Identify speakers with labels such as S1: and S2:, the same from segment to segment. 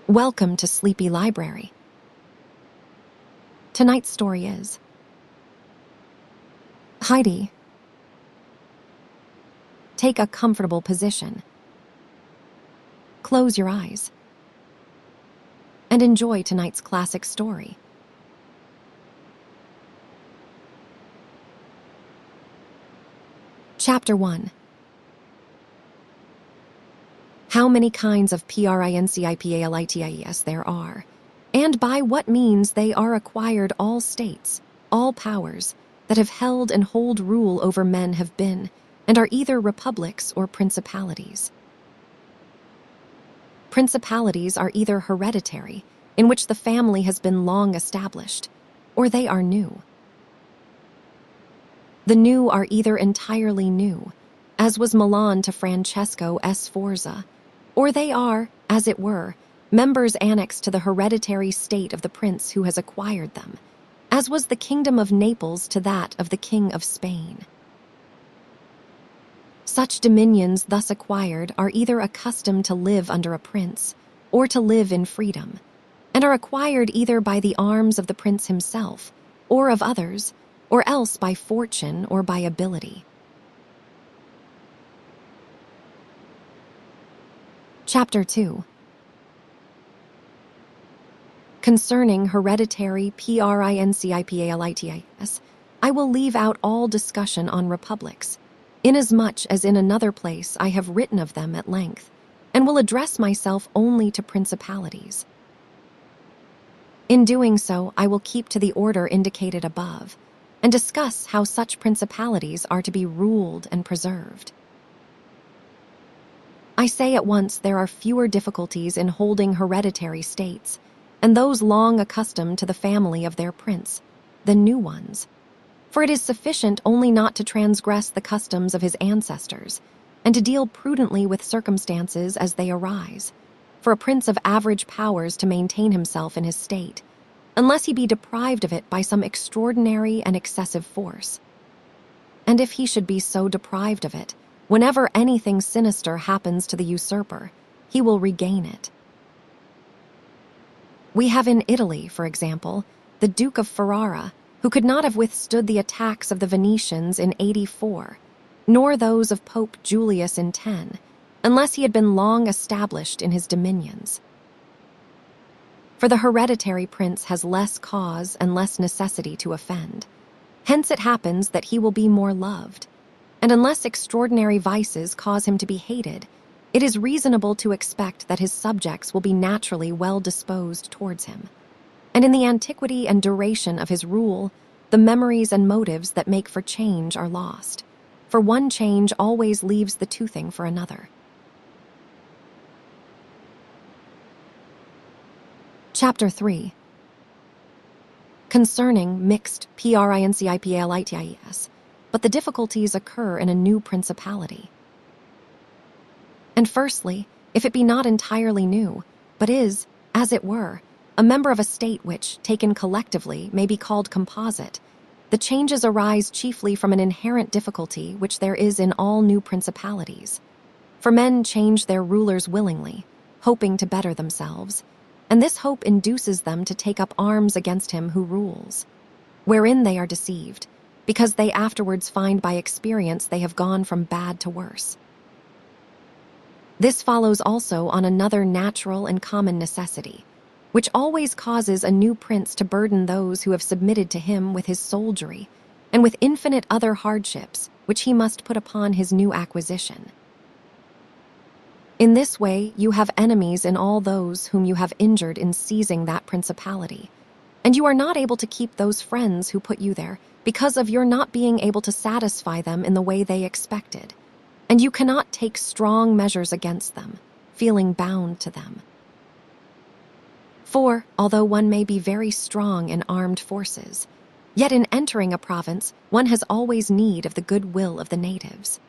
S1: Welcome to Sleepy Library. Tonight's story is Heidi. Take a comfortable position. Close your eyes. And enjoy tonight's classic story. Chapter 1. How many kinds of PRINCIPALITIES there are, and by what means they are acquired all states, all powers that have held and hold rule over men have been, and are either republics or principalities. Principalities are either hereditary, in which the family has been long established, or they are new. The new are either entirely new, as was Milan to Francesco Sforza, or they are, as it were, members annexed to the hereditary state of the prince who has acquired them, as was the kingdom of Naples to that of the king of Spain. Such dominions thus acquired are either accustomed to live under a prince, or to live in freedom, and are acquired either by the arms of the prince himself, or of others, or else by fortune or by ability. Chapter 2. Concerning hereditary PRINCIPALITIES, I will leave out all discussion on republics, inasmuch as in another place I have written of them at length, and will address myself only to principalities. In doing so, I will keep to the order indicated above, and discuss how such principalities are to be ruled and preserved. I say at once there are fewer difficulties in holding hereditary states, and those long accustomed to the family of their prince, than new ones. For it is sufficient only not to transgress the customs of his ancestors, and to deal prudently with circumstances as they arise, for a prince of average powers to maintain himself in his state, unless he be deprived of it by some extraordinary and excessive force. And if he should be so deprived of it, whenever anything sinister happens to the usurper, he will regain it. We have in Italy, for example, the Duke of Ferrara, who could not have withstood the attacks of the Venetians in 84, nor those of Pope Julius in 10, unless he had been long established in his dominions. For the hereditary prince has less cause and less necessity to offend. Hence it happens that he will be more loved, and unless extraordinary vices cause him to be hated, it is reasonable to expect that his subjects will be naturally well disposed towards him. And in the antiquity and duration of his rule, the memories and motives that make for change are lost, for one change always leaves the toothing for another. Chapter 3. Concerning mixed PRINCIPALITIES, but the difficulties occur in a new principality. And firstly, if it be not entirely new, but is, as it were, a member of a state which, taken collectively, may be called composite, the changes arise chiefly from an inherent difficulty which there is in all new principalities. For men change their rulers willingly, hoping to better themselves, and this hope induces them to take up arms against him who rules, wherein they are deceived, because they afterwards find by experience they have gone from bad to worse. This follows also on another natural and common necessity, which always causes a new prince to burden those who have submitted to him with his soldiery, and with infinite other hardships which he must put upon his new acquisition. In this way you have enemies in all those whom you have injured in seizing that principality, and you are not able to keep those friends who put you there, because of your not being able to satisfy them in the way they expected, and you cannot take strong measures against them, feeling bound to them. For, although one may be very strong in armed forces, yet in entering a province one has always need of the goodwill of the natives.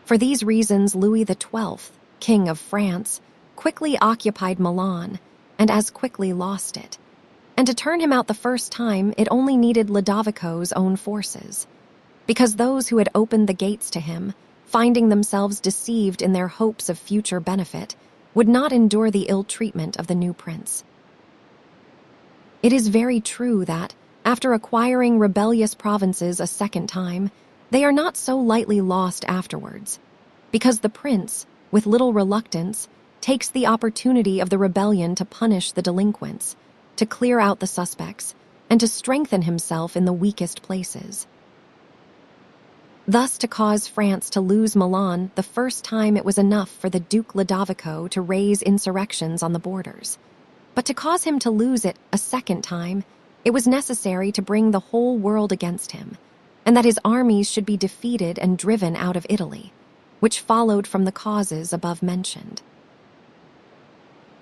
S1: For these reasons Louis XII, King of France, quickly occupied Milan, and as quickly lost it. And to turn him out the first time, it only needed Ludovico's own forces, because those who had opened the gates to him, finding themselves deceived in their hopes of future benefit, would not endure the ill treatment of the new prince. It is very true that, after acquiring rebellious provinces a second time, they are not so lightly lost afterwards, because the prince, with little reluctance, takes the opportunity of the rebellion to punish the delinquents, to clear out the suspects, and to strengthen himself in the weakest places. Thus, to cause France to lose Milan the first time, it was enough for the Duke Ludovico to raise insurrections on the borders. But to cause him to lose it a second time, it was necessary to bring the whole world against him, and that his armies should be defeated and driven out of Italy, which followed from the causes above mentioned.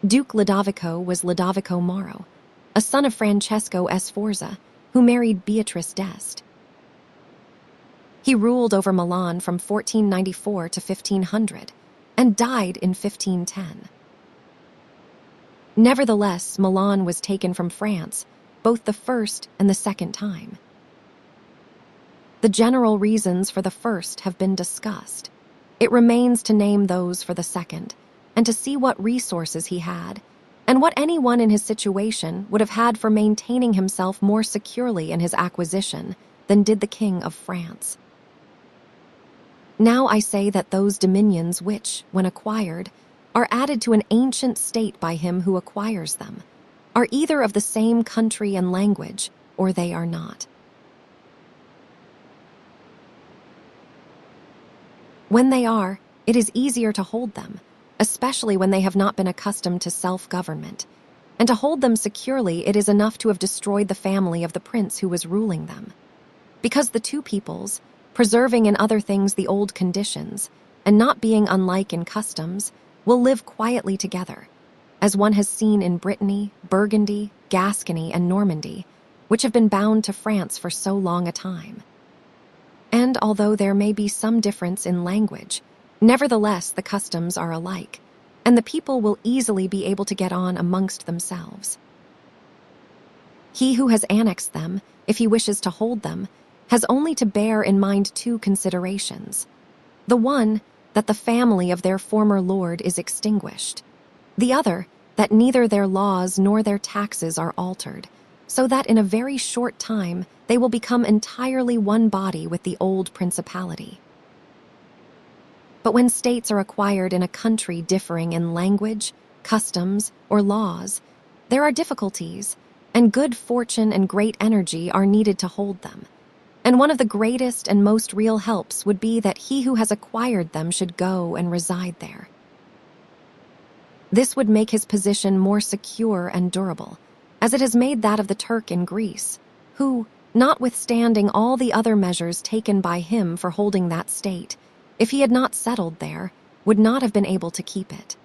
S1: Duke Ludovico was Ludovico Mauro, a son of Francesco Sforza, who married Beatrice d'Este. He ruled over Milan from 1494 to 1500, and died in 1510. Nevertheless, Milan was taken from France, both the first and the second time. The general reasons for the first have been discussed. It remains to name those for the second, and to see what resources he had, and what anyone in his situation would have had for maintaining himself more securely in his acquisition than did the King of France. Now I say that those dominions which, when acquired, are added to an ancient state by him who acquires them, are either of the same country and language, or they are not. When they are, it is easier to hold them, especially when they have not been accustomed to self-government. And to hold them securely, it is enough to have destroyed the family of the prince who was ruling them. Because the two peoples, preserving in other things the old conditions, and not being unlike in customs, will live quietly together, as one has seen in Brittany, Burgundy, Gascony, and Normandy, which have been bound to France for so long a time. And although there may be some difference in language, nevertheless the customs are alike, and the people will easily be able to get on amongst themselves. He who has annexed them, if he wishes to hold them, has only to bear in mind two considerations. The one, that the family of their former lord is extinguished. The other, that neither their laws nor their taxes are altered, so that in a very short time they will become entirely one body with the old principality. But when states are acquired in a country differing in language, customs, or laws, there are difficulties, and good fortune and great energy are needed to hold them. And one of the greatest and most real helps would be that he who has acquired them should go and reside there. This would make his position more secure and durable, as it has made that of the Turk in Greece, who, notwithstanding all the other measures taken by him for holding that state, if he had not settled there, would not have been able to keep it.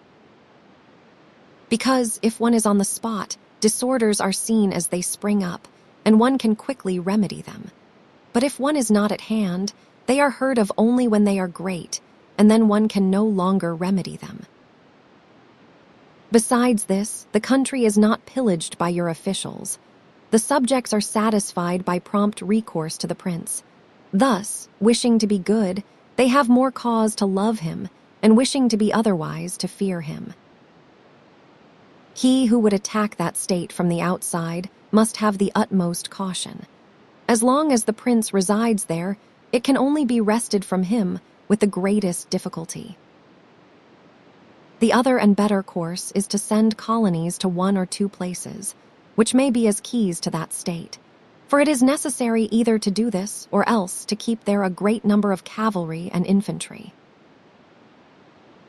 S1: Because, if one is on the spot, disorders are seen as they spring up, and one can quickly remedy them. But if one is not at hand, they are heard of only when they are great, and then one can no longer remedy them. Besides this, the country is not pillaged by your officials. The subjects are satisfied by prompt recourse to the prince. Thus, wishing to be good, they have more cause to love him, and wishing to be otherwise, to fear him. He who would attack that state from the outside must have the utmost caution. As long as the prince resides there, it can only be wrested from him with the greatest difficulty. The other and better course is to send colonies to one or two places, which may be as keys to that state. For it is necessary either to do this or else to keep there a great number of cavalry and infantry.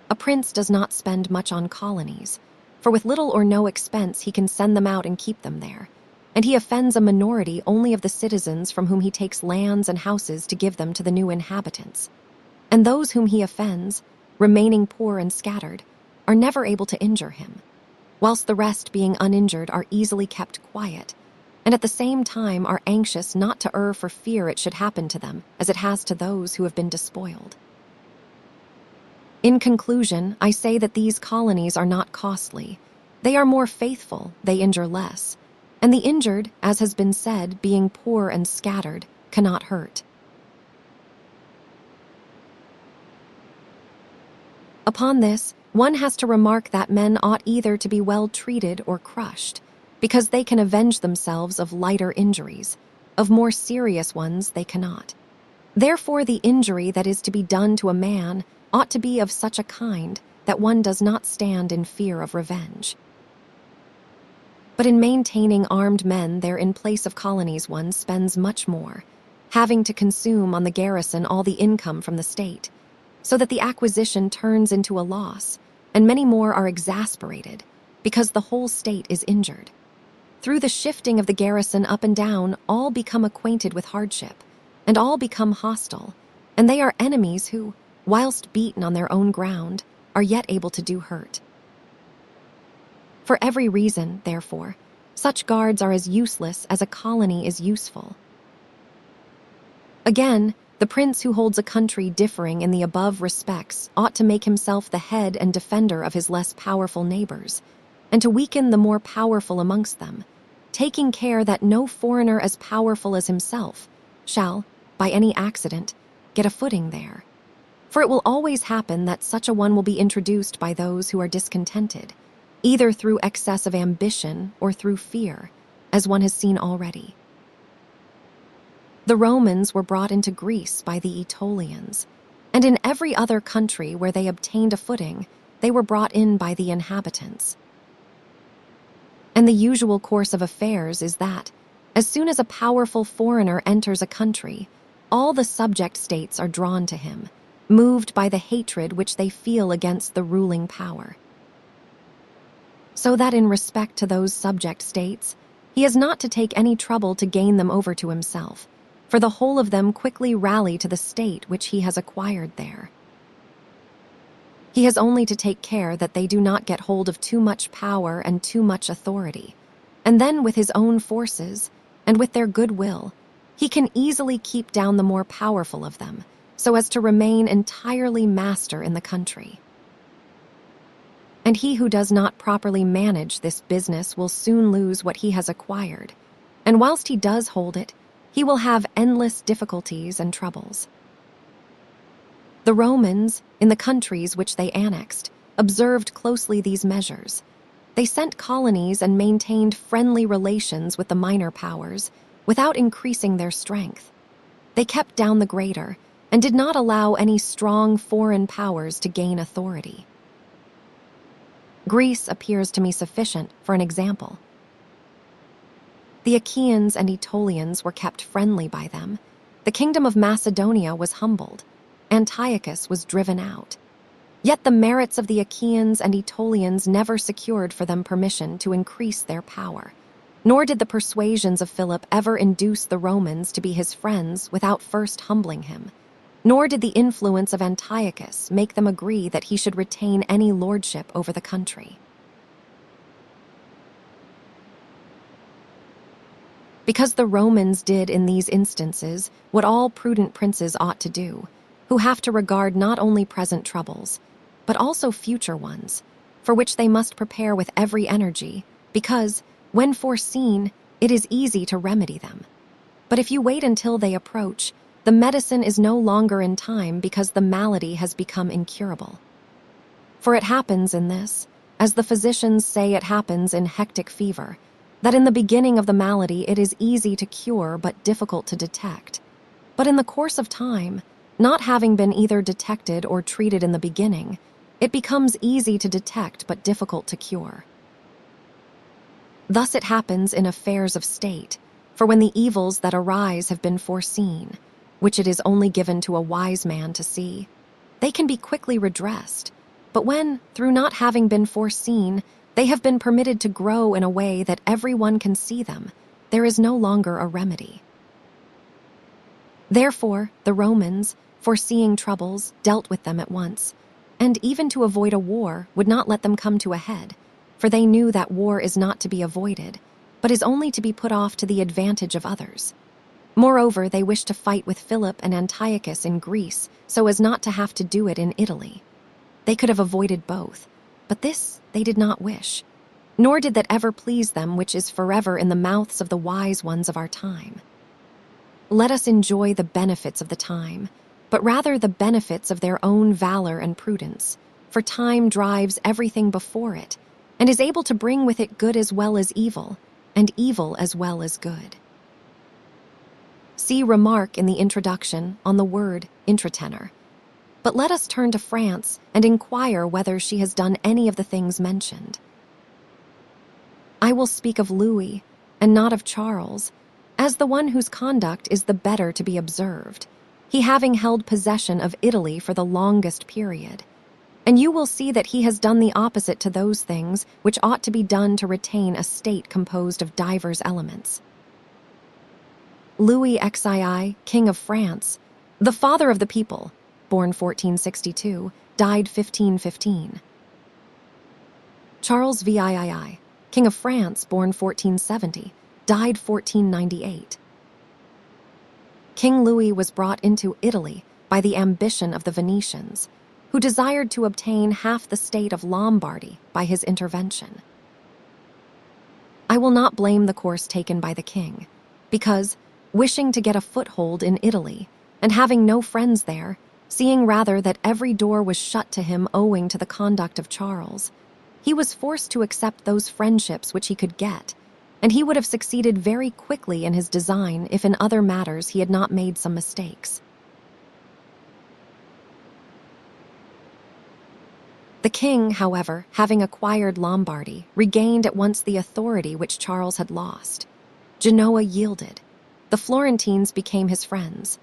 S1: A prince does not spend much on colonies, for with little or no expense he can send them out and keep them there, and he offends a minority only of the citizens from whom he takes lands and houses to give them to the new inhabitants. And those whom he offends, remaining poor and scattered, are never able to injure him, whilst the rest, being uninjured, are easily kept quiet, and at the same time are anxious not to err for fear it should happen to them as it has to those who have been despoiled. In conclusion, I say that these colonies are not costly. They are more faithful, they injure less, and the injured, as has been said, being poor and scattered, cannot hurt. Upon this, one has to remark that men ought either to be well treated or crushed, because they can avenge themselves of lighter injuries, of more serious ones they cannot. Therefore the injury that is to be done to a man ought to be of such a kind that one does not stand in fear of revenge. But in maintaining armed men there in place of colonies one spends much more, having to consume on the garrison all the income from the state, so that the acquisition turns into a loss, and many more are exasperated, because the whole state is injured. Through the shifting of the garrison up and down, all become acquainted with hardship, and all become hostile, and they are enemies who, whilst beaten on their own ground, are yet able to do hurt. For every reason, therefore, such guards are as useless as a colony is useful. Again, the prince who holds a country differing in the above respects ought to make himself the head and defender of his less powerful neighbors, and to weaken the more powerful amongst them, taking care that no foreigner as powerful as himself shall, by any accident, get a footing there. For it will always happen that such a one will be introduced by those who are discontented, either through excess of ambition or through fear, as one has seen already. The Romans were brought into Greece by the Aetolians, and in every other country where they obtained a footing, they were brought in by the inhabitants. And the usual course of affairs is that, as soon as a powerful foreigner enters a country, all the subject states are drawn to him, moved by the hatred which they feel against the ruling power. So that in respect to those subject states, he has not to take any trouble to gain them over to himself, for the whole of them quickly rally to the state which he has acquired there. He has only to take care that they do not get hold of too much power and too much authority, and then with his own forces, and with their good will, he can easily keep down the more powerful of them, so as to remain entirely master in the country. And he who does not properly manage this business will soon lose what he has acquired, and whilst he does hold it, he will have endless difficulties and troubles. The Romans, in the countries which they annexed, observed closely these measures. They sent colonies and maintained friendly relations with the minor powers, without increasing their strength. They kept down the greater, and did not allow any strong foreign powers to gain authority. Greece appears to me sufficient for an example. The Achaeans and Aetolians were kept friendly by them. The kingdom of Macedonia was humbled. Antiochus was driven out. Yet the merits of the Achaeans and Aetolians never secured for them permission to increase their power, nor did the persuasions of Philip ever induce the Romans to be his friends without first humbling him, nor did the influence of Antiochus make them agree that he should retain any lordship over the country. Because the Romans did in these instances what all prudent princes ought to do, who have to regard not only present troubles, but also future ones, for which they must prepare with every energy, because, when foreseen, it is easy to remedy them. But if you wait until they approach, the medicine is no longer in time because the malady has become incurable. For it happens in this, as the physicians say it happens in hectic fever, that in the beginning of the malady it is easy to cure but difficult to detect. But in the course of time, not having been either detected or treated in the beginning, it becomes easy to detect but difficult to cure. Thus it happens in affairs of state, for when the evils that arise have been foreseen, which it is only given to a wise man to see, they can be quickly redressed. But when, through not having been foreseen, they have been permitted to grow in a way that everyone can see them, there is no longer a remedy. Therefore, the Romans, foreseeing troubles, dealt with them at once, and even to avoid a war would not let them come to a head, for they knew that war is not to be avoided, but is only to be put off to the advantage of others. Moreover, they wished to fight with Philip and Antiochus in Greece so as not to have to do it in Italy. They could have avoided both, but this they did not wish, nor did that ever please them which is forever in the mouths of the wise ones of our time. Let us enjoy the benefits of the time, but rather the benefits of their own valor and prudence, for time drives everything before it, and is able to bring with it good as well as evil, and evil as well as good. See remark in the introduction on the word intratenor. But let us turn to France and inquire whether she has done any of the things mentioned. I will speak of Louis, and not of Charles, as the one whose conduct is the better to be observed, he having held possession of Italy for the longest period. And you will see that he has done the opposite to those things which ought to be done to retain a state composed of divers elements. Louis XII, King of France, the father of the people, born 1462, died 1515. Charles VII, King of France, born 1470, died 1498. King Louis was brought into Italy by the ambition of the Venetians, who desired to obtain half the state of Lombardy by his intervention. I will not blame the course taken by the king, because, wishing to get a foothold in Italy, and having no friends there, seeing rather that every door was shut to him owing to the conduct of Charles, he was forced to accept those friendships which he could get, and he would have succeeded very quickly in his design if in other matters he had not made some mistakes. The king, however, having acquired Lombardy, regained at once the authority which Charles had lost. Genoa yielded. The Florentines became his friends.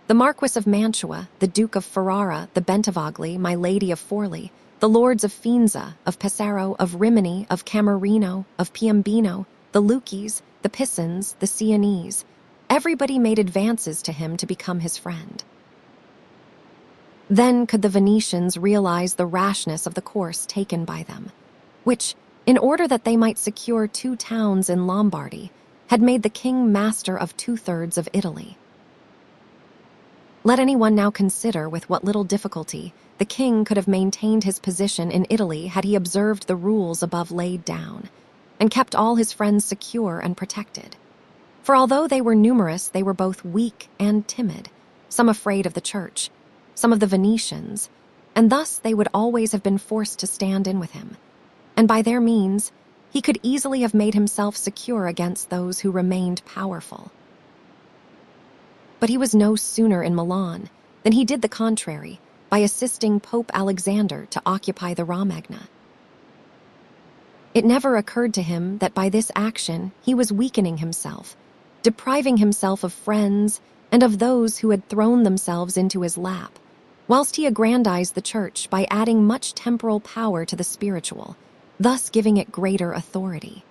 S1: The Marquis of Mantua, the Duke of Ferrara, the Bentivogli, my Lady of Forli, the lords of Faenza, of Pesaro, of Rimini, of Camerino, of Piombino, the Lucchese, the Pisans, the Sienese, everybody made advances to him to become his friend. Then could the Venetians realize the rashness of the course taken by them, which, in order that they might secure 2 towns in Lombardy, had made the king master of 2/3 of Italy. Let anyone now consider with what little difficulty the king could have maintained his position in Italy had he observed the rules above laid down, and kept all his friends secure and protected. For although they were numerous, they were both weak and timid, some afraid of the church, some of the Venetians, and thus they would always have been forced to stand in with him, and by their means he could easily have made himself secure against those who remained powerful. But he was no sooner in Milan than he did the contrary by assisting Pope Alexander to occupy the Romagna. It never occurred to him that by this action he was weakening himself, depriving himself of friends and of those who had thrown themselves into his lap, whilst he aggrandized the church by adding much temporal power to the spiritual, thus giving it greater authority.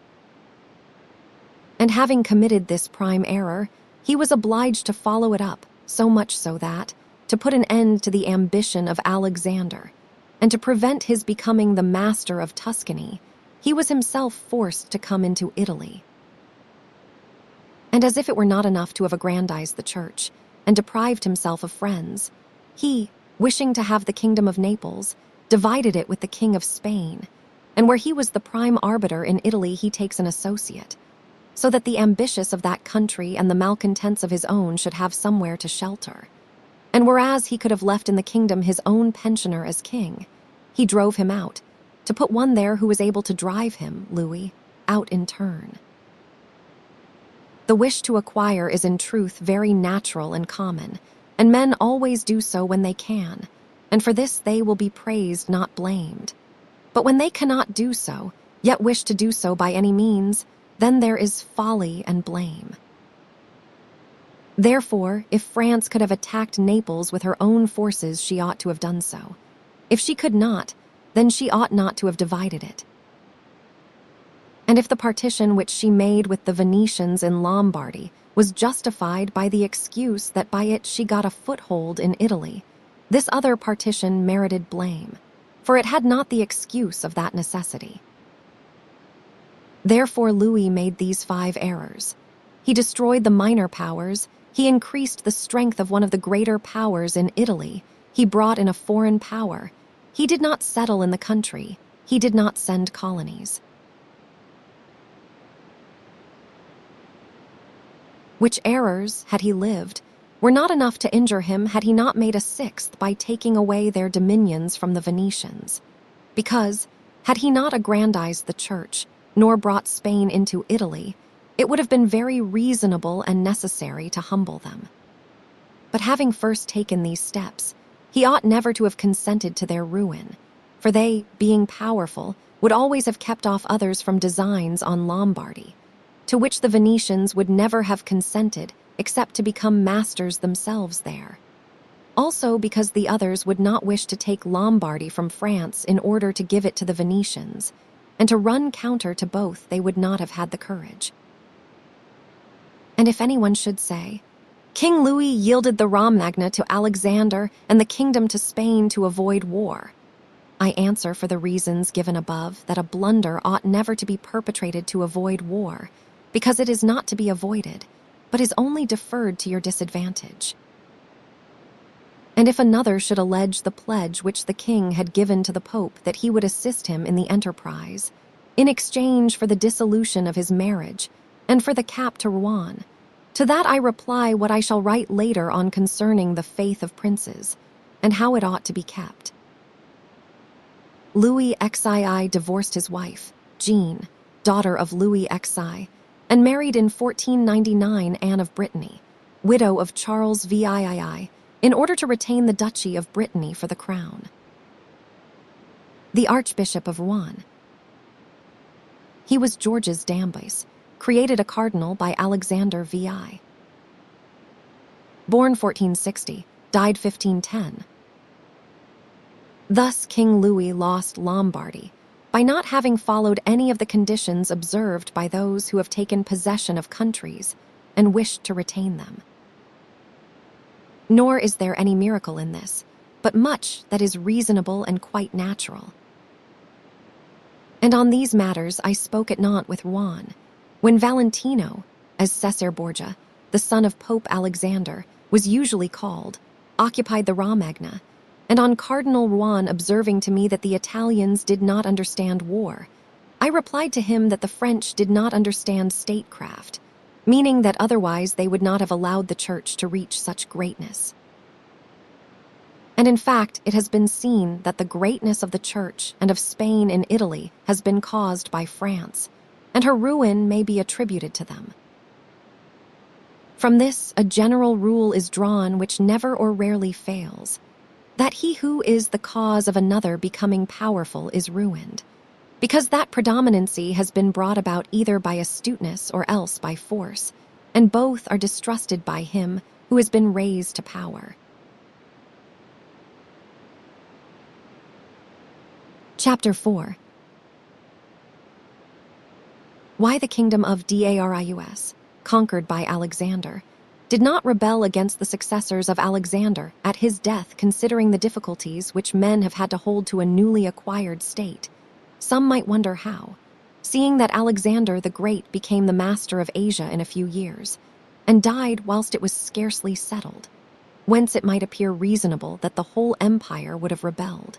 S1: And having committed this prime error, he was obliged to follow it up, so much so that, to put an end to the ambition of Alexander, and to prevent his becoming the master of Tuscany, he was himself forced to come into Italy. And as if it were not enough to have aggrandized the church, and deprived himself of friends, he, wishing to have the kingdom of Naples, divided it with the king of Spain, and where he was the prime arbiter in Italy he takes an associate, so that the ambitious of that country and the malcontents of his own should have somewhere to shelter. And whereas he could have left in the kingdom his own pensioner as king, he drove him out, to put one there who was able to drive him, Louis, out in turn. The wish to acquire is in truth very natural and common, and men always do so when they can, and for this they will be praised, not blamed. But when they cannot do so, yet wish to do so by any means, then there is folly and blame. Therefore, if France could have attacked Naples with her own forces, she ought to have done so. If she could not, then she ought not to have divided it. And if the partition which she made with the Venetians in Lombardy was justified by the excuse that by it she got a foothold in Italy, this other partition merited blame, for it had not the excuse of that necessity. Therefore Louis made these 5 errors. He destroyed the minor powers, he increased the strength of one of the greater powers in Italy, he brought in a foreign power, he did not settle in the country, he did not send colonies. Which errors, had he lived, were not enough to injure him had he not made a sixth by taking away their dominions from the Venetians. Because, had he not aggrandized the church, nor brought Spain into Italy, it would have been very reasonable and necessary to humble them. But having first taken these steps, he ought never to have consented to their ruin, for they, being powerful, would always have kept off others from designs on Lombardy, to which the Venetians would never have consented except to become masters themselves there. Also because the others would not wish to take Lombardy from France in order to give it to the Venetians, and to run counter to both they would not have had the courage. And if anyone should say, King Louis yielded the Romagna to Alexander and the kingdom to Spain to avoid war, I answer for the reasons given above that a blunder ought never to be perpetrated to avoid war, because it is not to be avoided, but is only deferred to your disadvantage. And if another should allege the pledge which the king had given to the Pope that he would assist him in the enterprise, in exchange for the dissolution of his marriage and for the cap to Rouen, to that I reply what I shall write later on concerning the faith of princes, and how it ought to be kept. Louis XII divorced his wife, Jean, daughter of Louis XI, and married in 1499 Anne of Brittany, widow of Charles VII, in order to retain the Duchy of Brittany for the crown. The Archbishop of Rouen. He was George's Dambice, created a cardinal by Alexander VI. Born 1460, died 1510. Thus King Louis lost Lombardy, by not having followed any of the conditions observed by those who have taken possession of countries and wished to retain them. Nor is there any miracle in this, but much that is reasonable and quite natural. And on these matters I spoke at Nantes with Rouen, when Valentino, as Cesare Borgia, the son of Pope Alexander, was usually called, occupied the Romagna, and on Cardinal Rouen observing to me that the Italians did not understand war, I replied to him that the French did not understand statecraft, meaning that otherwise they would not have allowed the Church to reach such greatness. And in fact, it has been seen that the greatness of the Church and of Spain in Italy has been caused by France, and her ruin may be attributed to them. From this, a general rule is drawn which never or rarely fails, that he who is the cause of another becoming powerful is ruined, because that predominancy has been brought about either by astuteness or else by force, and both are distrusted by him who has been raised to power. Chapter 4. Why the kingdom of Darius, conquered by Alexander, did not rebel against the successors of Alexander at his death, considering the difficulties which men have had to hold to a newly acquired state. Some might wonder how, seeing that Alexander the Great became the master of Asia in a few years, and died whilst it was scarcely settled, whence it might appear reasonable that the whole empire would have rebelled.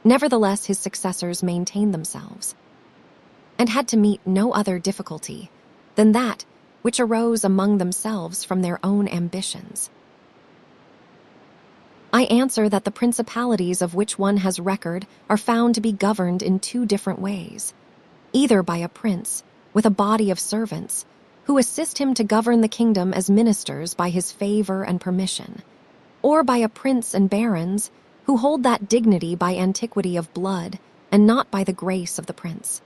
S1: Nevertheless, his successors maintained themselves, and had to meet no other difficulty than that which arose among themselves from their own ambitions. I answer that the principalities of which one has record are found to be governed in two different ways, either by a prince, with a body of servants, who assist him to govern the kingdom as ministers by his favor and permission, or by a prince and barons, who hold that dignity by antiquity of blood and not by the grace of the prince.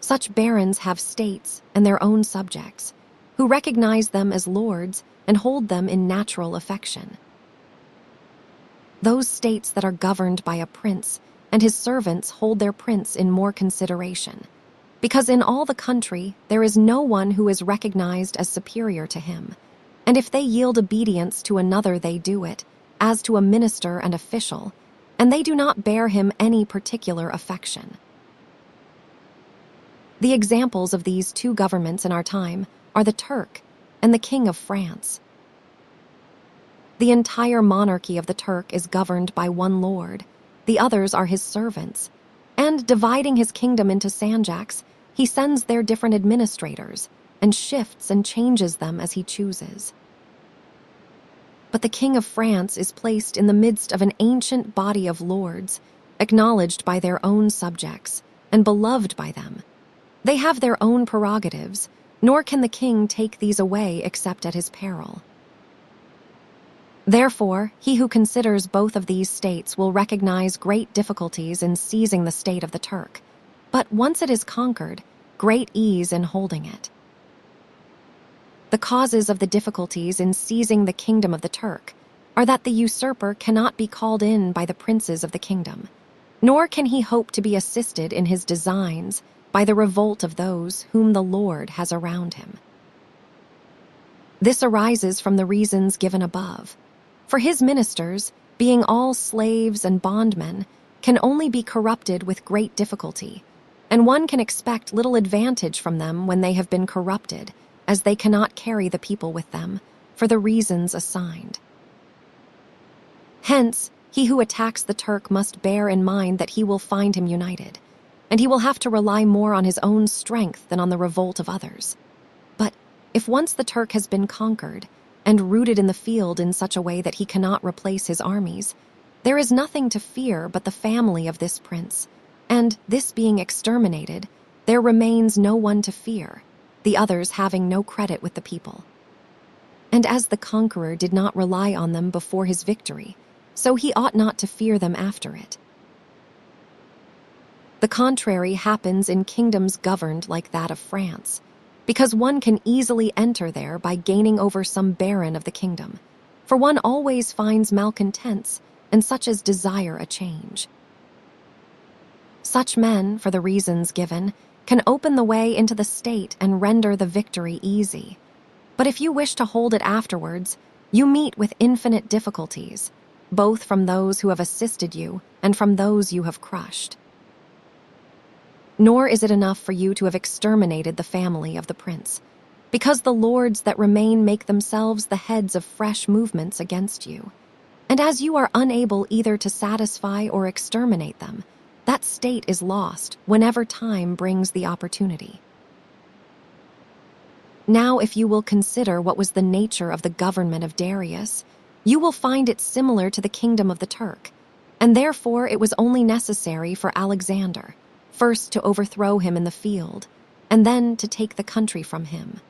S1: Such barons have states and their own subjects, who recognize them as lords and hold them in natural affection. Those states that are governed by a prince and his servants hold their prince in more consideration, because in all the country there is no one who is recognized as superior to him, and if they yield obedience to another they do it, as to a minister and official, and they do not bear him any particular affection. The examples of these two governments in our time are the Turk and the King of France. The entire monarchy of the Turk is governed by one lord, the others are his servants, and dividing his kingdom into sanjaks, he sends their different administrators and shifts and changes them as he chooses. But the King of France is placed in the midst of an ancient body of lords, acknowledged by their own subjects and beloved by them. They have their own prerogatives, nor can the king take these away except at his peril. Therefore, he who considers both of these states will recognize great difficulties in seizing the state of the Turk, but once it is conquered, great ease in holding it. The causes of the difficulties in seizing the kingdom of the Turk are that the usurper cannot be called in by the princes of the kingdom, nor can he hope to be assisted in his designs by the revolt of those whom the Lord has around him. This arises from the reasons given above. For his ministers, being all slaves and bondmen, can only be corrupted with great difficulty, and one can expect little advantage from them when they have been corrupted, as they cannot carry the people with them, for the reasons assigned. Hence, he who attacks the Turk must bear in mind that he will find him united, and he will have to rely more on his own strength than on the revolt of others. But if once the Turk has been conquered, and rooted in the field in such a way that he cannot replace his armies, there is nothing to fear but the family of this prince, and, this being exterminated, there remains no one to fear, the others having no credit with the people. And as the conqueror did not rely on them before his victory, so he ought not to fear them after it. The contrary happens in kingdoms governed like that of France, because one can easily enter there by gaining over some baron of the kingdom, for one always finds malcontents and such as desire a change. Such men, for the reasons given, can open the way into the state and render the victory easy. But if you wish to hold it afterwards, you meet with infinite difficulties, both from those who have assisted you and from those you have crushed. Nor is it enough for you to have exterminated the family of the prince, because the lords that remain make themselves the heads of fresh movements against you. And as you are unable either to satisfy or exterminate them, that state is lost whenever time brings the opportunity. Now, if you will consider what was the nature of the government of Darius, you will find it similar to the kingdom of the Turk, and therefore it was only necessary for Alexander, first to overthrow him in the field, and then to take the country from him.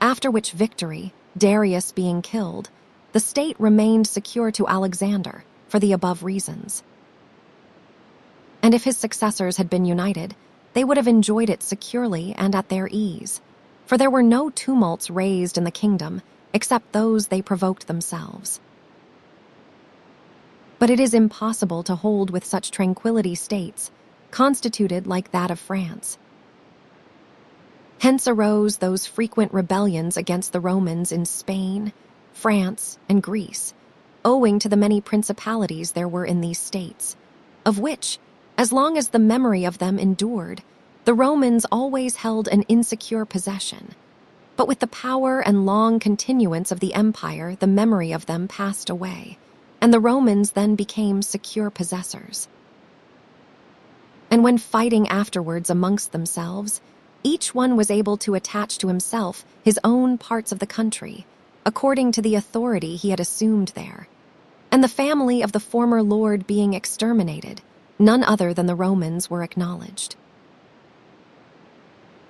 S1: After which victory, Darius being killed, the state remained secure to Alexander for the above reasons. And if his successors had been united, they would have enjoyed it securely and at their ease, for there were no tumults raised in the kingdom except those they provoked themselves. But it is impossible to hold with such tranquility states, constituted like that of France. Hence arose those frequent rebellions against the Romans in Spain, France, and Greece, owing to the many principalities there were in these states, of which, as long as the memory of them endured, the Romans always held an insecure possession. But with the power and long continuance of the empire, the memory of them passed away, and the Romans then became secure possessors. And when fighting afterwards amongst themselves, each one was able to attach to himself his own parts of the country, according to the authority he had assumed there. And the family of the former lord being exterminated, none other than the Romans were acknowledged.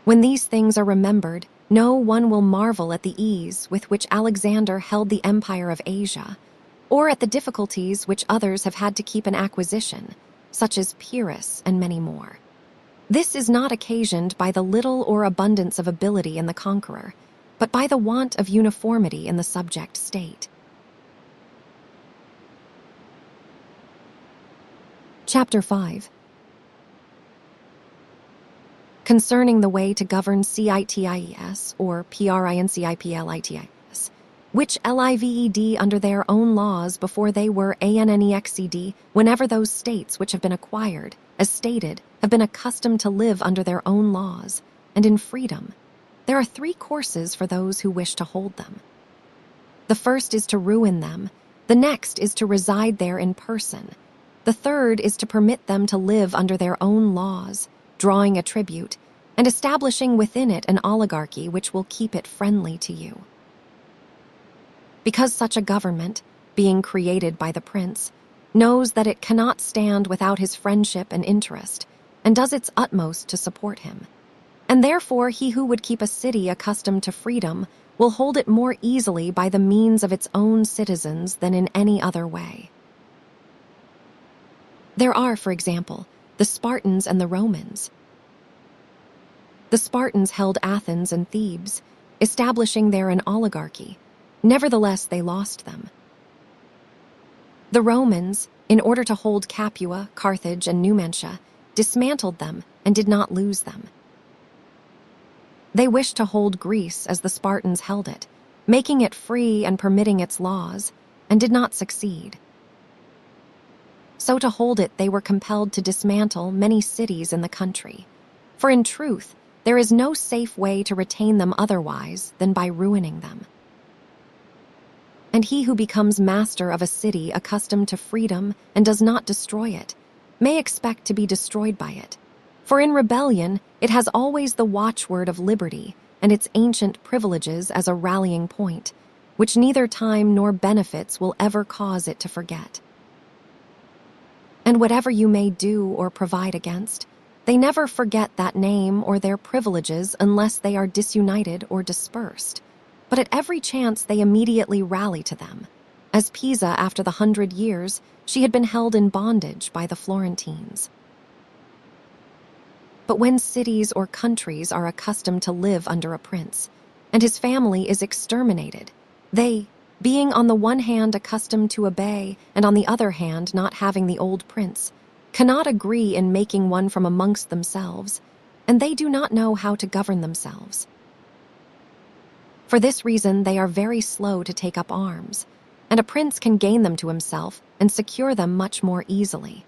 S1: When these things are remembered, no one will marvel at the ease with which Alexander held the empire of Asia, or at the difficulties which others have had to keep in acquisition, such as Pyrrhus and many more. This is not occasioned by the little or abundance of ability in the conqueror, but by the want of uniformity in the subject state. Chapter 5. Concerning the way to govern CITIES, or PRINCIPALITIES, which lived under their own laws before they were annexed, whenever those states which have been acquired, as stated, have been accustomed to live under their own laws, and in freedom. There are 3 courses for those who wish to hold them. The first is to ruin them, the next is to reside there in person, the third is to permit them to live under their own laws, drawing a tribute, and establishing within it an oligarchy which will keep it friendly to you. because such a government, being created by the prince, knows that it cannot stand without his friendship and interest, and does its utmost to support him. And therefore he who would keep a city accustomed to freedom will hold it more easily by the means of its own citizens than in any other way. There are, for example, the Spartans and the Romans. The Spartans held Athens and Thebes, establishing there an oligarchy. Nevertheless, they lost them. The Romans, in order to hold Capua, Carthage, and Numantia, dismantled them and did not lose them. They wished to hold Greece as the Spartans held it, making it free and permitting its laws, and did not succeed. So to hold it, they were compelled to dismantle many cities in the country. For in truth, there is no safe way to retain them otherwise than by ruining them. And he who becomes master of a city accustomed to freedom and does not destroy it, may expect to be destroyed by it. For in rebellion, it has always the watchword of liberty and its ancient privileges as a rallying point, which neither time nor benefits will ever cause it to forget. And whatever you may do or provide against, they never forget that name or their privileges unless they are disunited or dispersed. But at every chance they immediately rally to them. As Pisa, after the 100 years, she had been held in bondage by the Florentines. But when cities or countries are accustomed to live under a prince, and his family is exterminated, they, being on the one hand accustomed to obey, and on the other hand not having the old prince, cannot agree in making one from amongst themselves, and they do not know how to govern themselves. For this reason they are very slow to take up arms, and a prince can gain them to himself and secure them much more easily.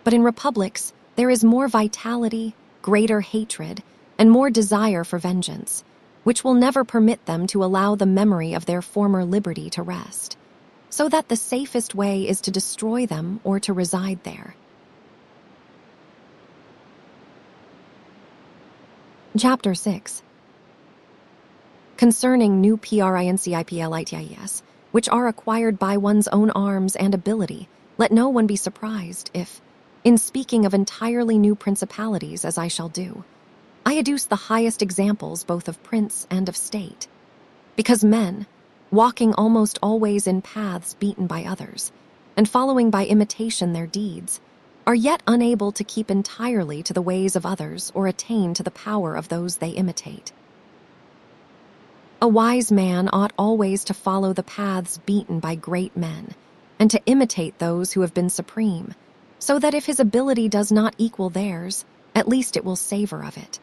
S1: But in republics, there is more vitality, greater hatred, and more desire for vengeance, which will never permit them to allow the memory of their former liberty to rest, so that the safest way is to destroy them or to reside there. Chapter 6. Concerning new PRINCIPALITIES, which are acquired by one's own arms and ability, let no one be surprised if, in speaking of entirely new principalities as I shall do, I adduce the highest examples both of prince and of state. Because men, walking almost always in paths beaten by others, and following by imitation their deeds, are yet unable to keep entirely to the ways of others or attain to the power of those they imitate. A wise man ought always to follow the paths beaten by great men, and to imitate those who have been supreme, so that if his ability does not equal theirs, at least it will savor of it.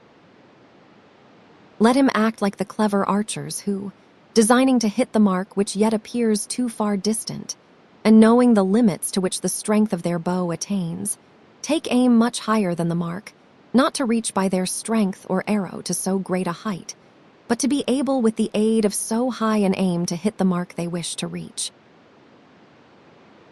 S1: Let him act like the clever archers who, designing to hit the mark which yet appears too far distant, and knowing the limits to which the strength of their bow attains, take aim much higher than the mark, not to reach by their strength or arrow to so great a height, but to be able with the aid of so high an aim to hit the mark they wish to reach.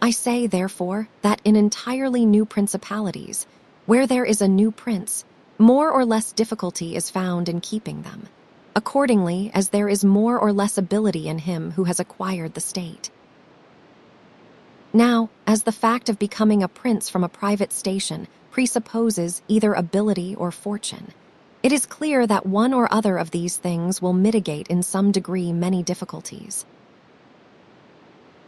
S1: I say, therefore, that in entirely new principalities, where there is a new prince, more or less difficulty is found in keeping them, accordingly as there is more or less ability in him who has acquired the state. Now, as the fact of becoming a prince from a private station presupposes either ability or fortune, it is clear that one or other of these things will mitigate in some degree many difficulties.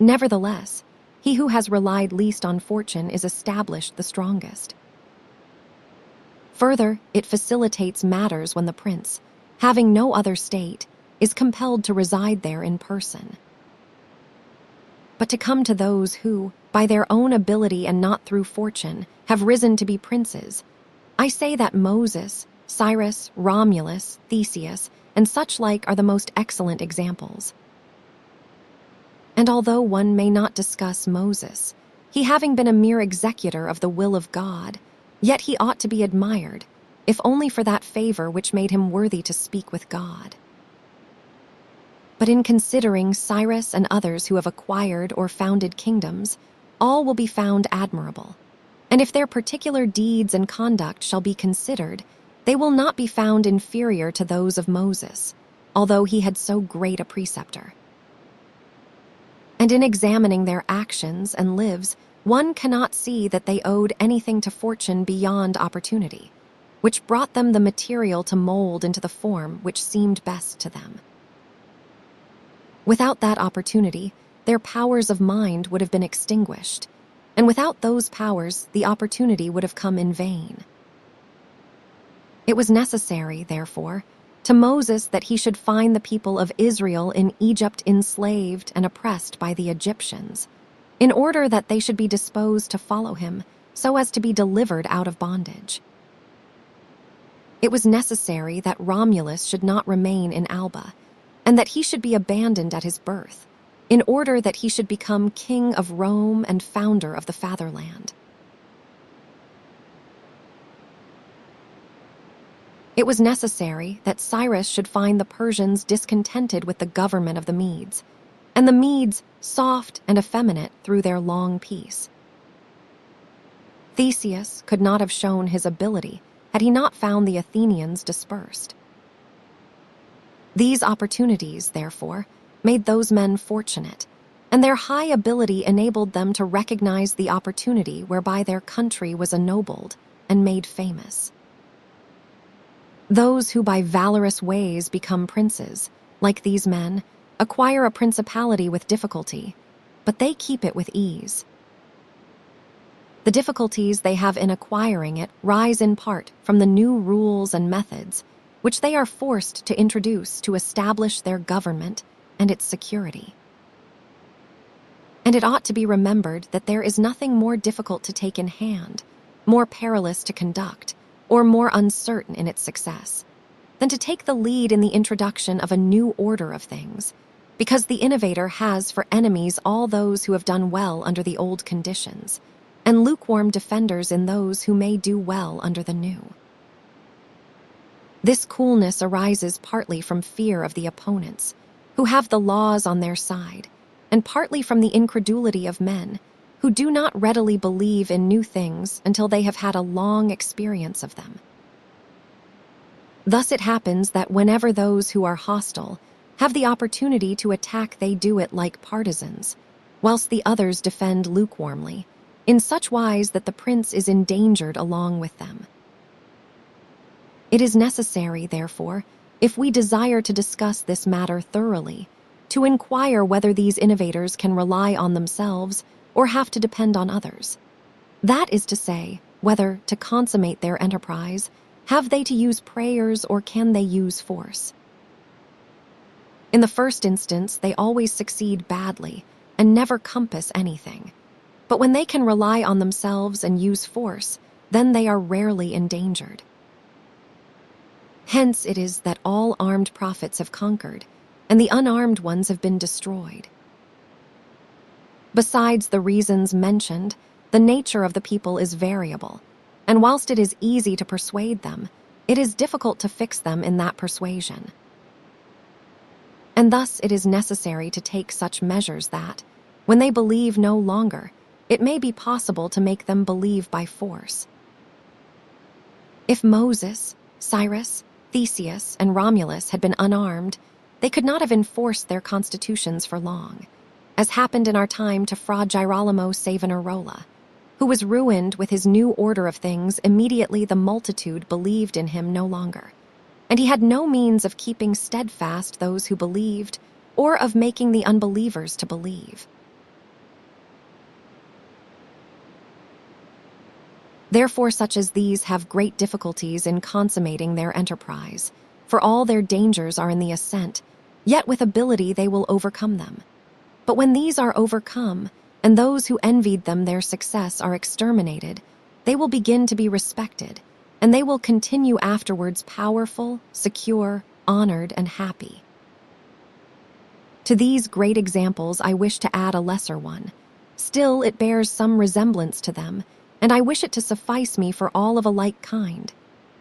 S1: Nevertheless, he who has relied least on fortune is established the strongest. Further, it facilitates matters when the prince, having no other state, is compelled to reside there in person. But to come to those who, by their own ability and not through fortune, have risen to be princes, I say that Moses, Cyrus, Romulus, Theseus, and such like are the most excellent examples. And although one may not discuss Moses, he having been a mere executor of the will of God, yet he ought to be admired, if only for that favor which made him worthy to speak with God. But in considering Cyrus and others who have acquired or founded kingdoms, all will be found admirable. And if their particular deeds and conduct shall be considered, they will not be found inferior to those of Moses, although he had so great a preceptor. And in examining their actions and lives, one cannot see that they owed anything to fortune beyond opportunity, which brought them the material to mold into the form which seemed best to them. Without that opportunity, their powers of mind would have been extinguished, and without those powers, the opportunity would have come in vain. It was necessary, therefore, to Moses that he should find the people of Israel in Egypt enslaved and oppressed by the Egyptians, in order that they should be disposed to follow him, so as to be delivered out of bondage. It was necessary that Romulus should not remain in Alba, and that he should be abandoned at his birth, in order that he should become king of Rome and founder of the fatherland. It was necessary that Cyrus should find the Persians discontented with the government of the Medes, and the Medes soft and effeminate through their long peace. Theseus could not have shown his ability had he not found the Athenians dispersed. These opportunities, therefore, made those men fortunate, and their high ability enabled them to recognize the opportunity whereby their country was ennobled and made famous. Those who by valorous ways become princes, like these men, acquire a principality with difficulty, but they keep it with ease. The difficulties they have in acquiring it rise in part from the new rules and methods which they are forced to introduce to establish their government and its security. And it ought to be remembered that there is nothing more difficult to take in hand, more perilous to conduct, or more uncertain in its success, than to take the lead in the introduction of a new order of things, because the innovator has for enemies all those who have done well under the old conditions, and lukewarm defenders in those who may do well under the new. This coolness arises partly from fear of the opponents, who have the laws on their side, and partly from the incredulity of men, who do not readily believe in new things until they have had a long experience of them. Thus it happens that whenever those who are hostile have the opportunity to attack, they do it like partisans, whilst the others defend lukewarmly, in such wise that the prince is endangered along with them. It is necessary, therefore, if we desire to discuss this matter thoroughly, to inquire whether these innovators can rely on themselves or have to depend on others. That is to say, whether, to consummate their enterprise, have they to use prayers or can they use force? In the first instance, they always succeed badly and never compass anything. But when they can rely on themselves and use force, then they are rarely endangered. Hence it is that all armed prophets have conquered, and the unarmed ones have been destroyed. Besides the reasons mentioned, the nature of the people is variable, and whilst it is easy to persuade them, it is difficult to fix them in that persuasion. And thus it is necessary to take such measures that, when they believe no longer, it may be possible to make them believe by force. If Moses, Cyrus, Theseus, and Romulus had been unarmed, they could not have enforced their constitutions for long, as happened in our time to Fra Girolamo Savonarola, who was ruined with his new order of things immediately the multitude believed in him no longer, and he had no means of keeping steadfast those who believed, or of making the unbelievers to believe. Therefore such as these have great difficulties in consummating their enterprise, for all their dangers are in the ascent, yet with ability they will overcome them. But when these are overcome, and those who envied them their success are exterminated, they will begin to be respected, and they will continue afterwards powerful, secure, honored, and happy. To these great examples I wish to add a lesser one. Still it bears some resemblance to them, and I wish it to suffice me for all of a like kind.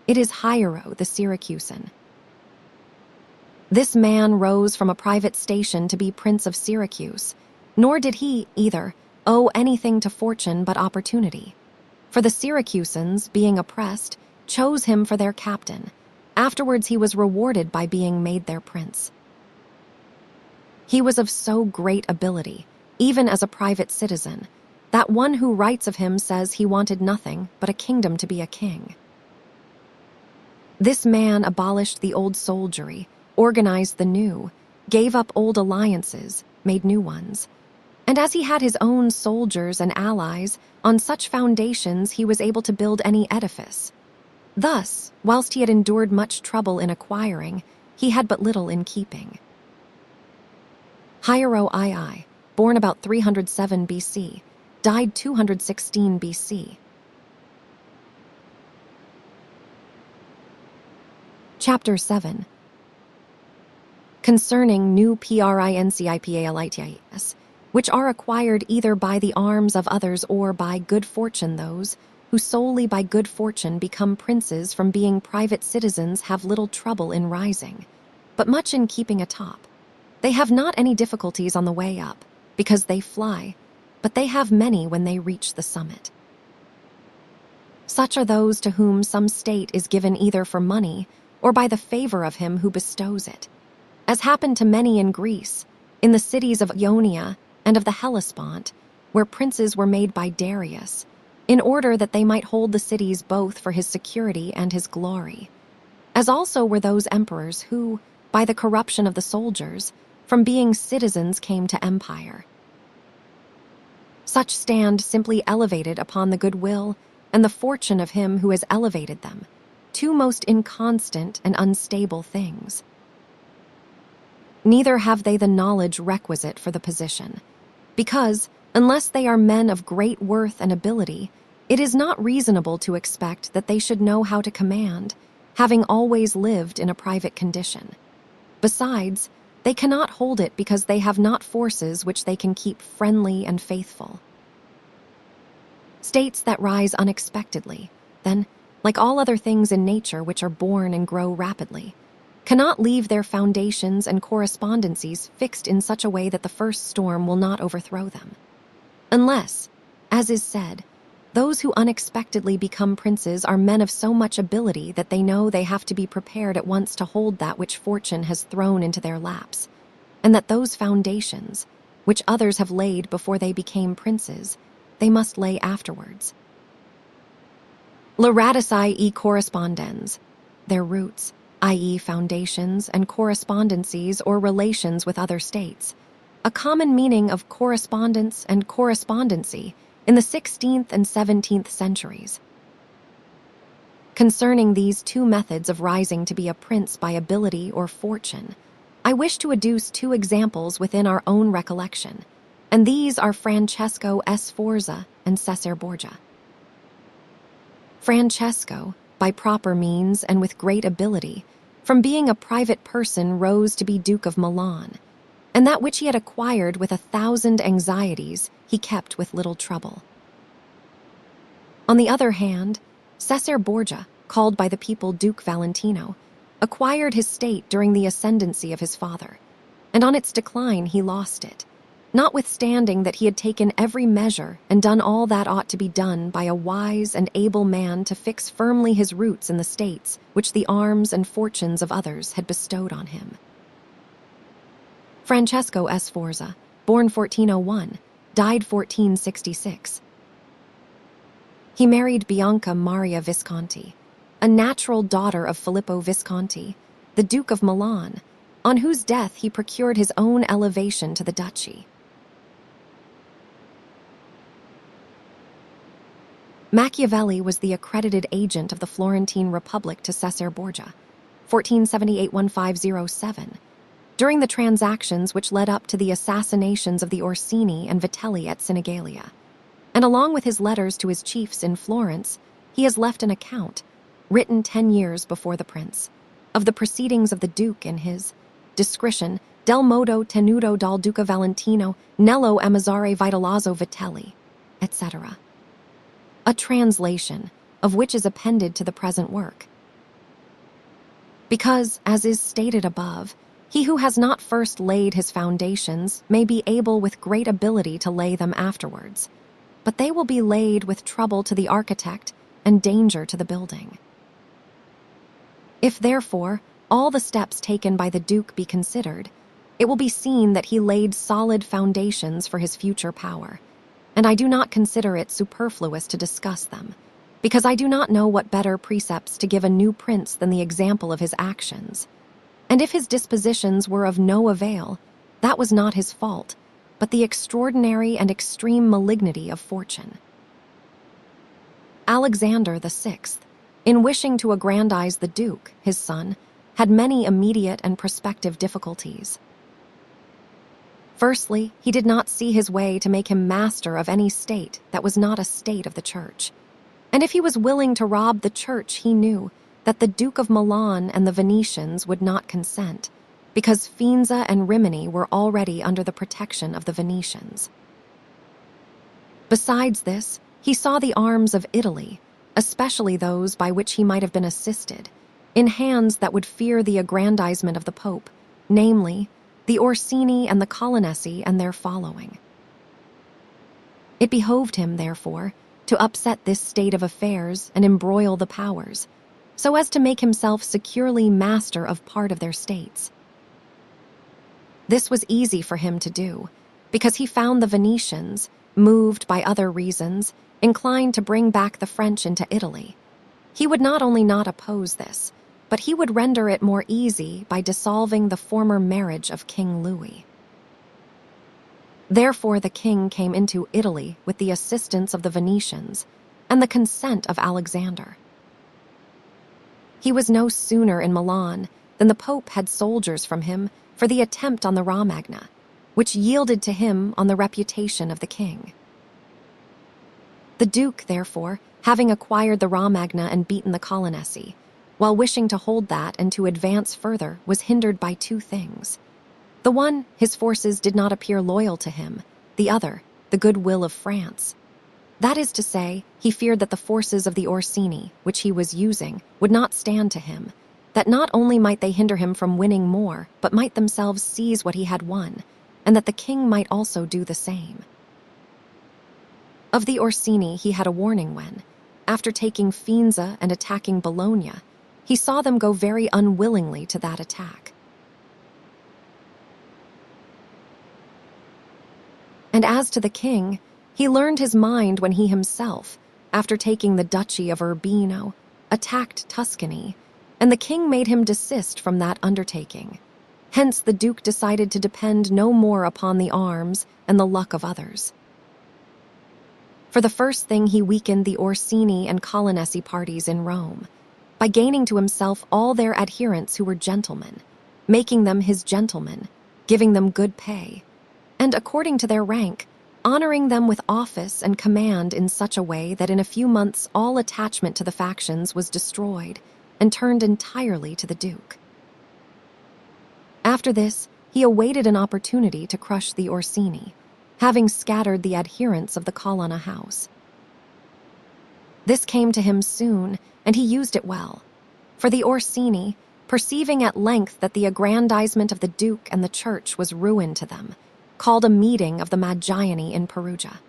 S1: It is Hiero the Syracusan. This man rose from a private station to be Prince of Syracuse, nor did he, either, owe anything to fortune but opportunity. For the Syracusans, being oppressed, chose him for their captain. Afterwards he was rewarded by being made their prince. He was of so great ability, even as a private citizen. That one who writes of him says he wanted nothing but a kingdom to be a king. This man abolished the old soldiery, organized the new, gave up old alliances, made new ones. And as he had his own soldiers and allies, on such foundations he was able to build any edifice. Thus, whilst he had endured much trouble in acquiring, he had but little in keeping. Hiero II, born about 307 BC, died 216 BC. Chapter 7. Concerning new PRINCIPALITIES, which are acquired either by the arms of others or by good fortune. Those who solely by good fortune become princes from being private citizens have little trouble in rising, but much in keeping atop. They have not any difficulties on the way up, because they fly, but they have many when they reach the summit. Such are those to whom some state is given either for money or by the favor of him who bestows it, as happened to many in Greece, in the cities of Ionia and of the Hellespont, where princes were made by Darius, in order that they might hold the cities both for his security and his glory, as also were those emperors who, by the corruption of the soldiers, from being citizens came to empire. Such stand simply elevated upon the goodwill and the fortune of him who has elevated them, two most inconstant and unstable things. Neither have they the knowledge requisite for the position, because, unless they are men of great worth and ability, it is not reasonable to expect that they should know how to command, having always lived in a private condition. Besides, they cannot hold it because they have not forces which they can keep friendly and faithful. States that rise unexpectedly, then, like all other things in nature which are born and grow rapidly, cannot leave their foundations and correspondencies fixed in such a way that the first storm will not overthrow them. Unless, as is said, those who unexpectedly become princes are men of so much ability that they know they have to be prepared at once to hold that which fortune has thrown into their laps, and that those foundations, which others have laid before they became princes, they must lay afterwards. La radici e correspondens, their roots, i.e. foundations and correspondencies or relations with other states, a common meaning of correspondence and correspondency in the 16th and 17th centuries. Concerning these two methods of rising to be a prince by ability or fortune, I wish to adduce two examples within our own recollection, and these are Francesco Sforza and Cesare Borgia. Francesco, by proper means and with great ability, from being a private person rose to be Duke of Milan, and that which he had acquired with 1,000 anxieties he kept with little trouble. On the other hand, Cesare Borgia, called by the people Duke Valentino, acquired his state during the ascendancy of his father, and on its decline he lost it, notwithstanding that he had taken every measure and done all that ought to be done by a wise and able man to fix firmly his roots in the states which the arms and fortunes of others had bestowed on him. Francesco Sforza, born 1401, died 1466. He married Bianca Maria Visconti, a natural daughter of Filippo Visconti, the Duke of Milan, on whose death he procured his own elevation to the duchy. Machiavelli was the accredited agent of the Florentine Republic to Cesare Borgia, 1478-1507, during the transactions which led up to the assassinations of the Orsini and Vitelli at Sinigalia, and along with his letters to his chiefs in Florence, he has left an account, written 10 years before the prince, of the proceedings of the Duke in his Discretion del modo tenuto dal Duca Valentino nello Ammazzare Vitellozzo Vitelli, etc. A translation of which is appended to the present work. Because, as is stated above, he who has not first laid his foundations may be able with great ability to lay them afterwards, but they will be laid with trouble to the architect and danger to the building. If, therefore, all the steps taken by the Duke be considered, it will be seen that he laid solid foundations for his future power, and I do not consider it superfluous to discuss them, because I do not know what better precepts to give a new prince than the example of his actions. And if his dispositions were of no avail, that was not his fault, but the extraordinary and extreme malignity of fortune. Alexander VI, in wishing to aggrandize the Duke, his son, had many immediate and prospective difficulties. Firstly, he did not see his way to make him master of any state that was not a state of the Church. And if he was willing to rob the Church, he knew that the Duke of Milan and the Venetians would not consent, because Faenza and Rimini were already under the protection of the Venetians. Besides this, he saw the arms of Italy, especially those by which he might have been assisted, in hands that would fear the aggrandizement of the Pope, namely, the Orsini and the Colonnesi and their following. It behoved him, therefore, to upset this state of affairs and embroil the powers, so as to make himself securely master of part of their states. This was easy for him to do, because he found the Venetians, moved by other reasons, inclined to bring back the French into Italy. He would not only not oppose this, but he would render it more easy by dissolving the former marriage of King Louis. Therefore the king came into Italy with the assistance of the Venetians and the consent of Alexander. He was no sooner in Milan than the Pope had soldiers from him for the attempt on the Romagna, which yielded to him on the reputation of the king. The Duke, therefore, having acquired the Romagna and beaten the Colonnesi, while wishing to hold that and to advance further, was hindered by two things. The one, his forces did not appear loyal to him; the other, the goodwill of France. That is to say, he feared that the forces of the Orsini, which he was using, would not stand to him, that not only might they hinder him from winning more, but might themselves seize what he had won, and that the king might also do the same. Of the Orsini he had a warning when, after taking Faenza and attacking Bologna, he saw them go very unwillingly to that attack. And as to the king, he learned his mind when he himself, after taking the Duchy of Urbino, attacked Tuscany, and the king made him desist from that undertaking. Hence the Duke decided to depend no more upon the arms and the luck of others. For the first thing, he weakened the Orsini and Colonnesi parties in Rome, by gaining to himself all their adherents who were gentlemen, making them his gentlemen, giving them good pay, and according to their rank, honoring them with office and command in such a way that in a few months all attachment to the factions was destroyed and turned entirely to the Duke. After this, he awaited an opportunity to crush the Orsini, having scattered the adherents of the Colonna house. This came to him soon, and he used it well, for the Orsini, perceiving at length that the aggrandizement of the Duke and the Church was ruin to them, called a meeting of the Magiani in Perugia.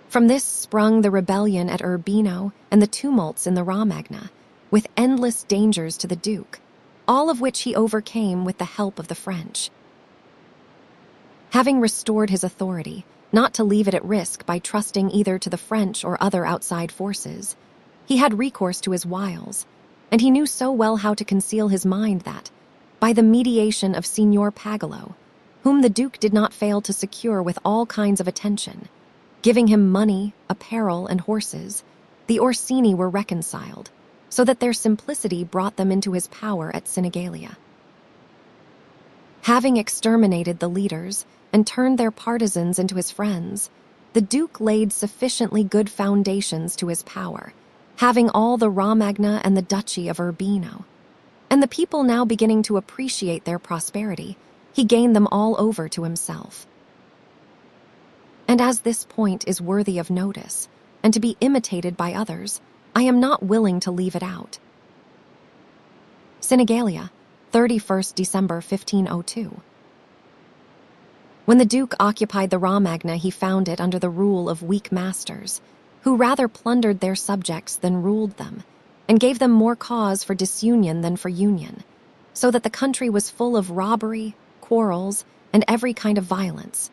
S1: From this sprung the rebellion at Urbino and the tumults in the Romagna, with endless dangers to the Duke, all of which he overcame with the help of the French. Having restored his authority, not to leave it at risk by trusting either to the French or other outside forces, he had recourse to his wiles, and he knew so well how to conceal his mind that, by the mediation of Signor Pagolo, whom the Duke did not fail to secure with all kinds of attention, giving him money, apparel, and horses, the Orsini were reconciled, so that their simplicity brought them into his power at Sinigalia. Having exterminated the leaders and turned their partisans into his friends, the Duke laid sufficiently good foundations to his power, having all the Romagna and the Duchy of Urbino. And the people now beginning to appreciate their prosperity, he gained them all over to himself. And as this point is worthy of notice, and to be imitated by others, I am not willing to leave it out. Sinigalia, 31st December 1502. When the Duke occupied the Romagna, he found it under the rule of weak masters, who rather plundered their subjects than ruled them, and gave them more cause for disunion than for union, so that the country was full of robbery, quarrels, and every kind of violence.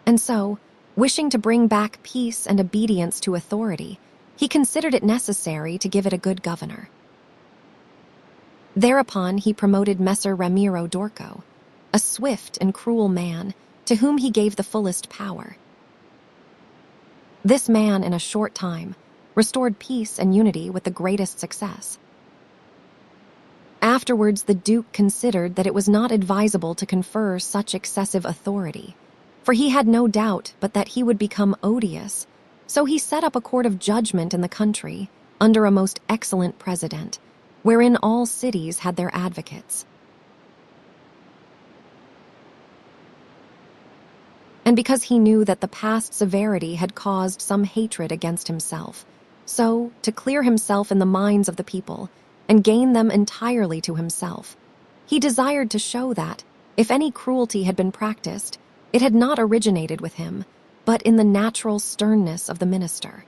S1: And so, wishing to bring back peace and obedience to authority, he considered it necessary to give it a good governor. Thereupon he promoted Messer Ramiro d'Orco, a swift and cruel man, to whom he gave the fullest power. This man, in a short time, restored peace and unity with the greatest success. Afterwards, the Duke considered that it was not advisable to confer such excessive authority, for he had no doubt but that he would become odious, so he set up a court of judgment in the country under a most excellent president, wherein all cities had their advocates. And because he knew that the past severity had caused some hatred against himself, so, to clear himself in the minds of the people and gain them entirely to himself, he desired to show that, if any cruelty had been practiced, it had not originated with him, but in the natural sternness of the minister.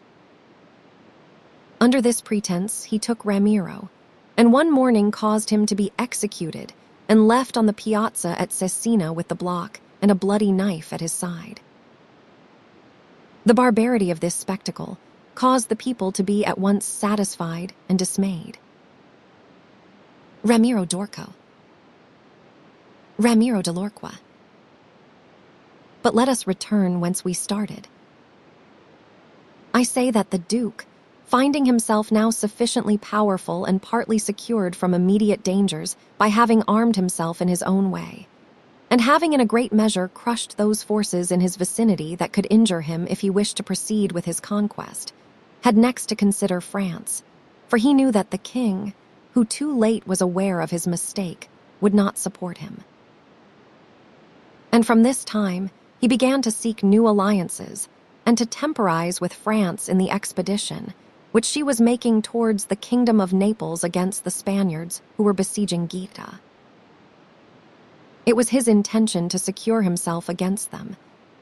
S1: Under this pretense, he took Ramiro, and one morning caused him to be executed and left on the piazza at Cesena with the block and a bloody knife at his side. The barbarity of this spectacle caused the people to be at once satisfied and dismayed. Ramiro d'Orco. Ramiro de Lorqua. But let us return whence we started. I say that the Duke, finding himself now sufficiently powerful and partly secured from immediate dangers by having armed himself in his own way, and having in a great measure crushed those forces in his vicinity that could injure him if he wished to proceed with his conquest, had next to consider France, for he knew that the king, who too late was aware of his mistake, would not support him. And from this time, he began to seek new alliances and to temporize with France in the expedition which she was making towards the kingdom of Naples against the Spaniards who were besieging Gaeta. It was his intention to secure himself against them,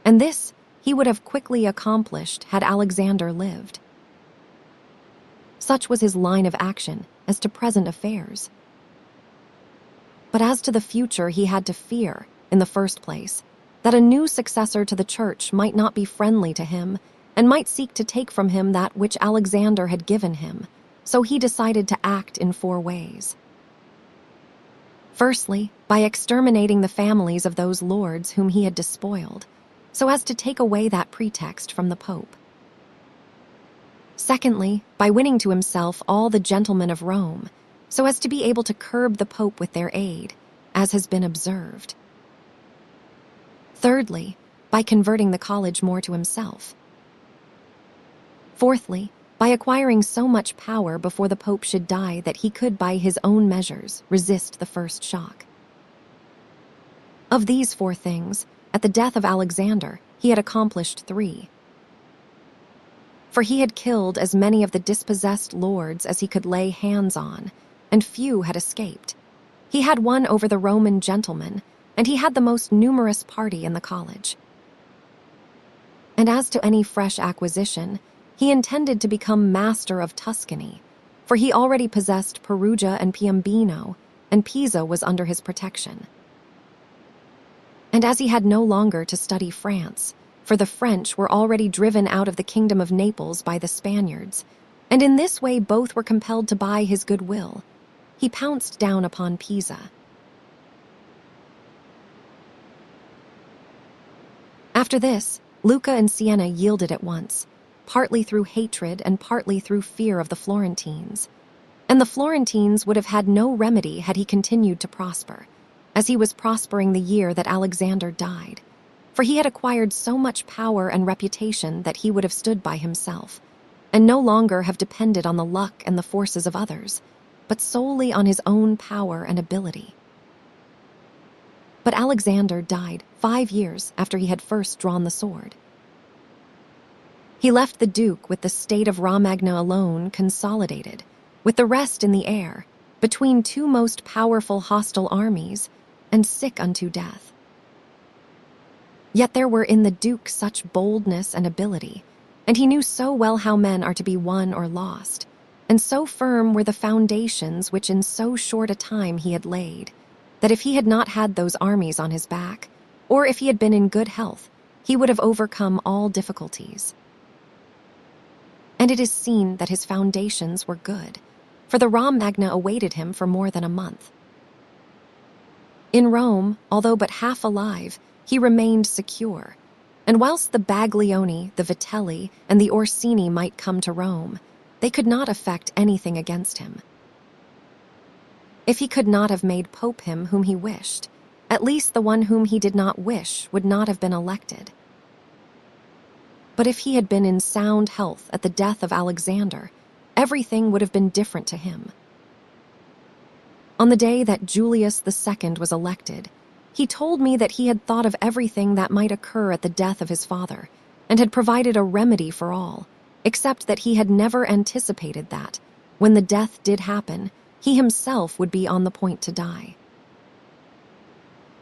S1: and this he would have quickly accomplished had Alexander lived. Such was his line of action as to present affairs. But as to the future, he had to fear, in the first place, that a new successor to the church might not be friendly to him and might seek to take from him that which Alexander had given him, so he decided to act in 4 ways. Firstly, by exterminating the families of those lords whom he had despoiled, so as to take away that pretext from the Pope. Secondly, by winning to himself all the gentlemen of Rome, so as to be able to curb the Pope with their aid, as has been observed. Thirdly, by converting the college more to himself. Fourthly, by acquiring so much power before the Pope should die that he could by his own measures resist the first shock. Of these 4 things, at the death of Alexander, he had accomplished 3. For he had killed as many of the dispossessed lords as he could lay hands on, and few had escaped. He had won over the Roman gentlemen, and he had the most numerous party in the college. And as to any fresh acquisition, he intended to become master of Tuscany, for he already possessed Perugia and Piombino, and Pisa was under his protection. And as he had no longer to study France, for the French were already driven out of the kingdom of Naples by the Spaniards, and in this way both were compelled to buy his goodwill, he pounced down upon Pisa. After this, Lucca and Siena yielded at once, partly through hatred and partly through fear of the Florentines. And the Florentines would have had no remedy had he continued to prosper, as he was prospering the year that Alexander died, for he had acquired so much power and reputation that he would have stood by himself, and no longer have depended on the luck and the forces of others, but solely on his own power and ability. But Alexander died 5 years after he had first drawn the sword. He left the Duke with the state of Romagna alone consolidated, with the rest in the air, between 2 most powerful hostile armies, and sick unto death. Yet there were in the Duke such boldness and ability, and he knew so well how men are to be won or lost, and so firm were the foundations which in so short a time he had laid, that if he had not had those armies on his back, or if he had been in good health, he would have overcome all difficulties. And it is seen that his foundations were good, for the Ram Magna awaited him for more than a month. In Rome, although but half alive, he remained secure, and whilst the Baglioni, the Vitelli, and the Orsini might come to Rome, they could not effect anything against him. If he could not have made Pope him whom he wished, at least the one whom he did not wish would not have been elected. But if he had been in sound health at the death of Alexander, everything would have been different to him. On the day that Julius II was elected, he told me that he had thought of everything that might occur at the death of his father, and had provided a remedy for all, except that he had never anticipated that, when the death did happen, he himself would be on the point to die.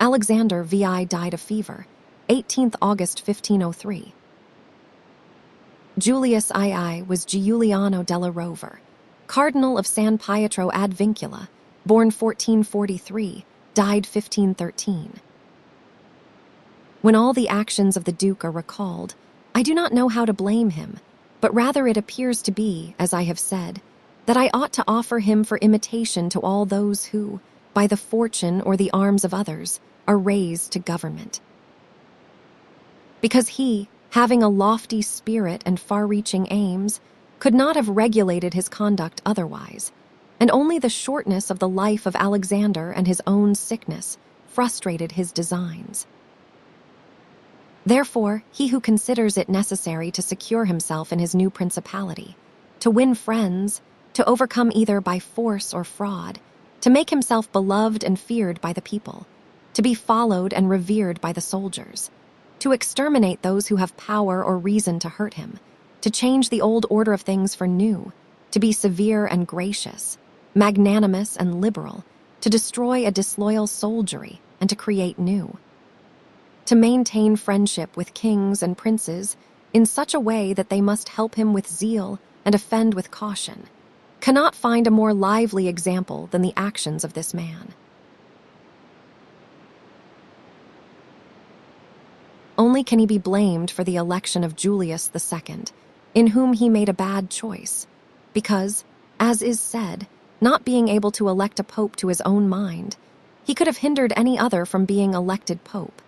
S1: Alexander VI died of fever, 18th August 1503. Julius II was Giuliano della Rovere, Cardinal of San Pietro ad Vincula, born 1443, died 1513. When all the actions of the Duke are recalled, I do not know how to blame him, but rather it appears to be, as I have said, that I ought to offer him for imitation to all those who, by the fortune or the arms of others, are raised to government. Because he, having a lofty spirit and far-reaching aims, could not have regulated his conduct otherwise, and only the shortness of the life of Alexander and his own sickness frustrated his designs. Therefore, he who considers it necessary to secure himself in his new principality, to win friends, to overcome either by force or fraud, to make himself beloved and feared by the people, to be followed and revered by the soldiers, to exterminate those who have power or reason to hurt him, to change the old order of things for new, to be severe and gracious, magnanimous and liberal, to destroy a disloyal soldiery and to create new, to maintain friendship with kings and princes in such a way that they must help him with zeal and offend with caution, cannot find a more lively example than the actions of this man. Only can he be blamed for the election of Julius II, in whom he made a bad choice, because, as is said, not being able to elect a pope to his own mind, he could have hindered any other from being elected pope,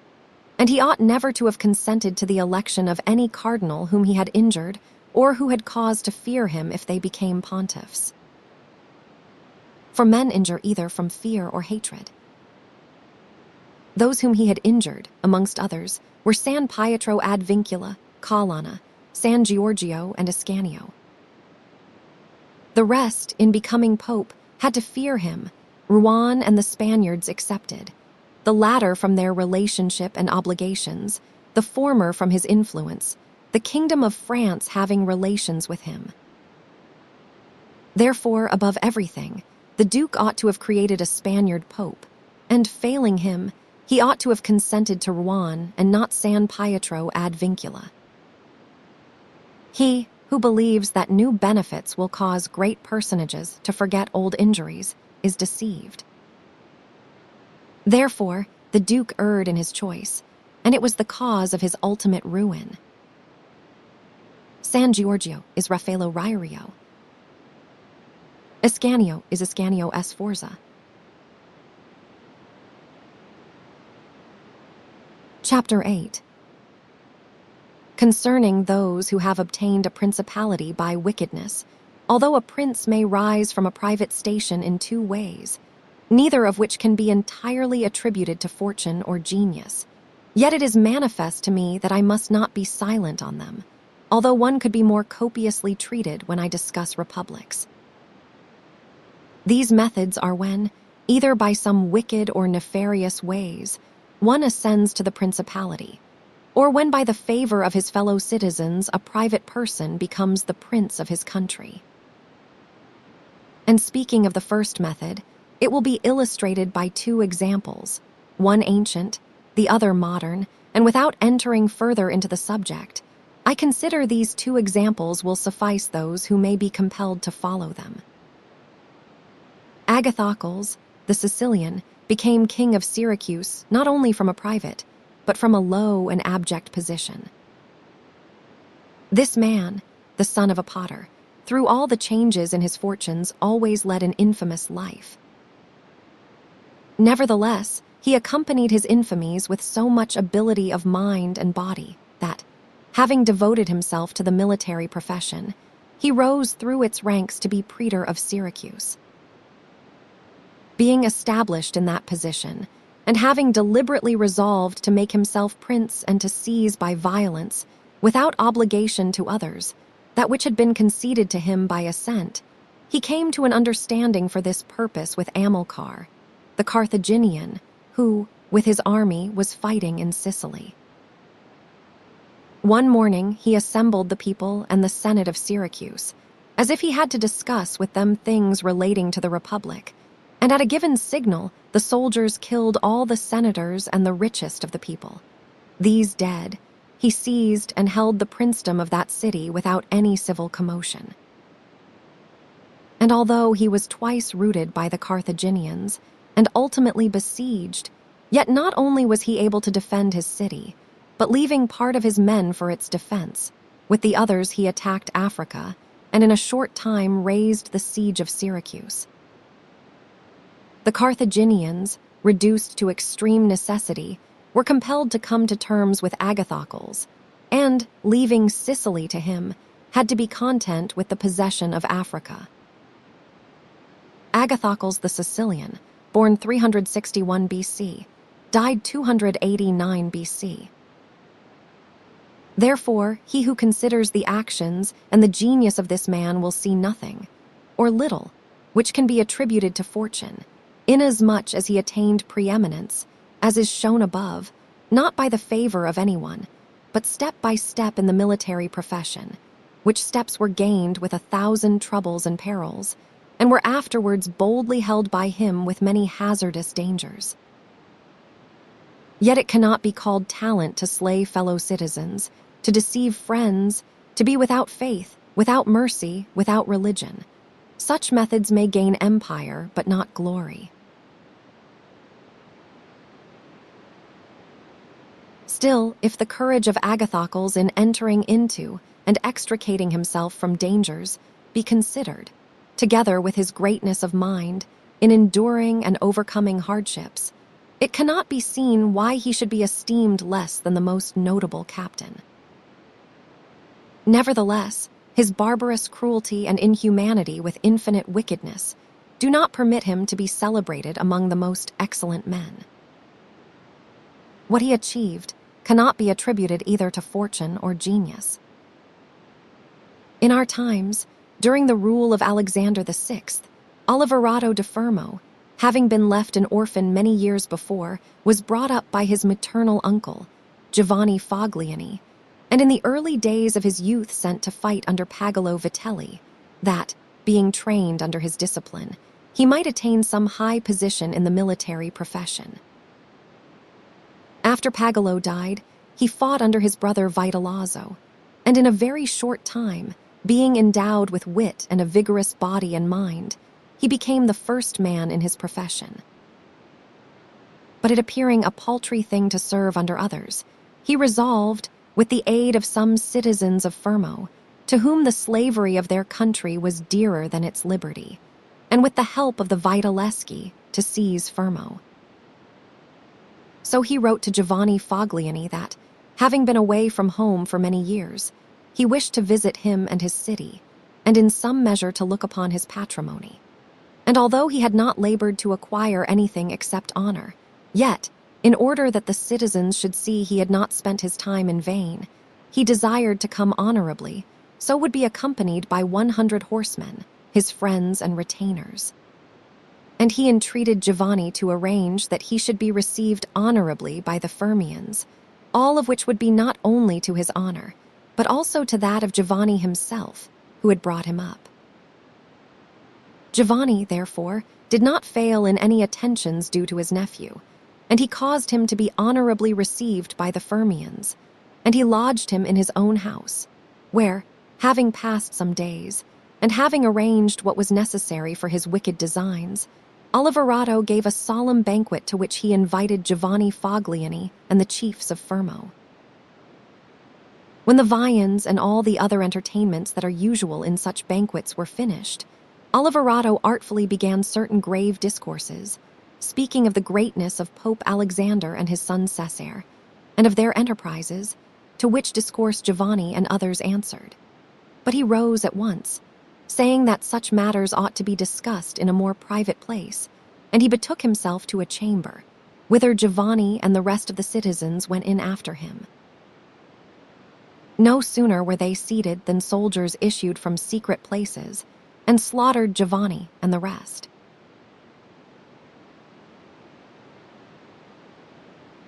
S1: and he ought never to have consented to the election of any cardinal whom he had injured or who had cause to fear him if they became pontiffs. For men injure either from fear or hatred. Those whom he had injured, amongst others, were San Pietro ad Vincula, Colonna, San Giorgio, and Ascanio. The rest, in becoming pope, had to fear him, Rouen and the Spaniards excepted, the latter from their relationship and obligations, the former from his influence, the kingdom of France having relations with him. Therefore, above everything, the Duke ought to have created a Spaniard pope, and failing him, he ought to have consented to Rouen and not San Pietro ad Vincula. He, who believes that new benefits will cause great personages to forget old injuries, is deceived. Therefore, the Duke erred in his choice, and it was the cause of his ultimate ruin. San Giorgio is Raffaello Riario. Ascanio is Ascanio Sforza. Chapter 8. Concerning those who have obtained a principality by wickedness, although a prince may rise from a private station in two ways, neither of which can be entirely attributed to fortune or genius, yet it is manifest to me that I must not be silent on them, although one could be more copiously treated when I discuss republics. These methods are when, either by some wicked or nefarious ways, one ascends to the principality, or when by the favor of his fellow citizens a private person becomes the prince of his country. And speaking of the first method, it will be illustrated by two examples, one ancient, the other modern, and without entering further into the subject, I consider these two examples will suffice those who may be compelled to follow them. Agathocles, the Sicilian, became king of Syracuse not only from a private, but from a low and abject position. This man, the son of a potter, through all the changes in his fortunes, always led an infamous life. Nevertheless, he accompanied his infamies with so much ability of mind and body that, having devoted himself to the military profession, he rose through its ranks to be praetor of Syracuse. Being established in that position, and having deliberately resolved to make himself prince and to seize by violence, without obligation to others, that which had been conceded to him by assent, he came to an understanding for this purpose with Amilcar, the Carthaginian, who, with his army, was fighting in Sicily. One morning he assembled the people and the Senate of Syracuse, as if he had to discuss with them things relating to the Republic, and at a given signal the soldiers killed all the senators and the richest of the people. These dead, he seized and held the princedom of that city without any civil commotion. And although he was twice routed by the Carthaginians and ultimately besieged, yet not only was he able to defend his city, but leaving part of his men for its defense, with the others he attacked Africa, and in a short time raised the siege of Syracuse. The Carthaginians, reduced to extreme necessity, were compelled to come to terms with Agathocles, and, leaving Sicily to him, had to be content with the possession of Africa. Agathocles the Sicilian, born 361 BC, died 289 BC. Therefore, he who considers the actions and the genius of this man will see nothing, or little, which can be attributed to fortune, inasmuch as he attained preeminence, as is shown above, not by the favor of anyone, but step by step in the military profession, which steps were gained with 1,000 troubles and perils, and were afterwards boldly held by him with many hazardous dangers. Yet it cannot be called talent to slay fellow citizens, to deceive friends, to be without faith, without mercy, without religion. Such methods may gain empire, but not glory. Still, if the courage of Agathocles in entering into and extricating himself from dangers be considered, together with his greatness of mind, in enduring and overcoming hardships, it cannot be seen why he should be esteemed less than the most notable captain. Nevertheless, his barbarous cruelty and inhumanity with infinite wickedness do not permit him to be celebrated among the most excellent men. What he achieved cannot be attributed either to fortune or genius. In our times, during the rule of Alexander VI, Oliverato de Fermo, having been left an orphan many years before, was brought up by his maternal uncle, Giovanni Fogliani, and in the early days of his youth sent to fight under Pagolo Vitelli, that, being trained under his discipline, he might attain some high position in the military profession. After Pagolo died, he fought under his brother Vitellozzo, and in a very short time, being endowed with wit and a vigorous body and mind, he became the first man in his profession. But it appearing a paltry thing to serve under others, he resolved, with the aid of some citizens of Fermo, to whom the slavery of their country was dearer than its liberty, and with the help of the Vitelleschi, to seize Fermo. So he wrote to Giovanni Fogliani that, having been away from home for many years, he wished to visit him and his city, and in some measure to look upon his patrimony. And although he had not labored to acquire anything except honor, yet, in order that the citizens should see he had not spent his time in vain, he desired to come honorably, so would be accompanied by 100 horsemen, his friends and retainers. And he entreated Giovanni to arrange that he should be received honorably by the Fermians, all of which would be not only to his honor, but also to that of Giovanni himself, who had brought him up. Giovanni, therefore, did not fail in any attentions due to his nephew, and he caused him to be honorably received by the Fermians, and he lodged him in his own house, where, having passed some days, and having arranged what was necessary for his wicked designs, Oliverado gave a solemn banquet to which he invited Giovanni Fogliani and the chiefs of Fermo. When the viands and all the other entertainments that are usual in such banquets were finished, Oliverado artfully began certain grave discourses, speaking of the greatness of Pope Alexander and his son Cesare, and of their enterprises, to which discourse Giovanni and others answered. But he rose at once, saying that such matters ought to be discussed in a more private place, and he betook himself to a chamber, whither Giovanni and the rest of the citizens went in after him. No sooner were they seated than soldiers issued from secret places and slaughtered Giovanni and the rest.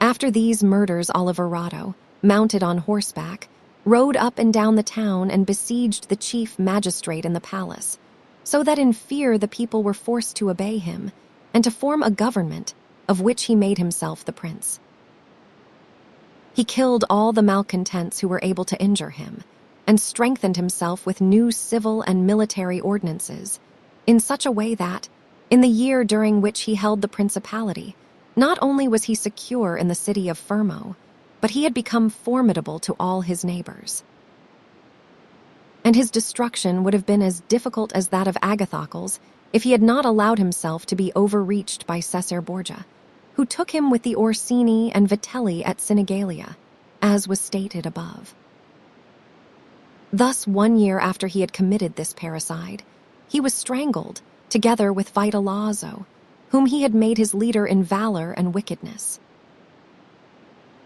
S1: After these murders, Oliverado, mounted on horseback, rode up and down the town and besieged the chief magistrate in the palace, so that in fear the people were forced to obey him and to form a government of which he made himself the prince. He killed all the malcontents who were able to injure him, and strengthened himself with new civil and military ordinances, in such a way that, in the year during which he held the principality, not only was he secure in the city of Fermo, but he had become formidable to all his neighbors. And his destruction would have been as difficult as that of Agathocles if he had not allowed himself to be overreached by Cesare Borgia, who took him with the Orsini and Vitelli at Sinigalia, as was stated above. Thus, 1 year after he had committed this parricide, he was strangled, together with Vitellozzo, whom he had made his leader in valor and wickedness.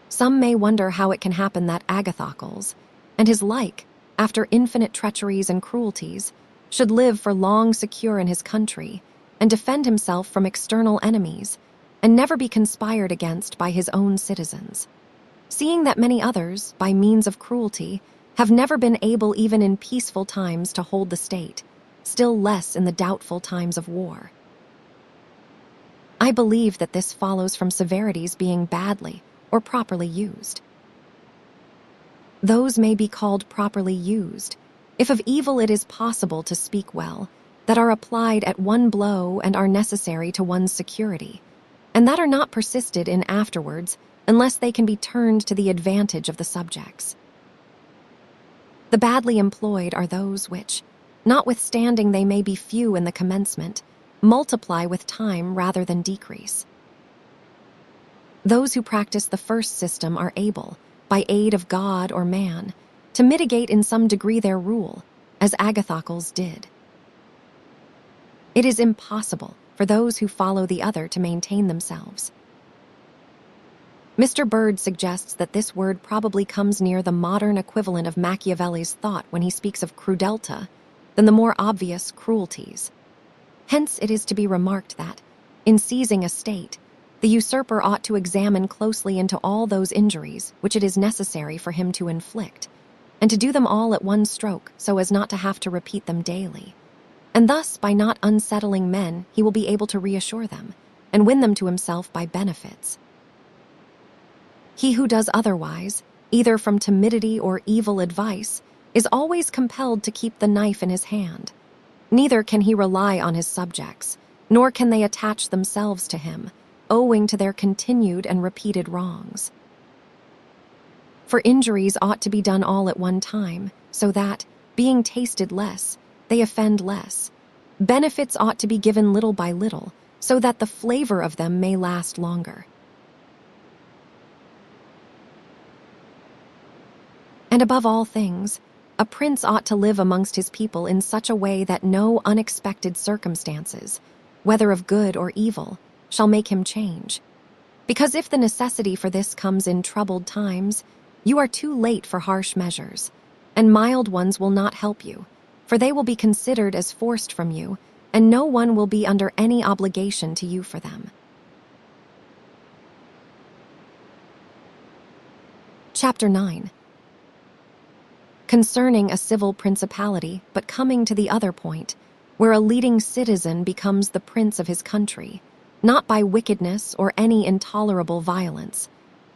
S1: Some may wonder how it can happen that Agathocles, and his like, after infinite treacheries and cruelties, should live for long secure in his country, and defend himself from external enemies, and never be conspired against by his own citizens, seeing that many others, by means of cruelty, have never been able even in peaceful times to hold the state, still less in the doubtful times of war. I believe that this follows from severities being badly or properly used. Those may be called properly used, if of evil it is possible to speak well, that are applied at one blow and are necessary to one's security, and that are not persisted in afterwards unless they can be turned to the advantage of the subjects. The badly employed are those which, notwithstanding they may be few in the commencement, multiply with time rather than decrease. Those who practice the first system are able, by aid of God or man, to mitigate in some degree their rule, as Agathocles did. It is impossible for those who follow the other to maintain themselves. Mr. Bird suggests that this word probably comes near the modern equivalent of Machiavelli's thought when he speaks of crudelta than the more obvious cruelties. Hence it is to be remarked that, in seizing a state, the usurper ought to examine closely into all those injuries which it is necessary for him to inflict, and to do them all at one stroke so as not to have to repeat them daily. And thus, by not unsettling men, he will be able to reassure them, and win them to himself by benefits. He who does otherwise, either from timidity or evil advice, is always compelled to keep the knife in his hand. Neither can he rely on his subjects, nor can they attach themselves to him, owing to their continued and repeated wrongs. For injuries ought to be done all at one time, so that, being tasted less, they offend less. Benefits ought to be given little by little, so that the flavor of them may last longer. And above all things, a prince ought to live amongst his people in such a way that no unexpected circumstances, whether of good or evil, shall make him change. Because if the necessity for this comes in troubled times, you are too late for harsh measures, and mild ones will not help you, for they will be considered as forced from you, and no one will be under any obligation to you for them. Chapter 9. Concerning a civil principality, but coming to the other point, where a leading citizen becomes the prince of his country, not by wickedness or any intolerable violence,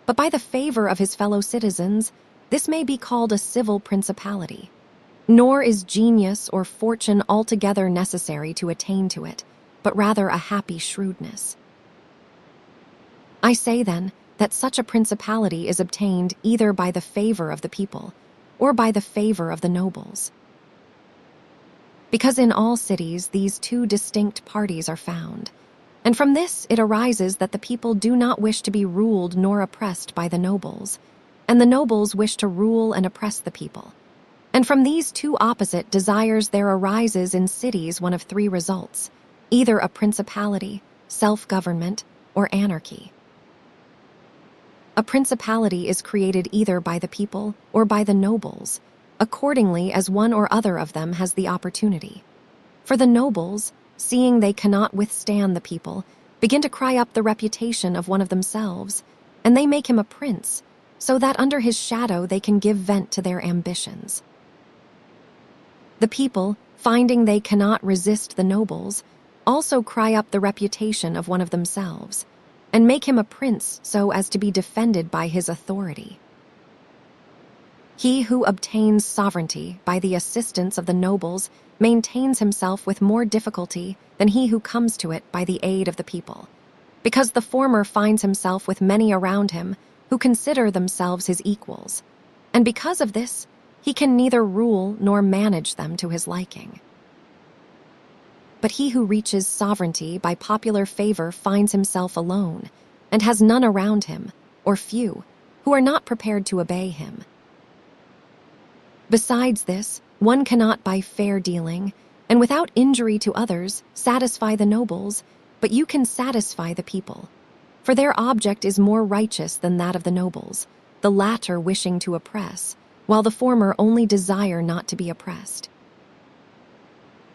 S1: but by the favor of his fellow citizens, this may be called a civil principality. Nor is genius or fortune altogether necessary to attain to it, but rather a happy shrewdness. I say, then, that such a principality is obtained either by the favor of the people or by the favor of the nobles. Because in all cities these two distinct parties are found, and from this it arises that the people do not wish to be ruled nor oppressed by the nobles, and the nobles wish to rule and oppress the people. And from these two opposite desires there arises in cities one of three results, either a principality, self-government, or anarchy. A principality is created either by the people or by the nobles, accordingly as one or other of them has the opportunity. For the nobles, seeing they cannot withstand the people, begin to cry up the reputation of one of themselves, and they make him a prince, so that under his shadow they can give vent to their ambitions. The people, finding they cannot resist the nobles, also cry up the reputation of one of themselves, and make him a prince so as to be defended by his authority. He who obtains sovereignty by the assistance of the nobles maintains himself with more difficulty than he who comes to it by the aid of the people, because the former finds himself with many around him who consider themselves his equals, and because of this, he can neither rule nor manage them to his liking. But he who reaches sovereignty by popular favor finds himself alone, and has none around him, or few, who are not prepared to obey him. Besides this, one cannot by fair dealing, and without injury to others, satisfy the nobles, but you can satisfy the people. For their object is more righteous than that of the nobles, the latter wishing to oppress, while the former only desire not to be oppressed.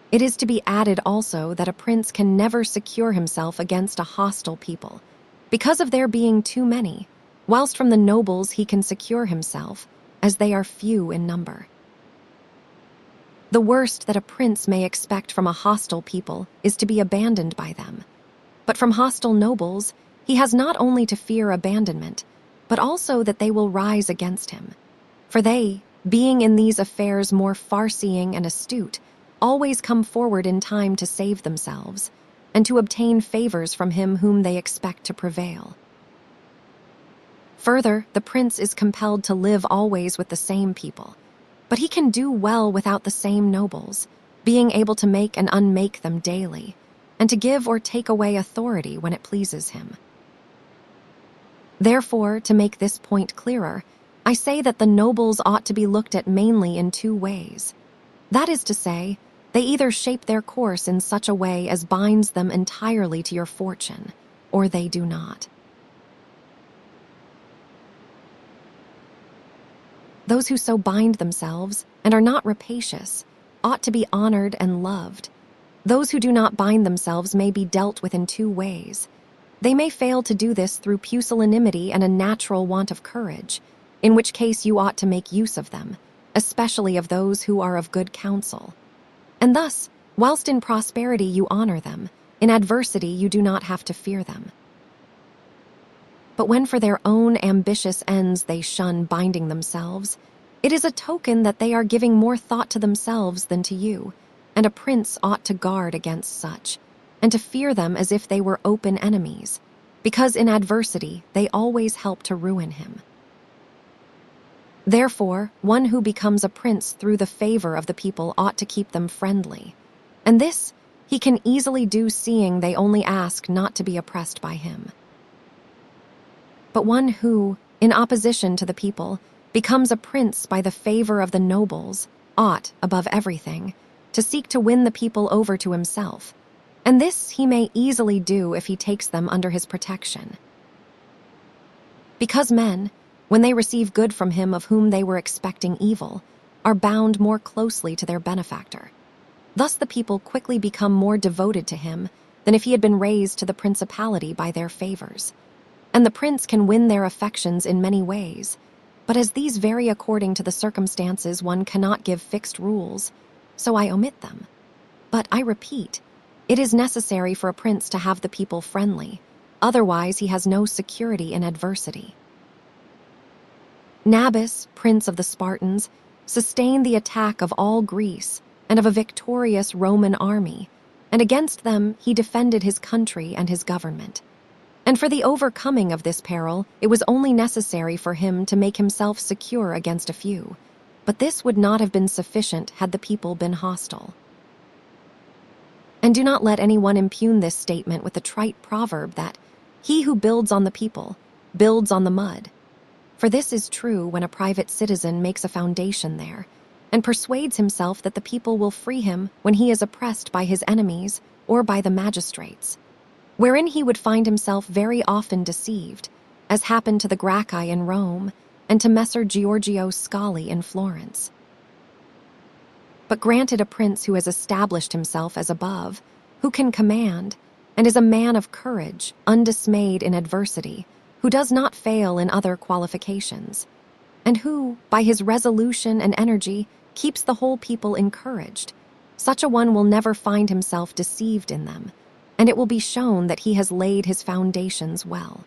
S1: It is to be added also that a prince can never secure himself against a hostile people, because of there being too many, whilst from the nobles he can secure himself, as they are few in number. The worst that a prince may expect from a hostile people is to be abandoned by them. But from hostile nobles, he has not only to fear abandonment, but also that they will rise against him. For they, being in these affairs more far-seeing and astute, always come forward in time to save themselves, and to obtain favors from him whom they expect to prevail. Further, the prince is compelled to live always with the same people, but he can do well without the same nobles, being able to make and unmake them daily, and to give or take away authority when it pleases him. Therefore, to make this point clearer, I say that the nobles ought to be looked at mainly in two ways. That is to say, they either shape their course in such a way as binds them entirely to your fortune, or they do not. Those who so bind themselves and are not rapacious ought to be honored and loved. Those who do not bind themselves may be dealt with in two ways. They may fail to do this through pusillanimity and a natural want of courage, in which case you ought to make use of them, especially of those who are of good counsel. And thus, whilst in prosperity you honor them, in adversity you do not have to fear them. But when for their own ambitious ends they shun binding themselves, it is a token that they are giving more thought to themselves than to you, and a prince ought to guard against such, and to fear them as if they were open enemies, because in adversity they always help to ruin him. Therefore, one who becomes a prince through the favor of the people ought to keep them friendly, and this he can easily do seeing they only ask not to be oppressed by him. But one who, in opposition to the people, becomes a prince by the favor of the nobles ought, above everything, to seek to win the people over to himself, and this he may easily do if he takes them under his protection. Because men, when they receive good from him of whom they were expecting evil, are bound more closely to their benefactor. Thus the people quickly become more devoted to him than if he had been raised to the principality by their favors. And the prince can win their affections in many ways, but as these vary according to the circumstances, one cannot give fixed rules, so I omit them. But I repeat, it is necessary for a prince to have the people friendly, otherwise he has no security in adversity. Nabis, prince of the Spartans, sustained the attack of all Greece and of a victorious Roman army, and against them he defended his country and his government. And for the overcoming of this peril, it was only necessary for him to make himself secure against a few. But this would not have been sufficient had the people been hostile. And do not let anyone impugn this statement with the trite proverb that he who builds on the people builds on the mud. For this is true when a private citizen makes a foundation there and persuades himself that the people will free him when he is oppressed by his enemies or by the magistrates, wherein he would find himself very often deceived, as happened to the Gracchi in Rome and to Messer Giorgio Scali in Florence. But granted a prince who has established himself as above, who can command, and is a man of courage, undismayed in adversity, who does not fail in other qualifications, and who, by his resolution and energy, keeps the whole people encouraged, such a one will never find himself deceived in them, and it will be shown that he has laid his foundations well.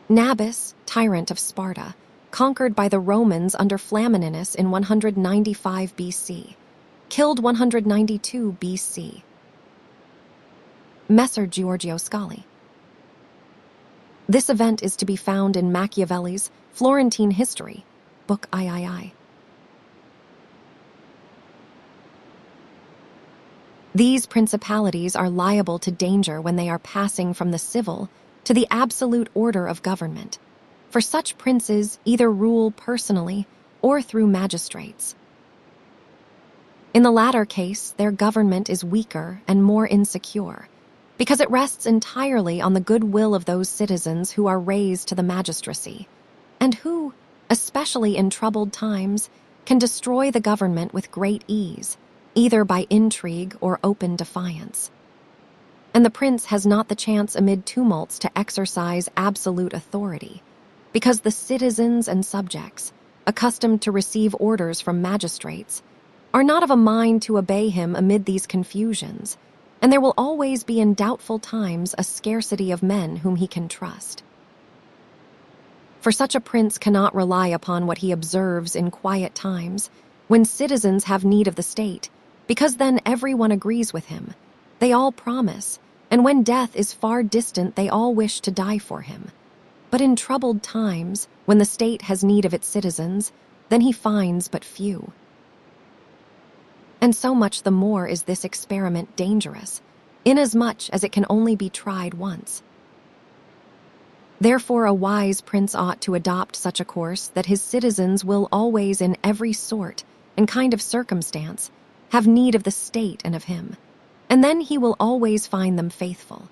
S1: Nabis, tyrant of Sparta, conquered by the Romans under Flamininus in 195 BC, killed 192 BC. Messer Giorgio Scali. This event is to be found in Machiavelli's Florentine History, Book III. These principalities are liable to danger when they are passing from the civil to the absolute order of government, for such princes either rule personally or through magistrates. In the latter case, their government is weaker and more insecure, because it rests entirely on the goodwill of those citizens who are raised to the magistracy, and who, especially in troubled times, can destroy the government with great ease, either by intrigue or open defiance. And the prince has not the chance amid tumults to exercise absolute authority, because the citizens and subjects, accustomed to receive orders from magistrates, are not of a mind to obey him amid these confusions, and there will always be in doubtful times a scarcity of men whom he can trust. For such a prince cannot rely upon what he observes in quiet times, when citizens have need of the state, because then everyone agrees with him. They all promise, and when death is far distant they all wish to die for him. But in troubled times, when the state has need of its citizens, then he finds but few. And so much the more is this experiment dangerous, inasmuch as it can only be tried once. Therefore, a wise prince ought to adopt such a course that his citizens will always, in every sort and kind of circumstance, have need of the state and of him, and then he will always find them faithful.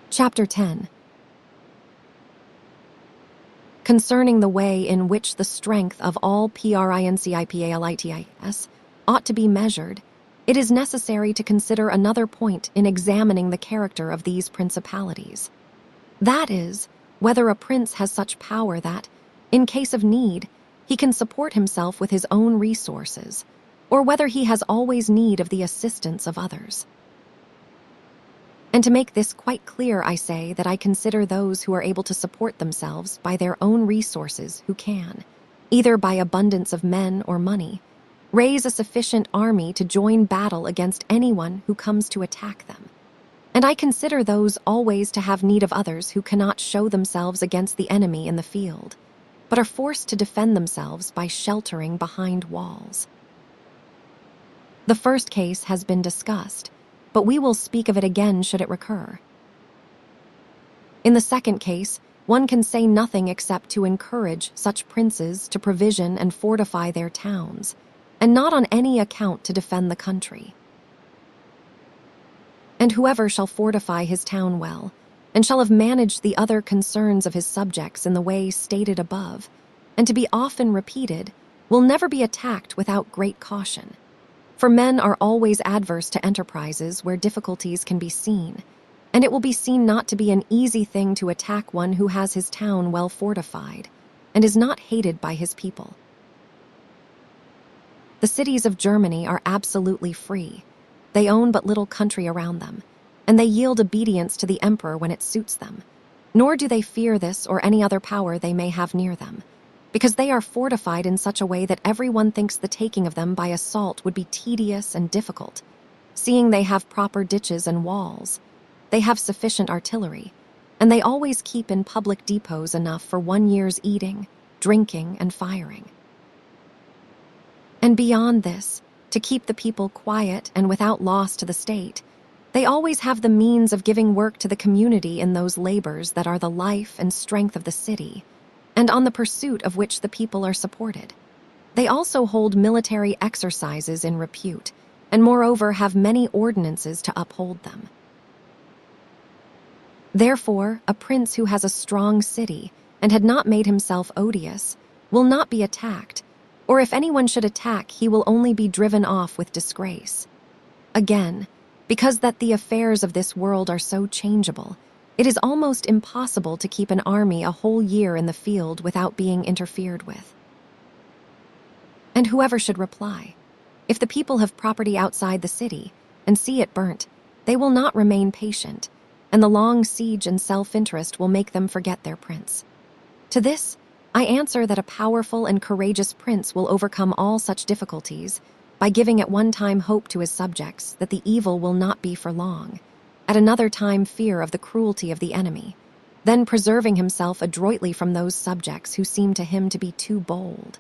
S1: Chapter 10. Concerning the way in which the strength of all PRINCIPALITIES ought to be measured, it is necessary to consider another point in examining the character of these principalities. That is, whether a prince has such power that, in case of need, he can support himself with his own resources, or whether he has always need of the assistance of others. And to make this quite clear, I say that I consider those who are able to support themselves by their own resources who can, either by abundance of men or money, raise a sufficient army to join battle against anyone who comes to attack them. And I consider those always to have need of others who cannot show themselves against the enemy in the field, but are forced to defend themselves by sheltering behind walls. The first case has been discussed, but we will speak of it again should it recur. In the second case, one can say nothing except to encourage such princes to provision and fortify their towns, and not on any account to defend the country. And whoever shall fortify his town well, and shall have managed the other concerns of his subjects in the way stated above, and to be often repeated, will never be attacked without great caution. For men are always adverse to enterprises where difficulties can be seen, and it will be seen not to be an easy thing to attack one who has his town well fortified, and is not hated by his people. The cities of Germany are absolutely free. They own but little country around them, and they yield obedience to the emperor when it suits them, nor do they fear this or any other power they may have near them, because they are fortified in such a way that everyone thinks the taking of them by assault would be tedious and difficult, seeing they have proper ditches and walls. They have sufficient artillery, and they always keep in public depots enough for 1 year's eating, drinking, and firing. And beyond this, to keep the people quiet and without loss to the state, they always have the means of giving work to the community in those labors that are the life and strength of the city, and on the pursuit of which the people are supported. They also hold military exercises in repute, and moreover have many ordinances to uphold them. Therefore, a prince who has a strong city and had not made himself odious will not be attacked, or if anyone should attack, he will only be driven off with disgrace. Again, because that the affairs of this world are so changeable, it is almost impossible to keep an army a whole year in the field without being interfered with. And whoever should reply, if the people have property outside the city and see it burnt, they will not remain patient, and the long siege and self-interest will make them forget their prince. To this, I answer that a powerful and courageous prince will overcome all such difficulties by giving at one time hope to his subjects that the evil will not be for long, at another time fear of the cruelty of the enemy, then preserving himself adroitly from those subjects who seem to him to be too bold.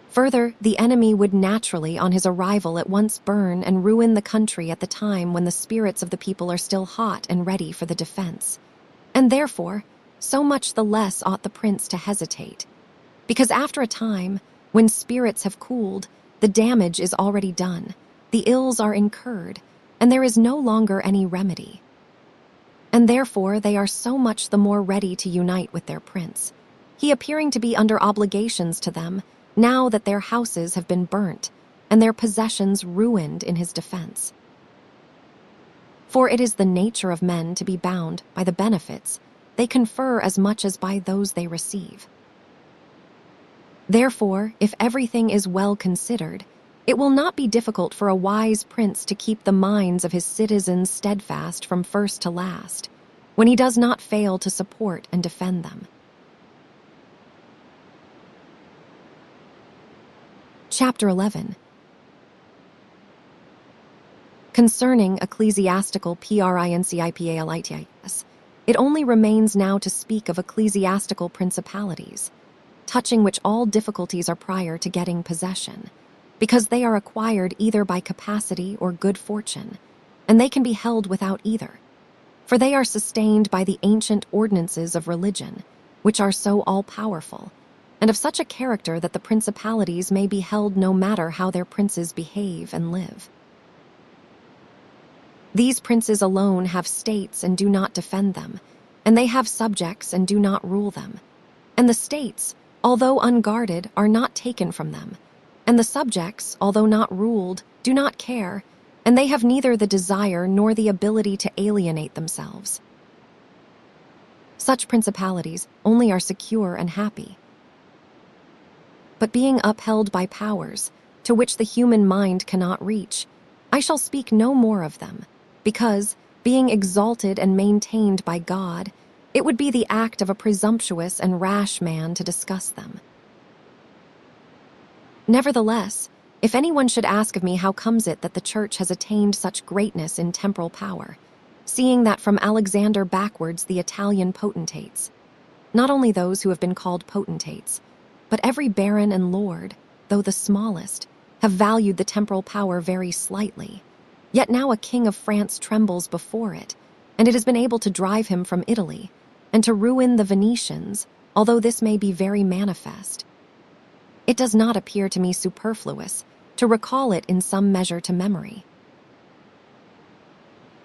S1: Further, the enemy would naturally, on his arrival, at once burn and ruin the country at the time when the spirits of the people are still hot and ready for the defense. And therefore, so much the less ought the prince to hesitate, because after a time, when spirits have cooled, the damage is already done, the ills are incurred, and there is no longer any remedy. And therefore they are so much the more ready to unite with their prince, he appearing to be under obligations to them, now that their houses have been burnt and their possessions ruined in his defense. For it is the nature of men to be bound by the benefits they confer as much as by those they receive. Therefore, if everything is well considered, it will not be difficult for a wise prince to keep the minds of his citizens steadfast from first to last, when he does not fail to support and defend them. Chapter 11. Concerning ecclesiastical PRINCIPALITIES, it only remains now to speak of ecclesiastical principalities, touching which all difficulties are prior to getting possession, because they are acquired either by capacity or good fortune, and they can be held without either. For they are sustained by the ancient ordinances of religion, which are so all-powerful, and of such a character that the principalities may be held no matter how their princes behave and live. These princes alone have states and do not defend them, and they have subjects and do not rule them. And the states, although unguarded, are not taken from them, and the subjects, although not ruled, do not care, and they have neither the desire nor the ability to alienate themselves. Such principalities only are secure and happy. But being upheld by powers to which the human mind cannot reach, I shall speak no more of them, because, being exalted and maintained by God, it would be the act of a presumptuous and rash man to discuss them. Nevertheless, if anyone should ask of me how comes it that the Church has attained such greatness in temporal power, seeing that from Alexander backwards the Italian potentates, not only those who have been called potentates, but every baron and lord, though the smallest, have valued the temporal power very slightly, yet now a king of France trembles before it, and it has been able to drive him from Italy, and to ruin the Venetians, although this may be very manifest. It does not appear to me superfluous to recall it in some measure to memory.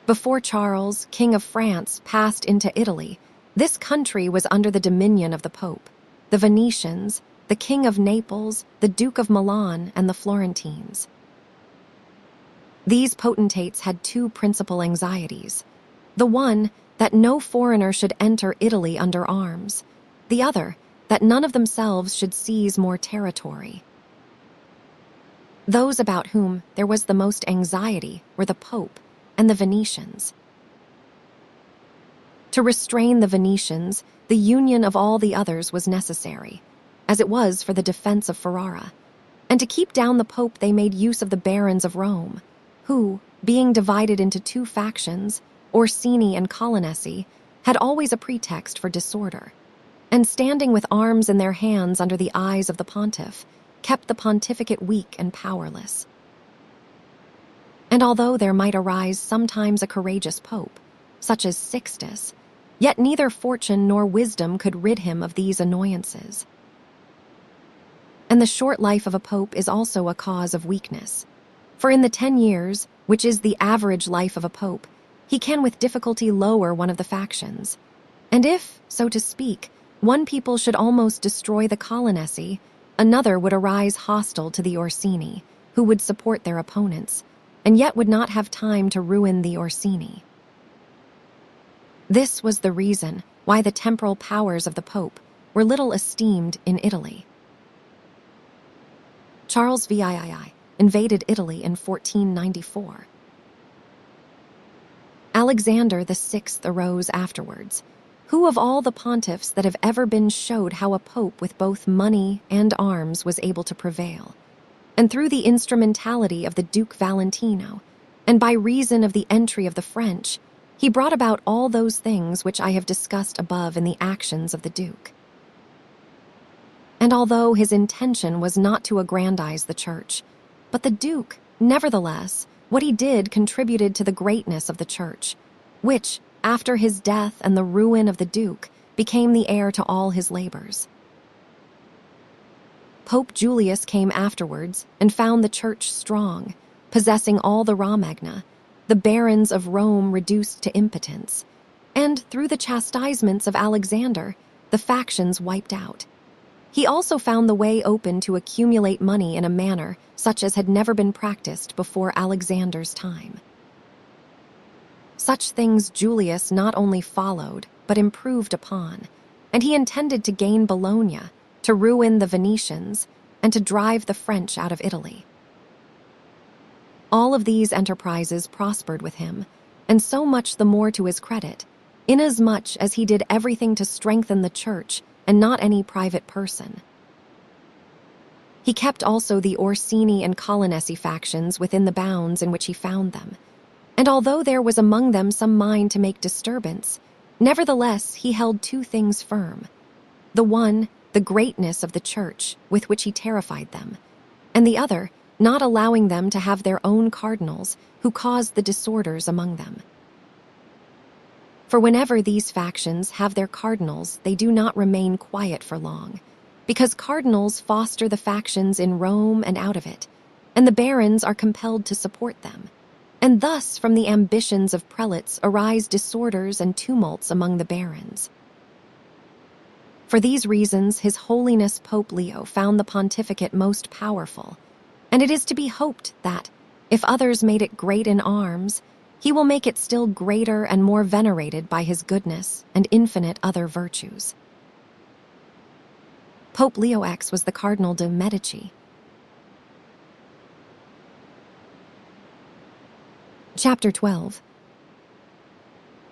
S1: Before Charles, King of France, passed into Italy, this country was under the dominion of the Pope, the Venetians, the King of Naples, the Duke of Milan, and the Florentines. These potentates had two principal anxieties. The one, that no foreigner should enter Italy under arms. The other, that none of themselves should seize more territory. Those about whom there was the most anxiety were the Pope and the Venetians. To restrain the Venetians, the union of all the others was necessary, as it was for the defense of Ferrara. And to keep down the Pope they made use of the barons of Rome, who, being divided into two factions, Orsini and Colonnesi, had always a pretext for disorder, and standing with arms in their hands under the eyes of the pontiff, kept the pontificate weak and powerless. And although there might arise sometimes a courageous pope, such as Sixtus, yet neither fortune nor wisdom could rid him of these annoyances. And the short life of a pope is also a cause of weakness. For in the 10 years, which is the average life of a pope, he can with difficulty lower one of the factions. And if, so to speak, one people should almost destroy the Colonnesi, another would arise hostile to the Orsini, who would support their opponents, and yet would not have time to ruin the Orsini. This was the reason why the temporal powers of the Pope were little esteemed in Italy. Charles VII invaded Italy in 1494. Alexander VI arose afterwards, who of all the pontiffs that have ever been showed how a pope with both money and arms was able to prevail, and through the instrumentality of the Duke Valentino, and by reason of the entry of the French, he brought about all those things which I have discussed above in the actions of the Duke. And although his intention was not to aggrandize the Church, but the Duke, nevertheless, what he did contributed to the greatness of the Church, which, after his death and the ruin of the Duke, became the heir to all his labors. Pope Julius came afterwards and found the Church strong, possessing all the Romagna, the barons of Rome reduced to impotence, and through the chastisements of Alexander, the factions wiped out. He also found the way open to accumulate money in a manner such as had never been practiced before Alexander's time. Such things Julius not only followed, but improved upon, and he intended to gain Bologna, to ruin the Venetians, and to drive the French out of Italy. All of these enterprises prospered with him, and so much the more to his credit, inasmuch as he did everything to strengthen the Church and not any private person. He kept also the Orsini and Colonnesi factions within the bounds in which he found them, and although there was among them some mind to make disturbance, nevertheless he held two things firm. The one, the greatness of the Church, with which he terrified them, and the other, not allowing them to have their own cardinals, who caused the disorders among them. For whenever these factions have their cardinals, they do not remain quiet for long, because cardinals foster the factions in Rome and out of it, and the barons are compelled to support them. And thus from the ambitions of prelates arise disorders and tumults among the barons. For these reasons, His Holiness Pope Leo found the pontificate most powerful, and it is to be hoped that, if others made it great in arms, he will make it still greater and more venerated by his goodness and infinite other virtues. Pope Leo X was the Cardinal de' Medici. Chapter 12.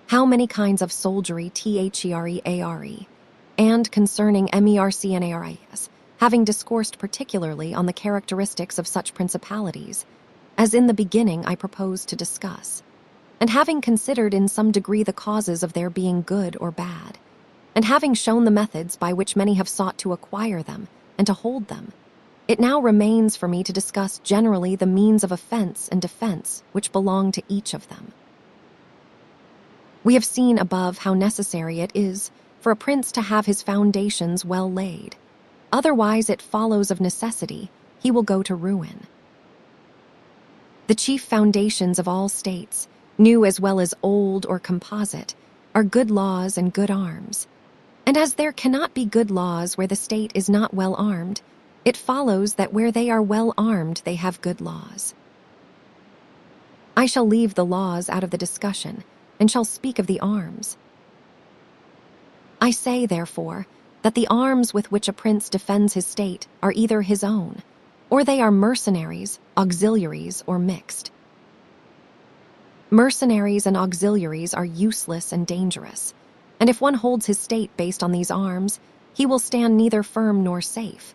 S1: How many kinds of soldiery thereare, and concerning mercenaries, having discoursed particularly on the characteristics of such principalities, as in the beginning I propose to discuss, and having considered in some degree the causes of their being good or bad, and having shown the methods by which many have sought to acquire them and to hold them, it now remains for me to discuss generally the means of offense and defense which belong to each of them. We have seen above how necessary it is for a prince to have his foundations well laid. Otherwise, it follows of necessity he will go to ruin. The chief foundations of all states, new as well as old or composite, are good laws and good arms. And as there cannot be good laws where the state is not well armed, it follows that where they are well armed they have good laws. I shall leave the laws out of the discussion, and shall speak of the arms. I say, therefore, that the arms with which a prince defends his state are either his own, or they are mercenaries, auxiliaries, or mixed. Mercenaries and auxiliaries are useless and dangerous, and if one holds his state based on these arms, he will stand neither firm nor safe.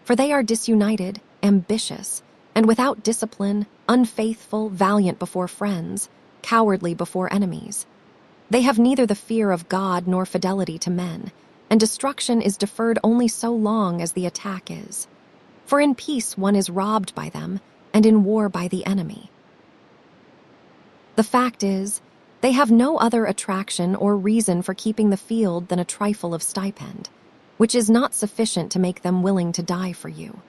S1: For they are disunited, ambitious, and without discipline, unfaithful, valiant before friends, cowardly before enemies. They have neither the fear of God nor fidelity to men, and destruction is deferred only so long as the attack is. For in peace one is robbed by them, and in war by the enemy. The fact is, they have no other attraction or reason for keeping the field than a trifle of stipend, which is not sufficient to make them willing to die for you.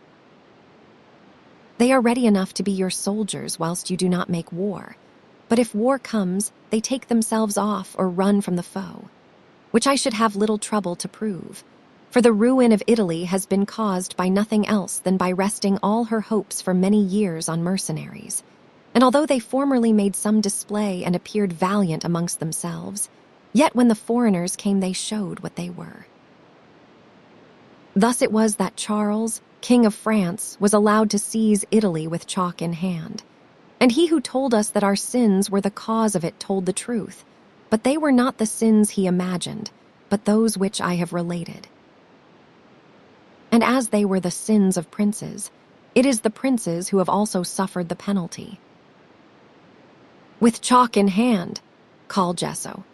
S1: They are ready enough to be your soldiers whilst you do not make war, but if war comes, they take themselves off or run from the foe, which I should have little trouble to prove, for the ruin of Italy has been caused by nothing else than by resting all her hopes for many years on mercenaries. And although they formerly made some display and appeared valiant amongst themselves, yet when the foreigners came they showed what they were. Thus it was that Charles, King of France, was allowed to seize Italy with chalk in hand. And he who told us that our sins were the cause of it told the truth, but they were not the sins he imagined, but those which I have related. And as they were the sins of princes, it is the princes who have also suffered the penalty. With chalk in hand, called gesso.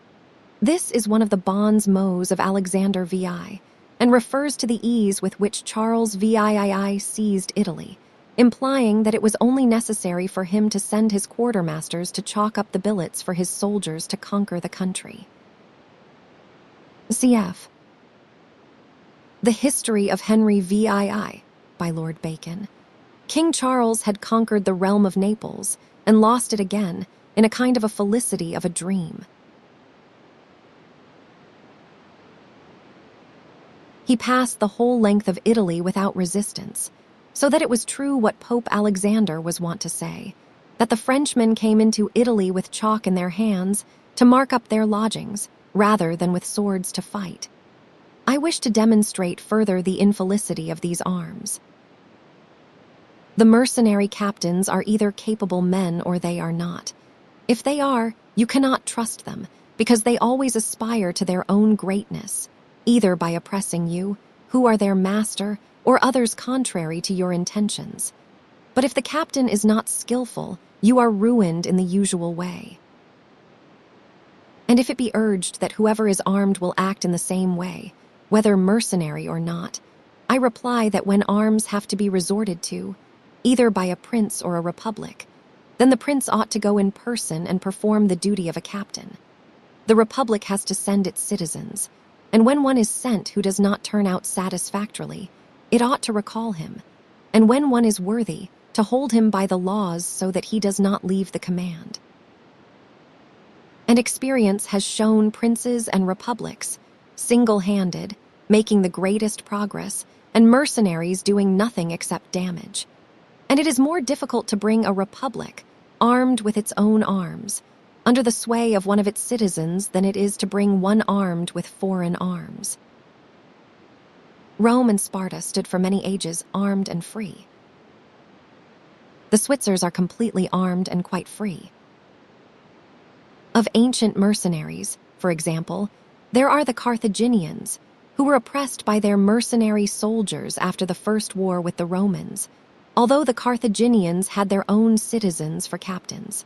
S1: This is one of the bons mots of Alexander VI, and refers to the ease with which Charles VII seized Italy, implying that it was only necessary for him to send his quartermasters to chalk up the billets for his soldiers to conquer the country. Cf. The History of Henry VII, by Lord Bacon. King Charles had conquered the realm of Naples and lost it again in a kind of a felicity of a dream. He passed the whole length of Italy without resistance, so that it was true what Pope Alexander was wont to say, that the Frenchmen came into Italy with chalk in their hands to mark up their lodgings, rather than with swords to fight. I wish to demonstrate further the infelicity of these arms. The mercenary captains are either capable men or they are not. If they are, you cannot trust them, because they always aspire to their own greatness, either by oppressing you, who are their master, or others contrary to your intentions. But if the captain is not skillful, you are ruined in the usual way. And if it be urged that whoever is armed will act in the same way, whether mercenary or not, I reply that when arms have to be resorted to, either by a prince or a republic, then the prince ought to go in person and perform the duty of a captain. The republic has to send its citizens, and when one is sent who does not turn out satisfactorily, it ought to recall him, and when one is worthy, to hold him by the laws so that he does not leave the command. And experience has shown princes and republics, single-handed, making the greatest progress, and mercenaries doing nothing except damage. And it is more difficult to bring a republic, armed with its own arms, under the sway of one of its citizens than it is to bring one armed with foreign arms. Rome and Sparta stood for many ages armed and free. The Switzers are completely armed and quite free. Of ancient mercenaries, for example, there are the Carthaginians, who were oppressed by their mercenary soldiers after the first war with the Romans, although the Carthaginians had their own citizens for captains.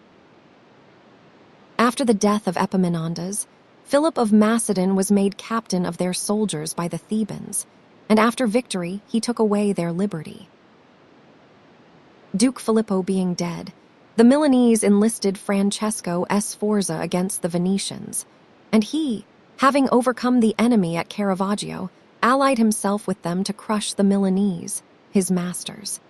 S1: After the death of Epaminondas, Philip of Macedon was made captain of their soldiers by the Thebans, and after victory he took away their liberty. Duke Filippo being dead, the Milanese enlisted Francesco Sforza against the Venetians, and he, having overcome the enemy at Caravaggio, allied himself with them to crush the Milanese, his masters.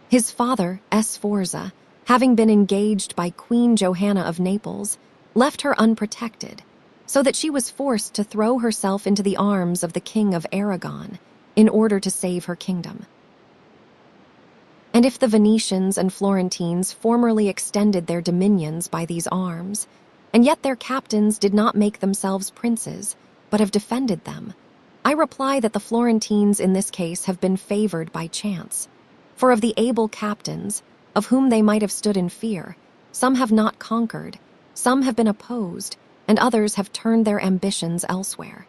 S1: His father, Sforza, having been engaged by Queen Johanna of Naples, left her unprotected, so that she was forced to throw herself into the arms of the King of Aragon in order to save her kingdom. And if the Venetians and Florentines formerly extended their dominions by these arms, and yet their captains did not make themselves princes, but have defended them, I reply that the Florentines in this case have been favored by chance. For of the able captains, of whom they might have stood in fear, some have not conquered, some have been opposed, and others have turned their ambitions elsewhere.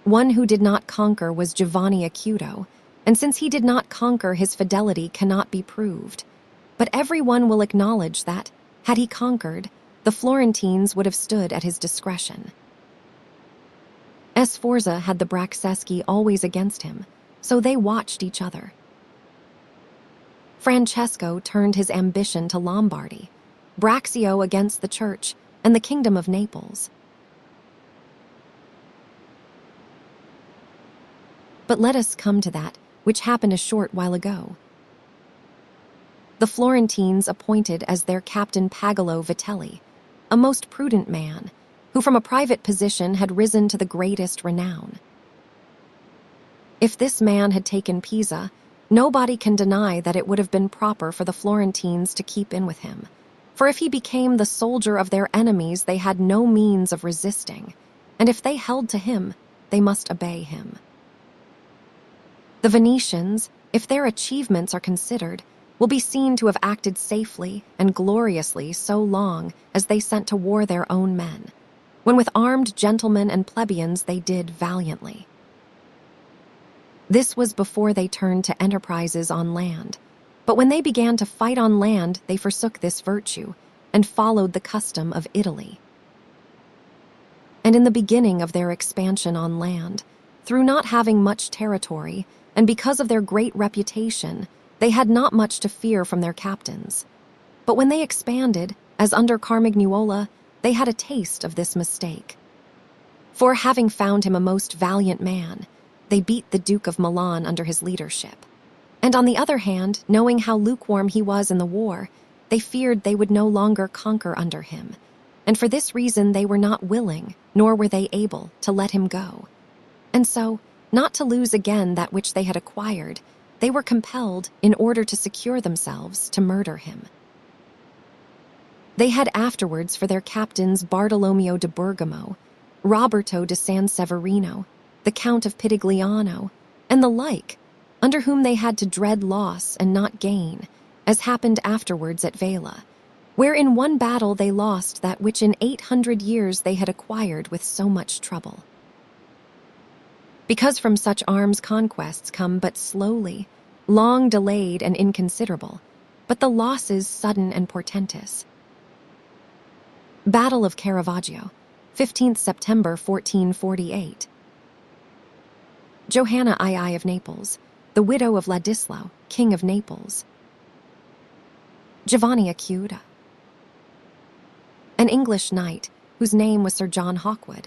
S1: One who did not conquer was Giovanni Acuto, and since he did not conquer, his fidelity cannot be proved. But everyone will acknowledge that, had he conquered, the Florentines would have stood at his discretion. Sforza had the Bracceschi always against him, so they watched each other. Francesco turned his ambition to Lombardy, Braccio against the church and the kingdom of Naples. But let us come to that which happened a short while ago. The Florentines appointed as their captain Pagolo Vitelli, a most prudent man, who from a private position had risen to the greatest renown. If this man had taken Pisa, nobody can deny that it would have been proper for the Florentines to keep in with him, for if he became the soldier of their enemies, they had no means of resisting, and if they held to him, they must obey him. The Venetians, if their achievements are considered, will be seen to have acted safely and gloriously so long as they sent to war their own men, when with armed gentlemen and plebeians they did valiantly. This was before they turned to enterprises on land, but when they began to fight on land, they forsook this virtue and followed the custom of Italy. And in the beginning of their expansion on land, through not having much territory, and because of their great reputation, they had not much to fear from their captains. But when they expanded, as under Carmignuola, they had a taste of this mistake. For having found him a most valiant man, they beat the Duke of Milan under his leadership. And on the other hand, knowing how lukewarm he was in the war, they feared they would no longer conquer under him, and for this reason they were not willing, nor were they able, to let him go. And so, not to lose again that which they had acquired, they were compelled, in order to secure themselves, to murder him. They had afterwards for their captains Bartolomeo de Bergamo, Roberto de San Severino, the Count of Pitigliano, and the like, under whom they had to dread loss and not gain, as happened afterwards at Vela, where in one battle they lost that which in 800 years they had acquired with so much trouble. Because from such arms conquests come but slowly, long delayed and inconsiderable, but the losses sudden and portentous. Battle of Caravaggio, 15th September 1448. Johanna II of Naples, the widow of Ladislao, king of Naples. Giovanni Acuta, an English knight whose name was Sir John Hawkwood.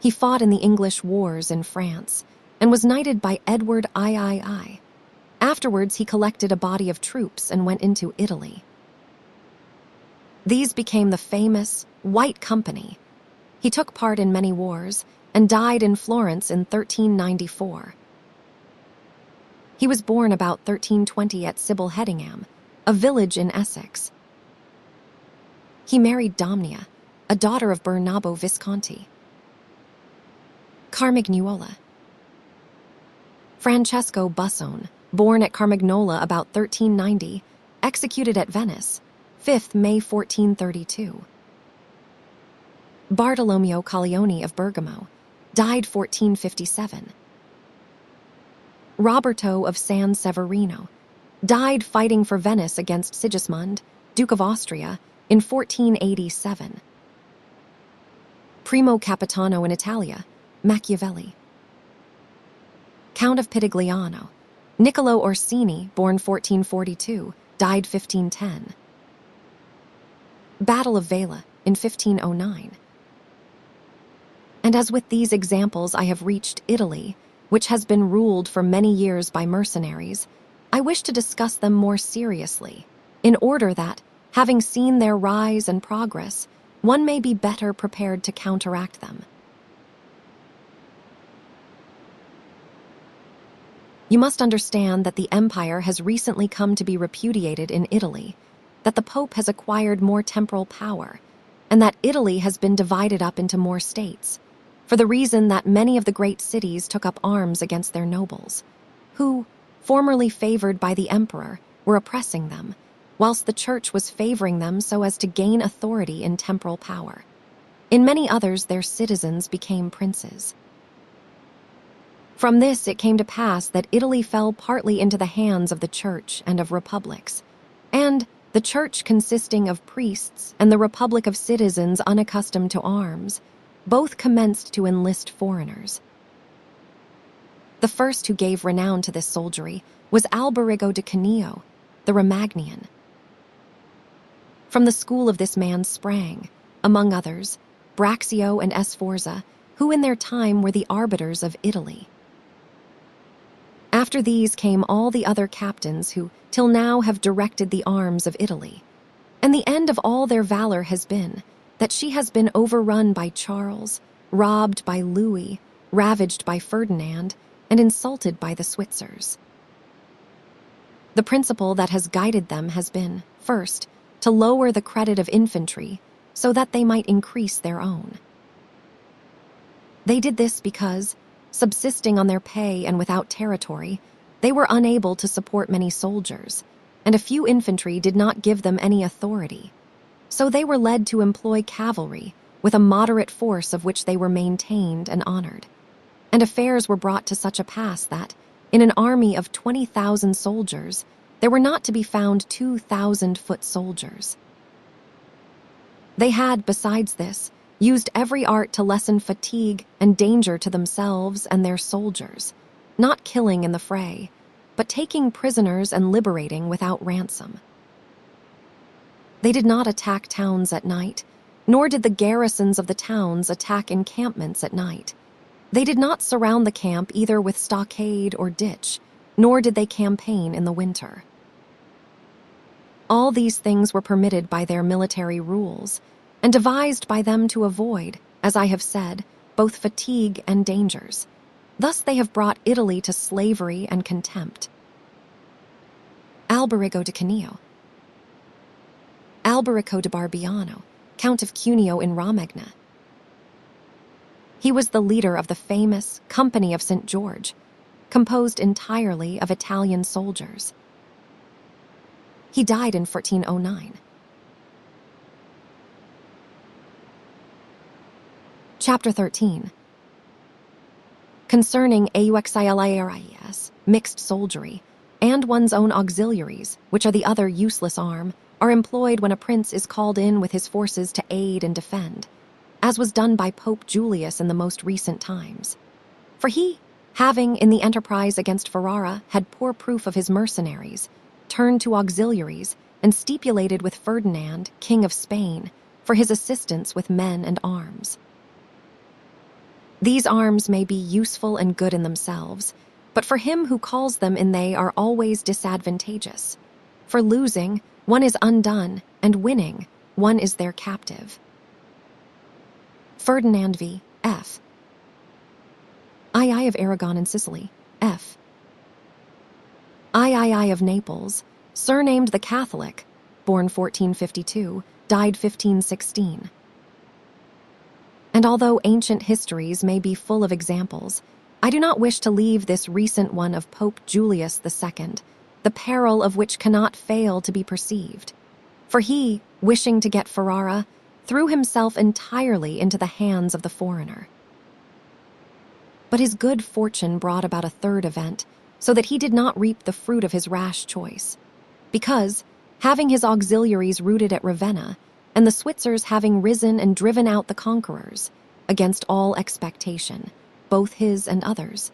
S1: He fought in the English wars in France and was knighted by Edward III. Afterwards, he collected a body of troops and went into Italy. These became the famous White Company. He took part in many wars and died in Florence in 1394. He was born about 1320 at Sibyl Hedingham, a village in Essex. He married Domnia, a daughter of Bernabo Visconti. Carmignuola. Francesco Busone, born at Carmignola about 1390, executed at Venice, 5th May 1432. Bartolomeo Colleoni of Bergamo, died 1457. Roberto of San Severino, died fighting for Venice against Sigismund, Duke of Austria, in 1487. Primo Capitano in Italia, Machiavelli. Count of Pitigliano, Niccolo Orsini, born 1442, died 1510. Battle of Vela in 1509. And as with these examples I have reached Italy, which has been ruled for many years by mercenaries, I wish to discuss them more seriously, in order that, having seen their rise and progress, one may be better prepared to counteract them. You must understand that the empire has recently come to be repudiated in Italy, that the Pope has acquired more temporal power, and that Italy has been divided up into more states, for the reason that many of the great cities took up arms against their nobles, who, formerly favored by the emperor, were oppressing them, whilst the church was favoring them so as to gain authority in temporal power. In many others, their citizens became princes. From this, it came to pass that Italy fell partly into the hands of the church and of republics, and the church consisting of priests and the republic of citizens unaccustomed to arms, both commenced to enlist foreigners. The first who gave renown to this soldiery was Alberigo de Canio, the Romagnian. From the school of this man sprang, among others, Braccio and Sforza, who in their time were the arbiters of Italy. After these came all the other captains who, till now, have directed the arms of Italy. And the end of all their valor has been that she has been overrun by Charles, robbed by Louis, ravaged by Ferdinand, and insulted by the Switzers. The principle that has guided them has been, first, to lower the credit of infantry so that they might increase their own. They did this because, subsisting on their pay and without territory, they were unable to support many soldiers, and a few infantry did not give them any authority. So they were led to employ cavalry, with a moderate force of which they were maintained and honored. And affairs were brought to such a pass that, in an army of 20,000 soldiers, there were not to be found 2,000 foot soldiers. They had, besides this, used every art to lessen fatigue and danger to themselves and their soldiers, not killing in the fray, but taking prisoners and liberating without ransom. They did not attack towns at night, nor did the garrisons of the towns attack encampments at night. They did not surround the camp either with stockade or ditch, nor did they campaign in the winter. All these things were permitted by their military rules, and devised by them to avoid, as I have said, both fatigue and dangers. Thus they have brought Italy to slavery and contempt. Alberigo de Canio. Alberico de Barbiano, Count of Cuneo in Romagna. He was the leader of the famous Company of St. George, composed entirely of Italian soldiers. He died in 1409. Chapter 13. Concerning auxiliaries, mixed soldiery, and one's own auxiliaries, which are the other useless arm, are employed when a prince is called in with his forces to aid and defend, as was done by Pope Julius in the most recent times. For he, having in the enterprise against Ferrara had poor proof of his mercenaries, turned to auxiliaries and stipulated with Ferdinand, King of Spain, for his assistance with men and arms. These arms may be useful and good in themselves, but for him who calls them in they are always disadvantageous. For losing, one is undone, and winning, one is their captive. Ferdinand v. F. II of Aragon and Sicily, F. III of Naples, surnamed the Catholic, born 1452, died 1516. And although ancient histories may be full of examples, I do not wish to leave this recent one of Pope Julius II, the peril of which cannot fail to be perceived. For he, wishing to get Ferrara, threw himself entirely into the hands of the foreigner. But his good fortune brought about a third event, so that he did not reap the fruit of his rash choice. Because, having his auxiliaries rooted at Ravenna, and the Switzers having risen and driven out the conquerors, against all expectation, both his and others,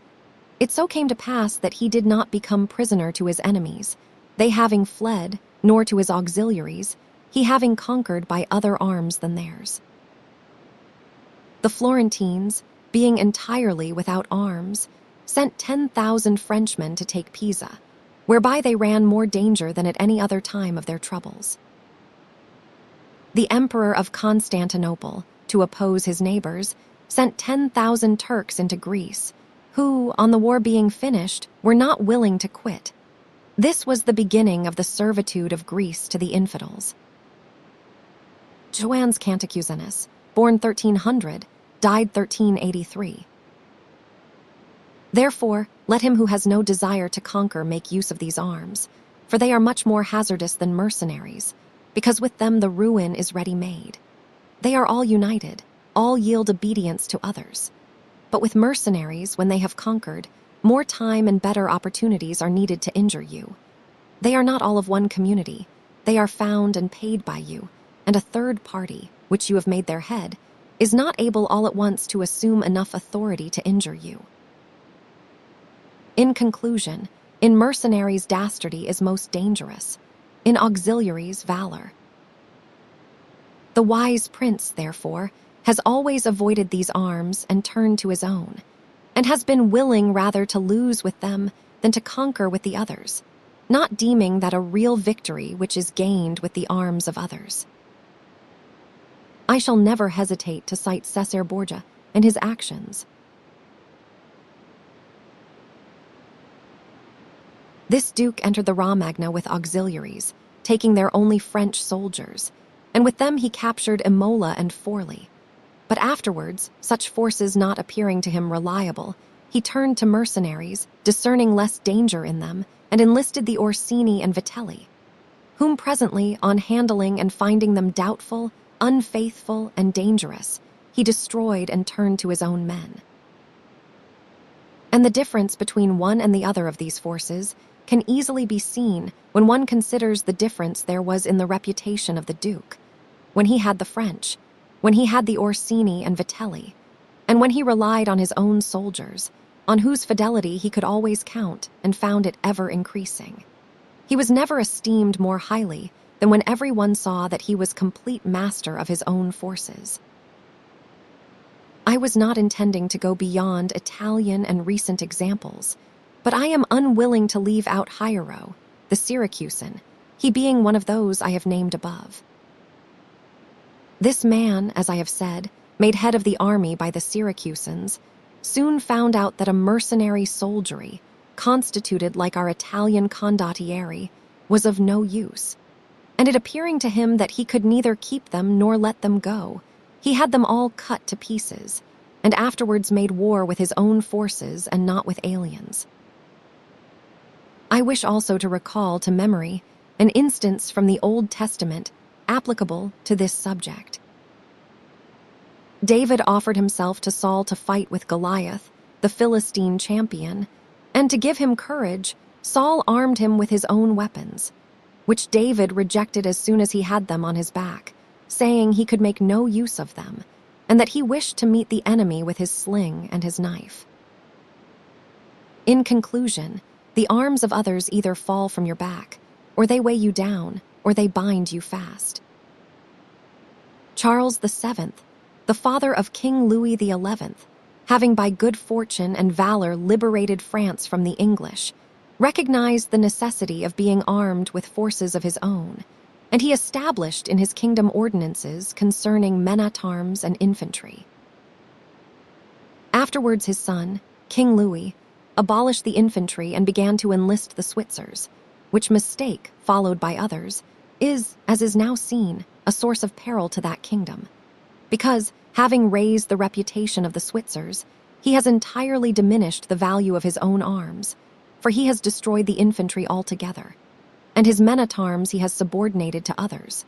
S1: it so came to pass that he did not become prisoner to his enemies, they having fled, nor to his auxiliaries, he having conquered by other arms than theirs. The Florentines, being entirely without arms, sent 10,000 Frenchmen to take Pisa, whereby they ran more danger than at any other time of their troubles. The Emperor of Constantinople, to oppose his neighbors, sent 10,000 Turks into Greece, who, on the war being finished, were not willing to quit. This was the beginning of the servitude of Greece to the infidels. Johannes Cantacuzenus, born 1300, died 1383. Therefore, let him who has no desire to conquer make use of these arms, for they are much more hazardous than mercenaries, because with them the ruin is ready-made. They are all united, all yield obedience to others. But with mercenaries, when they have conquered, more time and better opportunities are needed to injure you. They are not all of one community. They are found and paid by you, and a third party, which you have made their head, is not able all at once to assume enough authority to injure you. In conclusion, in mercenaries, dastardy is most dangerous. In auxiliaries, valor. The wise prince, therefore, has always avoided these arms and turned to his own, and has been willing rather to lose with them than to conquer with the others, not deeming that a real victory which is gained with the arms of others. I shall never hesitate to cite Cesare Borgia and his actions. This duke entered the Romagna with auxiliaries, taking their only French soldiers, and with them he captured Imola and Forli. But afterwards, such forces not appearing to him reliable, he turned to mercenaries, discerning less danger in them, and enlisted the Orsini and Vitelli, whom presently, on handling and finding them doubtful, unfaithful, and dangerous, he destroyed and turned to his own men. And the difference between one and the other of these forces can easily be seen when one considers the difference there was in the reputation of the Duke, when he had the French, when he had the Orsini and Vitelli, and when he relied on his own soldiers, on whose fidelity he could always count and found it ever increasing. He was never esteemed more highly than when everyone saw that he was complete master of his own forces. I was not intending to go beyond Italian and recent examples, but I am unwilling to leave out Hiero, the Syracusan, he being one of those I have named above. This man, as I have said, made head of the army by the Syracusans, soon found out that a mercenary soldiery, constituted like our Italian condottieri, was of no use, and it appearing to him that he could neither keep them nor let them go, he had them all cut to pieces, and afterwards made war with his own forces and not with aliens. I wish also to recall to memory an instance from the Old Testament applicable to this subject. David offered himself to Saul to fight with Goliath, the Philistine champion, and to give him courage, Saul armed him with his own weapons, which David rejected as soon as he had them on his back, saying he could make no use of them, and that he wished to meet the enemy with his sling and his knife. In conclusion, the arms of others either fall from your back, or they weigh you down, or they bind you fast. Charles VII, the father of King Louis XI, having by good fortune and valor liberated France from the English, recognized the necessity of being armed with forces of his own, and he established in his kingdom ordinances concerning men-at-arms and infantry. Afterwards his son, King Louis, abolished the infantry and began to enlist the Switzers, which mistake, followed by others, is, as is now seen, a source of peril to that kingdom, because, having raised the reputation of the Switzers, he has entirely diminished the value of his own arms, for he has destroyed the infantry altogether, and his men-at-arms he has subordinated to others,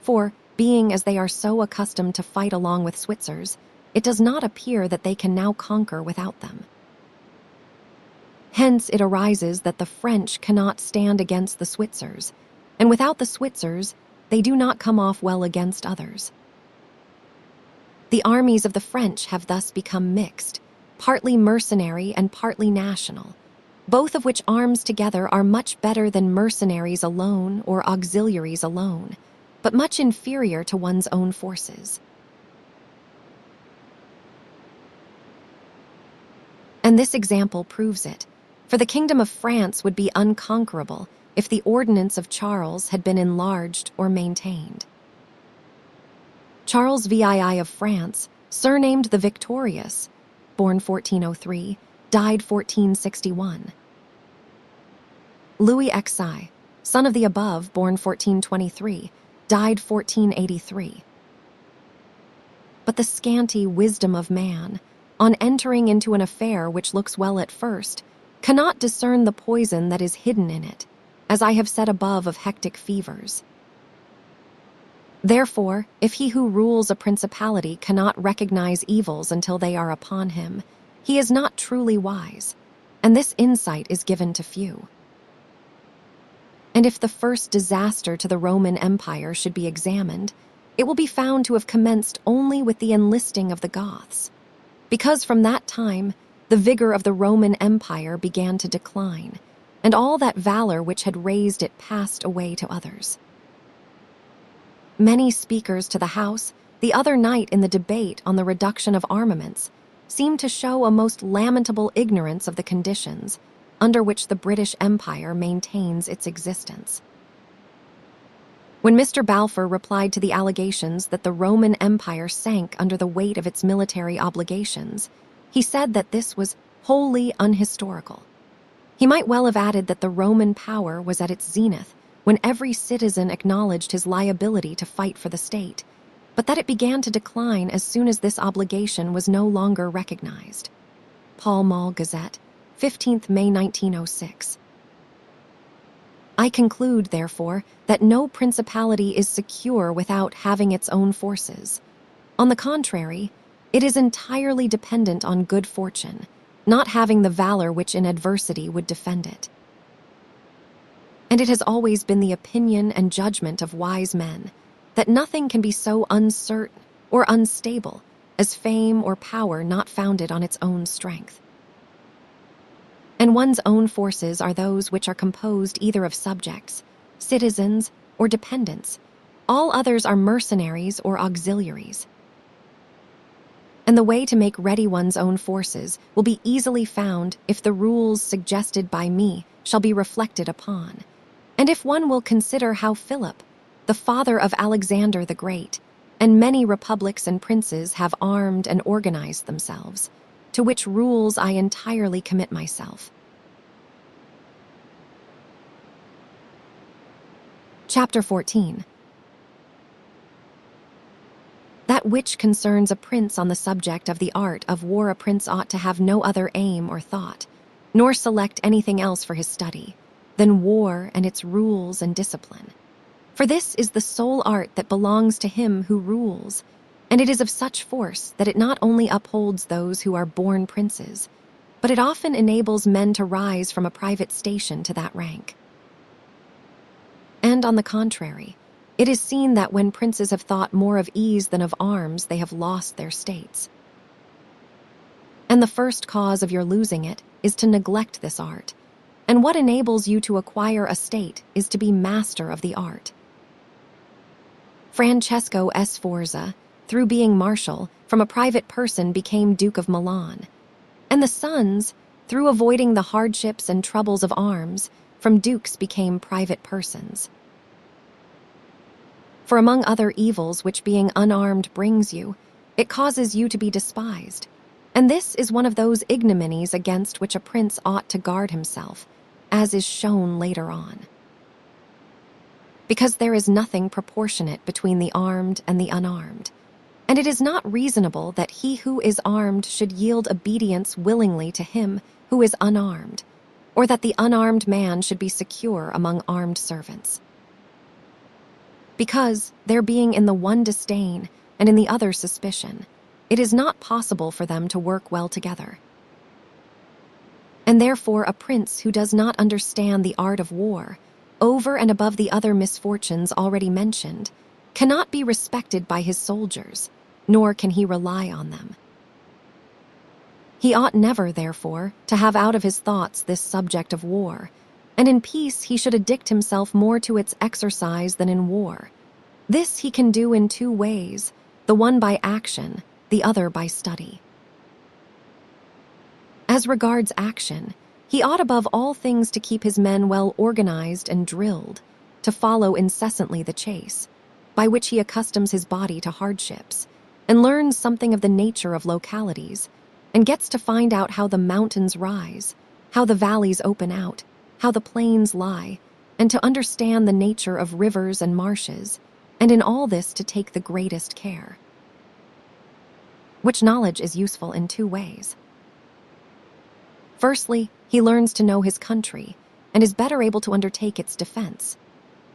S1: for, being as they are so accustomed to fight along with Switzers, it does not appear that they can now conquer without them. Hence it arises that the French cannot stand against the Switzers, and without the Switzers, they do not come off well against others. The armies of the French have thus become mixed, partly mercenary and partly national, both of which arms together are much better than mercenaries alone or auxiliaries alone, but much inferior to one's own forces. And this example proves it, for the kingdom of France would be unconquerable if the ordinance of Charles had been enlarged or maintained. Charles VII of France, surnamed the Victorious, born 1403, died 1461. Louis XI, son of the above, born 1423, died 1483. But the scanty wisdom of man, on entering into an affair which looks well at first, cannot discern the poison that is hidden in it, as I have said above of hectic fevers. Therefore, if he who rules a principality cannot recognize evils until they are upon him, he is not truly wise, and this insight is given to few. And if the first disaster to the Roman Empire should be examined, it will be found to have commenced only with the enlisting of the Goths, because from that time the vigor of the Roman Empire began to decline, and all that valor which had raised it passed away to others. Many speakers to the House, the other night in the debate on the reduction of armaments, seemed to show a most lamentable ignorance of the conditions under which the British Empire maintains its existence. When Mr. Balfour replied to the allegations that the Roman Empire sank under the weight of its military obligations, he said that this was wholly unhistorical. He might well have added that the Roman power was at its zenith when every citizen acknowledged his liability to fight for the state, but that it began to decline as soon as this obligation was no longer recognized. Pall Mall Gazette, 15th May 1906. I conclude, therefore, that no principality is secure without having its own forces. On the contrary, it is entirely dependent on good fortune, not having the valor which in adversity would defend it. And it has always been the opinion and judgment of wise men that nothing can be so uncertain or unstable as fame or power not founded on its own strength. And one's own forces are those which are composed either of subjects, citizens, or dependents. All others are mercenaries or auxiliaries. And the way to make ready one's own forces will be easily found if the rules suggested by me shall be reflected upon, and if one will consider how Philip, the father of Alexander the Great, and many republics and princes have armed and organized themselves, to which rules I entirely commit myself. Chapter 14. That which concerns a prince on the subject of the art of war, a prince ought to have no other aim or thought, nor select anything else for his study, than war and its rules and discipline. For this is the sole art that belongs to him who rules, and it is of such force that it not only upholds those who are born princes, but it often enables men to rise from a private station to that rank. And on the contrary, it is seen that when princes have thought more of ease than of arms, they have lost their states. And the first cause of your losing it is to neglect this art, and what enables you to acquire a state is to be master of the art. Francesco Sforza, through being marshal, from a private person became Duke of Milan, and the sons, through avoiding the hardships and troubles of arms, from dukes became private persons. For among other evils which being unarmed brings you, it causes you to be despised, and this is one of those ignominies against which a prince ought to guard himself, as is shown later on. Because there is nothing proportionate between the armed and the unarmed, and it is not reasonable that he who is armed should yield obedience willingly to him who is unarmed, or that the unarmed man should be secure among armed servants. Because, there being in the one disdain and in the other suspicion, it is not possible for them to work well together. And therefore a prince who does not understand the art of war, over and above the other misfortunes already mentioned, cannot be respected by his soldiers, nor can he rely on them. He ought never, therefore, to have out of his thoughts this subject of war, and in peace he should addict himself more to its exercise than in war. This he can do in two ways, the one by action, the other by study. As regards action, he ought above all things to keep his men well organized and drilled, to follow incessantly the chase, by which he accustoms his body to hardships, and learns something of the nature of localities, and gets to find out how the mountains rise, how the valleys open out, how the plains lie, and to understand the nature of rivers and marshes, and in all this to take the greatest care. Which knowledge is useful in two ways. Firstly, he learns to know his country, and is better able to undertake its defense.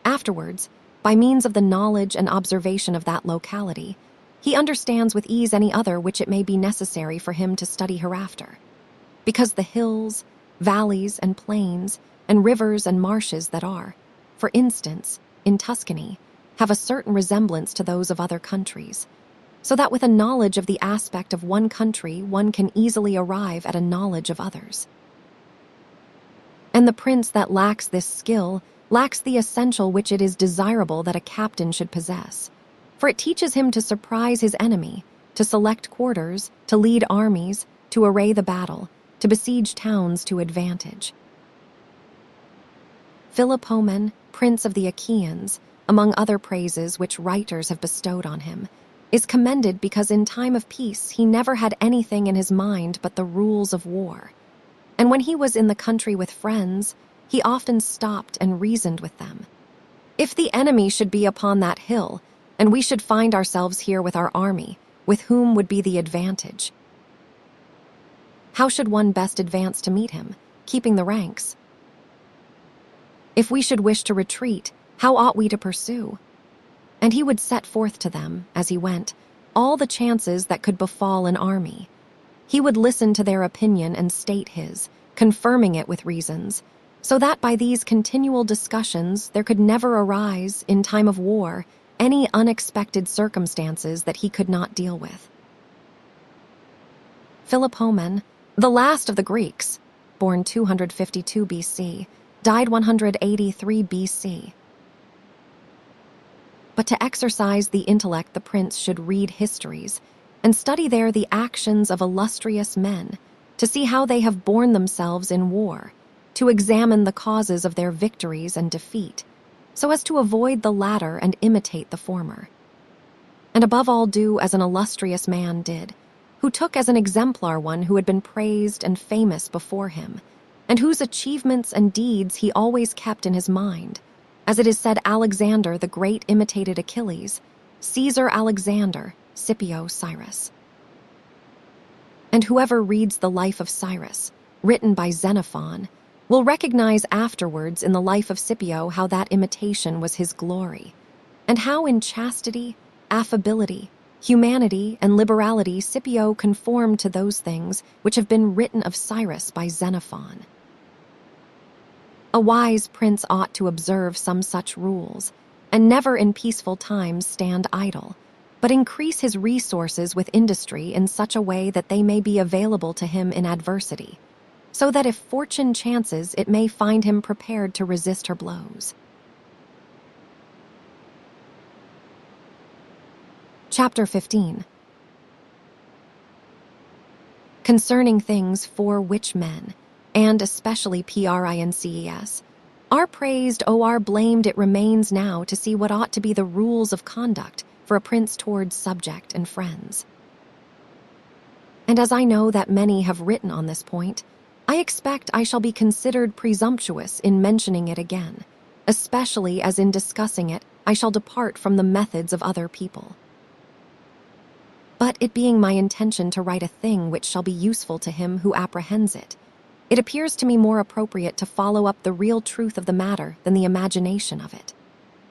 S1: Afterwards, by means of the knowledge and observation of that locality, he understands with ease any other which it may be necessary for him to study hereafter. Because the hills, valleys, and plains, and rivers and marshes that are, for instance, in Tuscany, have a certain resemblance to those of other countries, so that with a knowledge of the aspect of one country one can easily arrive at a knowledge of others. And the prince that lacks this skill lacks the essential which it is desirable that a captain should possess, for it teaches him to surprise his enemy, to select quarters, to lead armies, to array the battle, to besiege towns to advantage. Philopoemen, prince of the Achaeans, among other praises which writers have bestowed on him, is commended because in time of peace he never had anything in his mind but the rules of war. And when he was in the country with friends, he often stopped and reasoned with them. If the enemy should be upon that hill, and we should find ourselves here with our army, with whom would be the advantage? How should one best advance to meet him, keeping the ranks? If we should wish to retreat, how ought we to pursue? And he would set forth to them, as he went, all the chances that could befall an army. He would listen to their opinion and state his, confirming it with reasons, so that by these continual discussions there could never arise, in time of war, any unexpected circumstances that he could not deal with. Philopoemen, the last of the Greeks, born 252 BC, died 183 BC. But to exercise the intellect the prince should read histories, and study there the actions of illustrious men, to see how they have borne themselves in war, to examine the causes of their victories and defeat, so as to avoid the latter and imitate the former. And above all do as an illustrious man did, who took as an exemplar one who had been praised and famous before him, and whose achievements and deeds he always kept in his mind. As it is said, Alexander the Great imitated Achilles, Caesar Alexander, Scipio Cyrus. And whoever reads the life of Cyrus, written by Xenophon, will recognize afterwards in the life of Scipio how that imitation was his glory, and how in chastity, affability, humanity, and liberality Scipio conformed to those things which have been written of Cyrus by Xenophon. A wise prince ought to observe some such rules, and never in peaceful times stand idle, but increase his resources with industry in such a way that they may be available to him in adversity, so that if fortune chances, it may find him prepared to resist her blows. Chapter 15. Concerning things for which men, and especially PRINCES, are praised or are blamed, it remains now to see what ought to be the rules of conduct for a prince towards subject and friends. And as I know that many have written on this point, I expect I shall be considered presumptuous in mentioning it again, especially as in discussing it I shall depart from the methods of other people. But it being my intention to write a thing which shall be useful to him who apprehends it, it appears to me more appropriate to follow up the real truth of the matter than the imagination of it.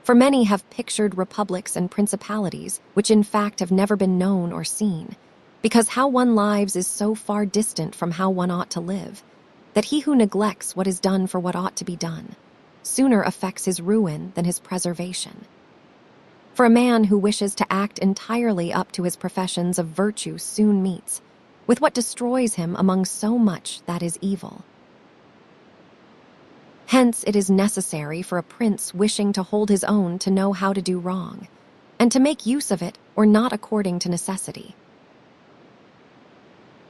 S1: For many have pictured republics and principalities which in fact have never been known or seen, because how one lives is so far distant from how one ought to live, that he who neglects what is done for what ought to be done sooner affects his ruin than his preservation. For a man who wishes to act entirely up to his professions of virtue soon meets with what destroys him among so much that is evil. Hence it is necessary for a prince wishing to hold his own to know how to do wrong, and to make use of it or not according to necessity.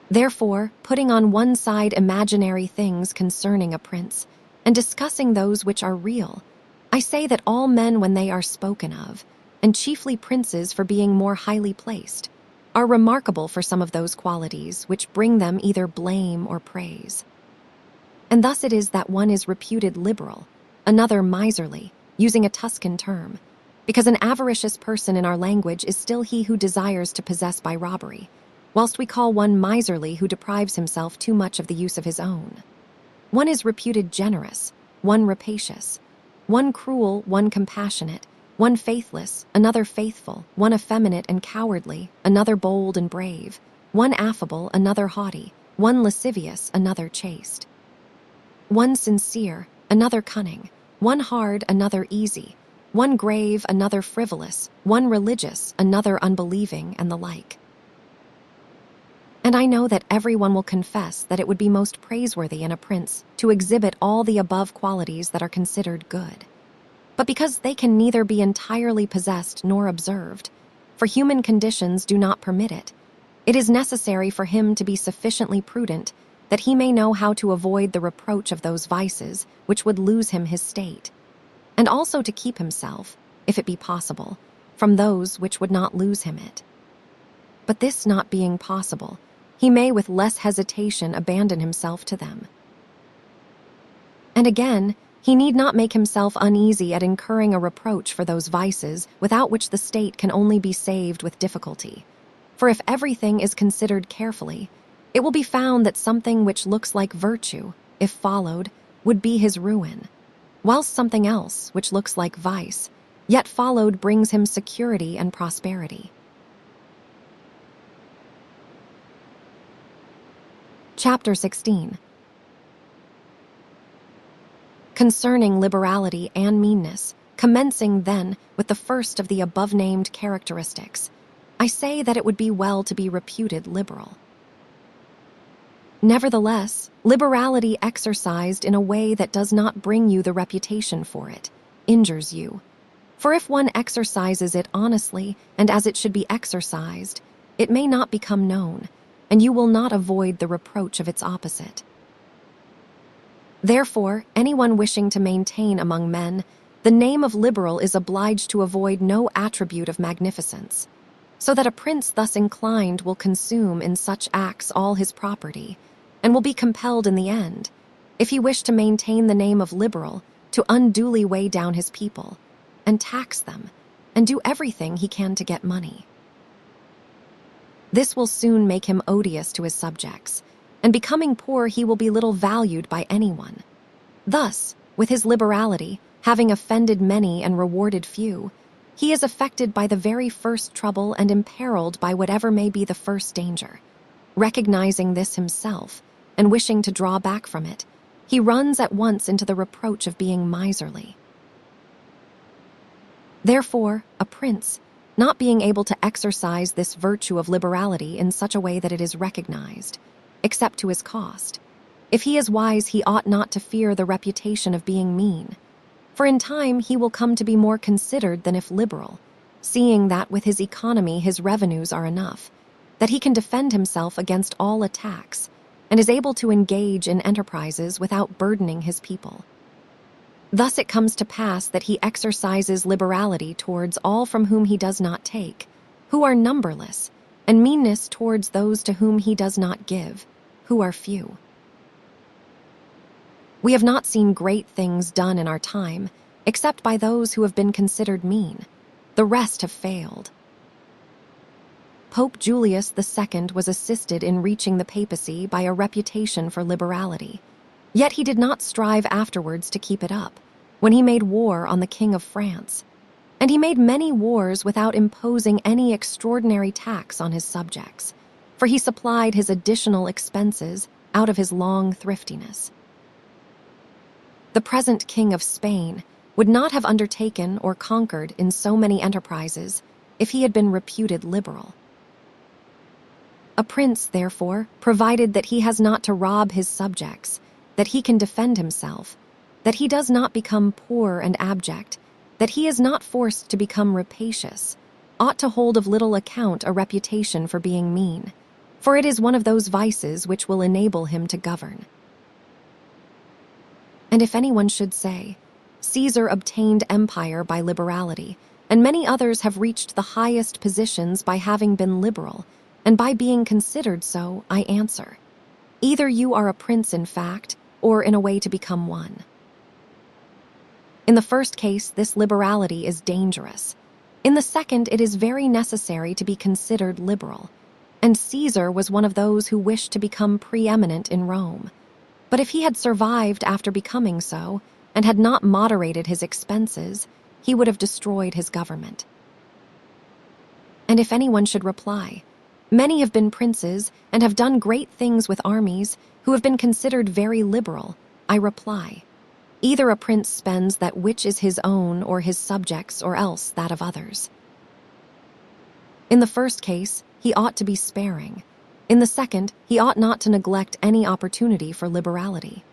S1: Therefore, putting on one side imaginary things concerning a prince, and discussing those which are real, I say that all men when they are spoken of, and chiefly princes for being more highly placed, are remarkable for some of those qualities which bring them either blame or praise. And thus it is that one is reputed liberal, another miserly, using a Tuscan term, because an avaricious person in our language is still he who desires to possess by robbery, whilst we call one miserly who deprives himself too much of the use of his own. One is reputed generous, one rapacious, one cruel, one compassionate, one faithless, another faithful, one effeminate and cowardly, another bold and brave, one affable, another haughty, one lascivious, another chaste, one sincere, another cunning, one hard, another easy, one grave, another frivolous, one religious, another unbelieving, and the like. And I know that everyone will confess that it would be most praiseworthy in a prince to exhibit all the above qualities that are considered good. But because they can neither be entirely possessed nor observed, for human conditions do not permit it, it is necessary for him to be sufficiently prudent that he may know how to avoid the reproach of those vices which would lose him his state, and also to keep himself, if it be possible, from those which would not lose him it. But this not being possible, he may with less hesitation abandon himself to them. And again, he need not make himself uneasy at incurring a reproach for those vices without which the state can only be saved with difficulty. For if everything is considered carefully, it will be found that something which looks like virtue, if followed, would be his ruin, whilst something else, which looks like vice, yet followed brings him security and prosperity. Chapter 16. Concerning liberality and meanness, commencing then with the first of the above-named characteristics, I say that it would be well to be reputed liberal. Nevertheless, liberality exercised in a way that does not bring you the reputation for it injures you. For if one exercises it honestly and as it should be exercised, it may not become known, and you will not avoid the reproach of its opposite. Therefore, anyone wishing to maintain among men the name of liberal is obliged to avoid no attribute of magnificence, so that a prince thus inclined will consume in such acts all his property, and will be compelled in the end, if he wish to maintain the name of liberal, to unduly weigh down his people, and tax them, and do everything he can to get money. This will soon make him odious to his subjects, and becoming poor he will be little valued by anyone. Thus, with his liberality, having offended many and rewarded few, he is affected by the very first trouble and imperiled by whatever may be the first danger. Recognizing this himself, and wishing to draw back from it, he runs at once into the reproach of being miserly. Therefore, a prince, not being able to exercise this virtue of liberality in such a way that it is recognized, except to his cost, if he is wise, he ought not to fear the reputation of being mean, for in time he will come to be more considered than if liberal, seeing that with his economy his revenues are enough, that he can defend himself against all attacks, and is able to engage in enterprises without burdening his people. Thus it comes to pass that he exercises liberality towards all from whom he does not take, who are numberless, and meanness towards those to whom he does not give, who are few. We have not seen great things done in our time, except by those who have been considered mean. The rest have failed. Pope Julius II was assisted in reaching the papacy by a reputation for liberality, yet he did not strive afterwards to keep it up, when he made war on the King of France, and he made many wars without imposing any extraordinary tax on his subjects, for he supplied his additional expenses out of his long thriftiness. The present King of Spain would not have undertaken or conquered in so many enterprises if he had been reputed liberal. A prince, therefore, provided that he has not to rob his subjects, that he can defend himself, that he does not become poor and abject, that he is not forced to become rapacious, ought to hold of little account a reputation for being mean, for it is one of those vices which will enable him to govern. And if anyone should say, Caesar obtained empire by liberality, and many others have reached the highest positions by having been liberal, and by being considered so, I answer, either you are a prince in fact, or in a way to become one. In the first case, this liberality is dangerous. In the second, it is very necessary to be considered liberal, and Caesar was one of those who wished to become preeminent in Rome. But if he had survived after becoming so, and had not moderated his expenses, he would have destroyed his government. And if anyone should reply, many have been princes and have done great things with armies who have been considered very liberal, I reply, either a prince spends that which is his own or his subjects, or else that of others. In the first case, he ought to be sparing. In the second, he ought not to neglect any opportunity for liberality.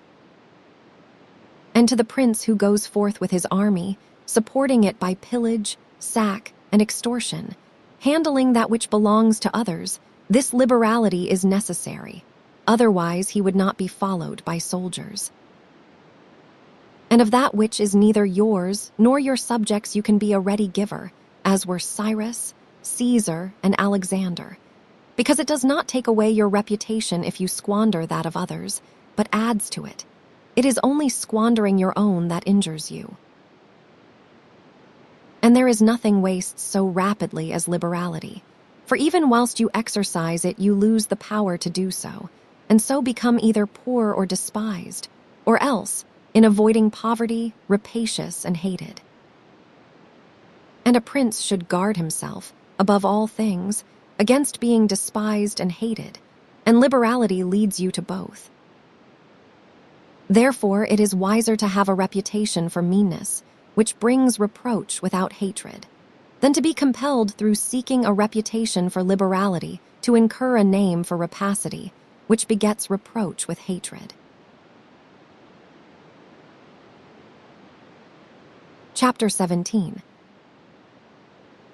S1: And to the prince who goes forth with his army, supporting it by pillage, sack, and extortion, handling that which belongs to others, this liberality is necessary. Otherwise, he would not be followed by soldiers. And of that which is neither yours nor your subjects you can be a ready giver, as were Cyrus, Caesar, and Alexander, because it does not take away your reputation if you squander that of others, but adds to it. It is only squandering your own that injures you. And there is nothing wastes so rapidly as liberality, for even whilst you exercise it, you lose the power to do so, and so become either poor or despised, or else, in avoiding poverty, rapacious and hated. And a prince should guard himself, above all things, against being despised and hated, and liberality leads you to both. Therefore, it is wiser to have a reputation for meanness, which brings reproach without hatred, than to be compelled through seeking a reputation for liberality to incur a name for rapacity, which begets reproach with hatred. Chapter 17.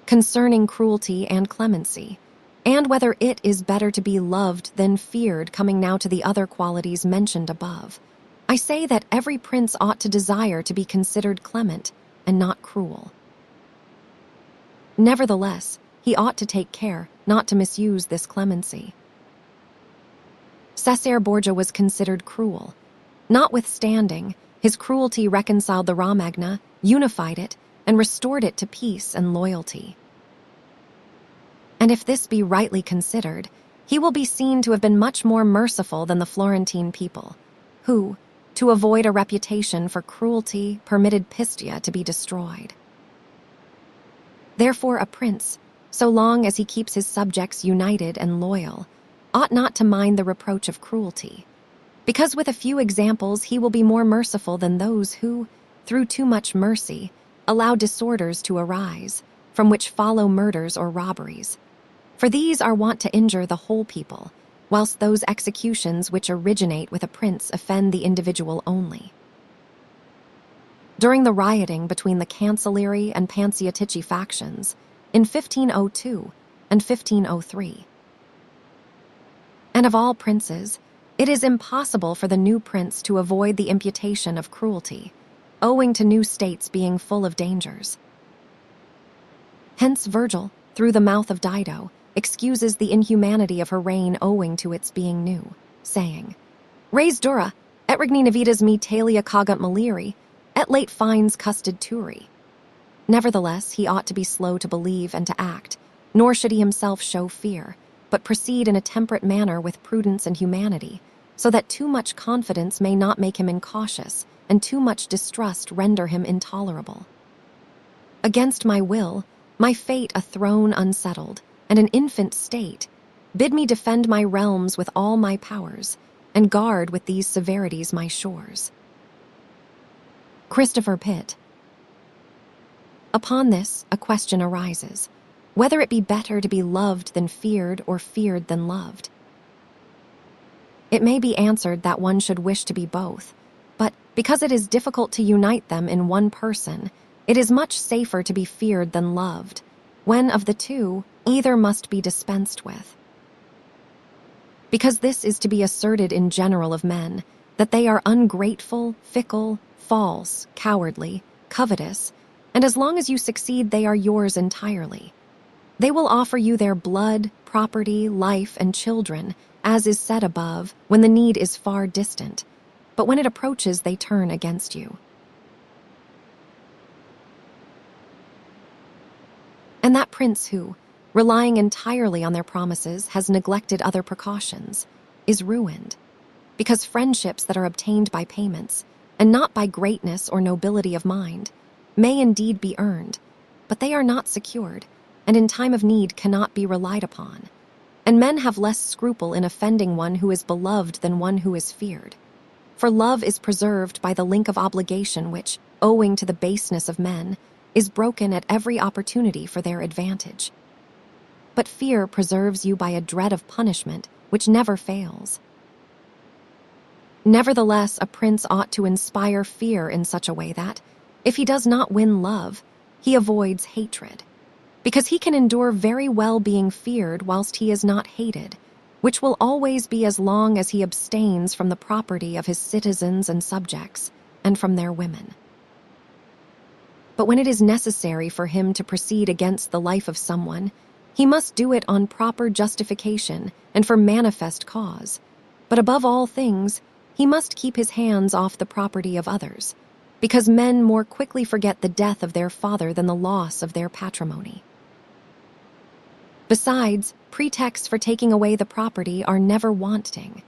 S1: Concerning cruelty and clemency, and whether it is better to be loved than feared, coming now to the other qualities mentioned above, I say that every prince ought to desire to be considered clement and not cruel. Nevertheless, he ought to take care not to misuse this clemency. Cesare Borgia was considered cruel. Notwithstanding, his cruelty reconciled the Romagna, unified it, and restored it to peace and loyalty. And if this be rightly considered, he will be seen to have been much more merciful than the Florentine people, who, to avoid a reputation for cruelty, permitted Pistia to be destroyed. Therefore, a prince, so long as he keeps his subjects united and loyal, ought not to mind the reproach of cruelty, because with a few examples he will be more merciful than those who, through too much mercy, allow disorders to arise, from which follow murders or robberies. For these are wont to injure the whole people, whilst those executions which originate with a prince offend the individual only. During the rioting between the Cancellieri and Panciatici factions, in 1502 and 1503. And of all princes, it is impossible for the new prince to avoid the imputation of cruelty, owing to new states being full of dangers. Hence Virgil, through the mouth of Dido, excuses the inhumanity of her reign owing to its being new, saying, Res dura, et regni navitas me talia cagunt maliri, et late fines custod turi. Nevertheless, he ought to be slow to believe and to act, nor should he himself show fear, but proceed in a temperate manner with prudence and humanity, so that too much confidence may not make him incautious, and too much distrust render him intolerable. Against my will, my fate a throne unsettled, and an infant state, bid me defend my realms with all my powers, and guard with these severities my shores. Christopher Pitt. Upon this, a question arises, whether it be better to be loved than feared or feared than loved. It may be answered that one should wish to be both, but because it is difficult to unite them in one person, it is much safer to be feared than loved, when of the two, either must be dispensed with. Because this is to be asserted in general of men, that they are ungrateful, fickle, false, cowardly, covetous, and as long as you succeed they are yours entirely. They will offer you their blood, property, life, and children, as is said above, when the need is far distant, but when it approaches they turn against you. And that prince who, relying entirely on their promises, has neglected other precautions, is ruined, because friendships that are obtained by payments, and not by greatness or nobility of mind, may indeed be earned, but they are not secured, and in time of need cannot be relied upon. And men have less scruple in offending one who is beloved than one who is feared. For love is preserved by the link of obligation which, owing to the baseness of men, is broken at every opportunity for their advantage. But fear preserves you by a dread of punishment which never fails. Nevertheless, a prince ought to inspire fear in such a way that, if he does not win love, he avoids hatred, because he can endure very well being feared whilst he is not hated, which will always be as long as he abstains from the property of his citizens and subjects, and from their women. But when it is necessary for him to proceed against the life of someone, he must do it on proper justification and for manifest cause. But above all things, he must keep his hands off the property of others, because men more quickly forget the death of their father than the loss of their patrimony. Besides, pretexts for taking away the property are never wanting,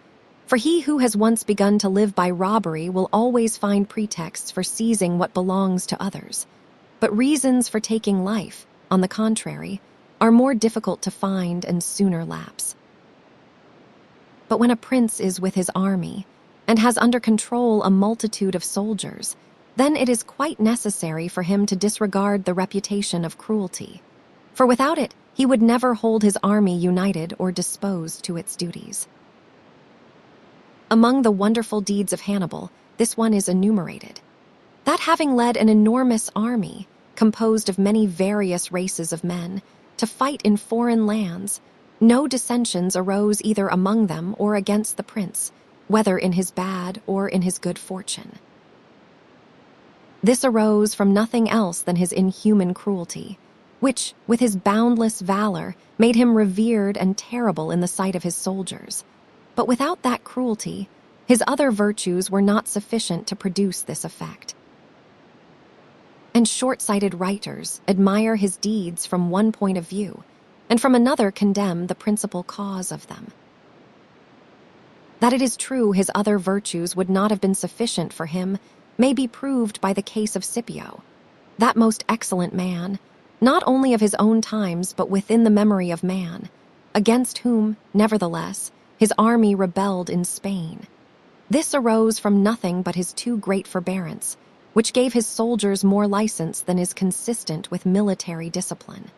S1: for he who has once begun to live by robbery will always find pretexts for seizing what belongs to others. But reasons for taking life, on the contrary, are more difficult to find and sooner lapse. But when a prince is with his army, and has under control a multitude of soldiers, then it is quite necessary for him to disregard the reputation of cruelty, for without it he would never hold his army united or disposed to its duties. Among the wonderful deeds of Hannibal, this one is enumerated: that having led an enormous army, composed of many various races of men, to fight in foreign lands, no dissensions arose either among them or against the prince, whether in his bad or in his good fortune. This arose from nothing else than his inhuman cruelty, which, with his boundless valor, made him revered and terrible in the sight of his soldiers. But without that cruelty, his other virtues were not sufficient to produce this effect. And short-sighted writers admire his deeds from one point of view, and from another condemn the principal cause of them. That it is true his other virtues would not have been sufficient for him may be proved by the case of Scipio, that most excellent man, not only of his own times but within the memory of man, against whom, nevertheless, his army rebelled in Spain. This arose from nothing but his too great forbearance, which gave his soldiers more license than is consistent with military discipline.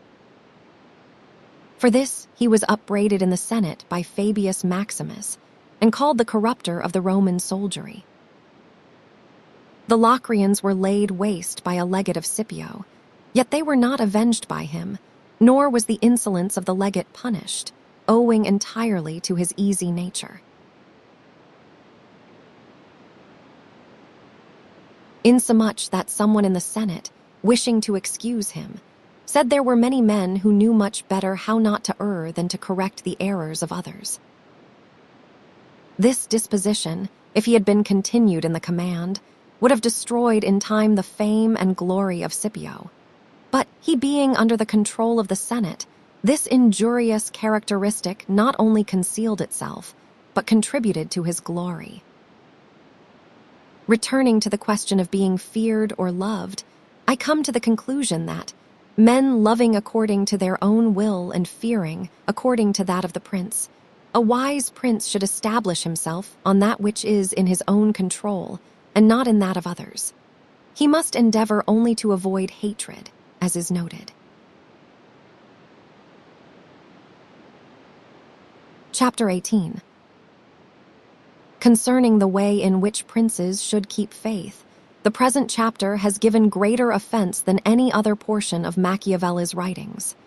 S1: For this he was upbraided in the Senate by Fabius Maximus, and called the corrupter of the Roman soldiery. The Locrians were laid waste by a legate of Scipio, yet they were not avenged by him, nor was the insolence of the legate punished, owing entirely to his easy nature. Insomuch that someone in the Senate, wishing to excuse him, said there were many men who knew much better how not to err than to correct the errors of others. This disposition, if he had been continued in the command, would have destroyed in time the fame and glory of Scipio. But he being under the control of the Senate, this injurious characteristic not only concealed itself, but contributed to his glory. Returning to the question of being feared or loved, I come to the conclusion that, men loving according to their own will and fearing according to that of the prince, a wise prince should establish himself on that which is in his own control, and not in that of others. He must endeavor only to avoid hatred, as is noted. Chapter 18. Concerning the way in which princes should keep faith, the present chapter has given greater offense than any other portion of Machiavelli's writings.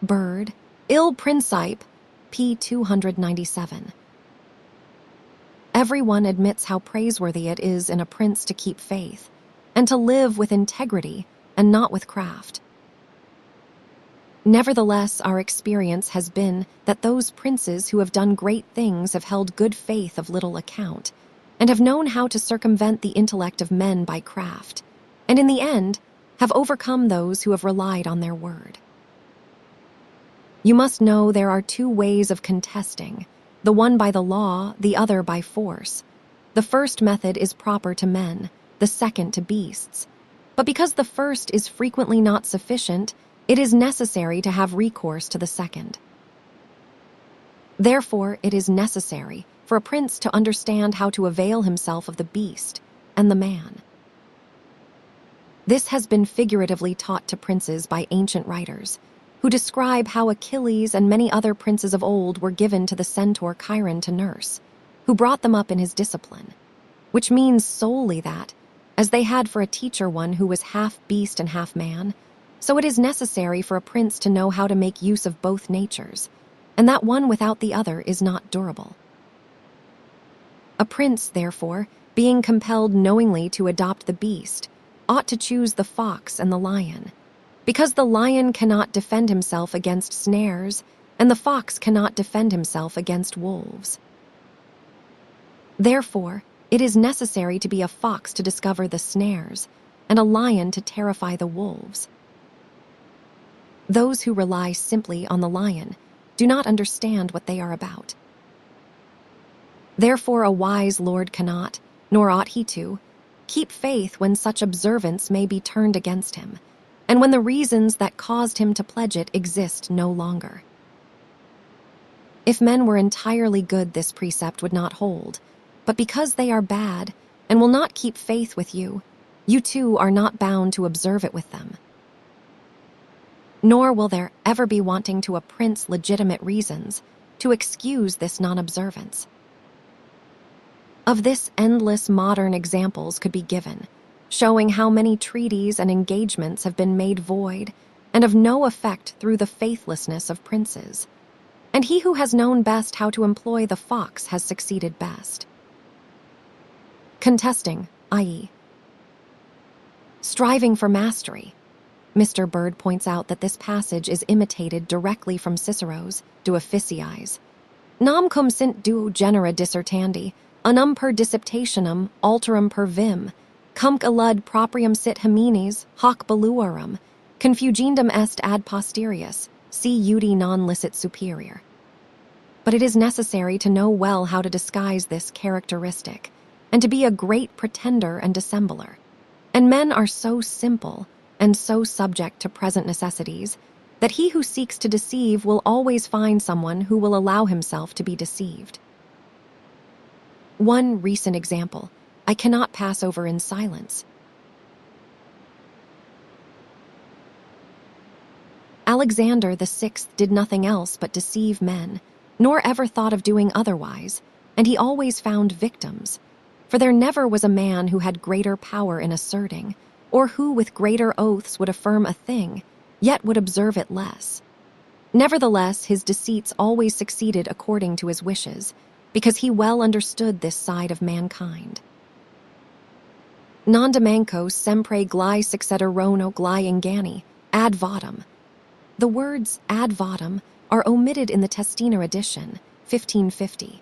S1: Bird, Il Principe, p. 297. Everyone admits how praiseworthy it is in a prince to keep faith, and to live with integrity and not with craft. Nevertheless, our experience has been that those princes who have done great things have held good faith of little account, and have known how to circumvent the intellect of men by craft, and in the end have overcome those who have relied on their word. You must know there are two ways of contesting, the one by the law, the other by force. The first method is proper to men, the second to beasts. But because the first is frequently not sufficient, it is necessary to have recourse to the second. Therefore, it is necessary for a prince to understand how to avail himself of the beast and the man. This has been figuratively taught to princes by ancient writers, who describe how Achilles and many other princes of old were given to the centaur Chiron to nurse, who brought them up in his discipline, which means solely that, as they had for a teacher one who was half beast and half man, so it is necessary for a prince to know how to make use of both natures, and that one without the other is not durable. A prince, therefore, being compelled knowingly to adopt the beast, ought to choose the fox and the lion, because the lion cannot defend himself against snares, and the fox cannot defend himself against wolves. Therefore, it is necessary to be a fox to discover the snares, and a lion to terrify the wolves. Those who rely simply on the lion do not understand what they are about. Therefore, a wise lord cannot, nor ought he to, keep faith when such observance may be turned against him, and when the reasons that caused him to pledge it exist no longer. If men were entirely good, this precept would not hold, but because they are bad and will not keep faith with you, you too are not bound to observe it with them. Nor will there ever be wanting to a prince legitimate reasons to excuse this non-observance. Of this endless modern examples could be given, showing how many treaties and engagements have been made void and of no effect through the faithlessness of princes. And he who has known best how to employ the fox has succeeded best. Contesting, i.e., striving for mastery. Mr. Bird points out that this passage is imitated directly from Cicero's De Officiis. Nam cum sint duo genera dissertandi, unum per dissertationem alterum per vim, cumc illud proprium sit homines, hoc belluarum, confugendum est ad posterius, si iudi non licet superior. But it is necessary to know well how to disguise this characteristic, and to be a great pretender and dissembler. And men are so simple and so subject to present necessities that he who seeks to deceive will always find someone who will allow himself to be deceived. One recent example I cannot pass over in silence. Alexander VI did nothing else but deceive men, nor ever thought of doing otherwise, and he always found victims. For there never was a man who had greater power in asserting, or who with greater oaths would affirm a thing, yet would observe it less. Nevertheless, his deceits always succeeded according to his wishes, because he well understood this side of mankind. Non demanco sempre glai succederono glai ingani, ad vatum. The words ad vatum are omitted in the Testina edition, 1550.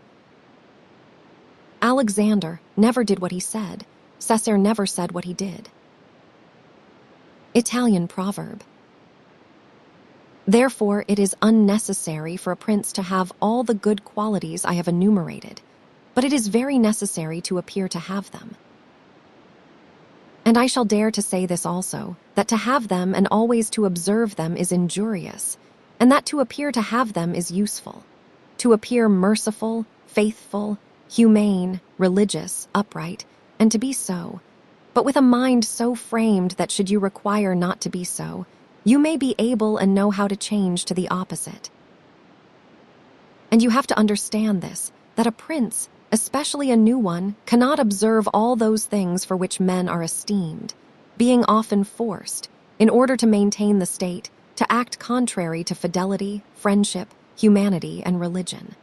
S1: Alexander never did what he said, Caesar never said what he did. Italian proverb. Therefore, it is unnecessary for a prince to have all the good qualities I have enumerated, but it is very necessary to appear to have them. And I shall dare to say this also, that to have them and always to observe them is injurious, and that to appear to have them is useful. To appear merciful, faithful, humane, religious, upright, and to be so, but with a mind so framed that should you require not to be so, you may be able and know how to change to the opposite. And you have to understand this, that a prince, especially a new one, cannot observe all those things for which men are esteemed, being often forced, in order to maintain the state, to act contrary to fidelity, friendship, humanity, and religion.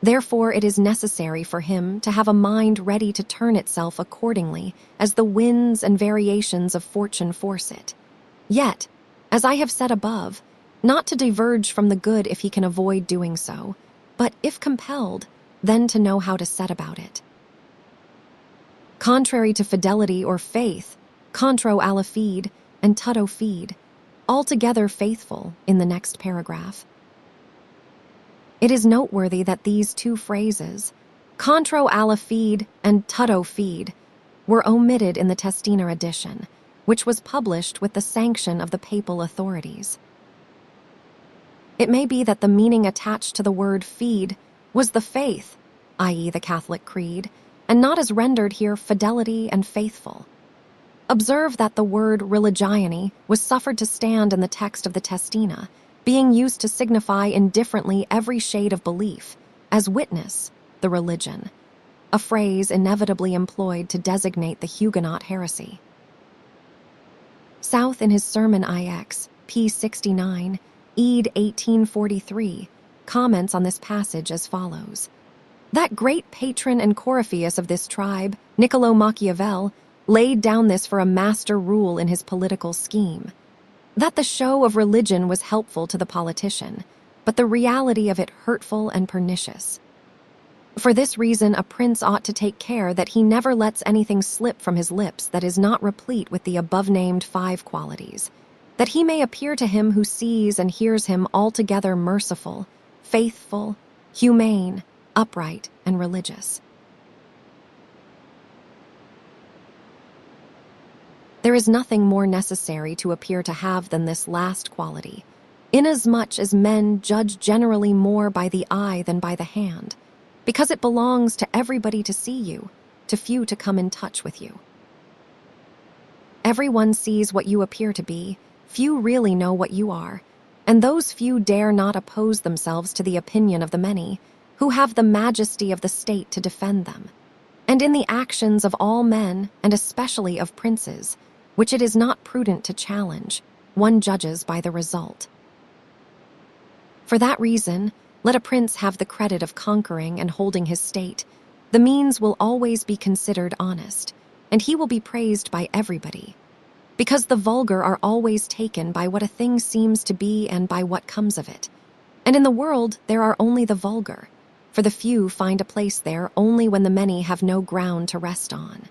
S1: Therefore, it is necessary for him to have a mind ready to turn itself accordingly as the winds and variations of fortune force it. Yet, as I have said above, not to diverge from the good if he can avoid doing so, but if compelled, then to know how to set about it. Contrary to fidelity or faith, contro alla fide and tutto fide, altogether faithful in the next paragraph. It is noteworthy that these two phrases, contro alla fide and tutto fide, were omitted in the Testina edition, which was published with the sanction of the papal authorities. It may be that the meaning attached to the word feed was the faith, i.e. the Catholic creed, and not as rendered here fidelity and faithful. Observe that the word religione was suffered to stand in the text of the Testina, being used to signify indifferently every shade of belief, as witness the religion, a phrase inevitably employed to designate the Huguenot heresy. South in his sermon IX, p. 69, Ed 1843, comments on this passage as follows. That great patron and corypheus of this tribe, Niccolo Machiavel, laid down this for a master rule in his political scheme. That the show of religion was helpful to the politician, but the reality of it hurtful and pernicious. For this reason, a prince ought to take care that he never lets anything slip from his lips that is not replete with the above-named 5 qualities, that he may appear to him who sees and hears him altogether merciful, faithful, humane, upright, and religious. There is nothing more necessary to appear to have than this last quality, inasmuch as men judge generally more by the eye than by the hand, because it belongs to everybody to see you, to few to come in touch with you. Everyone sees what you appear to be, few really know what you are, and those few dare not oppose themselves to the opinion of the many, who have the majesty of the state to defend them. And in the actions of all men, and especially of princes, which it is not prudent to challenge, one judges by the result. For that reason, let a prince have the credit of conquering and holding his state. The means will always be considered honest, and he will be praised by everybody, because the vulgar are always taken by what a thing seems to be and by what comes of it. And in the world there are only the vulgar, for the few find a place there only when the many have no ground to rest on.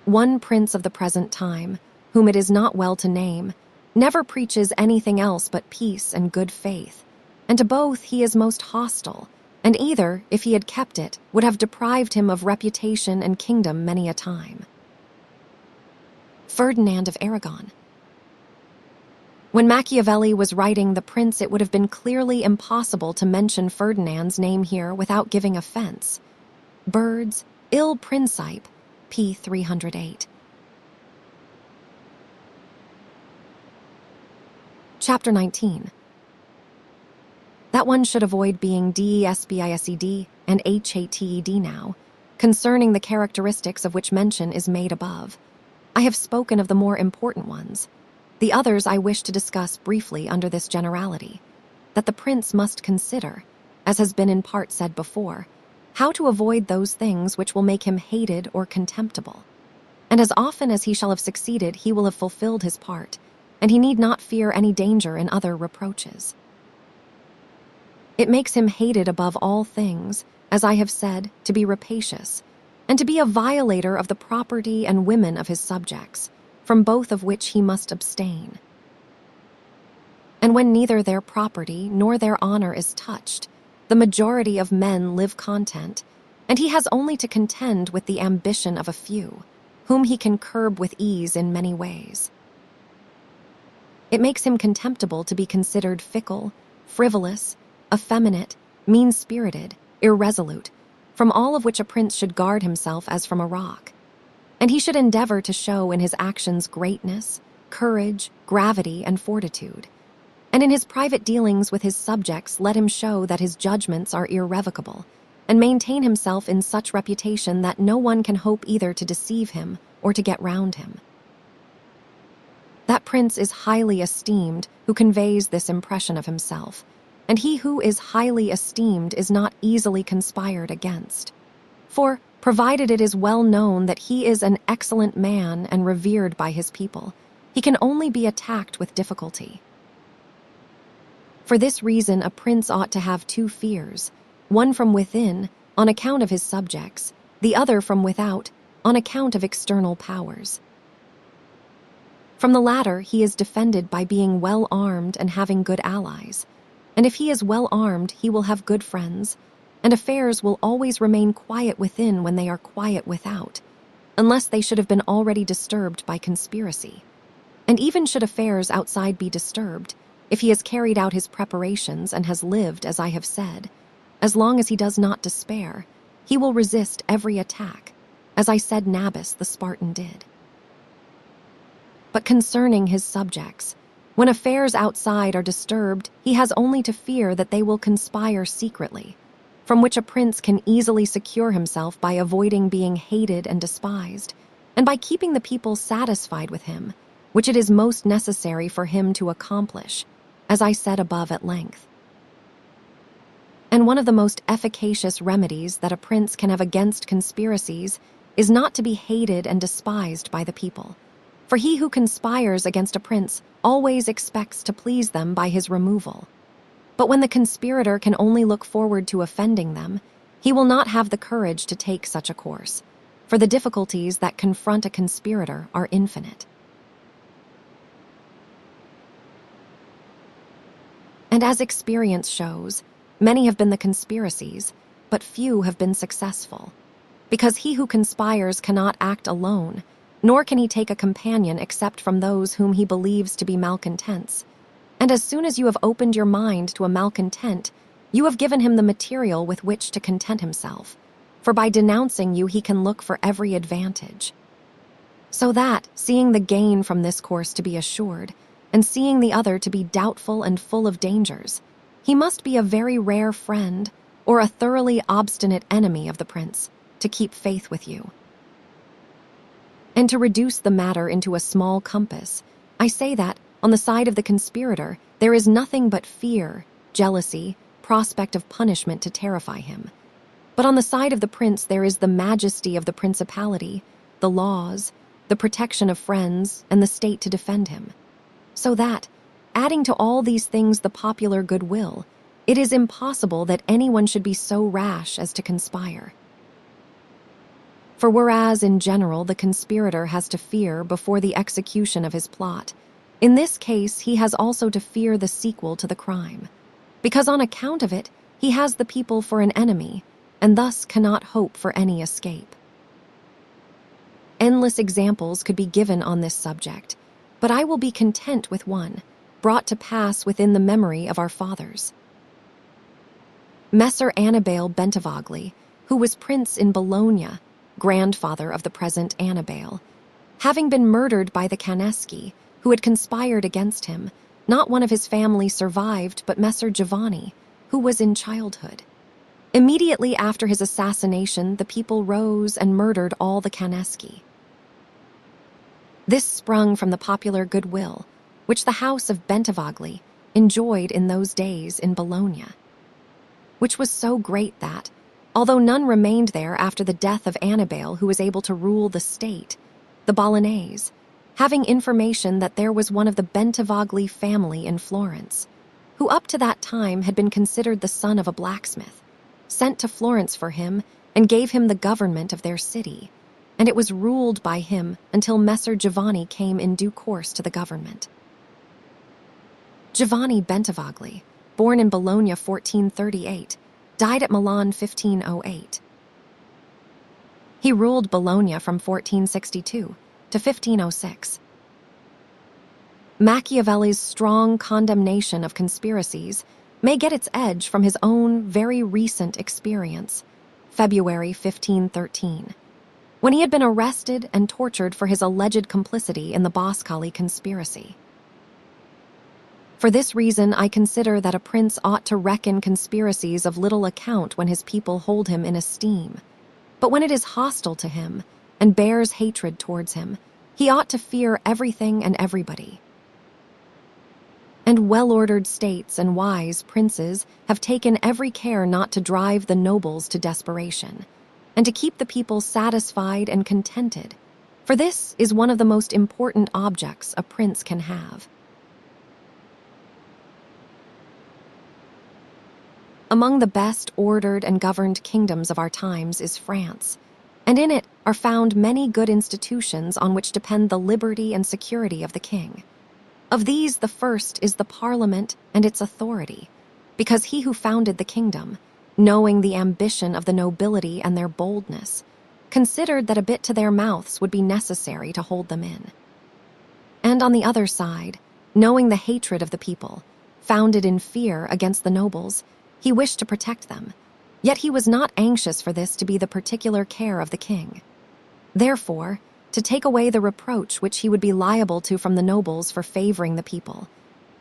S1: One prince of the present time, whom it is not well to name, never preaches anything else but peace and good faith, and to both he is most hostile, and either, if he had kept it, would have deprived him of reputation and kingdom many a time. Ferdinand of Aragon. When Machiavelli was writing The Prince, it would have been clearly impossible to mention Ferdinand's name here without giving offense. Bird's Il Principe, p. 308. Chapter 19. That one should avoid being DESBISED and HATED now, concerning the characteristics of which mention is made above. I have spoken of the more important ones. The others I wish to discuss briefly under this generality, that the prince must consider, as has been in part said before, how to avoid those things which will make him hated or contemptible. And as often as he shall have succeeded, he will have fulfilled his part, and he need not fear any danger in other reproaches. It makes him hated above all things, as I have said, to be rapacious, and to be a violator of the property and women of his subjects, from both of which he must abstain. And when neither their property nor their honor is touched, the majority of men live content, and he has only to contend with the ambition of a few, whom he can curb with ease in many ways. It makes him contemptible to be considered fickle, frivolous, effeminate, mean-spirited, irresolute, from all of which a prince should guard himself as from a rock. And he should endeavor to show in his actions greatness, courage, gravity, and fortitude. And in his private dealings with his subjects, let him show that his judgments are irrevocable, and maintain himself in such reputation that no one can hope either to deceive him or to get round him. That prince is highly esteemed who conveys this impression of himself, and he who is highly esteemed is not easily conspired against. For, provided it is well known that he is an excellent man and revered by his people, he can only be attacked with difficulty. For this reason, a prince ought to have 2 fears, one from within, on account of his subjects, the other from without, on account of external powers. From the latter, he is defended by being well armed and having good allies. And if he is well armed, he will have good friends, and affairs will always remain quiet within when they are quiet without, unless they should have been already disturbed by conspiracy. And even should affairs outside be disturbed, if he has carried out his preparations and has lived as I have said, as long as he does not despair, he will resist every attack, as I said Nabis the Spartan did. But concerning his subjects, when affairs outside are disturbed, he has only to fear that they will conspire secretly, from which a prince can easily secure himself by avoiding being hated and despised, and by keeping the people satisfied with him, which it is most necessary for him to accomplish, as I said above at length. And one of the most efficacious remedies that a prince can have against conspiracies is not to be hated and despised by the people. For he who conspires against a prince always expects to please them by his removal. But when the conspirator can only look forward to offending them, he will not have the courage to take such a course, for the difficulties that confront a conspirator are infinite. And as experience shows, many have been the conspiracies, but few have been successful. Because he who conspires cannot act alone, nor can he take a companion except from those whom he believes to be malcontents. And as soon as you have opened your mind to a malcontent, you have given him the material with which to content himself, for by denouncing you he can look for every advantage. So that, seeing the gain from this course to be assured, and seeing the other to be doubtful and full of dangers, he must be a very rare friend or a thoroughly obstinate enemy of the prince to keep faith with you. And to reduce the matter into a small compass, I say that, on the side of the conspirator, there is nothing but fear, jealousy, prospect of punishment to terrify him. But on the side of the prince there is the majesty of the principality, the laws, the protection of friends, and the state to defend him. So that, adding to all these things the popular goodwill, it is impossible that anyone should be so rash as to conspire. For whereas, in general, the conspirator has to fear before the execution of his plot, in this case he has also to fear the sequel to the crime, because on account of it he has the people for an enemy, and thus cannot hope for any escape. Endless examples could be given on this subject, but I will be content with one, brought to pass within the memory of our fathers. Messer Annibale Bentivogli, who was prince in Bologna, grandfather of the present Annibale, having been murdered by the Caneschi, who had conspired against him, not one of his family survived but Messer Giovanni, who was in childhood. Immediately after his assassination, the people rose and murdered all the Caneschi. This sprung from the popular goodwill, which the house of Bentivogli enjoyed in those days in Bologna, which was so great that, although none remained there after the death of Annibale who was able to rule the state, the Bolognese, having information that there was one of the Bentivogli family in Florence, who up to that time had been considered the son of a blacksmith, sent to Florence for him and gave him the government of their city, and it was ruled by him until Messer Giovanni came in due course to the government. Giovanni Bentivogli, born in Bologna 1438, died at Milan 1508. He ruled Bologna from 1462 to 1506. Machiavelli's strong condemnation of conspiracies may get its edge from his own very recent experience, February 1513, when he had been arrested and tortured for his alleged complicity in the Boscali conspiracy. For this reason, I consider that a prince ought to reckon conspiracies of little account when his people hold him in esteem. But when it is hostile to him and bears hatred towards him, he ought to fear everything and everybody. And well-ordered states and wise princes have taken every care not to drive the nobles to desperation, and to keep the people satisfied and contented, for this is one of the most important objects a prince can have. Among the best ordered and governed kingdoms of our times is France, and in it are found many good institutions on which depend the liberty and security of the king. Of these, the first is the Parliament and its authority, because he who founded the kingdom, knowing the ambition of the nobility and their boldness, considered that a bit to their mouths would be necessary to hold them in. And on the other side, knowing the hatred of the people, founded in fear against the nobles, he wished to protect them, yet he was not anxious for this to be the particular care of the king. Therefore, to take away the reproach which he would be liable to from the nobles for favoring the people,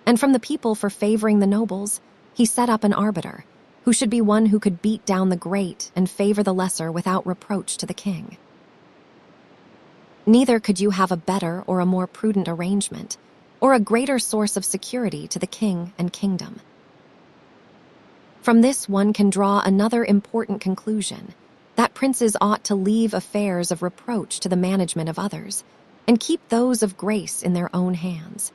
S1: and from the people for favoring the nobles, he set up an arbiter, who should be one who could beat down the great and favor the lesser without reproach to the king. Neither could you have a better or a more prudent arrangement, or a greater source of security to the king and kingdom. From this one can draw another important conclusion, that princes ought to leave affairs of reproach to the management of others, and keep those of grace in their own hands.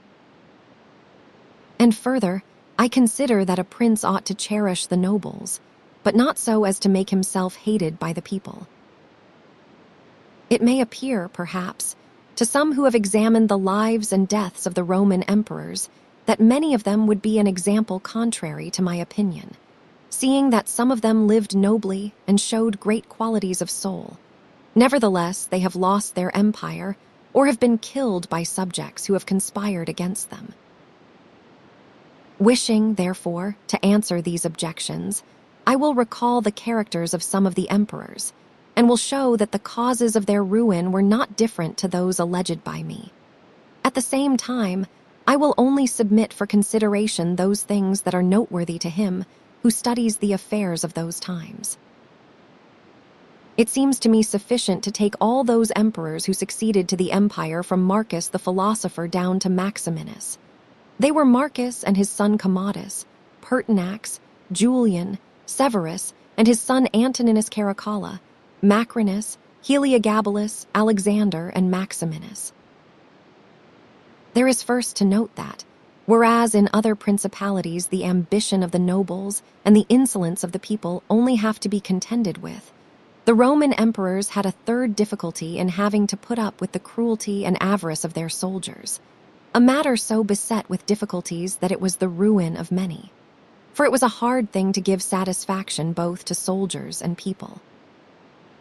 S1: And further, I consider that a prince ought to cherish the nobles, but not so as to make himself hated by the people. It may appear, perhaps, to some who have examined the lives and deaths of the Roman emperors, that many of them would be an example contrary to my opinion, seeing that some of them lived nobly and showed great qualities of soul. Nevertheless, they have lost their empire or have been killed by subjects who have conspired against them. Wishing, therefore, to answer these objections, I will recall the characters of some of the emperors, and will show that the causes of their ruin were not different to those alleged by me. At the same time, I will only submit for consideration those things that are noteworthy to him who studies the affairs of those times. It seems to me sufficient to take all those emperors who succeeded to the empire from Marcus the philosopher down to Maximinus. They were Marcus and his son Commodus, Pertinax, Julian, Severus, and his son Antoninus Caracalla, Macrinus, Heliogabalus, Alexander, and Maximinus. There is first to note that, whereas in other principalities the ambition of the nobles and the insolence of the people only have to be contended with, the Roman emperors had a third difficulty in having to put up with the cruelty and avarice of their soldiers, a matter so beset with difficulties that it was the ruin of many. For it was a hard thing to give satisfaction both to soldiers and people.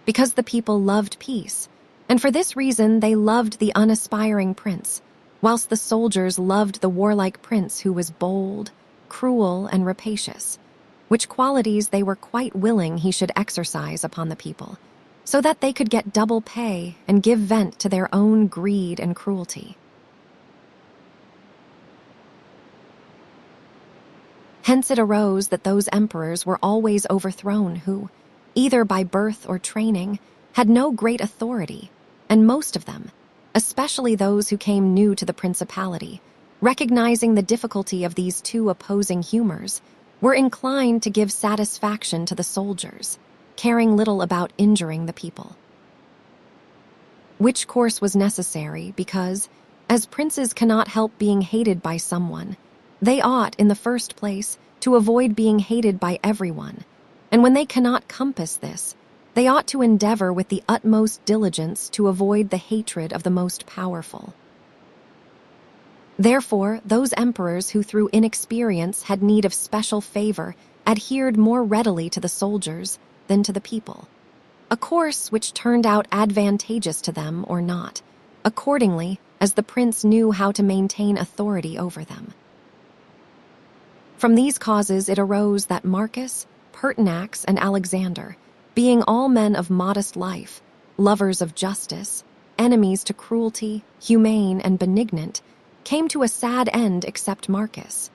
S1: Because the people loved peace, and for this reason they loved the unaspiring prince, whilst the soldiers loved the warlike prince who was bold, cruel, and rapacious, which qualities they were quite willing he should exercise upon the people, so that they could get double pay and give vent to their own greed and cruelty. Hence it arose that those emperors were always overthrown who, either by birth or training, had no great authority, and most of them, especially those who came new to the principality, recognizing the difficulty of these two opposing humors, were inclined to give satisfaction to the soldiers, caring little about injuring the people. Which course was necessary because, as princes cannot help being hated by someone, they ought, in the first place, to avoid being hated by everyone, and when they cannot compass this, they ought to endeavor with the utmost diligence to avoid the hatred of the most powerful. Therefore, those emperors who through inexperience had need of special favor adhered more readily to the soldiers than to the people, a course which turned out advantageous to them or not, accordingly as the prince knew how to maintain authority over them. From these causes it arose that Marcus, Pertinax, and Alexander, being all men of modest life, lovers of justice, enemies to cruelty, humane and benignant, came to a sad end except Marcus.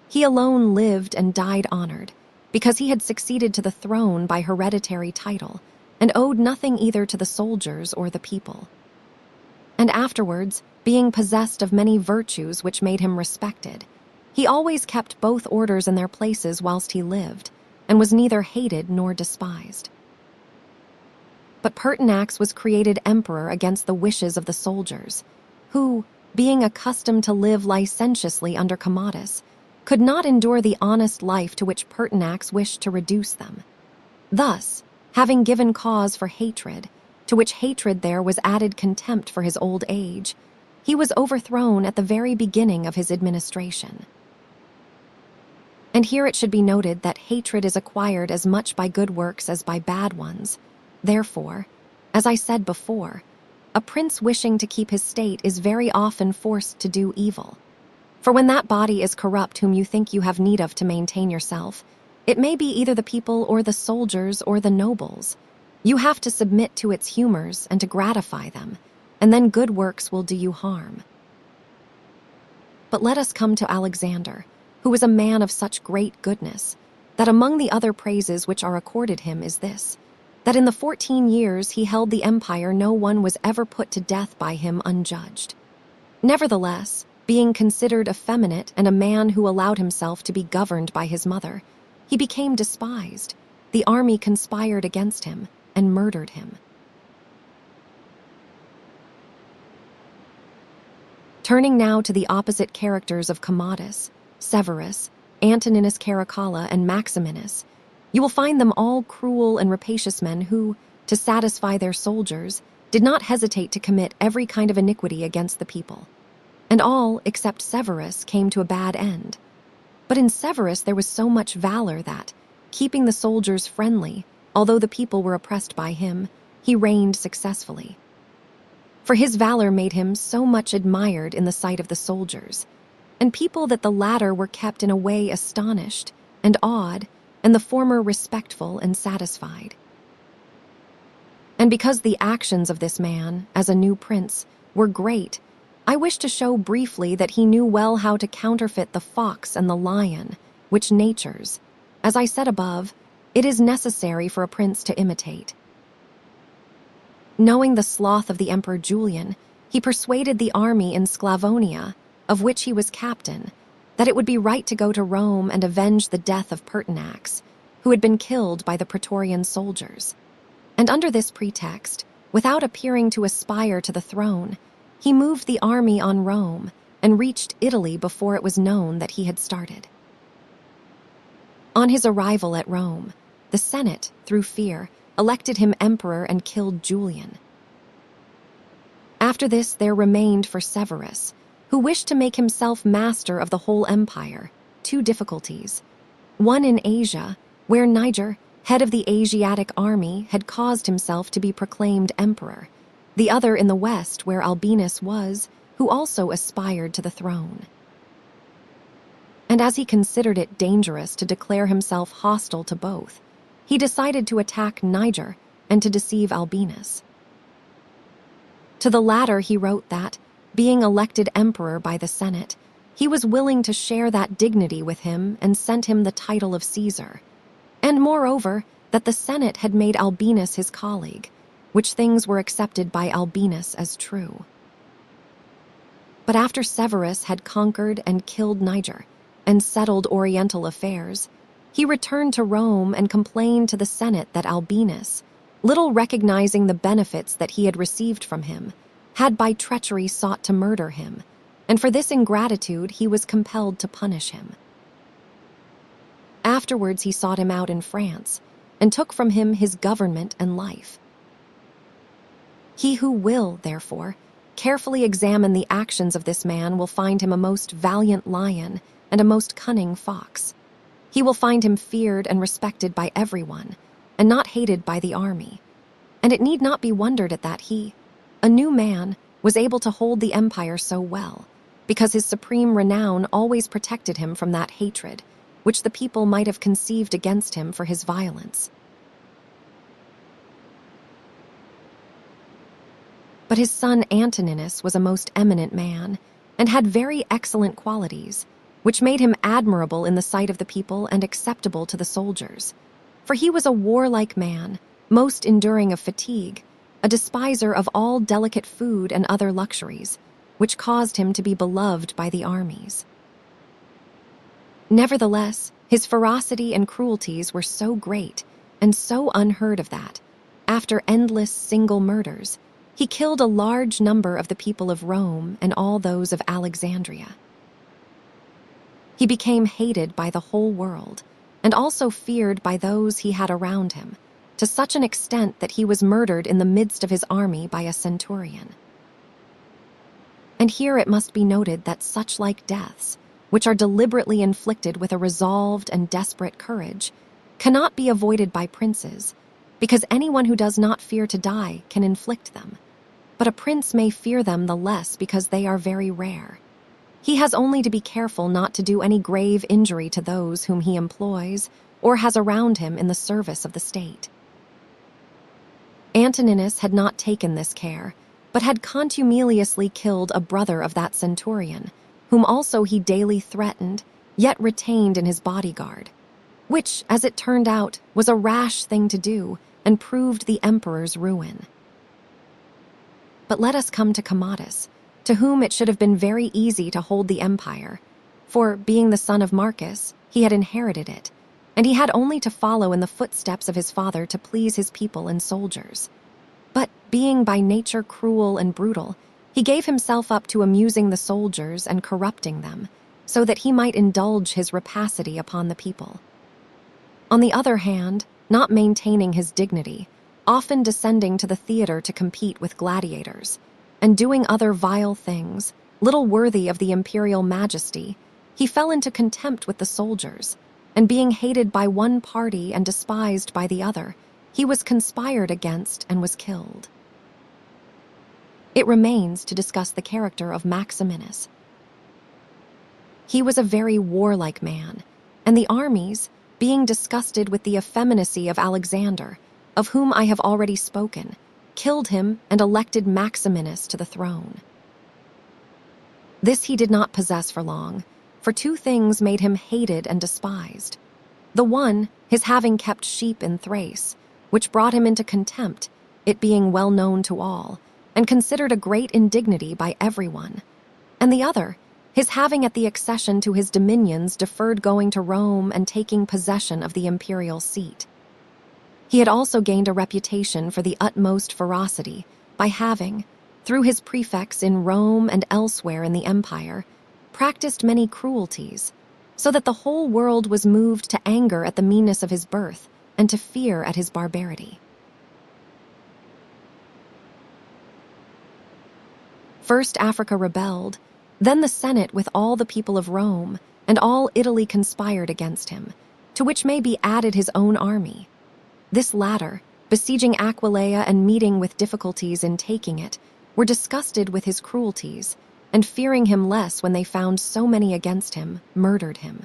S1: He alone lived and died honored, because he had succeeded to the throne by hereditary title, and owed nothing either to the soldiers or the people. And afterwards, being possessed of many virtues which made him respected, he always kept both orders in their places whilst he lived, and was neither hated nor despised. But Pertinax was created emperor against the wishes of the soldiers, who, being accustomed to live licentiously under Commodus, could not endure the honest life to which Pertinax wished to reduce them. Thus, having given cause for hatred, to which hatred there was added contempt for his old age, he was overthrown at the very beginning of his administration. And here it should be noted that hatred is acquired as much by good works as by bad ones. Therefore, As I said before, a prince wishing to keep his state is very often forced to do evil. For when that body is corrupt whom you think you have need of to maintain yourself, it may be either the people or the soldiers or the nobles. You have to submit to its humors and to gratify them, and then good works will do you harm. But let us come to Alexander, who was a man of such great goodness, that among the other praises which are accorded him is this, that in the 14 years he held the empire no one was ever put to death by him unjudged. Nevertheless, being considered effeminate and a man who allowed himself to be governed by his mother, he became despised. The army conspired against him and murdered him. Turning now to the opposite characters of Commodus, Severus, Antoninus Caracalla, and Maximinus, you will find them all cruel and rapacious men who, to satisfy their soldiers, did not hesitate to commit every kind of iniquity against the people. And all, except Severus, came to a bad end. But in Severus there was so much valor that, keeping the soldiers friendly, although the people were oppressed by him, he reigned successfully. For his valor made him so much admired in the sight of the soldiers, and people that the latter were kept in a way astonished and awed, and the former respectful and satisfied. And because the actions of this man, as a new prince, were great, I wish to show briefly that he knew well how to counterfeit the fox and the lion, which natures, as I said above, it is necessary for a prince to imitate. Knowing the sloth of the Emperor Julian, he persuaded the army in Sclavonia, of which he was captain, that it would be right to go to Rome and avenge the death of Pertinax, who had been killed by the Praetorian soldiers. And under this pretext, without appearing to aspire to the throne, he moved the army on Rome and reached Italy before it was known that he had started. On his arrival at Rome, the Senate, through fear, elected him emperor and killed Julian. After this there remained for Severus, who wished to make himself master of the whole empire, 2 difficulties. One in Asia, where Niger, head of the Asiatic army, had caused himself to be proclaimed emperor. The other in the west, where Albinus was, who also aspired to the throne. And as he considered it dangerous to declare himself hostile to both, he decided to attack Niger and to deceive Albinus. To the latter he wrote that, being elected emperor by the Senate, he was willing to share that dignity with him and sent him the title of Caesar, and moreover that the Senate had made Albinus his colleague, which things were accepted by Albinus as true. But after Severus had conquered and killed Niger and settled Oriental affairs, he returned to Rome and complained to the Senate that Albinus, little recognizing the benefits that he had received from him, had by treachery sought to murder him, and for this ingratitude he was compelled to punish him. Afterwards he sought him out in France, and took from him his government and life. He who will, therefore, carefully examine the actions of this man will find him a most valiant lion and a most cunning fox. He will find him feared and respected by everyone, and not hated by the army. And it need not be wondered at that he, a new man, was able to hold the empire so well, because his supreme renown always protected him from that hatred, which the people might have conceived against him for his violence. But his son Antoninus was a most eminent man, and had very excellent qualities, which made him admirable in the sight of the people and acceptable to the soldiers. For he was a warlike man, most enduring of fatigue, a despiser of all delicate food and other luxuries, which caused him to be beloved by the armies. Nevertheless, his ferocity and cruelties were so great and so unheard of that, after endless single murders, he killed a large number of the people of Rome and all those of Alexandria. He became hated by the whole world, and also feared by those he had around him, to such an extent that he was murdered in the midst of his army by a centurion. And here it must be noted that such like deaths, which are deliberately inflicted with a resolved and desperate courage, cannot be avoided by princes, because anyone who does not fear to die can inflict them. But a prince may fear them the less because they are very rare. He has only to be careful not to do any grave injury to those whom he employs or has around him in the service of the state. Antoninus had not taken this care, but had contumeliously killed a brother of that centurion, whom also he daily threatened, yet retained in his bodyguard, which, as it turned out, was a rash thing to do and proved the emperor's ruin. But let us come to Commodus, to whom it should have been very easy to hold the empire, for, being the son of Marcus, he had inherited it, and he had only to follow in the footsteps of his father to please his people and soldiers. But, being by nature cruel and brutal, he gave himself up to amusing the soldiers and corrupting them, so that he might indulge his rapacity upon the people. On the other hand, not maintaining his dignity, often descending to the theater to compete with gladiators, and doing other vile things, little worthy of the imperial majesty, he fell into contempt with the soldiers, and being hated by one party and despised by the other, he was conspired against and was killed. It remains to discuss the character of Maximinus. He was a very warlike man, and the armies, being disgusted with the effeminacy of Alexander, of whom I have already spoken, killed him and elected Maximinus to the throne. This he did not possess for long, for two things made him hated and despised. The one, his having kept sheep in Thrace, which brought him into contempt, it being well known to all, and considered a great indignity by everyone. And the other, his having at the accession to his dominions deferred going to Rome and taking possession of the imperial seat. He had also gained a reputation for the utmost ferocity by having, through his prefects in Rome and elsewhere in the empire, practiced many cruelties, so that the whole world was moved to anger at the meanness of his birth and to fear at his barbarity. First Africa rebelled, then the Senate with all the people of Rome, and all Italy conspired against him, to which may be added his own army. This latter, besieging Aquileia and meeting with difficulties in taking it, were disgusted with his cruelties, and fearing him less when they found so many against him, murdered him.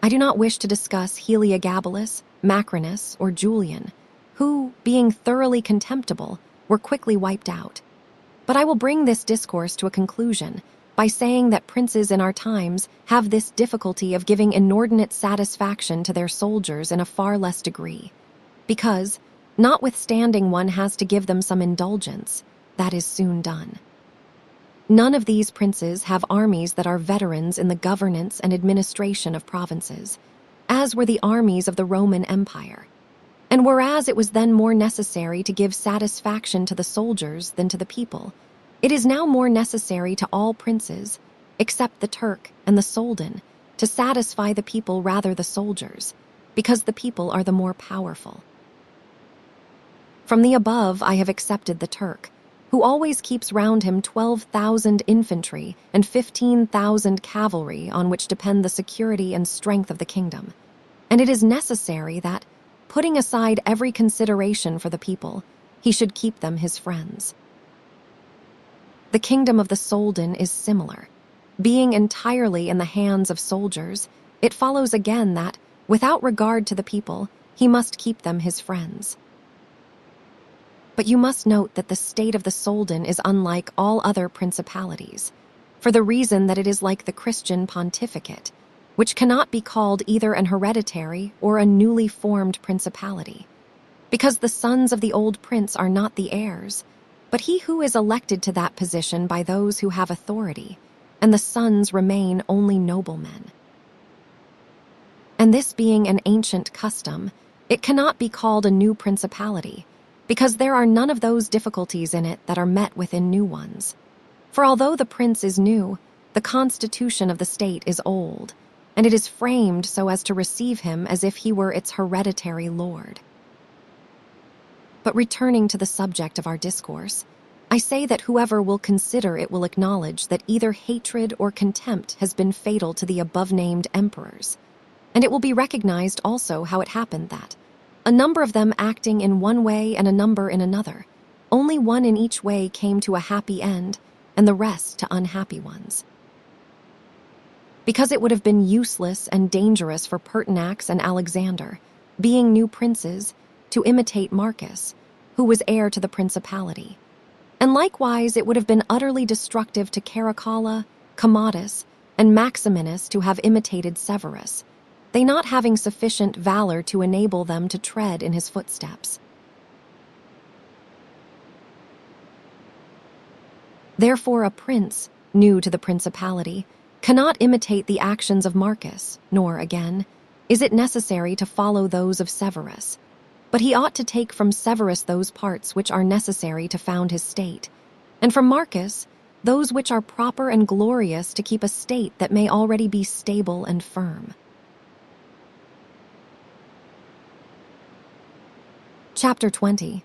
S1: I do not wish to discuss Heliogabalus, Macrinus, or Julian, who, being thoroughly contemptible, were quickly wiped out. But I will bring this discourse to a conclusion by saying that princes in our times have this difficulty of giving inordinate satisfaction to their soldiers in a far less degree, because, notwithstanding one has to give them some indulgence, that is soon done. None of these princes have armies that are veterans in the governance and administration of provinces, as were the armies of the Roman Empire. And whereas it was then more necessary to give satisfaction to the soldiers than to the people, it is now more necessary to all princes, except the Turk and the Soldan, to satisfy the people rather the soldiers, because the people are the more powerful. From the above I have accepted the Turk, who always keeps round him 12,000 infantry and 15,000 cavalry on which depend the security and strength of the kingdom, and it is necessary that, putting aside every consideration for the people, he should keep them his friends. The kingdom of the Soldan is similar. Being entirely in the hands of soldiers, it follows again that, without regard to the people, he must keep them his friends. But you must note that the state of the Soldan is unlike all other principalities, for the reason that it is like the Christian pontificate, which cannot be called either an hereditary or a newly formed principality, because the sons of the old prince are not the heirs, but he who is elected to that position by those who have authority, and the sons remain only noblemen. And this being an ancient custom, it cannot be called a new principality, because there are none of those difficulties in it that are met with in new ones. For although the prince is new, the constitution of the state is old, and it is framed so as to receive him as if he were its hereditary lord. But returning to the subject of our discourse, I say that whoever will consider it will acknowledge that either hatred or contempt has been fatal to the above-named emperors, and it will be recognized also how it happened that, a number of them acting in one way and a number in another. Only one in each way came to a happy end, and the rest to unhappy ones. Because it would have been useless and dangerous for Pertinax and Alexander, being new princes, to imitate Marcus, who was heir to the principality. And likewise, it would have been utterly destructive to Caracalla, Commodus, and Maximinus to have imitated Severus, they not having sufficient valor to enable them to tread in his footsteps. Therefore, a prince, new to the principality, cannot imitate the actions of Marcus, nor, again, is it necessary to follow those of Severus. But he ought to take from Severus those parts which are necessary to found his state, and from Marcus those which are proper and glorious to keep a state that may already be stable and firm. Chapter 20.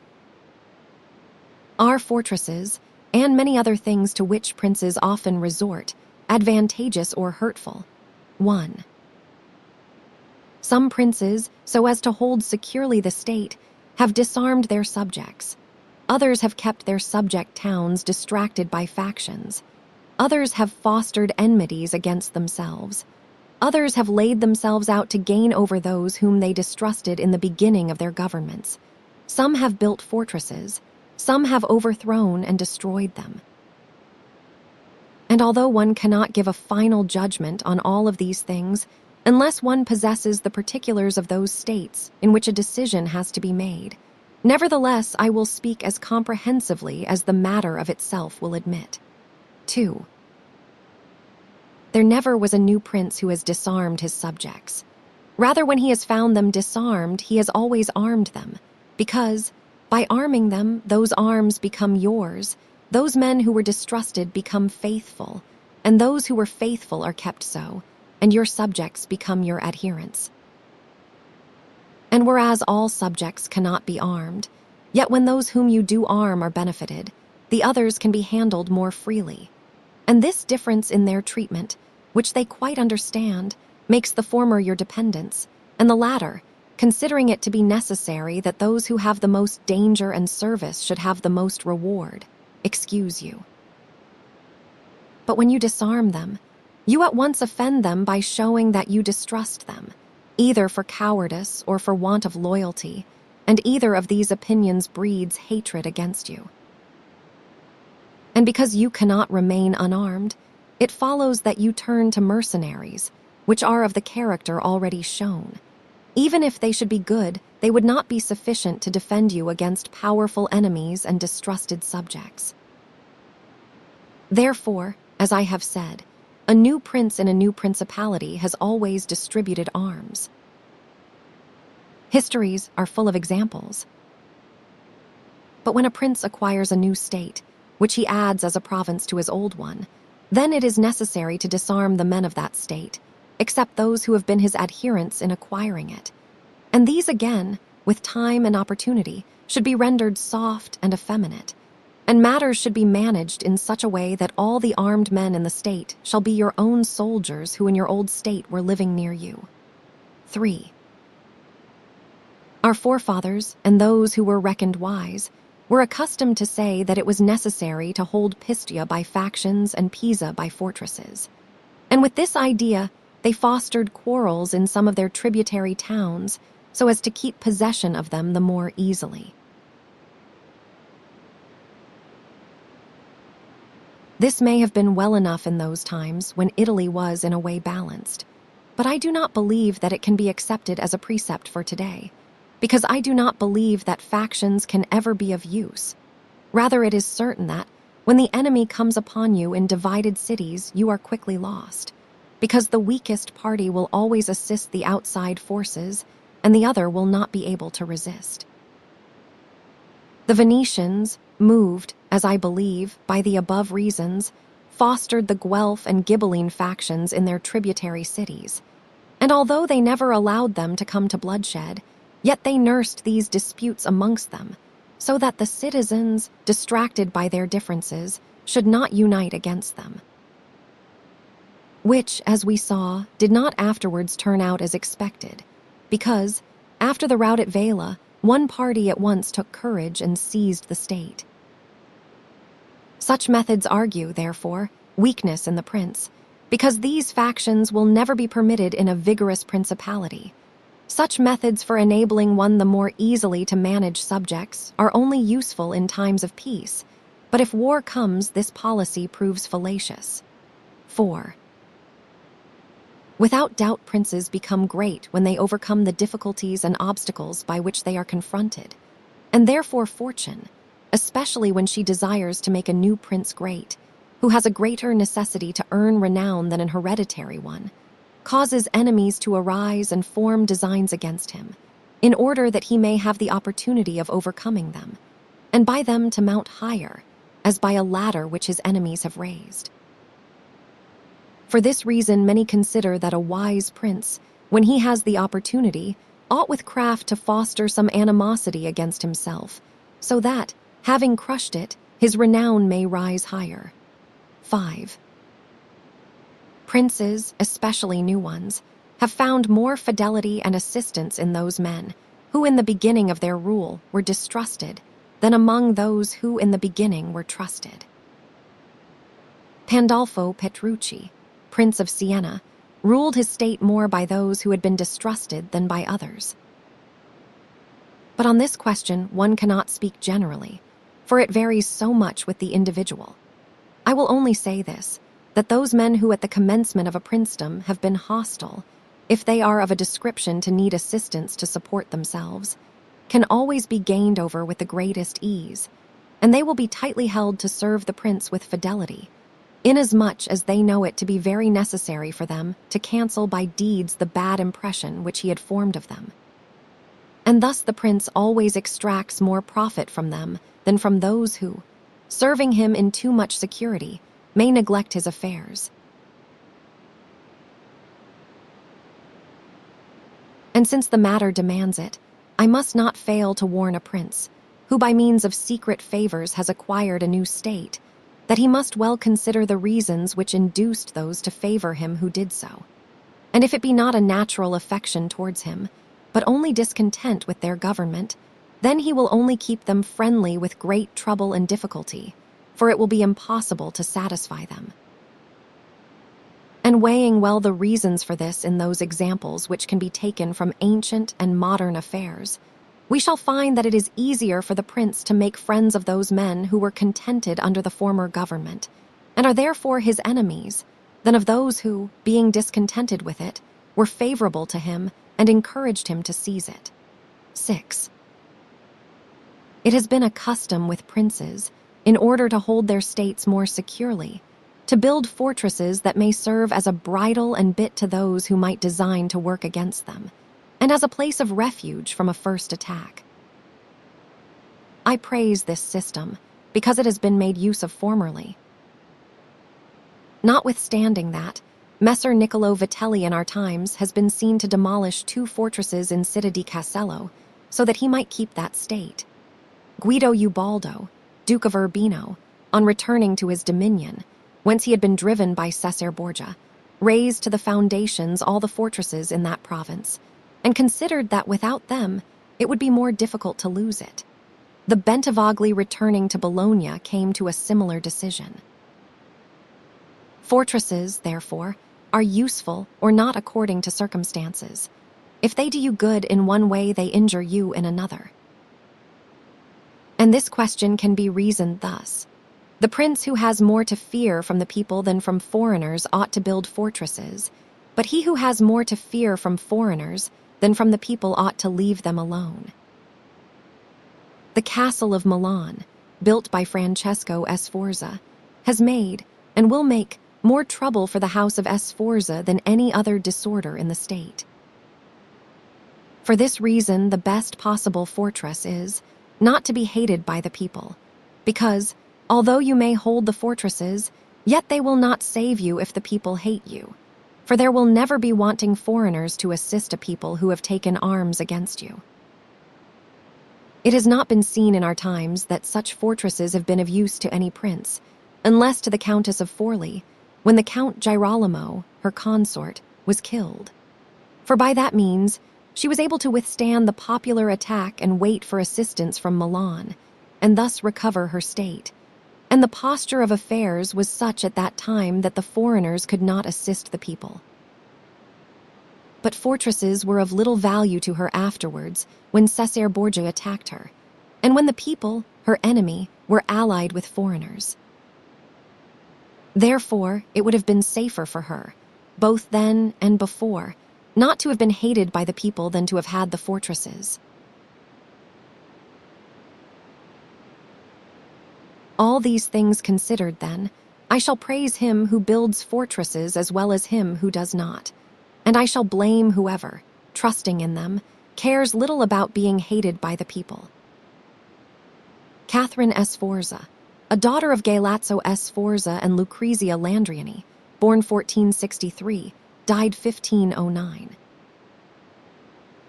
S1: Are fortresses, and many other things to which princes often resort, advantageous or hurtful? 1. Some princes, so as to hold securely the state, have disarmed their subjects. Others have kept their subject towns distracted by factions. Others have fostered enmities against themselves. Others have laid themselves out to gain over those whom they distrusted in the beginning of their governments. Some have built fortresses. Some have overthrown and destroyed them. And although one cannot give a final judgment on all of these things, unless one possesses the particulars of those states in which a decision has to be made, nevertheless I will speak as comprehensively as the matter of itself will admit. 2. There never was a new prince who has disarmed his subjects. Rather, when he has found them disarmed, he has always armed them, because, by arming them, those arms become yours, those men who were distrusted become faithful, and those who were faithful are kept so, and your subjects become your adherents. And whereas all subjects cannot be armed, yet when those whom you do arm are benefited, the others can be handled more freely. And this difference in their treatment, which they quite understand, makes the former your dependents, and the latter, considering it to be necessary that those who have the most danger and service should have the most reward, excuse you. But when you disarm them, you at once offend them by showing that you distrust them, either for cowardice or for want of loyalty, and either of these opinions breeds hatred against you. And because you cannot remain unarmed, it follows that you turn to mercenaries, which are of the character already shown. Even if they should be good, they would not be sufficient to defend you against powerful enemies and distrusted subjects. Therefore, as I have said, a new prince in a new principality has always distributed arms. Histories are full of examples. But when a prince acquires a new state, which he adds as a province to his old one, then it is necessary to disarm the men of that state, except those who have been his adherents in acquiring it. And these again, with time and opportunity, should be rendered soft and effeminate, and matters should be managed in such a way that all the armed men in the state shall be your own soldiers who in your old state were living near you. 3. Our forefathers, and those who were reckoned wise, were accustomed to say that it was necessary to hold Pistia by factions and Pisa by fortresses. And with this idea, they fostered quarrels in some of their tributary towns so as to keep possession of them the more easily. This may have been well enough in those times when Italy was in a way balanced, but I do not believe that it can be accepted as a precept for today, because I do not believe that factions can ever be of use. Rather, it is certain that, when the enemy comes upon you in divided cities, you are quickly lost, because the weakest party will always assist the outside forces, and the other will not be able to resist. The Venetians, moved, as I believe, by the above reasons, fostered the Guelph and Ghibelline factions in their tributary cities, and although they never allowed them to come to bloodshed, yet they nursed these disputes amongst them, so that the citizens, distracted by their differences, should not unite against them. Which, as we saw, did not afterwards turn out as expected, because, After the rout at Vela, one party at once took courage and seized the state. Such methods argue, therefore, weakness in the prince, because these factions will never be permitted in a vigorous principality. Such methods for enabling one the more easily to manage subjects are only useful in times of peace, but if war comes, this policy proves fallacious. 4. Without doubt, princes become great when they overcome the difficulties and obstacles by which they are confronted, and therefore fortune, especially when she desires to make a new prince great, who has a greater necessity to earn renown than an hereditary one, causes enemies to arise and form designs against him, in order that he may have the opportunity of overcoming them, and by them to mount higher, as by a ladder which his enemies have raised. For this reason, many consider that a wise prince, when he has the opportunity, ought with craft to foster some animosity against himself, so that, having crushed it, his renown may rise higher. 5. Princes, especially new ones, have found more fidelity and assistance in those men who in the beginning of their rule were distrusted than among those who in the beginning were trusted. Pandolfo Petrucci, Prince of Siena, ruled his state more by those who had been distrusted than by others. But on this question one cannot speak generally, for it varies so much with the individual. I will only say this, that those men who at the commencement of a princedom have been hostile, if they are of a description to need assistance to support themselves, can always be gained over with the greatest ease, and they will be tightly held to serve the prince with fidelity, inasmuch as they know it to be very necessary for them to cancel by deeds the bad impression which he had formed of them. And thus the prince always extracts more profit from them than from those who, serving him in too much security, may neglect his affairs. And since the matter demands it, I must not fail to warn a prince, who by means of secret favors has acquired a new state, that he must well consider the reasons which induced those to favor him who did so. And if it be not a natural affection towards him, but only discontent with their government, then he will only keep them friendly with great trouble and difficulty, for it will be impossible to satisfy them. And weighing well the reasons for this in those examples which can be taken from ancient and modern affairs, we shall find that it is easier for the prince to make friends of those men who were contented under the former government, and are therefore his enemies, than of those who, being discontented with it, were favorable to him and encouraged him to seize it. 6. It has been a custom with princes, in order to hold their states more securely, to build fortresses that may serve as a bridle and bit to those who might design to work against them, and as a place of refuge from a first attack. I praise this system, because it has been made use of formerly. Notwithstanding that, Messer Niccolo Vitelli in our times has been seen to demolish 2 fortresses in Città di Castello, so that he might keep that state. Guido Ubaldo, Duke of Urbino, on returning to his dominion, whence he had been driven by Cesare Borgia, razed to the foundations all the fortresses in that province, and considered that without them it would be more difficult to lose it. The Bentivogli returning to Bologna came to a similar decision. Fortresses, therefore, are useful or not according to circumstances. If they do you good in one way, they injure you in another. And this question can be reasoned thus. The prince who has more to fear from the people than from foreigners ought to build fortresses, but he who has more to fear from foreigners than from the people ought to leave them alone. The castle of Milan, built by Francesco Sforza, has made, and will make, more trouble for the house of Sforza than any other disorder in the state. For this reason, the best possible fortress is not to be hated by the people, because, although you may hold the fortresses, yet they will not save you if the people hate you, for there will never be wanting foreigners to assist a people who have taken arms against you. It has not been seen in our times that such fortresses have been of use to any prince, unless to the Countess of Forli, when the Count Girolamo, her consort, was killed. For by that means She was able to withstand the popular attack and wait for assistance from Milan, and thus recover her state. And the posture of affairs was such at that time that the foreigners could not assist the people. But fortresses were of little value to her afterwards when Cesare Borgia attacked her, and when the people, her enemy, were allied with foreigners. Therefore, it would have been safer for her, both then and before, not to have been hated by the people than to have had the fortresses. All these things considered, then, I shall praise him who builds fortresses as well as him who does not, and I shall blame whoever, trusting in them, cares little about being hated by the people. Catherine Sforza, a daughter of Galeazzo Sforza and Lucrezia Landriani, born 1463, died 1509.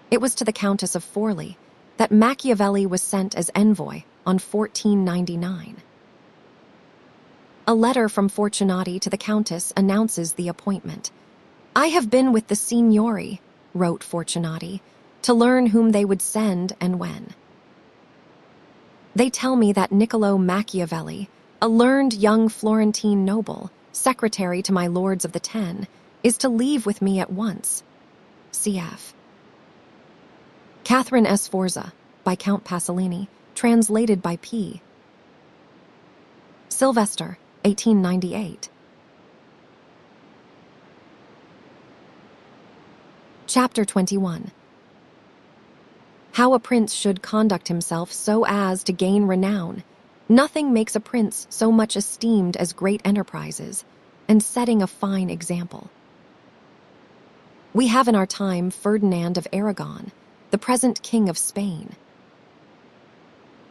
S1: It was to the Countess of Forli that Machiavelli was sent as envoy on 1499. A letter from Fortunati to the Countess announces the appointment. "I have been with the Signori," wrote Fortunati, "to learn whom they would send and when. They tell me that Niccolo Machiavelli, a learned young Florentine noble, secretary to my lords of the Ten, is to leave with me at once. Cf. Catherine Sforza, by Count Pasolini, translated by P. Sylvester, 1898. Chapter 21. How a prince should conduct himself so as to gain renown. Nothing makes a prince so much esteemed as great enterprises, and setting a fine example. We have in our time Ferdinand of Aragon, the present King of Spain.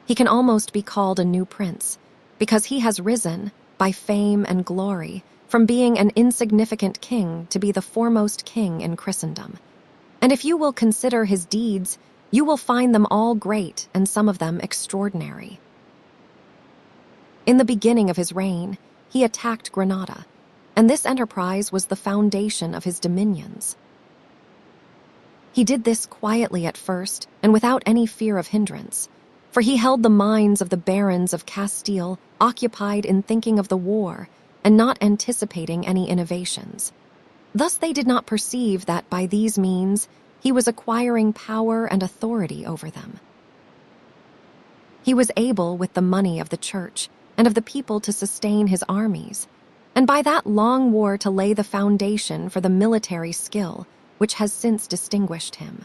S1: He can almost be called a new prince, because he has risen, by fame and glory, from being an insignificant king to be the foremost king in Christendom. And if you will consider his deeds, you will find them all great and some of them extraordinary. In the beginning of his reign, he attacked Granada, and this enterprise was the foundation of his dominions. He did this quietly at first and without any fear of hindrance, for he held the minds of the barons of Castile occupied in thinking of the war and not anticipating any innovations. Thus they did not perceive that by these means he was acquiring power and authority over them. He was able, with the money of the church and of the people, to sustain his armies, and by that long war to lay the foundation for the military skill which has since distinguished him.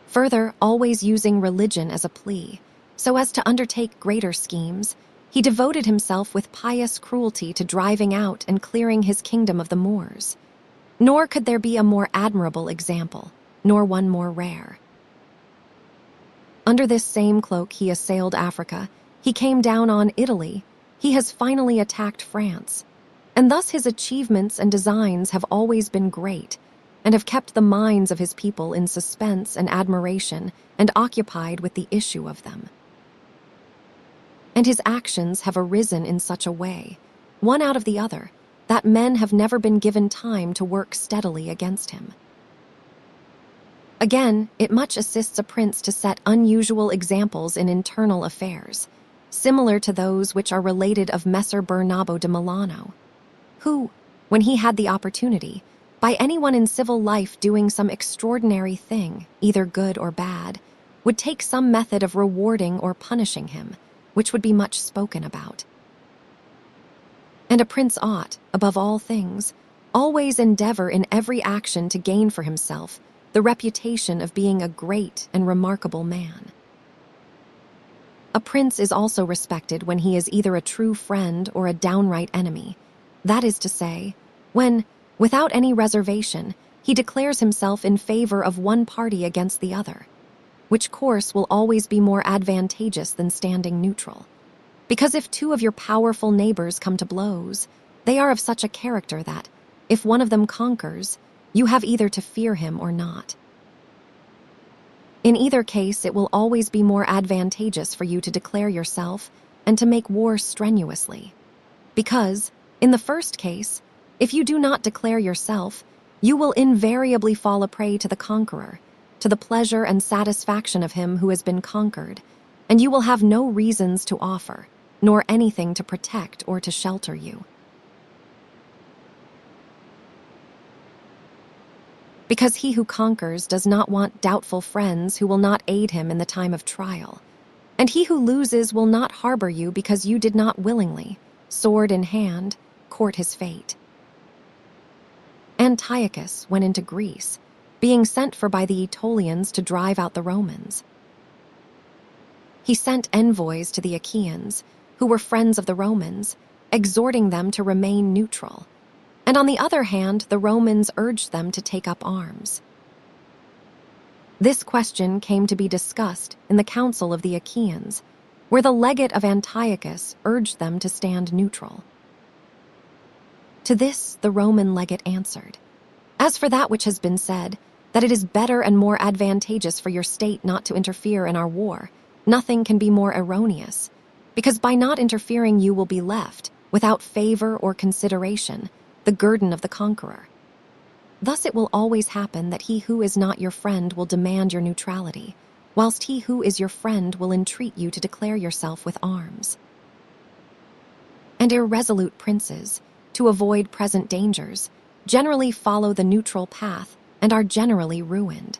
S1: Further, always using religion as a plea, so as to undertake greater schemes, he devoted himself with pious cruelty to driving out and clearing his kingdom of the Moors. Nor could there be a more admirable example, nor one more rare. Under this same cloak he assailed Africa, he came down on Italy, he has finally attacked France, and thus his achievements and designs have always been great, and have kept the minds of his people in suspense and admiration and occupied with the issue of them. And his actions have arisen in such a way, one out of the other, that men have never been given time to work steadily against him. Again, it much assists a prince to set unusual examples in internal affairs, similar to those which are related of Messer Bernabo de Milano, who, when he had the opportunity, by anyone in civil life doing some extraordinary thing, either good or bad, would take some method of rewarding or punishing him, which would be much spoken about. And a prince ought, above all things, always endeavor in every action to gain for himself the reputation of being a great and remarkable man. A prince is also respected when he is either a true friend or a downright enemy, that is to say, when, without any reservation, he declares himself in favor of one party against the other, which course will always be more advantageous than standing neutral. Because if two of your powerful neighbors come to blows, they are of such a character that, if one of them conquers, you have either to fear him or not. In either case, it will always be more advantageous for you to declare yourself and to make war strenuously. Because, in the first case, if you do not declare yourself, You will invariably fall a prey to the conqueror, to the pleasure and satisfaction of him who has been conquered, and you will have no reasons to offer, nor anything to protect or to shelter you. Because he who conquers does not want doubtful friends who will not aid him in the time of trial, and he who loses will not harbor you because you did not willingly, sword in hand, court his fate. Antiochus went into Greece, being sent for by the Aetolians to drive out the Romans. He sent envoys to the Achaeans, who were friends of the Romans, exhorting them to remain neutral, and on the other hand, the Romans urged them to take up arms. This question came to be discussed in the Council of the Achaeans, where the legate of Antiochus urged them to stand neutral. To this the Roman legate answered, "As for that which has been said, that it is better and more advantageous for your state not to interfere in our war, nothing can be more erroneous, because by not interfering you will be left, without favor or consideration, the guerdon of the conqueror. Thus it will always happen that he who is not your friend will demand your neutrality, whilst he who is your friend will entreat you to declare yourself with arms. And irresolute princes, to avoid present dangers, generally follow the neutral path and are generally ruined.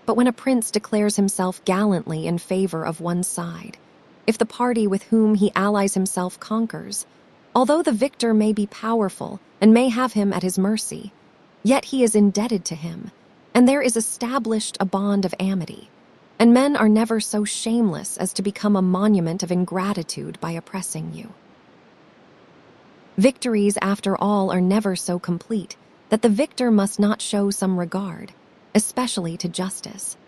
S1: But when a prince declares himself gallantly in favor of one side, if the party with whom he allies himself conquers, although the victor may be powerful and may have him at his mercy, yet he is indebted to him, and there is established a bond of amity, and men are never so shameless as to become a monument of ingratitude by oppressing you. Victories, after all, are never so complete that the victor must not show some regard, especially to justice.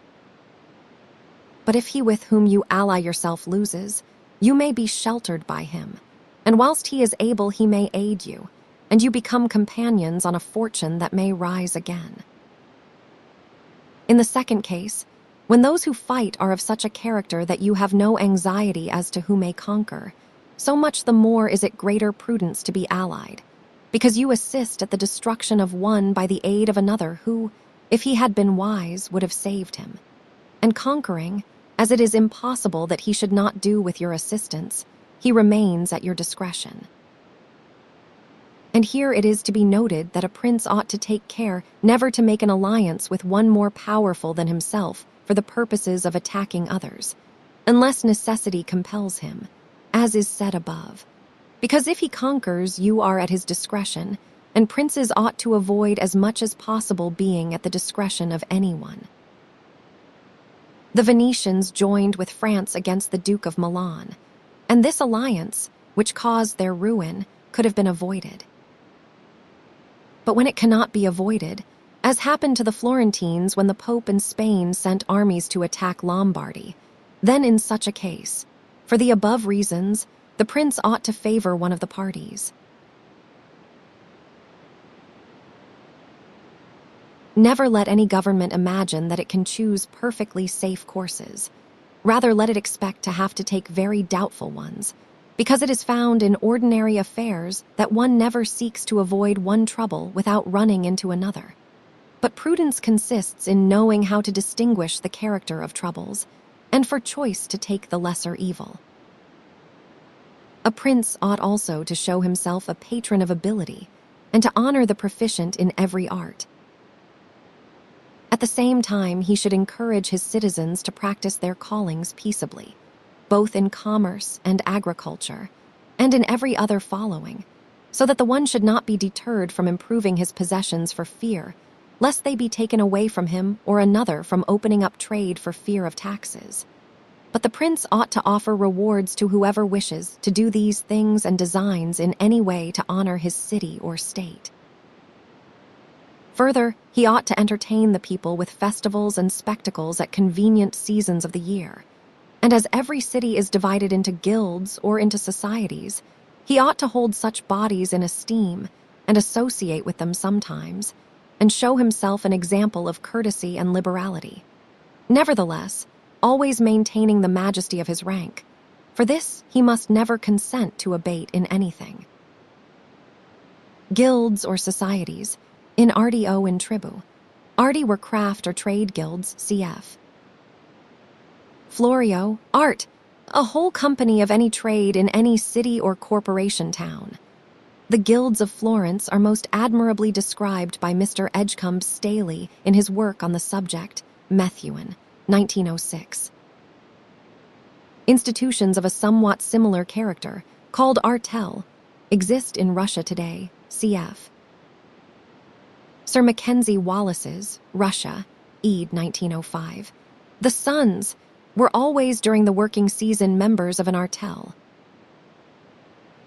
S1: But if he with whom you ally yourself loses, you may be sheltered by him, and whilst he is able he may aid you, and you become companions on a fortune that may rise again. In the second case, when those who fight are of such a character that you have no anxiety as to who may conquer, so much the more is it greater prudence to be allied, because you assist at the destruction of one by the aid of another who, if he had been wise, would have saved him. And conquering, as it is impossible that he should not do with your assistance, he remains at your discretion. And here it is to be noted that a prince ought to take care never to make an alliance with one more powerful than himself for the purposes of attacking others, unless necessity compels him, as is said above. Because if he conquers, you are at his discretion, and princes ought to avoid as much as possible being at the discretion of anyone. The Venetians joined with France against the Duke of Milan, and this alliance, which caused their ruin, could have been avoided. But when it cannot be avoided, as happened to the Florentines when the Pope in Spain sent armies to attack Lombardy, then in such a case, for the above reasons, the prince ought to favor one of the parties. Never let any government imagine that it can choose perfectly safe courses. Rather, let it expect to have to take very doubtful ones, because it is found in ordinary affairs that one never seeks to avoid one trouble without running into another. But prudence consists in knowing how to distinguish the character of troubles, and for choice to take the lesser evil. A prince ought also to show himself a patron of ability, and to honor the proficient in every art. At the same time, he should encourage his citizens to practice their callings peaceably, both in commerce and agriculture, and in every other following, so that the one should not be deterred from improving his possessions for fear, lest they be taken away from him, or another from opening up trade for fear of taxes. But the prince ought to offer rewards to whoever wishes to do these things and designs in any way to honor his city or state. Further, he ought to entertain the people with festivals and spectacles at convenient seasons of the year. And as every city is divided into guilds or into societies, he ought to hold such bodies in esteem and associate with them sometimes, and show himself an example of courtesy and liberality. Nevertheless, always maintaining the majesty of his rank. For this he must never consent to abate in anything. Guilds or societies, in RDO and Tribu. Arti were craft or trade guilds, cf. Florio, art, a whole company of any trade in any city or corporation town. The guilds of Florence are most admirably described by Mr. Edgecombe Staley in his work on the subject, Methuen, 1906. Institutions of a somewhat similar character, called artel, exist in Russia today, cf. Sir Mackenzie Wallace's Russia, Ed 1905. The sons were always during the working season members of an artel.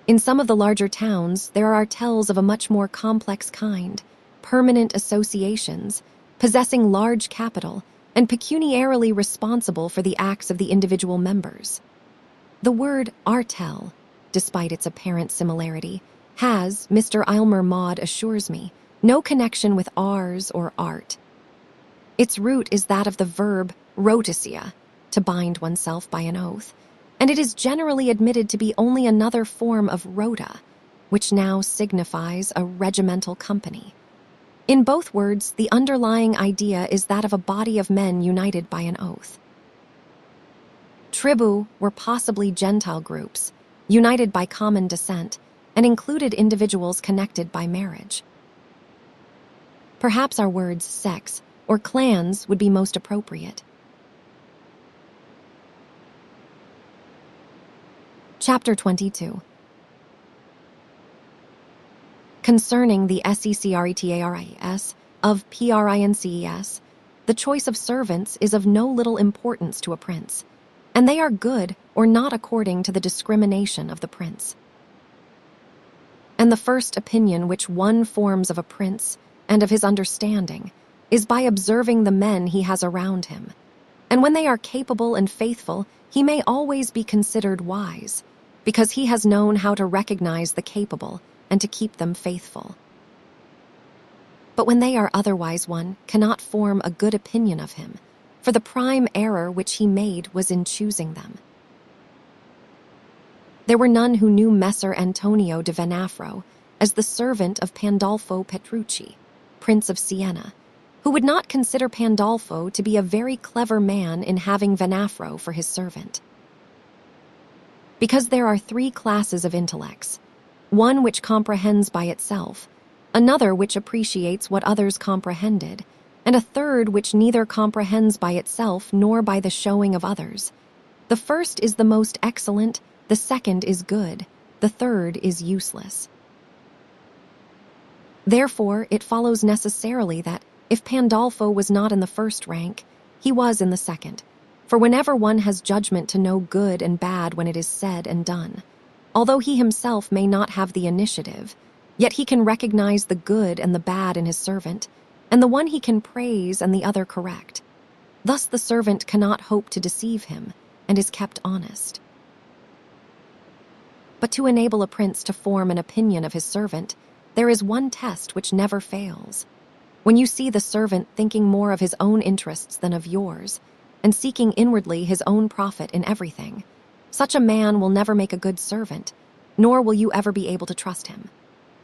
S1: In some of the larger towns, there are artels of a much more complex kind, permanent associations, possessing large capital, and pecuniarily responsible for the acts of the individual members. The word artel, despite its apparent similarity, has, Mr. Aylmer Maude assures me, no connection with ars or art. Its root is that of the verb rotasia, to bind oneself by an oath, and it is generally admitted to be only another form of rota, which now signifies a regimental company. In both words, the underlying idea is that of a body of men united by an oath. Tribu were possibly Gentile groups, united by common descent, and included individuals connected by marriage. Perhaps our words sex or clans would be most appropriate. Chapter 22. Concerning the secretaris of PRINCES, the choice of servants is of no little importance to a prince, and they are good or not according to the discrimination of the prince. And the first opinion which one forms of a prince and of his understanding is by observing the men he has around him, and when they are capable and faithful, he may always be considered wise, because he has known how to recognize the capable and to keep them faithful. But when they are otherwise, one cannot form a good opinion of him, for the prime error which he made was in choosing them. There were none who knew Messer Antonio de Venafro as the servant of Pandolfo Petrucci, Prince of Siena, who would not consider Pandolfo to be a very clever man in having Venafro for his servant. Because there are three classes of intellects, one which comprehends by itself, another which appreciates what others comprehended, and a third which neither comprehends by itself nor by the showing of others. The first is the most excellent, the second is good, the third is useless. Therefore, it follows necessarily that, if Pandolfo was not in the first rank, he was in the second, for whenever one has judgment to know good and bad when it is said and done, although he himself may not have the initiative, yet he can recognize the good and the bad in his servant, and the one he can praise and the other correct. Thus the servant cannot hope to deceive him, and is kept honest. But to enable a prince to form an opinion of his servant, there is one test which never fails. When you see the servant thinking more of his own interests than of yours, and seeking inwardly his own profit in everything, such a man will never make a good servant, nor will you ever be able to trust him.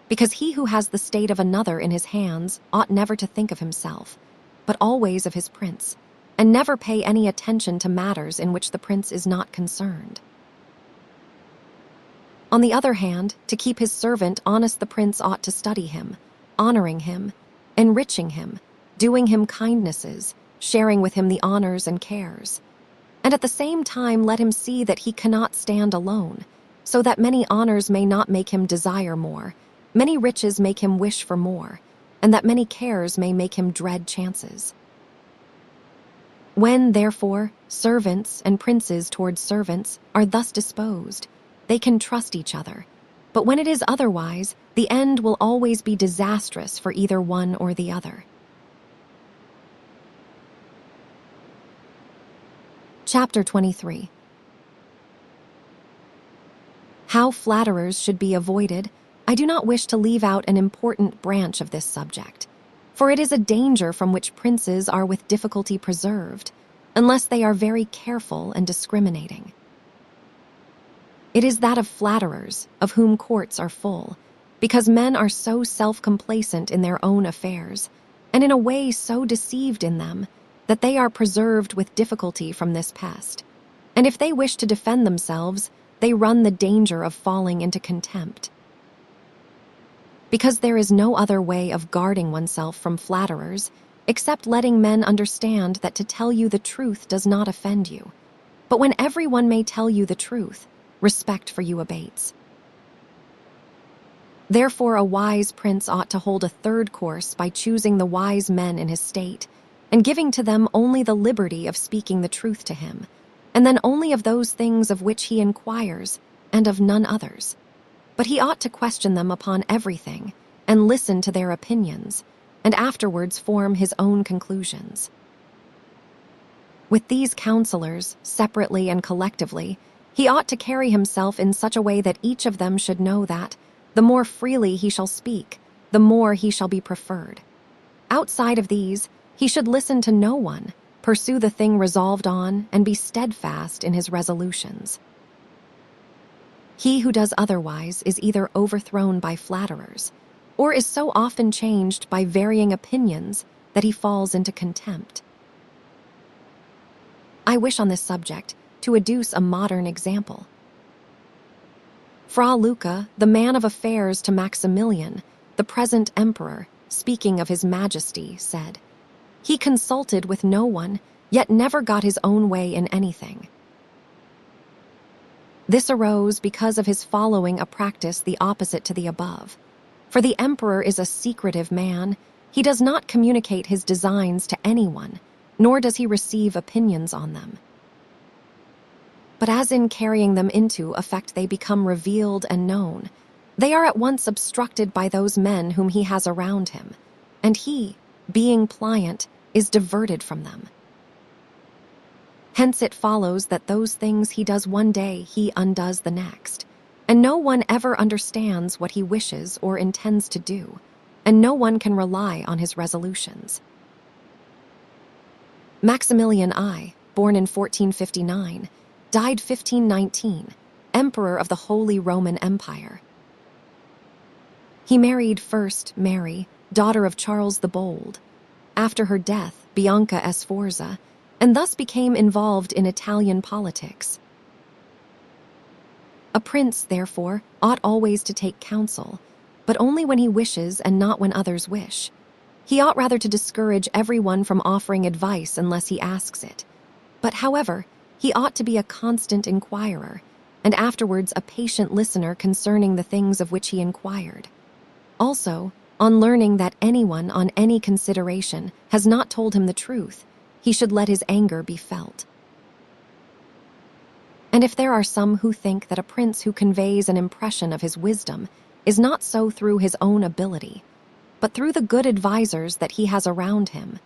S1: Because he who has the state of another in his hands ought never to think of himself, but always of his prince, and never pay any attention to matters in which the prince is not concerned. On the other hand, to keep his servant honest, the prince ought to study him, honoring him, enriching him, doing him kindnesses, sharing with him the honors and cares, and at the same time let him see that he cannot stand alone, so that many honors may not make him desire more, many riches make him wish for more, and that many cares may make him dread chances. When, therefore, servants and princes towards servants are thus disposed, they can trust each other, but when it is otherwise, the end will always be disastrous for either one or the other. Chapter 23. How flatterers should be avoided. I do not wish to leave out an important branch of this subject, for it is a danger from which princes are with difficulty preserved, unless they are very careful and discriminating. It is that of flatterers, of whom courts are full, because men are so self-complacent in their own affairs, and in a way so deceived in them, that they are preserved with difficulty from this pest. And if they wish to defend themselves, they run the danger of falling into contempt. Because there is no other way of guarding oneself from flatterers, except letting men understand that to tell you the truth does not offend you. But when everyone may tell you the truth, respect for you abates. Therefore, a wise prince ought to hold a third course by choosing the wise men in his state, and giving to them only the liberty of speaking the truth to him, and then only of those things of which he inquires, and of none others. But he ought to question them upon everything, and listen to their opinions, and afterwards form his own conclusions. With these counselors, separately and collectively, he ought to carry himself in such a way that each of them should know that, the more freely he shall speak, the more he shall be preferred. Outside of these, he should listen to no one, pursue the thing resolved on, and be steadfast in his resolutions. He who does otherwise is either overthrown by flatterers, or is so often changed by varying opinions that he falls into contempt. I wish on this subject to adduce a modern example. Fra Luca, the man of affairs to Maximilian, the present emperor, speaking of his majesty, said, "He consulted with no one, yet never got his own way in anything." This arose because of his following a practice the opposite to the above. For the emperor is a secretive man. He does not communicate his designs to anyone, nor does he receive opinions on them. But as in carrying them into effect they become revealed and known, they are at once obstructed by those men whom he has around him, and he, being pliant, is diverted from them. Hence it follows that those things he does one day he undoes the next, and no one ever understands what he wishes or intends to do, and no one can rely on his resolutions. Maximilian I, born in 1459, died 1519, Emperor of the Holy Roman Empire. He married first Mary, daughter of Charles the Bold. After her death, Bianca Sforza, and thus became involved in Italian politics. A prince, therefore, ought always to take counsel, but only when he wishes and not when others wish. He ought rather to discourage everyone from offering advice unless he asks it. But, however, he ought to be a constant inquirer, and afterwards a patient listener concerning the things of which he inquired. Also, on learning that anyone on any consideration has not told him the truth, he should let his anger be felt. And if there are some who think that a prince who conveys an impression of his wisdom is not so through his own ability, but through the good advisers that he has around him,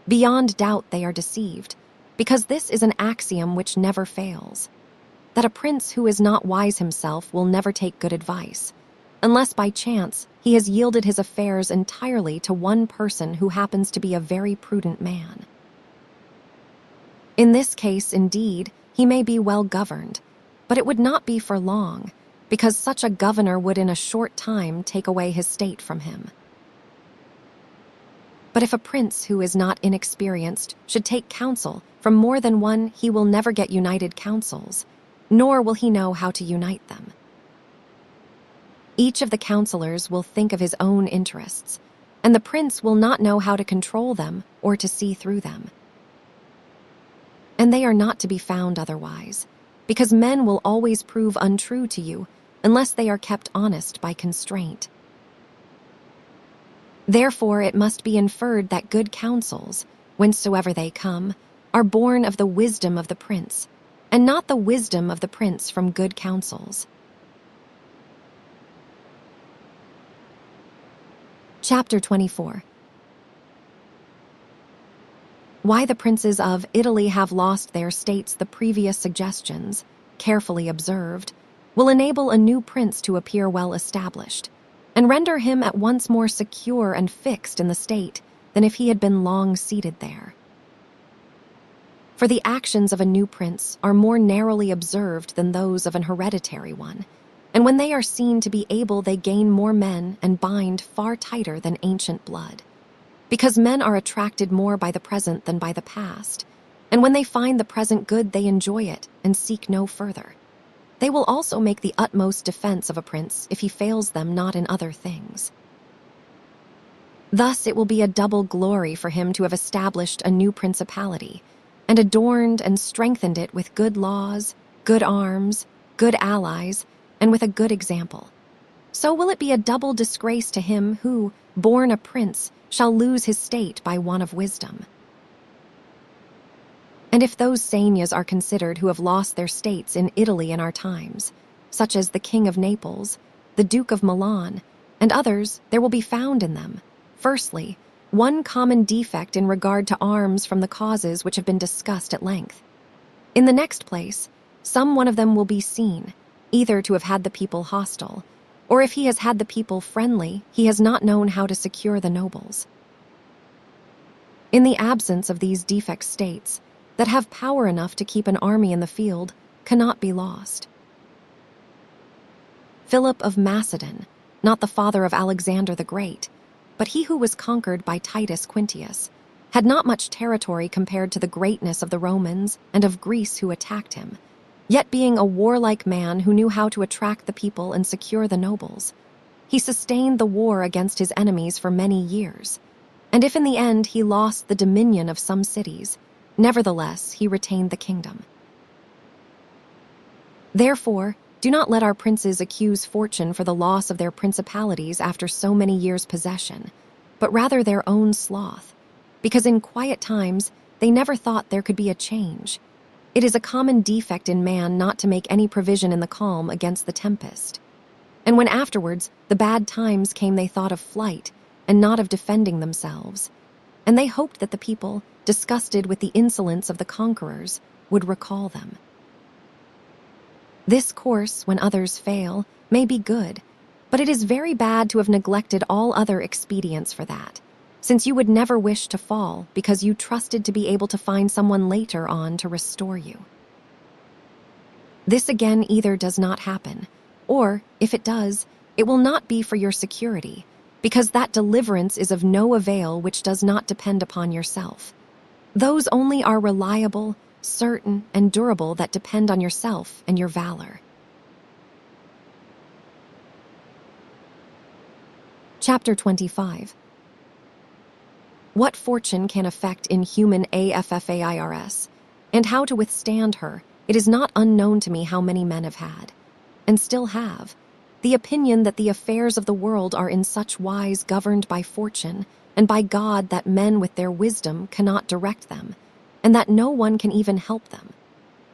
S1: beyond doubt they are deceived, because this is an axiom which never fails, that a prince who is not wise himself will never take good advice, unless by chance he has yielded his affairs entirely to one person who happens to be a very prudent man. In this case, indeed, he may be well governed, but it would not be for long, because such a governor would in a short time take away his state from him. But if a prince who is not inexperienced should take counsel from more than one, he will never get united counsels, nor will he know how to unite them. Each of the counselors will think of his own interests, and the prince will not know how to control them or to see through them. And they are not to be found otherwise, because men will always prove untrue to you unless they are kept honest by constraint. Therefore it must be inferred that good counsels, whencesoever they come, are born of the wisdom of the prince, and not the wisdom of the prince from good counsels. Chapter 24. Why the princes of Italy have lost their states. The previous suggestions, carefully observed, will enable a new prince to appear well established, and render him at once more secure and fixed in the state than if he had been long seated there. For the actions of a new prince are more narrowly observed than those of an hereditary one, and when they are seen to be able, they gain more men and bind far tighter than ancient blood. Because men are attracted more by the present than by the past, and when they find the present good, they enjoy it and seek no further. They will also make the utmost defense of a prince if he fails them not in other things. Thus it will be a double glory for him to have established a new principality, and adorned and strengthened it with good laws, good arms, good allies, and with a good example. So will it be a double disgrace to him who, born a prince, shall lose his state by want of wisdom. And if those Sainyas are considered who have lost their states in Italy in our times, such as the King of Naples, the Duke of Milan, and others, there will be found in them, firstly, one common defect in regard to arms from the causes which have been discussed at length. In the next place, some one of them will be seen, either to have had the people hostile, or if he has had the people friendly, he has not known how to secure the nobles. In the absence of these defect states, that have power enough to keep an army in the field, cannot be lost. Philip of Macedon, not the father of Alexander the Great, but he who was conquered by Titus Quintius, had not much territory compared to the greatness of the Romans and of Greece who attacked him, yet being a warlike man who knew how to attract the people and secure the nobles, he sustained the war against his enemies for many years, and if in the end he lost the dominion of some cities, nevertheless he retained the kingdom. Therefore, do not let our princes accuse fortune for the loss of their principalities after so many years' possession, but rather their own sloth, because in quiet times they never thought there could be a change. It is a common defect in man not to make any provision in the calm against the tempest. And when afterwards the bad times came, they thought of flight and not of defending themselves, and they hoped that the people, disgusted with the insolence of the conquerors, would recall them. This course, when others fail, may be good, but it is very bad to have neglected all other expedients for that, since you would never wish to fall because you trusted to be able to find someone later on to restore you. This again either does not happen, or, if it does, it will not be for your security, because that deliverance is of no avail which does not depend upon yourself. Those only are reliable, certain, and durable that depend on yourself and your valor. Chapter 25. What fortune can affect in human affairs, and how to withstand her, it is not unknown to me how many men have had, and still have, the opinion that the affairs of the world are in such wise governed by fortune and by God that men with their wisdom cannot direct them, and that no one can even help them.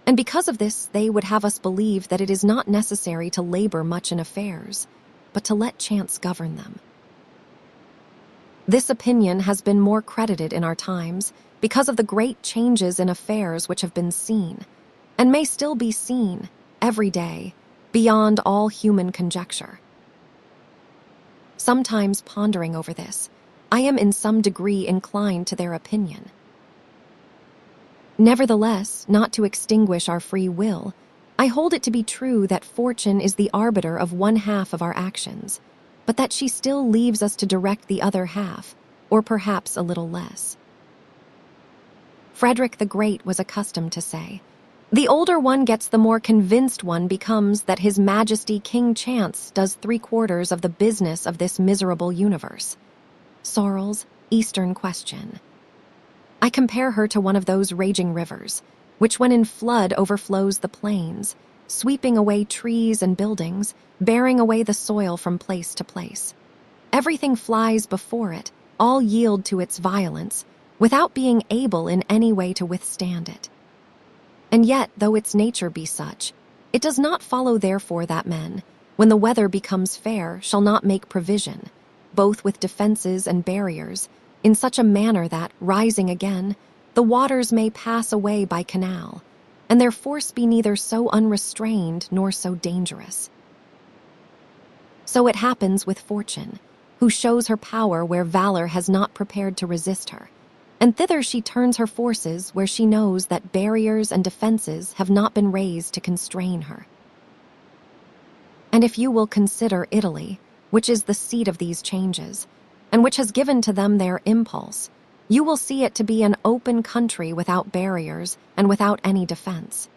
S1: And because of this, they would have us believe that it is not necessary to labor much in affairs, but to let chance govern them. This opinion has been more credited in our times because of the great changes in affairs which have been seen, and may still be seen, every day, beyond all human conjecture. Sometimes pondering over this, I am in some degree inclined to their opinion. Nevertheless, not to extinguish our free will, I hold it to be true that fortune is the arbiter of one half of our actions, but that she still leaves us to direct the other half, or perhaps a little less. Frederick the Great was accustomed to say, "The older one gets, the more convinced one becomes that His Majesty King Chance does 3/4 of the business of this miserable universe." Sorrel's Eastern Question. I compare her to one of those raging rivers, which when in flood overflows the plains, sweeping away trees and buildings, bearing away the soil from place to place. Everything flies before it, all yield to its violence, without being able in any way to withstand it. And yet, though its nature be such, it does not follow therefore that men, when the weather becomes fair, shall not make provision, both with defenses and barriers, in such a manner that, rising again, the waters may pass away by canal, and their force be neither so unrestrained nor so dangerous. So it happens with fortune, who shows her power where valor has not prepared to resist her, and thither she turns her forces where she knows that barriers and defenses have not been raised to constrain her. And if you will consider Italy, which is the seat of these changes, and which has given to them their impulse, you will see it to be an open country without barriers and without any defense.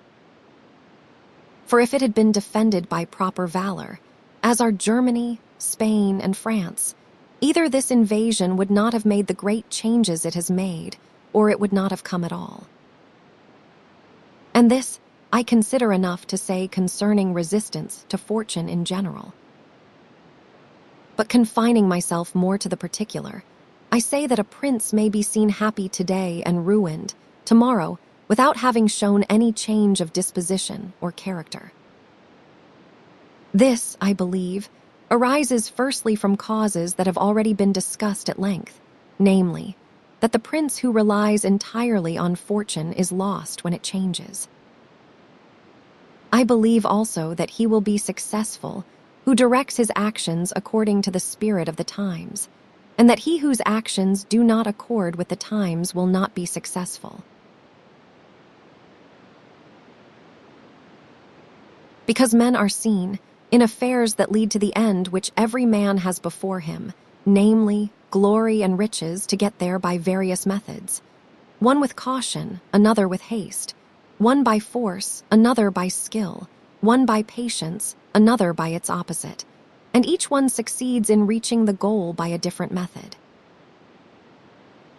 S1: For if it had been defended by proper valor, as are Germany, Spain, and France, either this invasion would not have made the great changes it has made, or it would not have come at all. And this I consider enough to say concerning resistance to fortune in general. But confining myself more to the particular, I say that a prince may be seen happy today and ruined tomorrow without having shown any change of disposition or character. This, I believe, arises firstly from causes that have already been discussed at length, namely, that the prince who relies entirely on fortune is lost when it changes. I believe also that he will be successful who directs his actions according to the spirit of the times, and that he whose actions do not accord with the times will not be successful. Because men are seen, in affairs that lead to the end which every man has before him, namely, glory and riches, to get there by various methods, one with caution, another with haste, one by force, another by skill, one by patience, another by its opposite, and each one succeeds in reaching the goal by a different method.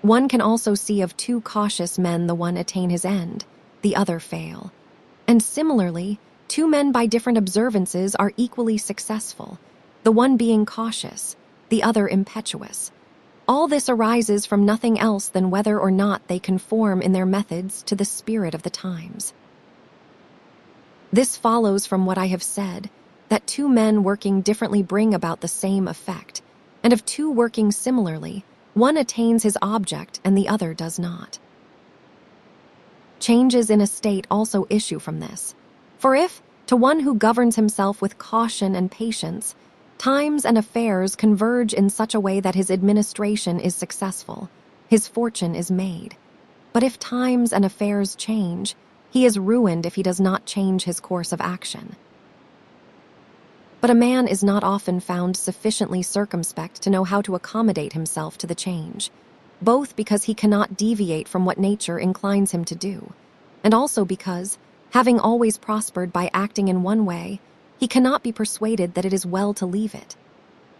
S1: One can also see of two cautious men the one attain his end, the other fail. And similarly, two men by different observances are equally successful, the one being cautious, the other impetuous. All this arises from nothing else than whether or not they conform in their methods to the spirit of the times. This follows from what I have said, that two men working differently bring about the same effect, and of two working similarly, one attains his object and the other does not. Changes in a state also issue from this. For if, to one who governs himself with caution and patience, times and affairs converge in such a way that his administration is successful, his fortune is made. But if times and affairs change, he is ruined if he does not change his course of action. But a man is not often found sufficiently circumspect to know how to accommodate himself to the change, both because he cannot deviate from what nature inclines him to do, and also because, having always prospered by acting in one way, he cannot be persuaded that it is well to leave it.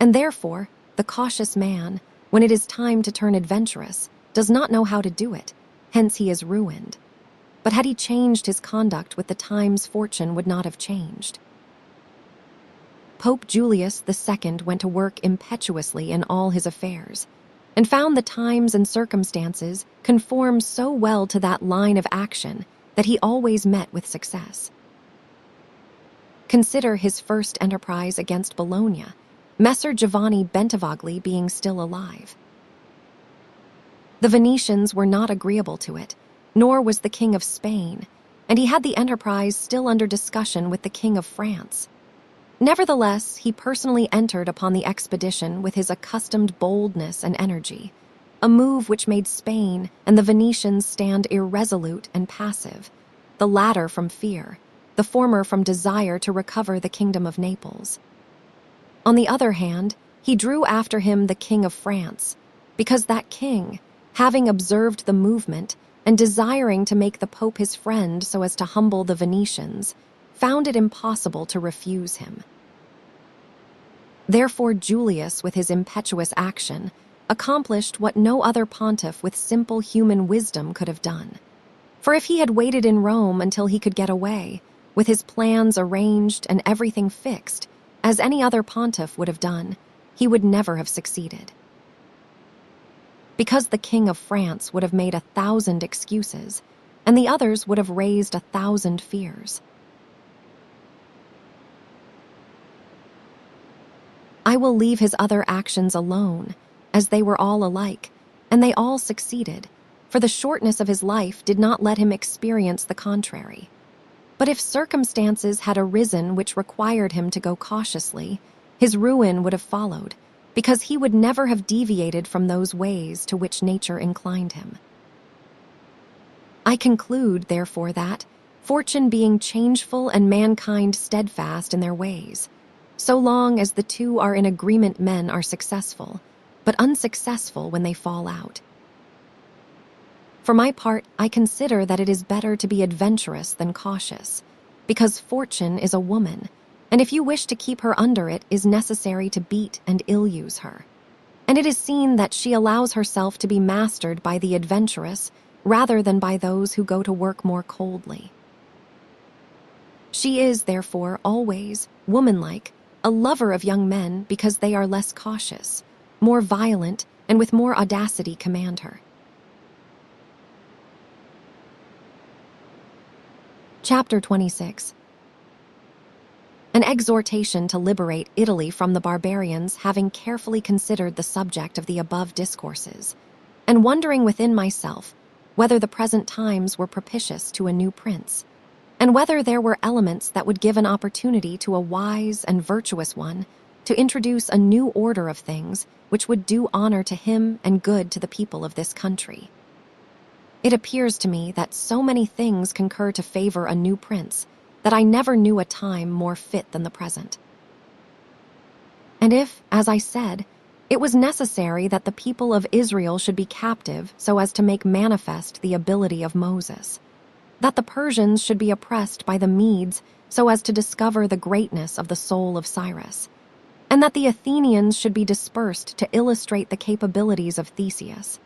S1: And therefore, the cautious man, when it is time to turn adventurous, does not know how to do it, hence he is ruined. But had he changed his conduct with the times, fortune would not have changed. Pope Julius II went to work impetuously in all his affairs, and found the times and circumstances conform so well to that line of action that he always met with success. Consider his first enterprise against Bologna, Messer Giovanni Bentivogli being still alive. The Venetians were not agreeable to it, nor was the King of Spain, and he had the enterprise still under discussion with the King of France. Nevertheless, he personally entered upon the expedition with his accustomed boldness and energy, a move which made Spain and the Venetians stand irresolute and passive, the latter from fear, the former from desire to recover the kingdom of Naples. On the other hand, he drew after him the King of France, because that king, having observed the movement and desiring to make the Pope his friend so as to humble the Venetians, found it impossible to refuse him. Therefore Julius, with his impetuous action, accomplished what no other pontiff with simple human wisdom could have done. For if he had waited in Rome until he could get away, with his plans arranged and everything fixed, as any other pontiff would have done, he would never have succeeded. Because the King of France would have made 1,000 excuses, and the others would have raised 1,000 fears. I will leave his other actions alone, as they were all alike, and they all succeeded, for the shortness of his life did not let him experience the contrary. But if circumstances had arisen which required him to go cautiously, his ruin would have followed, because he would never have deviated from those ways to which nature inclined him. I conclude, therefore, that, fortune being changeful and mankind steadfast in their ways, So long as the two are in agreement, men are successful, but unsuccessful when they fall out. For my part, I consider that it is better to be adventurous than cautious, because fortune is a woman, and if you wish to keep her under it, is necessary to beat and ill-use her. And it is seen that she allows herself to be mastered by the adventurous rather than by those who go to work more coldly. She is, therefore, always, womanlike, a lover of young men because they are less cautious, more violent, and with more audacity command her. Chapter 26. An exhortation to liberate Italy from the barbarians, having carefully considered the subject of the above discourses, and wondering within myself whether the present times were propitious to a new prince, and whether there were elements that would give an opportunity to a wise and virtuous one to introduce a new order of things which would do honor to him and good to the people of this country. It appears to me that so many things concur to favor a new prince that I never knew a time more fit than the present. And if, as I said, it was necessary that the people of Israel should be captive so as to make manifest the ability of Moses, that the Persians should be oppressed by the Medes so as to discover the greatness of the soul of Cyrus, and that the Athenians should be dispersed to illustrate the capabilities of Theseus.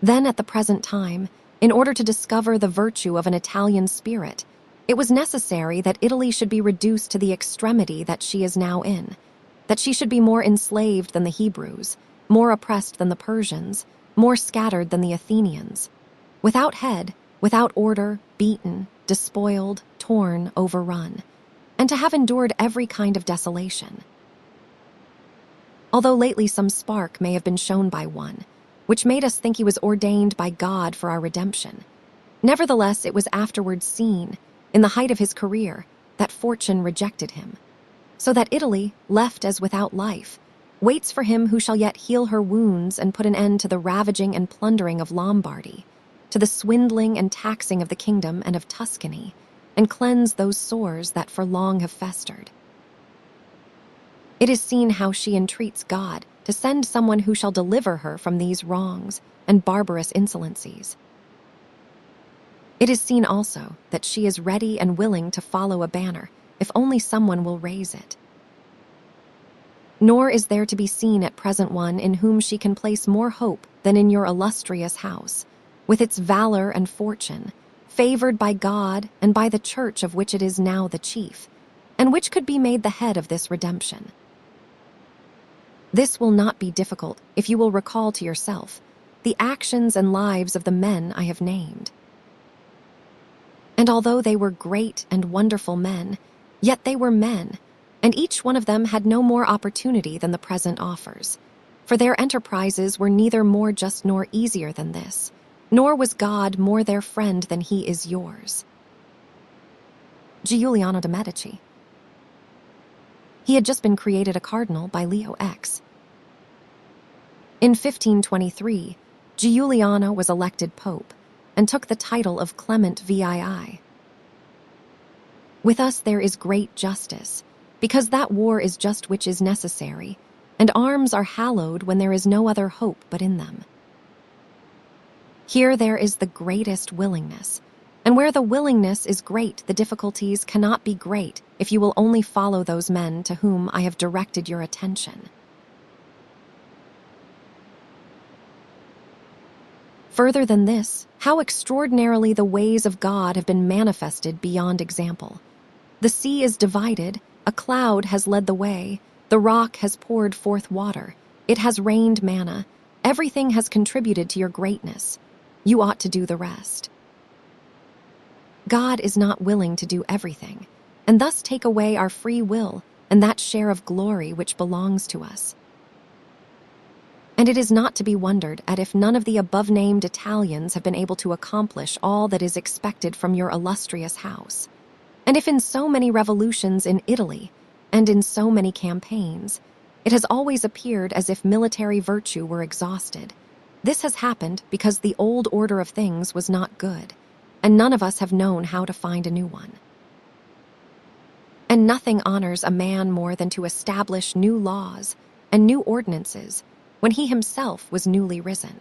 S1: Then at the present time, in order to discover the virtue of an Italian spirit, it was necessary that Italy should be reduced to the extremity that she is now in, that she should be more enslaved than the Hebrews, more oppressed than the Persians, more scattered than the Athenians, without head, without order, beaten, despoiled, torn, overrun, and to have endured every kind of desolation. Although lately some spark may have been shown by one, which made us think he was ordained by God for our redemption, nevertheless it was afterwards seen, in the height of his career, that fortune rejected him, so that Italy, left as without life, waits for him who shall yet heal her wounds and put an end to the ravaging and plundering of Lombardy, to the swindling and taxing of the kingdom and of Tuscany, and cleanse those sores that for long have festered. It is seen how she entreats God to send someone who shall deliver her from these wrongs and barbarous insolencies. It is seen also that she is ready and willing to follow a banner, if only someone will raise it. Nor is there to be seen at present one in whom she can place more hope than in your illustrious house, with its valor and fortune, favored by God and by the church of which it is now the chief, and which could be made the head of this redemption. This will not be difficult if you will recall to yourself the actions and lives of the men I have named. And although they were great and wonderful men, yet they were men, and each one of them had no more opportunity than the present offers, for their enterprises were neither more just nor easier than this, nor was God more their friend than he is yours. Giuliano de' Medici. He had just been created a cardinal by Leo X. In 1523, Giuliano was elected pope and took the title of Clement VII. With us there is great justice, because that war is just which is necessary, and arms are hallowed when there is no other hope but in them. Here there is the greatest willingness, and where the willingness is great, the difficulties cannot be great if you will only follow those men to whom I have directed your attention. Further than this, how extraordinarily the ways of God have been manifested beyond example. The sea is divided, a cloud has led the way, the rock has poured forth water, it has rained manna, everything has contributed to your greatness. You ought to do the rest. God is not willing to do everything, and thus take away our free will and that share of glory which belongs to us. And it is not to be wondered at if none of the above-named Italians have been able to accomplish all that is expected from your illustrious house, and if in so many revolutions in Italy, and in so many campaigns, it has always appeared as if military virtue were exhausted. This has happened because the old order of things was not good, and none of us have known how to find a new one. And nothing honors a man more than to establish new laws and new ordinances when he himself was newly risen.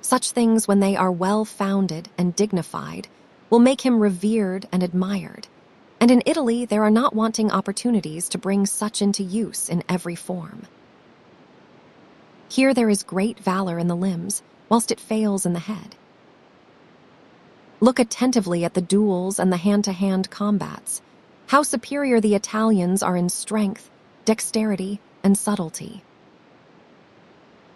S1: Such things, when they are well-founded and dignified, will make him revered and admired, and in Italy there are not wanting opportunities to bring such into use in every form. Here there is great valor in the limbs, whilst it fails in the head. Look attentively at the duels and the hand-to-hand combats, how superior the Italians are in strength, dexterity, and subtlety.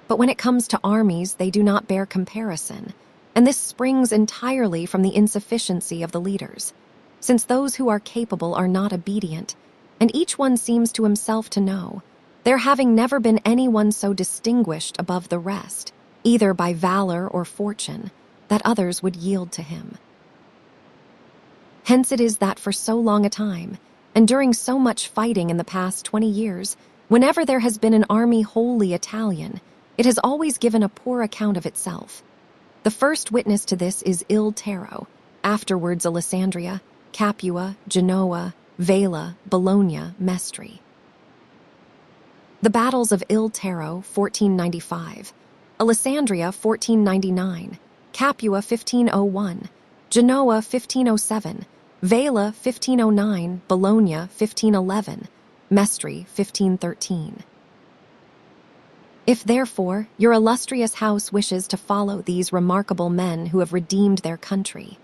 S1: But when it comes to armies, they do not bear comparison, and this springs entirely from the insufficiency of the leaders, since those who are capable are not obedient, and each one seems to himself to know, there having never been anyone so distinguished above the rest, either by valor or fortune, that others would yield to him. Hence it is that for so long a time, and during so much fighting in the past 20 years, whenever there has been an army wholly Italian, it has always given a poor account of itself. The first witness to this is Il Taro, afterwards Alessandria, Capua, Genoa, Vela, Bologna, Mestre. The battles of Il Taro, 1495, Alessandria, 1499, Capua, 1501, Genoa, 1507, Vela, 1509, Bologna, 1511, Mestre, 1513. If, therefore, your illustrious house wishes to follow these remarkable men who have redeemed their country,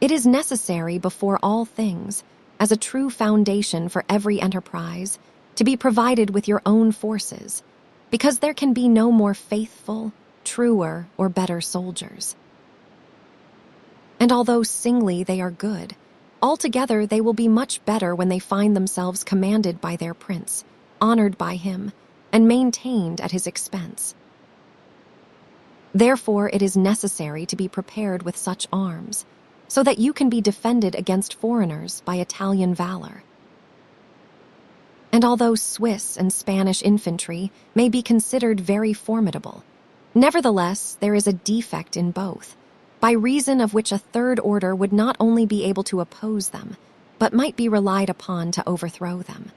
S1: it is necessary, before all things, as a true foundation for every enterprise, to be provided with your own forces, because there can be no more faithful, truer, or better soldiers. And although singly they are good, altogether they will be much better when they find themselves commanded by their prince, honored by him, and maintained at his expense. Therefore it is necessary to be prepared with such arms, so that you can be defended against foreigners by Italian valor. And although Swiss and Spanish infantry may be considered very formidable, nevertheless there is a defect in both, by reason of which a third order would not only be able to oppose them, but might be relied upon to overthrow them.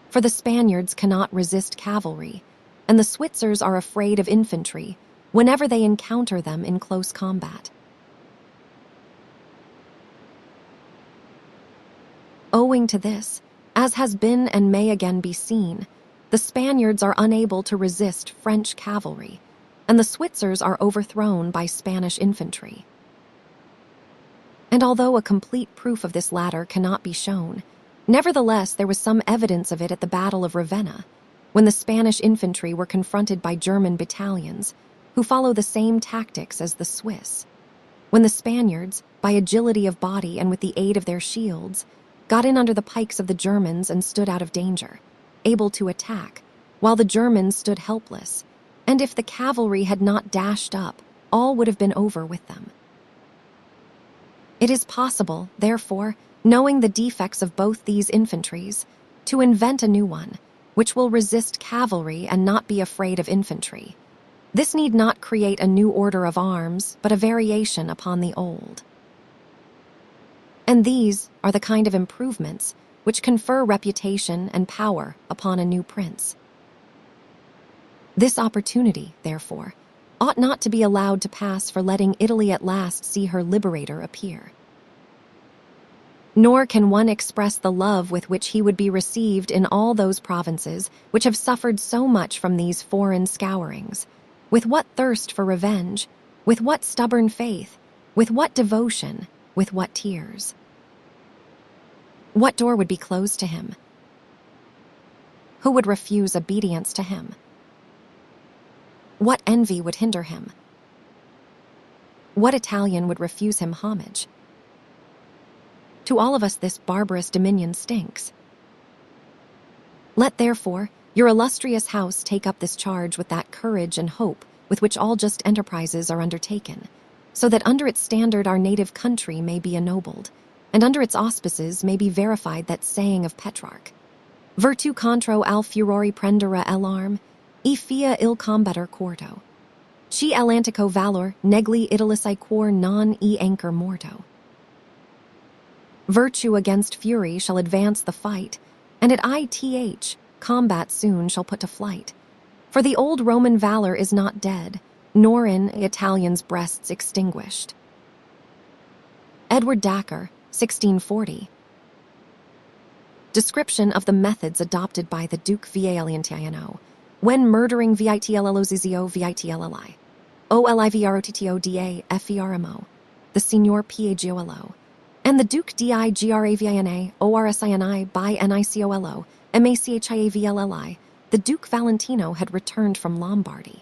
S1: For the Spaniards cannot resist cavalry, and the Switzers are afraid of infantry whenever they encounter them in close combat. Owing to this, as has been and may again be seen, the Spaniards are unable to resist French cavalry, and the Switzers are overthrown by Spanish infantry. And although a complete proof of this latter cannot be shown, nevertheless there was some evidence of it at the Battle of Ravenna, when the Spanish infantry were confronted by German battalions, who follow the same tactics as the Swiss. When the Spaniards, by agility of body and with the aid of their shields, got in under the pikes of the Germans and stood out of danger, able to attack, while the Germans stood helpless, and if the cavalry had not dashed up, all would have been over with them. It is possible, therefore, knowing the defects of both these infantries, to invent a new one, which will resist cavalry and not be afraid of infantry. This need not create a new order of arms, but a variation upon the old. And these are the kind of improvements which confer reputation and power upon a new prince. This opportunity, therefore, ought not to be allowed to pass for letting Italy at last see her liberator appear. Nor can one express the love with which he would be received in all those provinces which have suffered so much from these foreign scourings, with what thirst for revenge, with what stubborn faith, with what devotion, with what tears. What door would be closed to him? Who would refuse obedience to him? What envy would hinder him? What Italian would refuse him homage? To all of us this barbarous dominion stinks. Let, therefore, your illustrious house take up this charge with that courage and hope with which all just enterprises are undertaken, so that under its standard our native country may be ennobled, and under its auspices may be verified that saying of Petrarch, Virtu contro al furori prendere elarm, e fia il combater corto. Ci Atlantico valor negli Italis quor non e anchor morto. Virtue against fury shall advance the fight, and at ith combat soon shall put to flight. For the old Roman valor is not dead, nor in Italians' breasts extinguished. Edward Dacre, 1640. Description of the methods adopted by the Duke Vialientiano when murdering Vitlllozizio Vitlli. Olivrotttoda Fermo, the Signor Piagiolo, and the Duke Digravina Orsini by Nicolo, Machiavlli, the Duke Valentino had returned from Lombardy,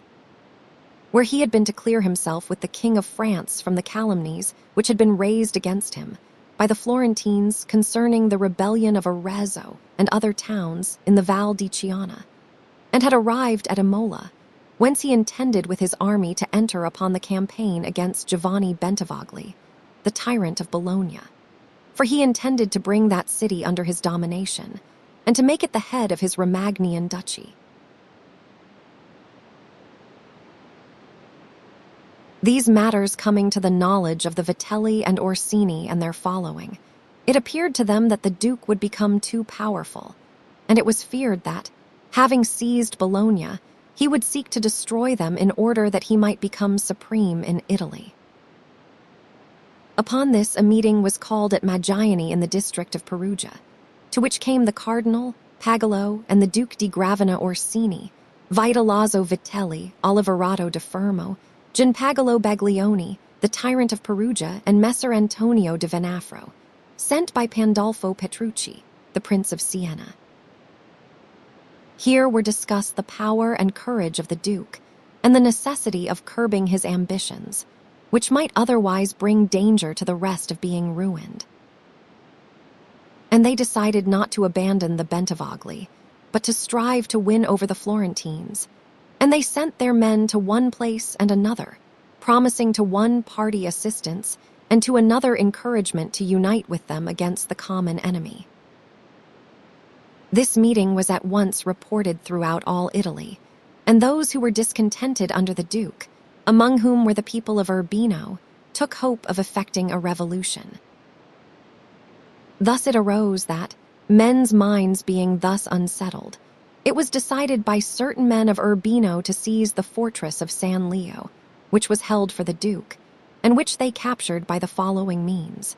S1: where he had been to clear himself with the King of France from the calumnies which had been raised against him by the Florentines concerning the rebellion of Arezzo and other towns in the Val di Chiana, and had arrived at Imola, whence he intended with his army to enter upon the campaign against Giovanni Bentivogli, the tyrant of Bologna, for he intended to bring that city under his domination and to make it the head of his Romagnian duchy. These matters coming to the knowledge of the Vitelli and Orsini and their following, it appeared to them that the Duke would become too powerful, and it was feared that, having seized Bologna, he would seek to destroy them in order that he might become supreme in Italy. Upon this, a meeting was called at Maggiani in the district of Perugia, to which came the Cardinal, Pagolo, and the Duke di Gravina Orsini, Vitellozzo Vitelli, Oliverato de Fermo, Gianpagolo Baglioni, the tyrant of Perugia, and Messer Antonio de Venafro, sent by Pandolfo Petrucci, the Prince of Siena. Here were discussed the power and courage of the Duke, and the necessity of curbing his ambitions, which might otherwise bring danger to the rest of being ruined. And they decided not to abandon the Bentivogli, but to strive to win over the Florentines, and they sent their men to one place and another, promising to one party assistance and to another encouragement to unite with them against the common enemy. This meeting was at once reported throughout all Italy, and those who were discontented under the Duke, among whom were the people of Urbino, took hope of effecting a revolution. Thus it arose that, men's minds being thus unsettled, it was decided by certain men of Urbino to seize the fortress of San Leo, which was held for the Duke, and which they captured by the following means.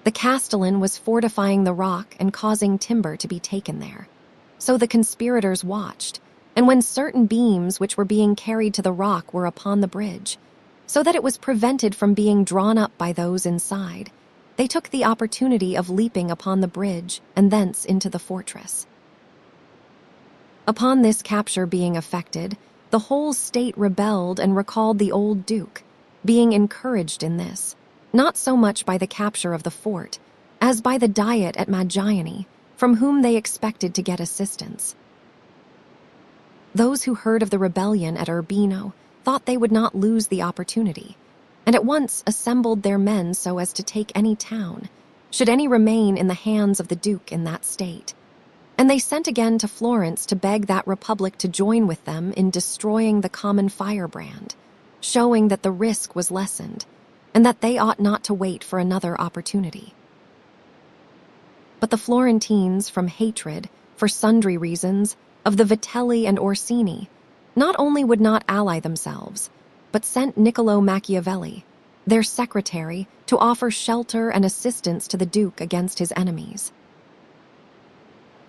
S1: The Castellan was fortifying the rock and causing timber to be taken there. So the conspirators watched, and when certain beams which were being carried to the rock were upon the bridge, so that it was prevented from being drawn up by those inside, they took the opportunity of leaping upon the bridge and thence into the fortress. Upon this capture being effected, the whole state rebelled and recalled the old Duke, being encouraged in this, not so much by the capture of the fort, as by the Diet at Maggiani, from whom they expected to get assistance. Those who heard of the rebellion at Urbino thought they would not lose the opportunity, and at once assembled their men so as to take any town, should any remain in the hands of the Duke in that state. And they sent again to Florence to beg that republic to join with them in destroying the common firebrand, showing that the risk was lessened, and that they ought not to wait for another opportunity. But the Florentines, from hatred, for sundry reasons, of the Vitelli and Orsini, not only would not ally themselves, but sent Niccolo Machiavelli, their secretary, to offer shelter and assistance to the Duke against his enemies.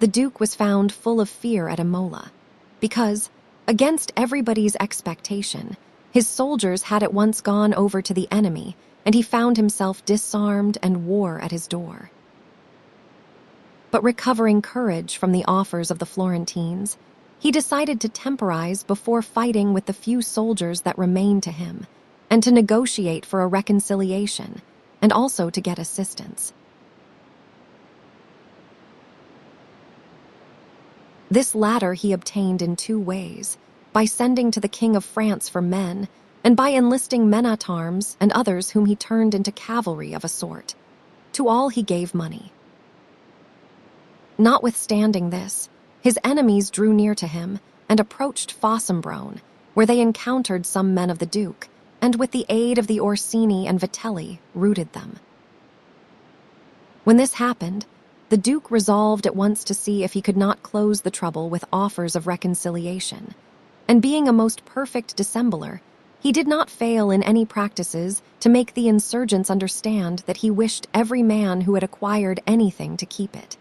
S1: The Duke was found full of fear at Imola, because, against everybody's expectation, his soldiers had at once gone over to the enemy, and he found himself disarmed and war at his door. But recovering courage from the offers of the Florentines, he decided to temporize before fighting with the few soldiers that remained to him, and to negotiate for a reconciliation, and also to get assistance. This latter he obtained in two ways, by sending to the King of France for men, and by enlisting men-at-arms and others whom he turned into cavalry of a sort. To all he gave money. Notwithstanding this, his enemies drew near to him and approached Fossombrone, where they encountered some men of the Duke, and with the aid of the Orsini and Vitelli, routed them. When this happened, the Duke resolved at once to see if he could not close the trouble with offers of reconciliation. And being a most perfect dissembler, he did not fail in any practices to make the insurgents understand that he wished every man who had acquired anything to keep it,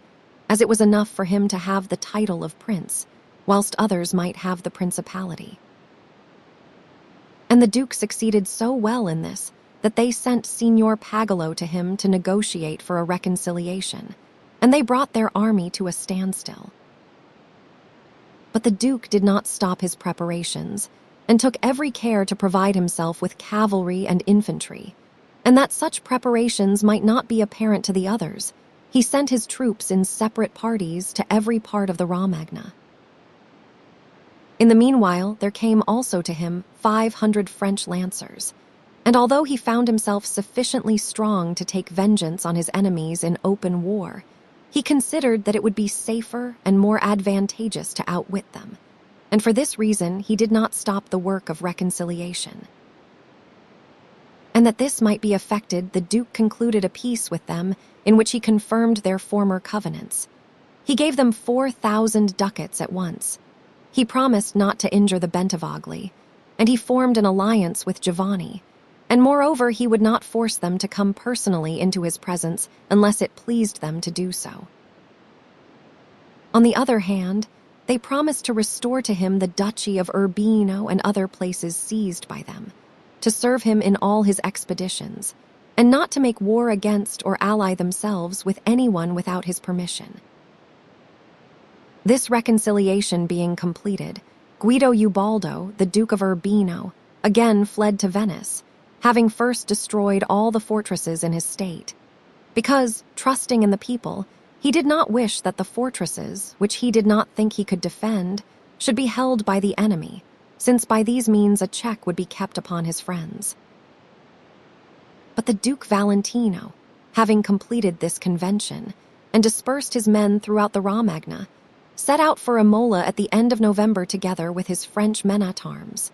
S1: as it was enough for him to have the title of prince, whilst others might have the principality. And the Duke succeeded so well in this that they sent Signor Pagolo to him to negotiate for a reconciliation, and they brought their army to a standstill. But the Duke did not stop his preparations, and took every care to provide himself with cavalry and infantry, and that such preparations might not be apparent to the others, he sent his troops in separate parties to every part of the Romagna. In the meanwhile, there came also to him 500 French lancers, and although he found himself sufficiently strong to take vengeance on his enemies in open war, he considered that it would be safer and more advantageous to outwit them, and for this reason he did not stop the work of reconciliation. And that this might be effected, the Duke concluded a peace with them in which he confirmed their former covenants. He gave them 4,000 ducats at once. He promised not to injure the Bentivogli, and he formed an alliance with Giovanni, and moreover he would not force them to come personally into his presence unless it pleased them to do so. On the other hand, they promised to restore to him the duchy of Urbino and other places seized by them, to serve him in all his expeditions, and not to make war against or ally themselves with anyone without his permission. This reconciliation being completed, Guido Ubaldo, the Duke of Urbino, again fled to Venice, having first destroyed all the fortresses in his state, because, trusting in the people, he did not wish that the fortresses, which he did not think he could defend, should be held by the enemy, since by these means a check would be kept upon his friends. But the Duke Valentino, having completed this convention, and dispersed his men throughout the Romagna, set out for Imola at the end of November together with his French men-at-arms.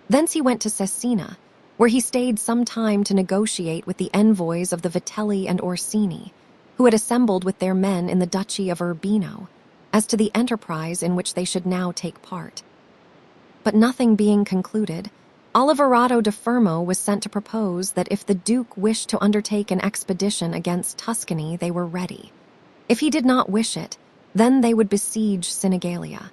S1: Thence he went to Cesena, where he stayed some time to negotiate with the envoys of the Vitelli and Orsini, who had assembled with their men in the Duchy of Urbino, as to the enterprise in which they should now take part. But nothing being concluded, Oliverado de Fermo was sent to propose that if the Duke wished to undertake an expedition against Tuscany, they were ready. If he did not wish it, then they would besiege Sinigalia.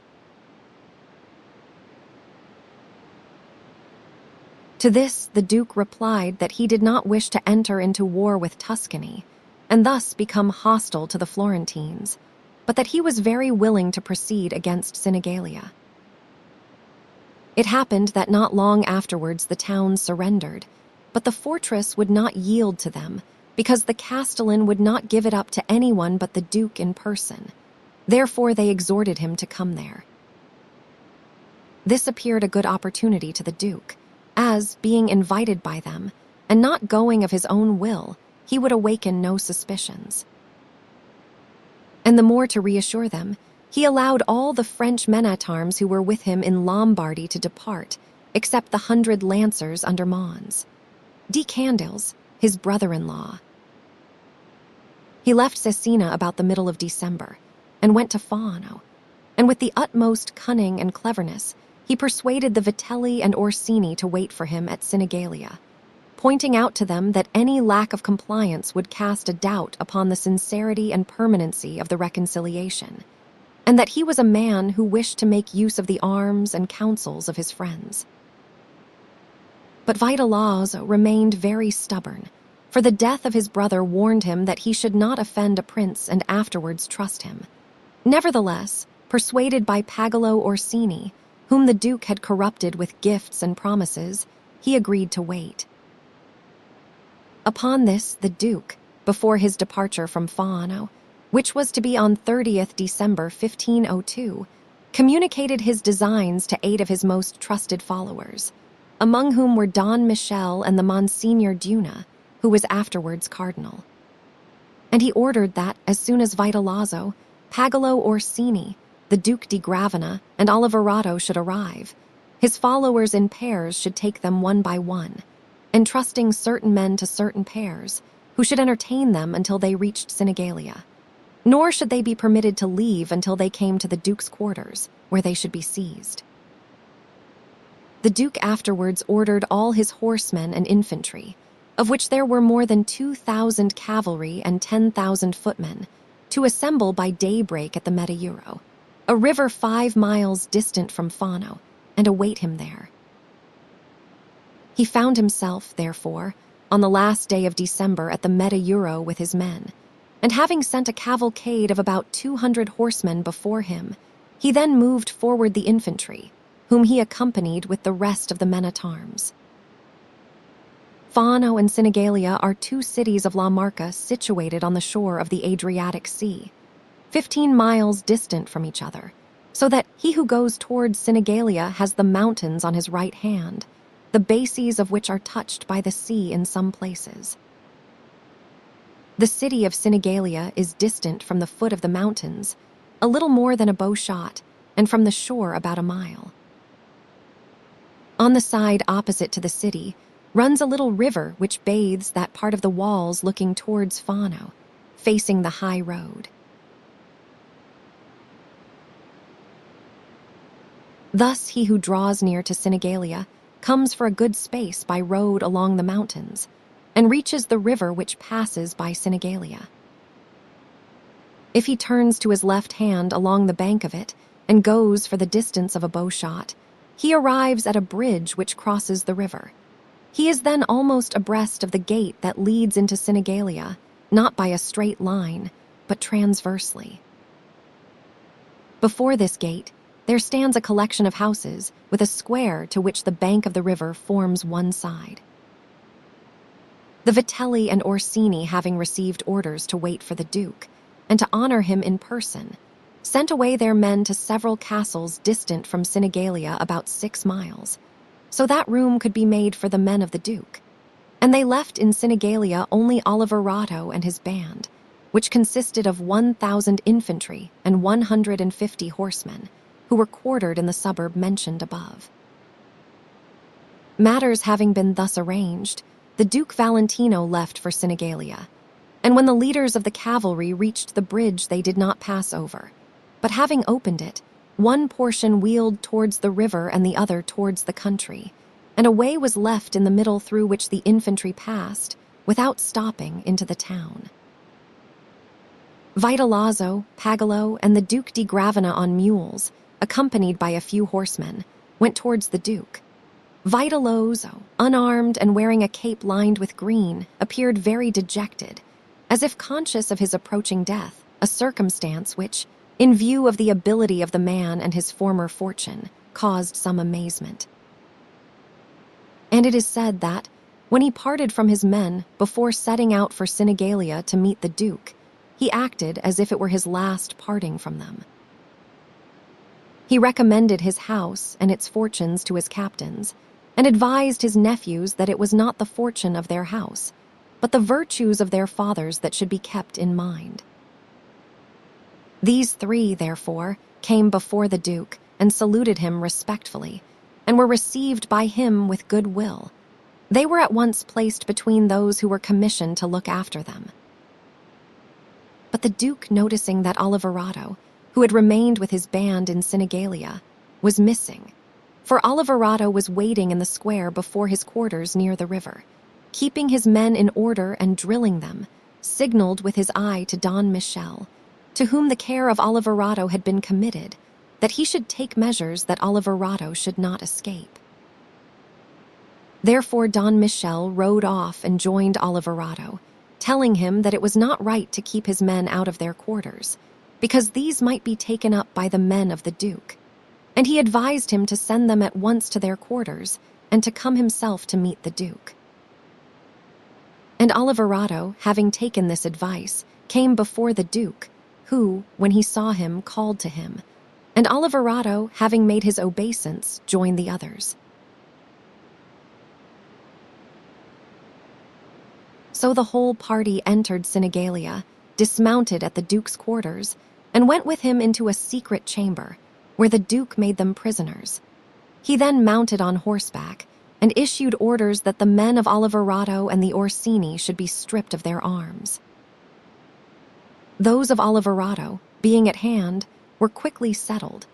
S1: To this, the Duke replied that he did not wish to enter into war with Tuscany, and thus become hostile to the Florentines, but that he was very willing to proceed against Sinigalia. It happened that not long afterwards the town surrendered, but the fortress would not yield to them, because the castellan would not give it up to anyone but the Duke in person. Therefore they exhorted him to come there. This appeared a good opportunity to the Duke, as, being invited by them, and not going of his own will, he would awaken no suspicions. And the more to reassure them, he allowed all the French men-at-arms who were with him in Lombardy to depart, except the 100 lancers under Mons. De Candiles, his brother-in-law. He left Cesena about the middle of December, and went to Fano, and with the utmost cunning and cleverness, he persuaded the Vitelli and Orsini to wait for him at Sinigalia, pointing out to them that any lack of compliance would cast a doubt upon the sincerity and permanency of the reconciliation, and that he was a man who wished to make use of the arms and counsels of his friends. But Vitellozzo remained very stubborn, for the death of his brother warned him that he should not offend a prince and afterwards trust him. Nevertheless, persuaded by Pagolo Orsini, whom the Duke had corrupted with gifts and promises, he agreed to wait. Upon this, the Duke, before his departure from Fano, which was to be on 30th December 1502, communicated his designs to 8 of his most trusted followers, among whom were Don Michel and the Monsignor Duna, who was afterwards cardinal. And he ordered that, as soon as Vitellozzo, Pagolo Orsini, the Duke di Gravina, and Oliverado should arrive, his followers in pairs should take them one by one, entrusting certain men to certain pairs, who should entertain them until they reached Sinigalia. Nor should they be permitted to leave until they came to the Duke's quarters, where they should be seized. The Duke afterwards ordered all his horsemen and infantry, of which there were more than 2,000 cavalry and 10,000 footmen, to assemble by daybreak at the Metauro, a river 5 miles distant from Fano, and await him there. He found himself, therefore, on the last day of December at the Metauro with his men, and having sent a cavalcade of about 200 horsemen before him, he then moved forward the infantry, whom he accompanied with the rest of the men-at-arms. Fano and Sinigalia are 2 cities of La Marca situated on the shore of the Adriatic Sea, 15 miles distant from each other, so that he who goes towards Sinigalia has the mountains on his right hand, the bases of which are touched by the sea in some places. The city of Sinigalia is distant from the foot of the mountains, a little more than a bow shot, and from the shore about a mile. On the side opposite to the city runs a little river which bathes that part of the walls looking towards Fano, facing the high road. Thus he who draws near to Sinigalia comes for a good space by road along the mountains, and reaches the river which passes by Sinigalia. If he turns to his left hand along the bank of it and goes for the distance of a bow shot, he arrives at a bridge which crosses the river. He is then almost abreast of the gate that leads into Sinigalia, not by a straight line, but transversely. Before this gate, there stands a collection of houses with a square to which the bank of the river forms one side. The Vitelli and Orsini, having received orders to wait for the Duke, and to honor him in person, sent away their men to several castles distant from Sinigalia about 6 miles, so that room could be made for the men of the Duke. And they left in Sinigalia only Oliverato and his band, which consisted of 1,000 infantry and 150 horsemen, who were quartered in the suburb mentioned above. Matters having been thus arranged, the Duke Valentino left for Sinigalia, and when the leaders of the cavalry reached the bridge they did not pass over, but having opened it, one portion wheeled towards the river and the other towards the country, and a way was left in the middle through which the infantry passed, without stopping, into the town. Vitellozzo, Pagolo, and the Duke di Gravina on mules, accompanied by a few horsemen, went towards the Duke. Vitellozzo, unarmed and wearing a cape lined with green, appeared very dejected, as if conscious of his approaching death, a circumstance which, in view of the ability of the man and his former fortune, caused some amazement. And it is said that, when he parted from his men before setting out for Sinigalia to meet the Duke, he acted as if it were his last parting from them. He recommended his house and its fortunes to his captains, and advised his nephews that it was not the fortune of their house, but the virtues of their fathers that should be kept in mind. These 3, therefore, came before the Duke and saluted him respectfully, and were received by him with good will. They were at once placed between those who were commissioned to look after them. But the Duke, noticing that Oliverato, who had remained with his band in Sinigalia, was missing, for Oliverato was waiting in the square before his quarters near the river, keeping his men in order and drilling them, signaled with his eye to Don Michel, to whom the care of Oliverato had been committed, that he should take measures that Oliverato should not escape. Therefore Don Michel rode off and joined Oliverato, telling him that it was not right to keep his men out of their quarters, because these might be taken up by the men of the Duke, and he advised him to send them at once to their quarters and to come himself to meet the Duke. And Oliverato, having taken this advice, came before the Duke, who, when he saw him, called to him, and Oliverato, having made his obeisance, joined the others. So the whole party entered Sinigalia, dismounted at the Duke's quarters, and went with him into a secret chamber, where the Duke made them prisoners. He then mounted on horseback, and issued orders that the men of Oliverato and the Orsini should be stripped of their arms. Those of Oliverato, being at hand, were quickly settled,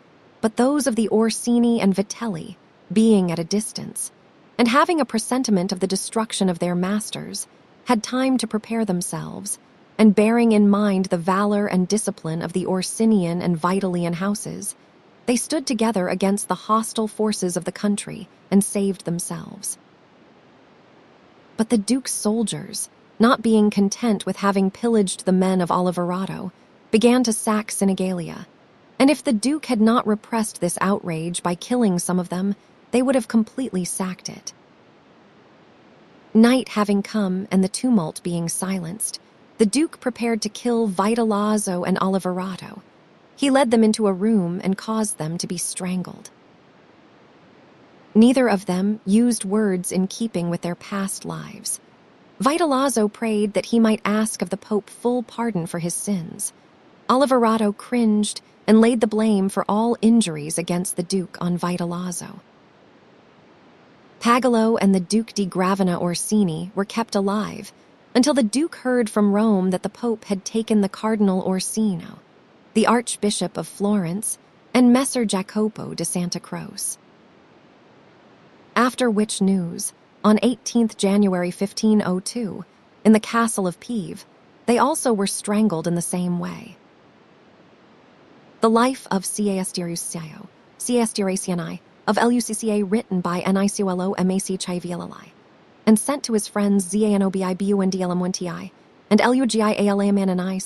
S1: but those of the Orsini and Vitelli, being at a distance, and having a presentiment of the destruction of their masters, had time to prepare themselves, and bearing in mind the valor and discipline of the Orsinian and Vitalian houses, they stood together against the hostile forces of the country and saved themselves. But the Duke's soldiers, not being content with having pillaged the men of Oliverato, began to sack Sinigalia, and if the Duke had not repressed this outrage by killing some of them, they would have completely sacked it. Night having come and the tumult being silenced, the Duke prepared to kill Vitalizzo and Oliverato. He led them into a room and caused them to be strangled. Neither of them used words in keeping with their past lives. Vitalizzo prayed that he might ask of the Pope full pardon for his sins. Oliverato cringed and laid the blame for all injuries against the Duke on Vitalizzo. Pagolo and the Duke di Gravina Orsini were kept alive until the Duke heard from Rome that the Pope had taken the Cardinal Orsino, the Archbishop of Florence, and Messer Jacopo de Santa Croce. After which news, on 18th January 1502, in the castle of Pieve, they also were strangled in the same way. The Life of Caestiraciani of Lucca written by Anicuelo Mac Chiavielli, and sent to his friends Zanobi Buendielum and Lugi Alamanani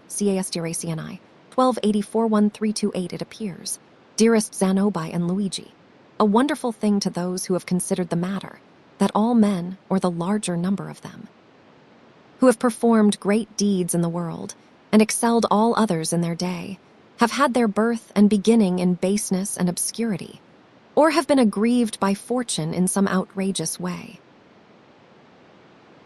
S1: Caestiraciani, 1284-1328 it appears, dearest Zanobi and Luigi, a wonderful thing to those who have considered the matter, that all men, or the larger number of them, who have performed great deeds in the world, and excelled all others in their day, have had their birth and beginning in baseness and obscurity, or have been aggrieved by fortune in some outrageous way.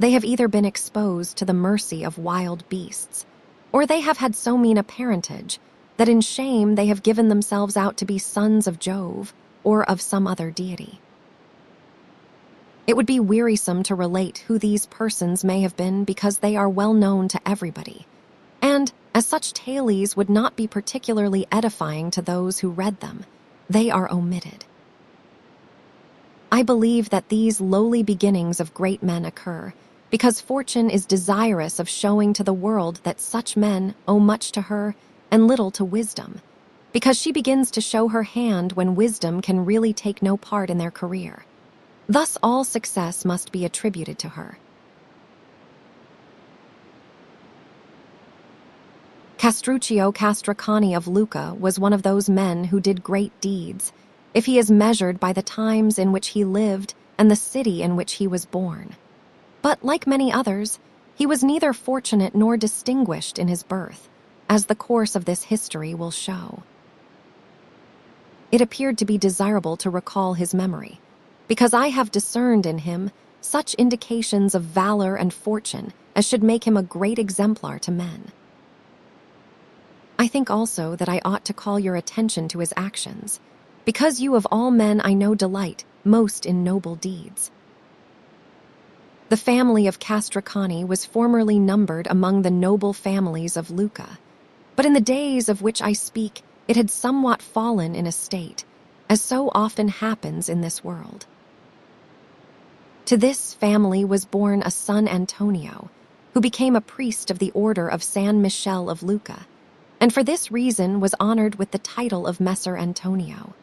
S1: They have either been exposed to the mercy of wild beasts, or they have had so mean a parentage that in shame they have given themselves out to be sons of Jove or of some other deity. It would be wearisome to relate who these persons may have been because they are well known to everybody, and, as such tales would not be particularly edifying to those who read them, they are omitted. I believe that these lowly beginnings of great men occur because fortune is desirous of showing to the world that such men owe much to her and little to wisdom, because she begins to show her hand when wisdom can really take no part in their career. Thus all success must be attributed to her. Castruccio Castracani of Lucca was one of those men who did great deeds, if he is measured by the times in which he lived and the city in which he was born. But, like many others, he was neither fortunate nor distinguished in his birth, as the course of this history will show. It appeared to be desirable to recall his memory, because I have discerned in him such indications of valor and fortune as should make him a great exemplar to men. I think also that I ought to call your attention to his actions, because you of all men I know delight most in noble deeds. The family of Castracani was formerly numbered among the noble families of Lucca, but in the days of which I speak it had somewhat fallen in estate, as so often happens in this world. To this family was born a son Antonio, who became a priest of the order of San Michele of Lucca, and for this reason was honored with the title of Messer Antonio.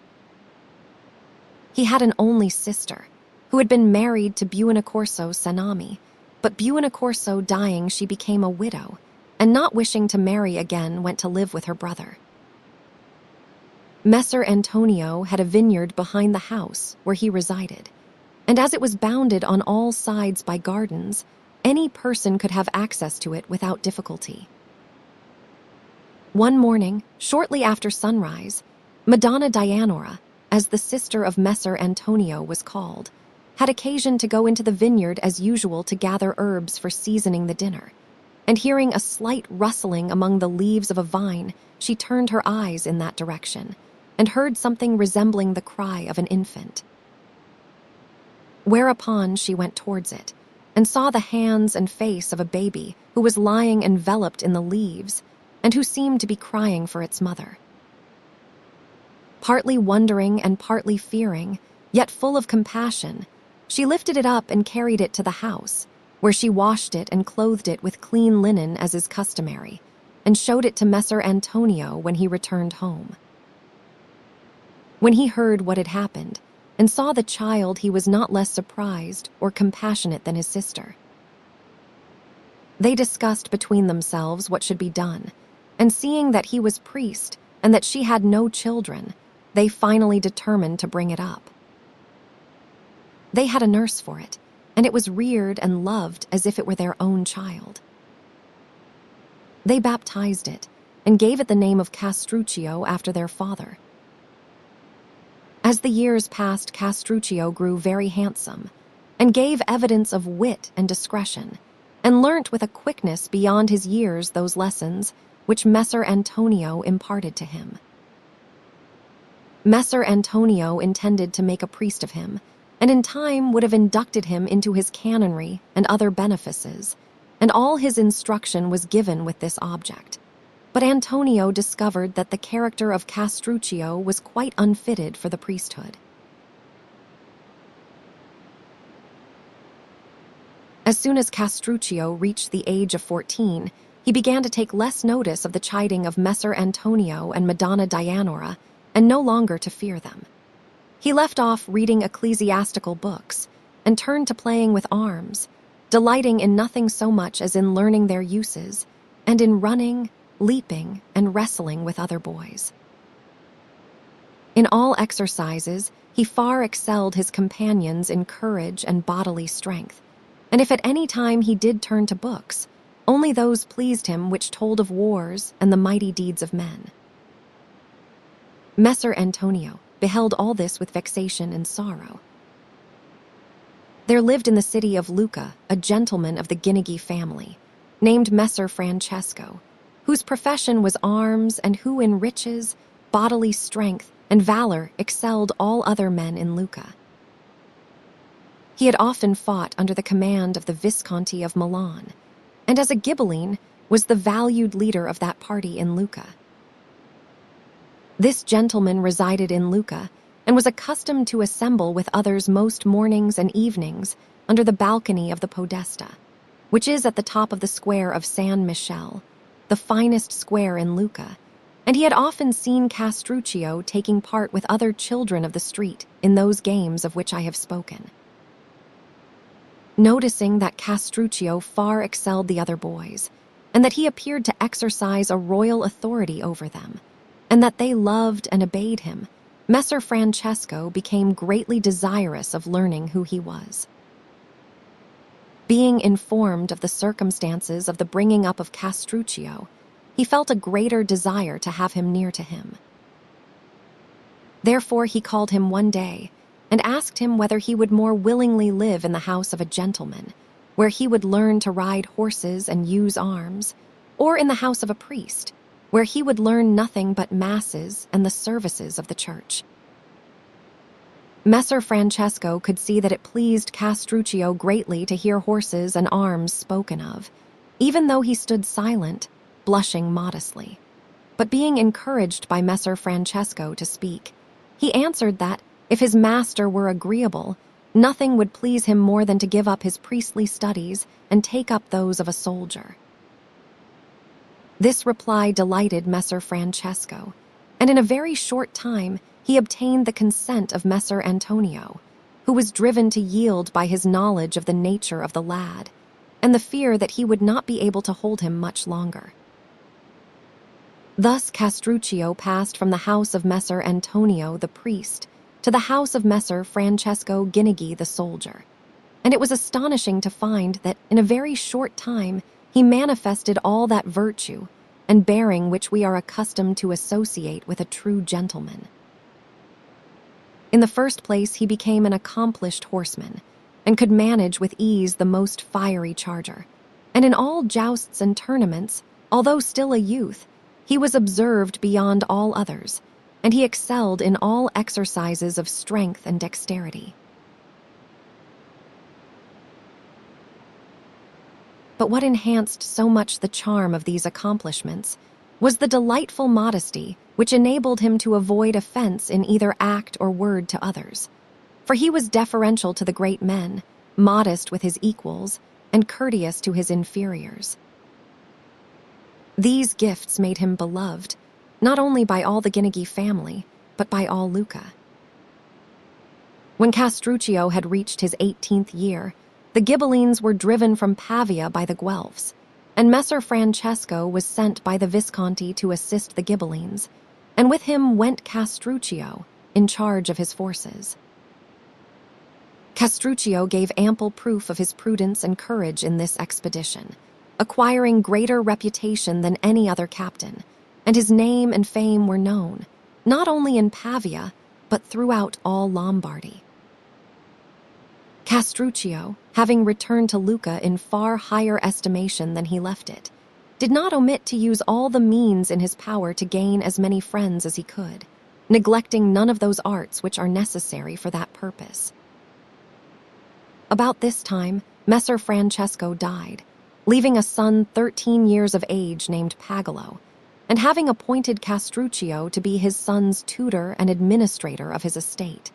S1: He had an only sister, who had been married to Buonaccorso Sanami, but Buonaccorso dying she became a widow, and not wishing to marry again went to live with her brother. Messer Antonio had a vineyard behind the house where he resided, and as it was bounded on all sides by gardens, any person could have access to it without difficulty. One morning, shortly after sunrise, Madonna Dianora, as the sister of Messer Antonio was called, had occasion to go into the vineyard as usual to gather herbs for seasoning the dinner, and hearing a slight rustling among the leaves of a vine, she turned her eyes in that direction, and heard something resembling the cry of an infant. whereupon she went towards it, and saw the hands and face of a baby who was lying enveloped in the leaves, and who seemed to be crying for its mother. Partly wondering and partly fearing, yet full of compassion, she lifted it up and carried it to the house, where she washed it and clothed it with clean linen as is customary, and showed it to Messer Antonio when he returned home. When he heard what had happened, and saw the child, he was not less surprised or compassionate than his sister. They discussed between themselves what should be done, and seeing that he was priest and that she had no children, they finally determined to bring it up. They had a nurse for it, and it was reared and loved as if it were their own child. They baptized it and gave it the name of Castruccio after their father. As the years passed, Castruccio grew very handsome and gave evidence of wit and discretion, and learnt with a quickness beyond his years those lessons which Messer Antonio imparted to him. Messer Antonio intended to make a priest of him, and in time would have inducted him into his canonry and other benefices, and all his instruction was given with this object. But Antonio discovered that the character of Castruccio was quite unfitted for the priesthood. As soon as Castruccio reached the age of 14, he began to take less notice of the chiding of Messer Antonio and Madonna Dianora, and no longer to fear them. He left off reading ecclesiastical books and turned to playing with arms, delighting in nothing so much as in learning their uses, and in running, leaping, and wrestling with other boys. In all exercises, he far excelled his companions in courage and bodily strength, and if at any time he did turn to books, only those pleased him which told of wars and the mighty deeds of men. Messer Antonio beheld all this with vexation and sorrow. There lived in the city of Lucca a gentleman of the Guinigi family, named Messer Francesco, whose profession was arms, and who in riches, bodily strength, and valor excelled all other men in Lucca. He had often fought under the command of the Visconti of Milan, and as a Ghibelline was the valued leader of that party in Lucca. This gentleman resided in Lucca, and was accustomed to assemble with others most mornings and evenings under the balcony of the Podesta, which is at the top of the square of San Michele, the finest square in Lucca, and he had often seen Castruccio taking part with other children of the street in those games of which I have spoken. Noticing that Castruccio far excelled the other boys, and that he appeared to exercise a royal authority over them, and that they loved and obeyed him, Messer Francesco became greatly desirous of learning who he was. Being informed of the circumstances of the bringing up of Castruccio, he felt a greater desire to have him near to him. Therefore he called him one day and asked him whether he would more willingly live in the house of a gentleman, where he would learn to ride horses and use arms, or in the house of a priest, where he would learn nothing but masses and the services of the church. Messer Francesco could see that it pleased Castruccio greatly to hear horses and arms spoken of, even though he stood silent, blushing modestly. But being encouraged by Messer Francesco to speak, he answered that, if his master were agreeable, nothing would please him more than to give up his priestly studies and take up those of a soldier. This reply delighted Messer Francesco, and in a very short time he obtained the consent of Messer Antonio, who was driven to yield by his knowledge of the nature of the lad, and the fear that he would not be able to hold him much longer. Thus Castruccio passed from the house of Messer Antonio the priest to the house of Messer Francesco Guinigi the soldier, and it was astonishing to find that in a very short time he manifested all that virtue and bearing which we are accustomed to associate with a true gentleman. In the first place, he became an accomplished horseman, and could manage with ease the most fiery charger, and in all jousts and tournaments, although still a youth, he was observed beyond all others, and he excelled in all exercises of strength and dexterity. But what enhanced so much the charm of these accomplishments was the delightful modesty which enabled him to avoid offense in either act or word to others. For he was deferential to the great men, modest with his equals, and courteous to his inferiors. These gifts made him beloved, not only by all the Guinigi family, but by all Lucca. When Castruccio had reached his 18th year, the Ghibellines were driven from Pavia by the Guelphs, and Messer Francesco was sent by the Visconti to assist the Ghibellines, and with him went Castruccio, in charge of his forces. Castruccio gave ample proof of his prudence and courage in this expedition, acquiring greater reputation than any other captain, and his name and fame were known, not only in Pavia, but throughout all Lombardy. Castruccio, having returned to Lucca in far higher estimation than he left it, did not omit to use all the means in his power to gain as many friends as he could, neglecting none of those arts which are necessary for that purpose. About this time, Messer Francesco died, leaving a son 13 years of age named Pagolo, and having appointed Castruccio to be his son's tutor and administrator of his estate.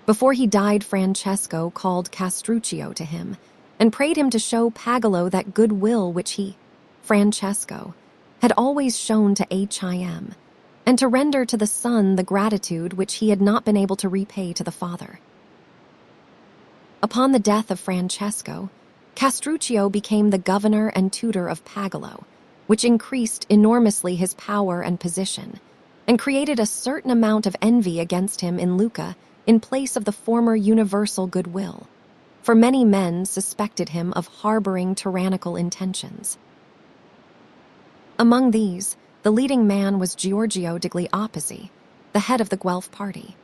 S1: Before he died, Francesco called Castruccio to him and prayed him to show Pagolo that goodwill which he, Francesco, had always shown to HIM, and to render to the son the gratitude which he had not been able to repay to the father. Upon the death of Francesco, Castruccio became the governor and tutor of Pagolo, which increased enormously his power and position, and created a certain amount of envy against him in Lucca in place of the former universal goodwill, for many men suspected him of harboring tyrannical intentions. Among these, the leading man was Giorgio degli Appici, the head of the Guelph party.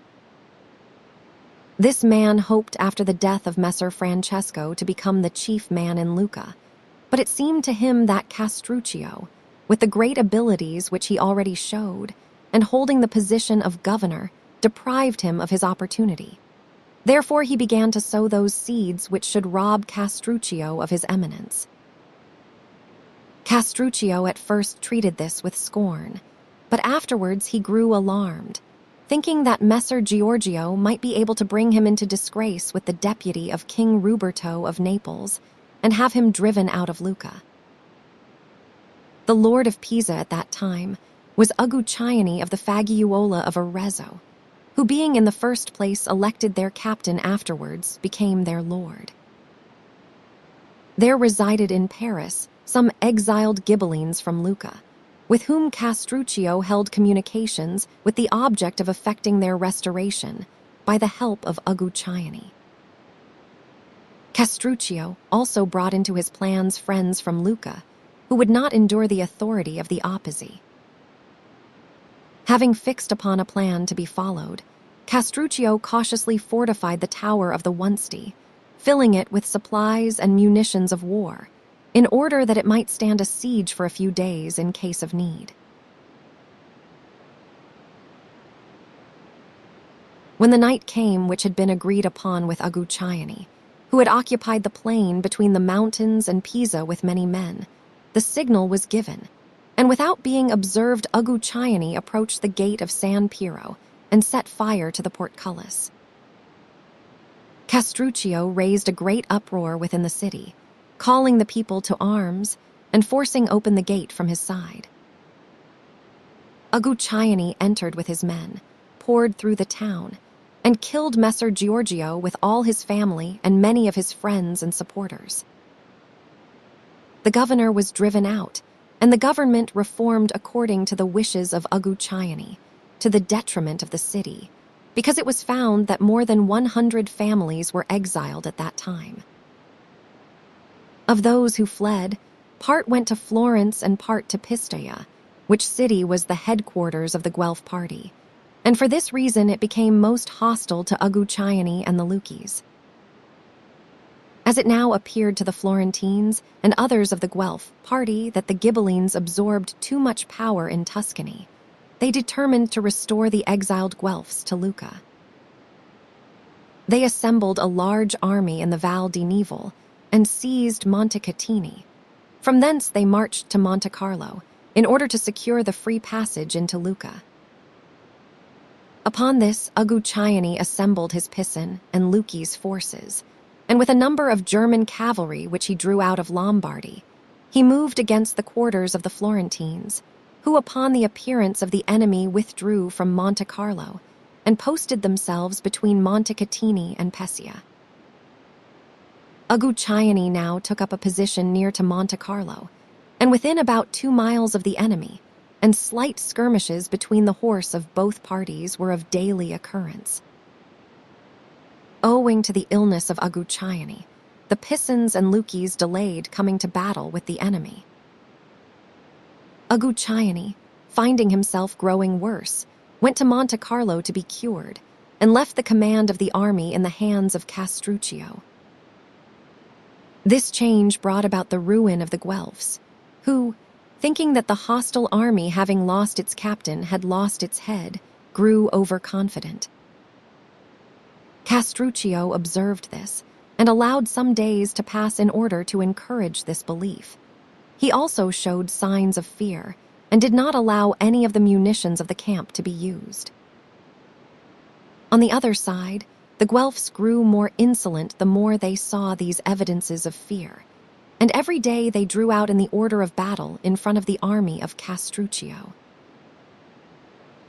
S1: This man hoped after the death of Messer Francesco to become the chief man in Lucca, but it seemed to him that Castruccio, with the great abilities which he already showed, and holding the position of governor, deprived him of his opportunity. Therefore he began to sow those seeds which should rob Castruccio of his eminence. Castruccio at first treated this with scorn, but afterwards he grew alarmed, thinking that Messer Giorgio might be able to bring him into disgrace with the deputy of King Ruberto of Naples and have him driven out of Lucca. The lord of Pisa at that time was Uguccione of the Fagiuola of Arezzo, who being in the first place elected their captain afterwards, became their lord. There resided in Paris some exiled Ghibellines from Lucca, with whom Castruccio held communications with the object of effecting their restoration by the help of Uguccione. Castruccio also brought into his plans friends from Lucca, who would not endure the authority of the Appici. Having fixed upon a plan to be followed, Castruccio cautiously fortified the tower of the Onsti, filling it with supplies and munitions of war, in order that it might stand a siege for a few days in case of need. When the night came which had been agreed upon with Uguccione, who had occupied the plain between the mountains and Pisa with many men, the signal was given, and without being observed, Uguccione approached the gate of San Piero and set fire to the portcullis. Castruccio raised a great uproar within the city, calling the people to arms and forcing open the gate from his side. Uguccione entered with his men, poured through the town, and killed Messer Giorgio with all his family and many of his friends and supporters. The governor was driven out, and the government reformed according to the wishes of Uguccione, to the detriment of the city, because it was found that more than 100 families were exiled at that time. Of those who fled, part went to Florence and part to Pistoia, which city was the headquarters of the Guelph party, and for this reason it became most hostile to Uguccione and the Lucchese. As it now appeared to the Florentines and others of the Guelph party that the Ghibellines absorbed too much power in Tuscany, they determined to restore the exiled Guelphs to Lucca. They assembled a large army in the Val di Nivel and seized Montecatini. From thence they marched to Monte Carlo in order to secure the free passage into Lucca. Upon this, Agucciani assembled his Pisan and Lucchese forces, and with a number of German cavalry which he drew out of Lombardy, he moved against the quarters of the Florentines, who upon the appearance of the enemy withdrew from Monte Carlo and posted themselves between Montecatini and Pescia. Agucciani now took up a position near to Monte Carlo, and within about 2 miles of the enemy, and slight skirmishes between the horse of both parties were of daily occurrence. Owing to the illness of Agucciani, the Pisans and Lucchese delayed coming to battle with the enemy. Agucciani, finding himself growing worse, went to Monte Carlo to be cured, and left the command of the army in the hands of Castruccio. This change brought about the ruin of the Guelphs, who, thinking that the hostile army, having lost its captain, had lost its head, grew overconfident. Castruccio observed this, and allowed some days to pass in order to encourage this belief. He also showed signs of fear, and did not allow any of the munitions of the camp to be used. On the other side, the Guelphs grew more insolent the more they saw these evidences of fear, and every day they drew out in the order of battle in front of the army of Castruccio.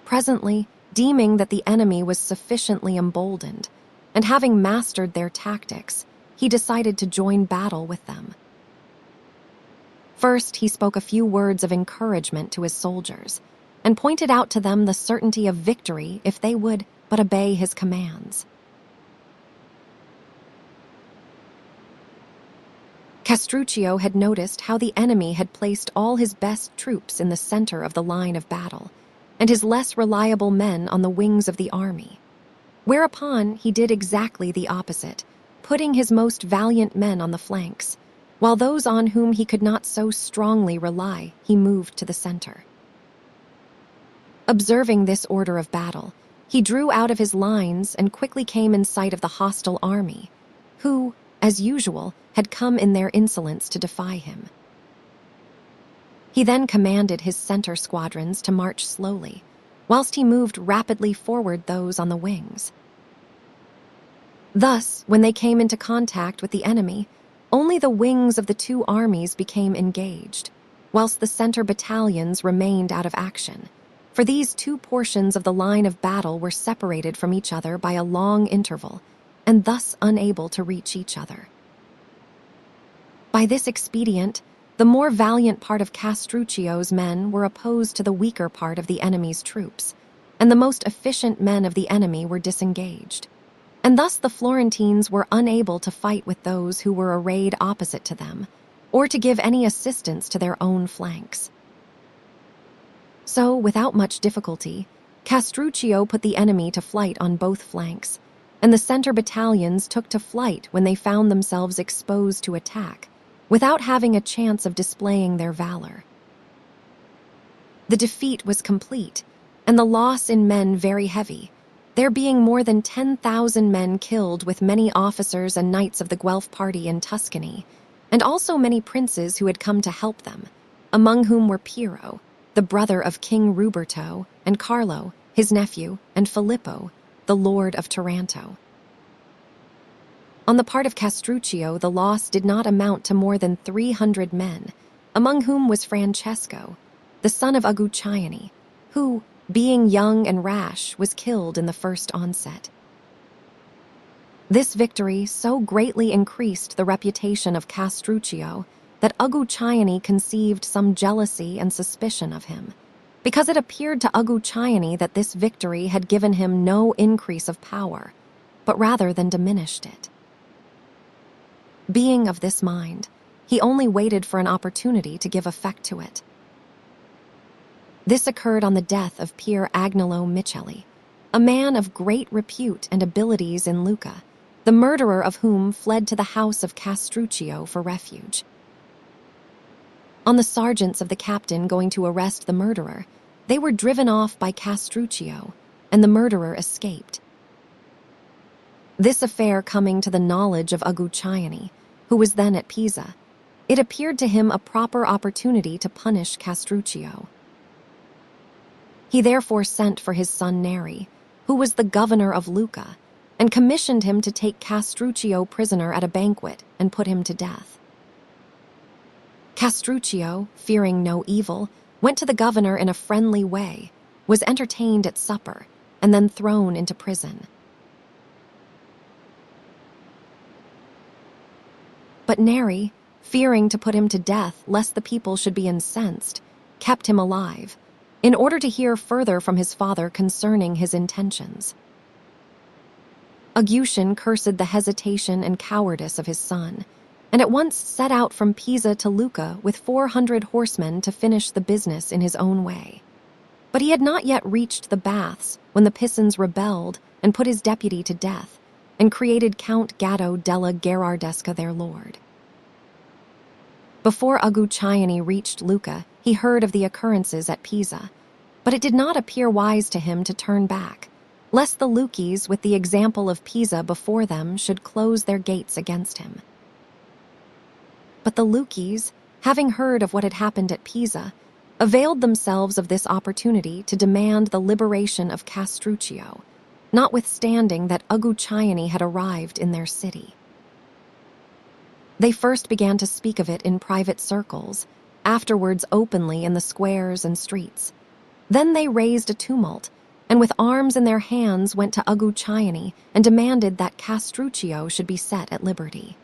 S1: Presently, deeming that the enemy was sufficiently emboldened, and having mastered their tactics, he decided to join battle with them. First, he spoke a few words of encouragement to his soldiers, and pointed out to them the certainty of victory if they would but obey his commands. Castruccio had noticed how the enemy had placed all his best troops in the center of the line of battle, and his less reliable men on the wings of the army. Whereupon he did exactly the opposite, putting his most valiant men on the flanks, while those on whom he could not so strongly rely he moved to the center. Observing this order of battle, he drew out of his lines and quickly came in sight of the hostile army, who, as usual, had come in their insolence to defy him. He then commanded his center squadrons to march slowly, whilst he moved rapidly forward those on the wings. Thus, when they came into contact with the enemy, only the wings of the two armies became engaged, whilst the center battalions remained out of action, for these two portions of the line of battle were separated from each other by a long interval, and thus unable to reach each other. By this expedient, the more valiant part of Castruccio's men were opposed to the weaker part of the enemy's troops, and the most efficient men of the enemy were disengaged. And thus the Florentines were unable to fight with those who were arrayed opposite to them, or to give any assistance to their own flanks. So, without much difficulty, Castruccio put the enemy to flight on both flanks, and the center battalions took to flight when they found themselves exposed to attack, without having a chance of displaying their valor. The defeat was complete, and the loss in men very heavy, there being more than 10,000 men killed, with many officers and knights of the Guelph party in Tuscany, and also many princes who had come to help them, among whom were Piero, the brother of King Ruberto, and Carlo, his nephew, and Filippo, the lord of Taranto. On the part of Castruccio, the loss did not amount to more than 300 men, among whom was Francesco, the son of Agucciani, who, being young and rash, was killed in the first onset. This victory so greatly increased the reputation of Castruccio that Agucciani conceived some jealousy and suspicion of him, because it appeared to Agucciani that this victory had given him no increase of power, but rather than diminished it. Being of this mind, he only waited for an opportunity to give effect to it. This occurred on the death of Pier Agnolo Micheli, a man of great repute and abilities in Lucca, the murderer of whom fled to the house of Castruccio for refuge. On the sergeants of the captain going to arrest the murderer, they were driven off by Castruccio, and the murderer escaped. This affair coming to the knowledge of Agucciani, who was then at Pisa, it appeared to him a proper opportunity to punish Castruccio. He therefore sent for his son Neri, who was the governor of Lucca, and commissioned him to take Castruccio prisoner at a banquet and put him to death. Castruccio, fearing no evil, went to the governor in a friendly way, was entertained at supper, and then thrown into prison. But Neri, fearing to put him to death lest the people should be incensed, kept him alive, in order to hear further from his father concerning his intentions. Augutian cursed the hesitation and cowardice of his son, and at once set out from Pisa to Lucca with 400 horsemen to finish the business in his own way. But he had not yet reached the baths when the Pisans rebelled and put his deputy to death, and created Count Gatto della Gherardesca their lord. Before Augutiani reached Lucca, he heard of the occurrences at Pisa, but it did not appear wise to him to turn back, lest the Lucchese, with the example of Pisa before them, should close their gates against him. But the Lucchese, having heard of what had happened at Pisa, availed themselves of this opportunity to demand the liberation of Castruccio, notwithstanding that Augutiani had arrived in their city. They first began to speak of it in private circles, afterwards openly in the squares and streets. Then they raised a tumult, and with arms in their hands went to Augutiani and demanded that Castruccio should be set at liberty.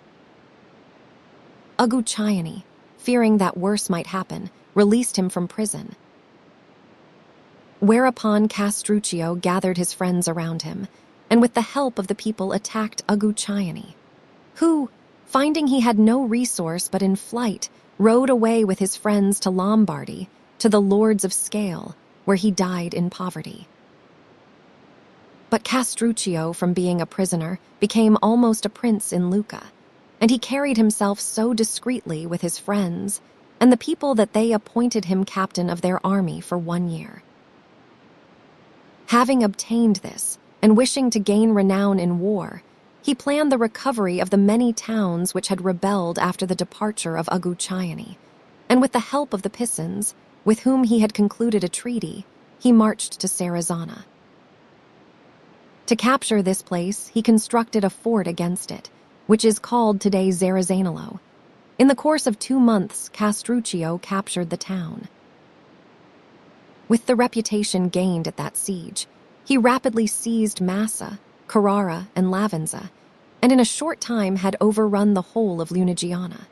S1: Augutiani, fearing that worse might happen, released him from prison. Whereupon Castruccio gathered his friends around him, and with the help of the people attacked Augutiani, who, finding he had no resource but in flight, rode away with his friends to Lombardy, to the lords of Scale, where he died in poverty. But Castruccio, from being a prisoner, became almost a prince in Lucca, and he carried himself so discreetly with his friends and the people that they appointed him captain of their army for 1 year. Having obtained this, and wishing to gain renown in war, he planned the recovery of the many towns which had rebelled after the departure of Augutiani, and with the help of the Pisans, with whom he had concluded a treaty, he marched to Serezana. To capture this place, he constructed a fort against it, which is called today Zerezzanello. In the course of 2 months, Castruccio captured the town. With the reputation gained at that siege, he rapidly seized Massa, Carrara, and Lavenza, and in a short time had overrun the whole of Lunigiana.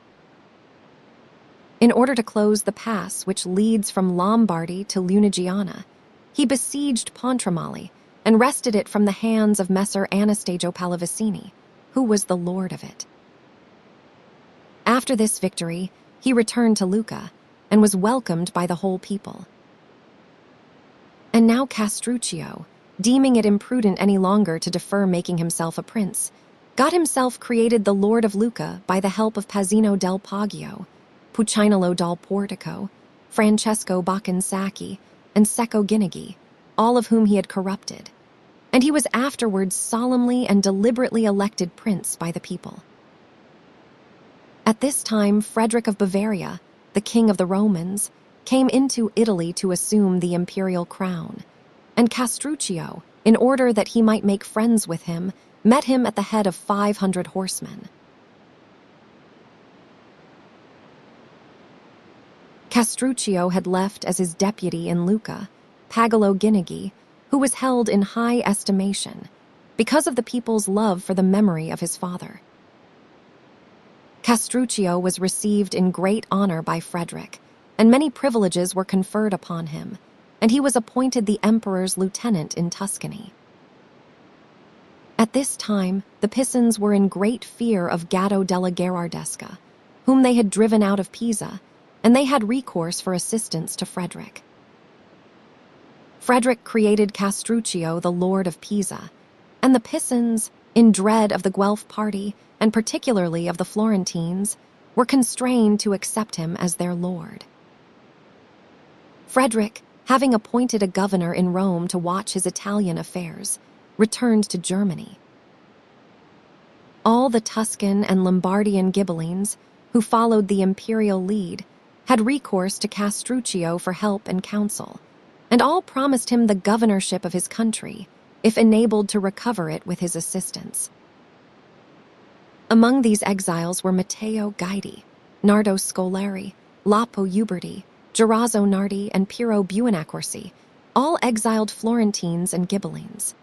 S1: In order to close the pass which leads from Lombardy to Lunigiana, he besieged Pontremoli and wrested it from the hands of Messer Anastasio Pallavicini, who was the lord of it. After this victory, he returned to Lucca and was welcomed by the whole people. And now Castruccio, deeming it imprudent any longer to defer making himself a prince, got himself created the lord of Lucca by the help of Pasino del Poggio, Puccinello dal Portico, Francesco Baccansacchi, and Secco Ginigi, all of whom he had corrupted, and he was afterwards solemnly and deliberately elected prince by the people. At this time, Frederick of Bavaria, the king of the Romans, came into Italy to assume the imperial crown, and Castruccio, in order that he might make friends with him, met him at the head of 500 horsemen. Castruccio had left as his deputy in Lucca Pagolo Ginigi, who was held in high estimation because of the people's love for the memory of his father. Castruccio was received in great honor by Frederick, and many privileges were conferred upon him, and he was appointed the emperor's lieutenant in Tuscany. At this time, the Pisans were in great fear of Gatto della Gherardesca, whom they had driven out of Pisa, and they had recourse for assistance to Frederick. Frederick created Castruccio the lord of Pisa, and the Pisans, in dread of the Guelph party, and particularly of the Florentines, were constrained to accept him as their lord. Frederick, having appointed a governor in Rome to watch his Italian affairs, returned to Germany. All the Tuscan and Lombardian Ghibellines, who followed the imperial lead, had recourse to Castruccio for help and counsel, and all promised him the governorship of his country, if enabled to recover it with his assistance. Among these exiles were Matteo Guidi, Nardo Scoleri, Lapo Uberti, Gerazzo Nardi, and Piero Buonaccorsi, all exiled Florentines and Ghibellines.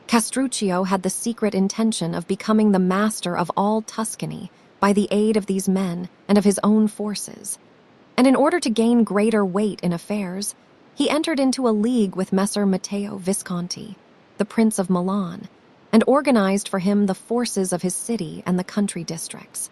S1: Castruccio had the secret intention of becoming the master of all Tuscany by the aid of these men and of his own forces, and in order to gain greater weight in affairs, he entered into a league with Messer Matteo Visconti, the Prince of Milan, and organized for him the forces of his city and the country districts.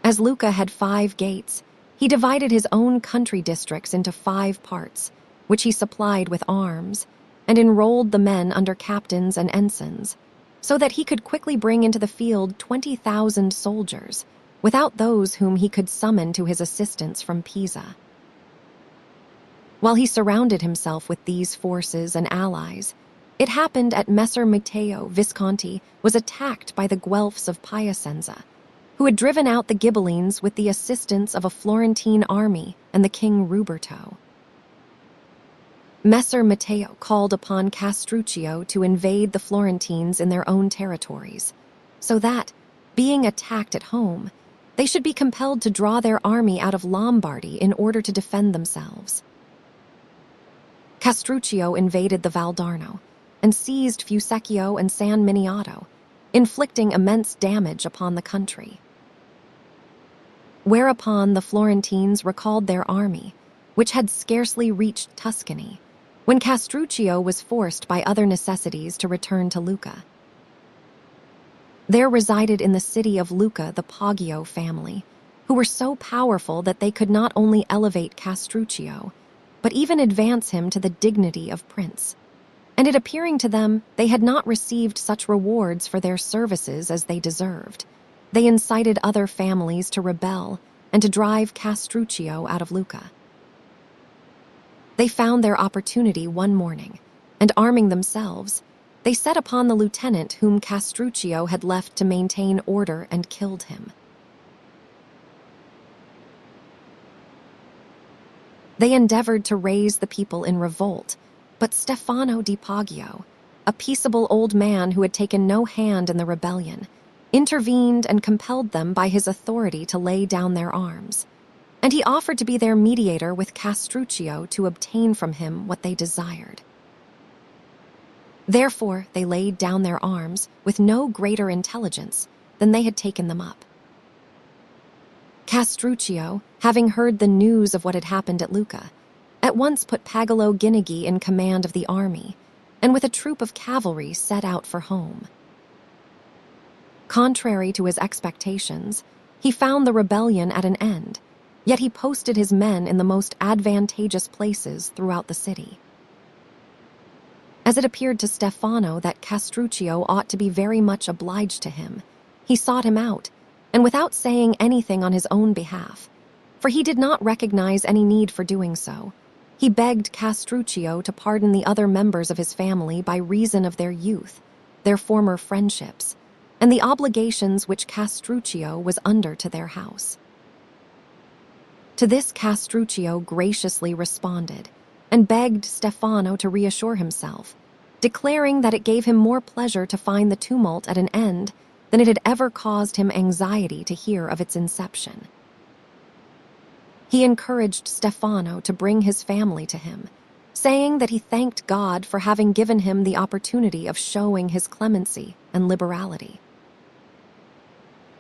S1: As Lucca had 5 gates, he divided his own country districts into 5 parts, which he supplied with arms, and enrolled the men under captains and ensigns, so that he could quickly bring into the field 20,000 soldiers, without those whom he could summon to his assistance from Pisa. While he surrounded himself with these forces and allies, it happened at Messer Matteo Visconti was attacked by the Guelphs of Piacenza, who had driven out the Ghibellines with the assistance of a Florentine army and the King Ruberto. Messer Matteo called upon Castruccio to invade the Florentines in their own territories, so that, being attacked at home, they should be compelled to draw their army out of Lombardy in order to defend themselves. Castruccio invaded the Valdarno and seized Fusecchio and San Miniato, inflicting immense damage upon the country. Whereupon the Florentines recalled their army, which had scarcely reached Tuscany, when Castruccio was forced by other necessities to return to Lucca. There resided in the city of Lucca the Poggio family, who were so powerful that they could not only elevate Castruccio, but even advance him to the dignity of prince. And it appearing to them they had not received such rewards for their services as they deserved, they incited other families to rebel and to drive Castruccio out of Lucca. They found their opportunity one morning, and arming themselves, they set upon the lieutenant whom Castruccio had left to maintain order and killed him. They endeavored to raise the people in revolt, but Stefano di Poggio, a peaceable old man who had taken no hand in the rebellion, intervened and compelled them by his authority to lay down their arms, and he offered to be their mediator with Castruccio to obtain from him what they desired. Therefore, they laid down their arms with no greater intelligence than they had taken them up. Castruccio, having heard the news of what had happened at Lucca, at once put Pagolo Guinighi in command of the army, and with a troop of cavalry set out for home. Contrary to his expectations, he found the rebellion at an end, yet he posted his men in the most advantageous places throughout the city. As it appeared to Stefano that Castruccio ought to be very much obliged to him, he sought him out, and without saying anything on his own behalf, for he did not recognize any need for doing so, he begged Castruccio to pardon the other members of his family by reason of their youth, their former friendships, and the obligations which Castruccio was under to their house. To this Castruccio graciously responded, and begged Stefano to reassure himself, declaring that it gave him more pleasure to find the tumult at an end than it had ever caused him anxiety to hear of its inception. He encouraged Stefano to bring his family to him, saying that he thanked God for having given him the opportunity of showing his clemency and liberality.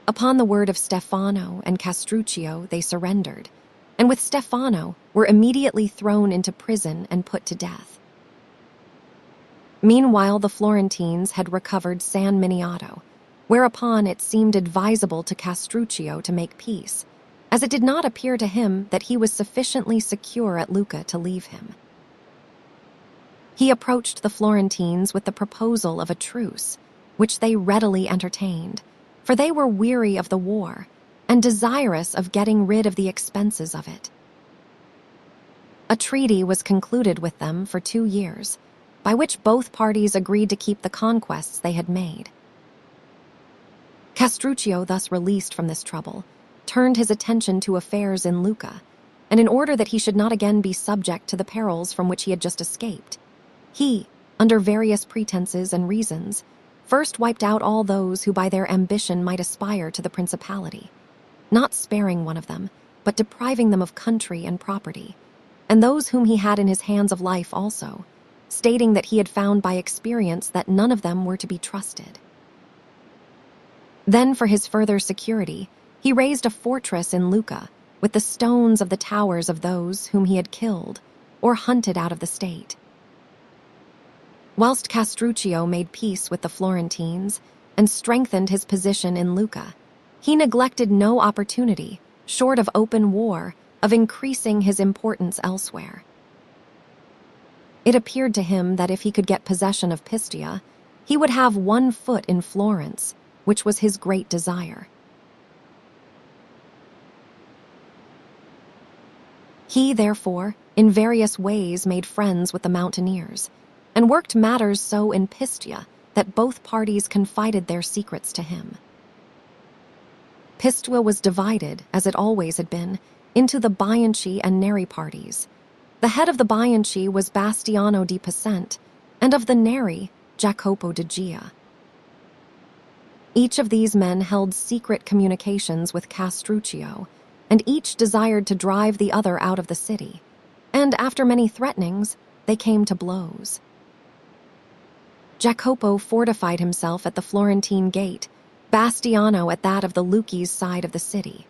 S1: Upon the word of Stefano and Castruccio, they surrendered, and with Stefano were immediately thrown into prison and put to death. Meanwhile, the Florentines had recovered San Miniato, whereupon it seemed advisable to Castruccio to make peace, as it did not appear to him that he was sufficiently secure at Lucca to leave him. He approached the Florentines with the proposal of a truce, which they readily entertained, for they were weary of the war and desirous of getting rid of the expenses of it. A treaty was concluded with them for 2 years, by which both parties agreed to keep the conquests they had made. Castruccio, thus released from this trouble, turned his attention to affairs in Lucca, and in order that he should not again be subject to the perils from which he had just escaped, he, under various pretenses and reasons, first wiped out all those who by their ambition might aspire to the principality, not sparing one of them, but depriving them of country and property, and those whom he had in his hands of life also, stating that he had found by experience that none of them were to be trusted. Then, for his further security, he raised a fortress in Lucca with the stones of the towers of those whom he had killed or hunted out of the state. Whilst Castruccio made peace with the Florentines and strengthened his position in Lucca, he neglected no opportunity, short of open war, of increasing his importance elsewhere. It appeared to him that if he could get possession of Pistia, he would have 1 foot in Florence, which was his great desire. He, therefore, in various ways made friends with the mountaineers, and worked matters so in Pistia that both parties confided their secrets to him. Pistia was divided, as it always had been, into the Bianchi and Neri parties. The head of the Bianchi was Bastiano di Picente, and of the Neri, Jacopo di Gia. Each of these men held secret communications with Castruccio, and each desired to drive the other out of the city, and after many threatenings, they came to blows. Jacopo fortified himself at the Florentine gate, Bastiano at that of the Lucchese side of the city.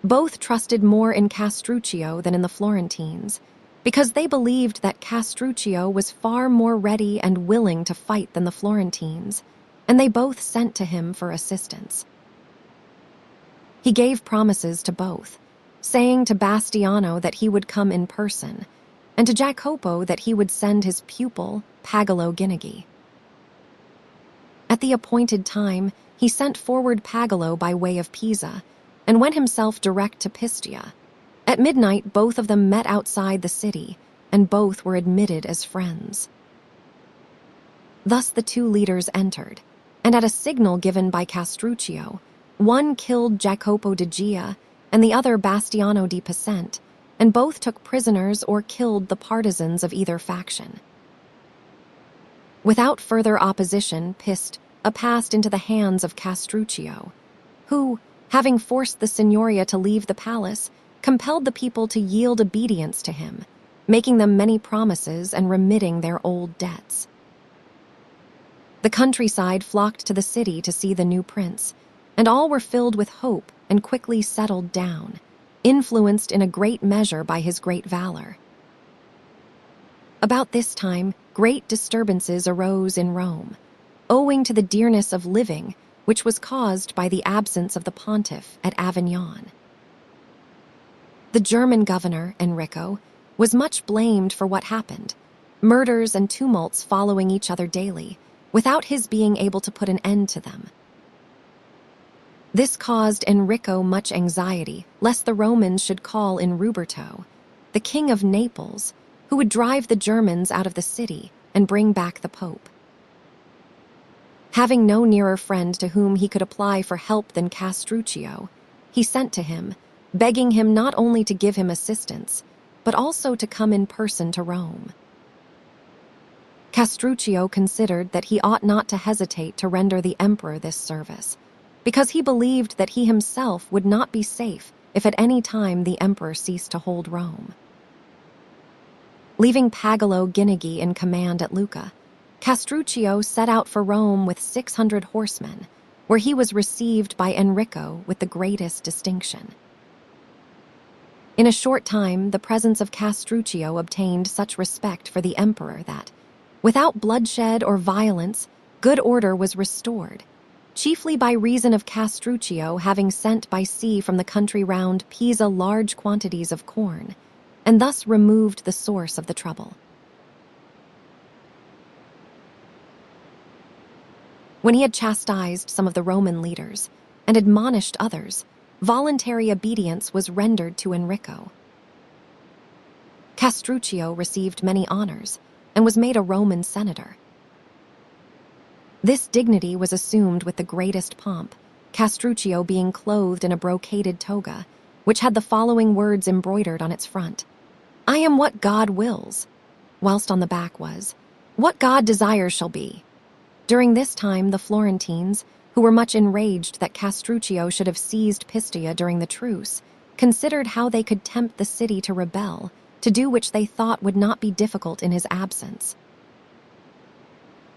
S1: Both trusted more in Castruccio than in the Florentines, because they believed that Castruccio was far more ready and willing to fight than the Florentines, and they both sent to him for assistance. He gave promises to both, saying to Bastiano that he would come in person, and to Jacopo that he would send his pupil, Pagolo Guinigi. At the appointed time, he sent forward Pagolo by way of Pisa, and went himself direct to Pistia. At midnight, both of them met outside the city, and both were admitted as friends. Thus the 2 leaders entered, and at a signal given by Castruccio, one killed Jacopo di Gia and the other Bastiano di Picente, and both took prisoners or killed the partisans of either faction. Without further opposition, Pistia passed into the hands of Castruccio, who, having forced the signoria to leave the palace, compelled the people to yield obedience to him, making them many promises and remitting their old debts. The countryside flocked to the city to see the new prince, and all were filled with hope and quickly settled down, influenced in a great measure by his great valor. About this time, great disturbances arose in Rome, owing to the dearness of living, which was caused by the absence of the pontiff at Avignon. The German governor, Enrico, was much blamed for what happened, murders and tumults following each other daily, without his being able to put an end to them. This caused Enrico much anxiety, lest the Romans should call in Ruberto, the king of Naples, who would drive the Germans out of the city and bring back the Pope. Having no nearer friend to whom he could apply for help than Castruccio, he sent to him, begging him not only to give him assistance, but also to come in person to Rome. Castruccio considered that he ought not to hesitate to render the emperor this service, because he believed that he himself would not be safe if at any time the emperor ceased to hold Rome. Leaving Pagolo Guinigi in command at Lucca, Castruccio set out for Rome with 600 horsemen, where he was received by Enrico with the greatest distinction. In a short time, the presence of Castruccio obtained such respect for the emperor that, without bloodshed or violence, good order was restored, chiefly by reason of Castruccio having sent by sea from the country round Pisa large quantities of corn, and thus removed the source of the trouble. When he had chastised some of the Roman leaders and admonished others, voluntary obedience was rendered to Enrico. Castruccio received many honors, and was made a Roman senator. This dignity was assumed with the greatest pomp, Castruccio being clothed in a brocaded toga, which had the following words embroidered on its front: "I am what God wills," whilst on the back was, "What God desires shall be." During this time, the Florentines, who were much enraged that Castruccio should have seized Pistoia during the truce, considered how they could tempt the city to rebel, to do which they thought would not be difficult in his absence.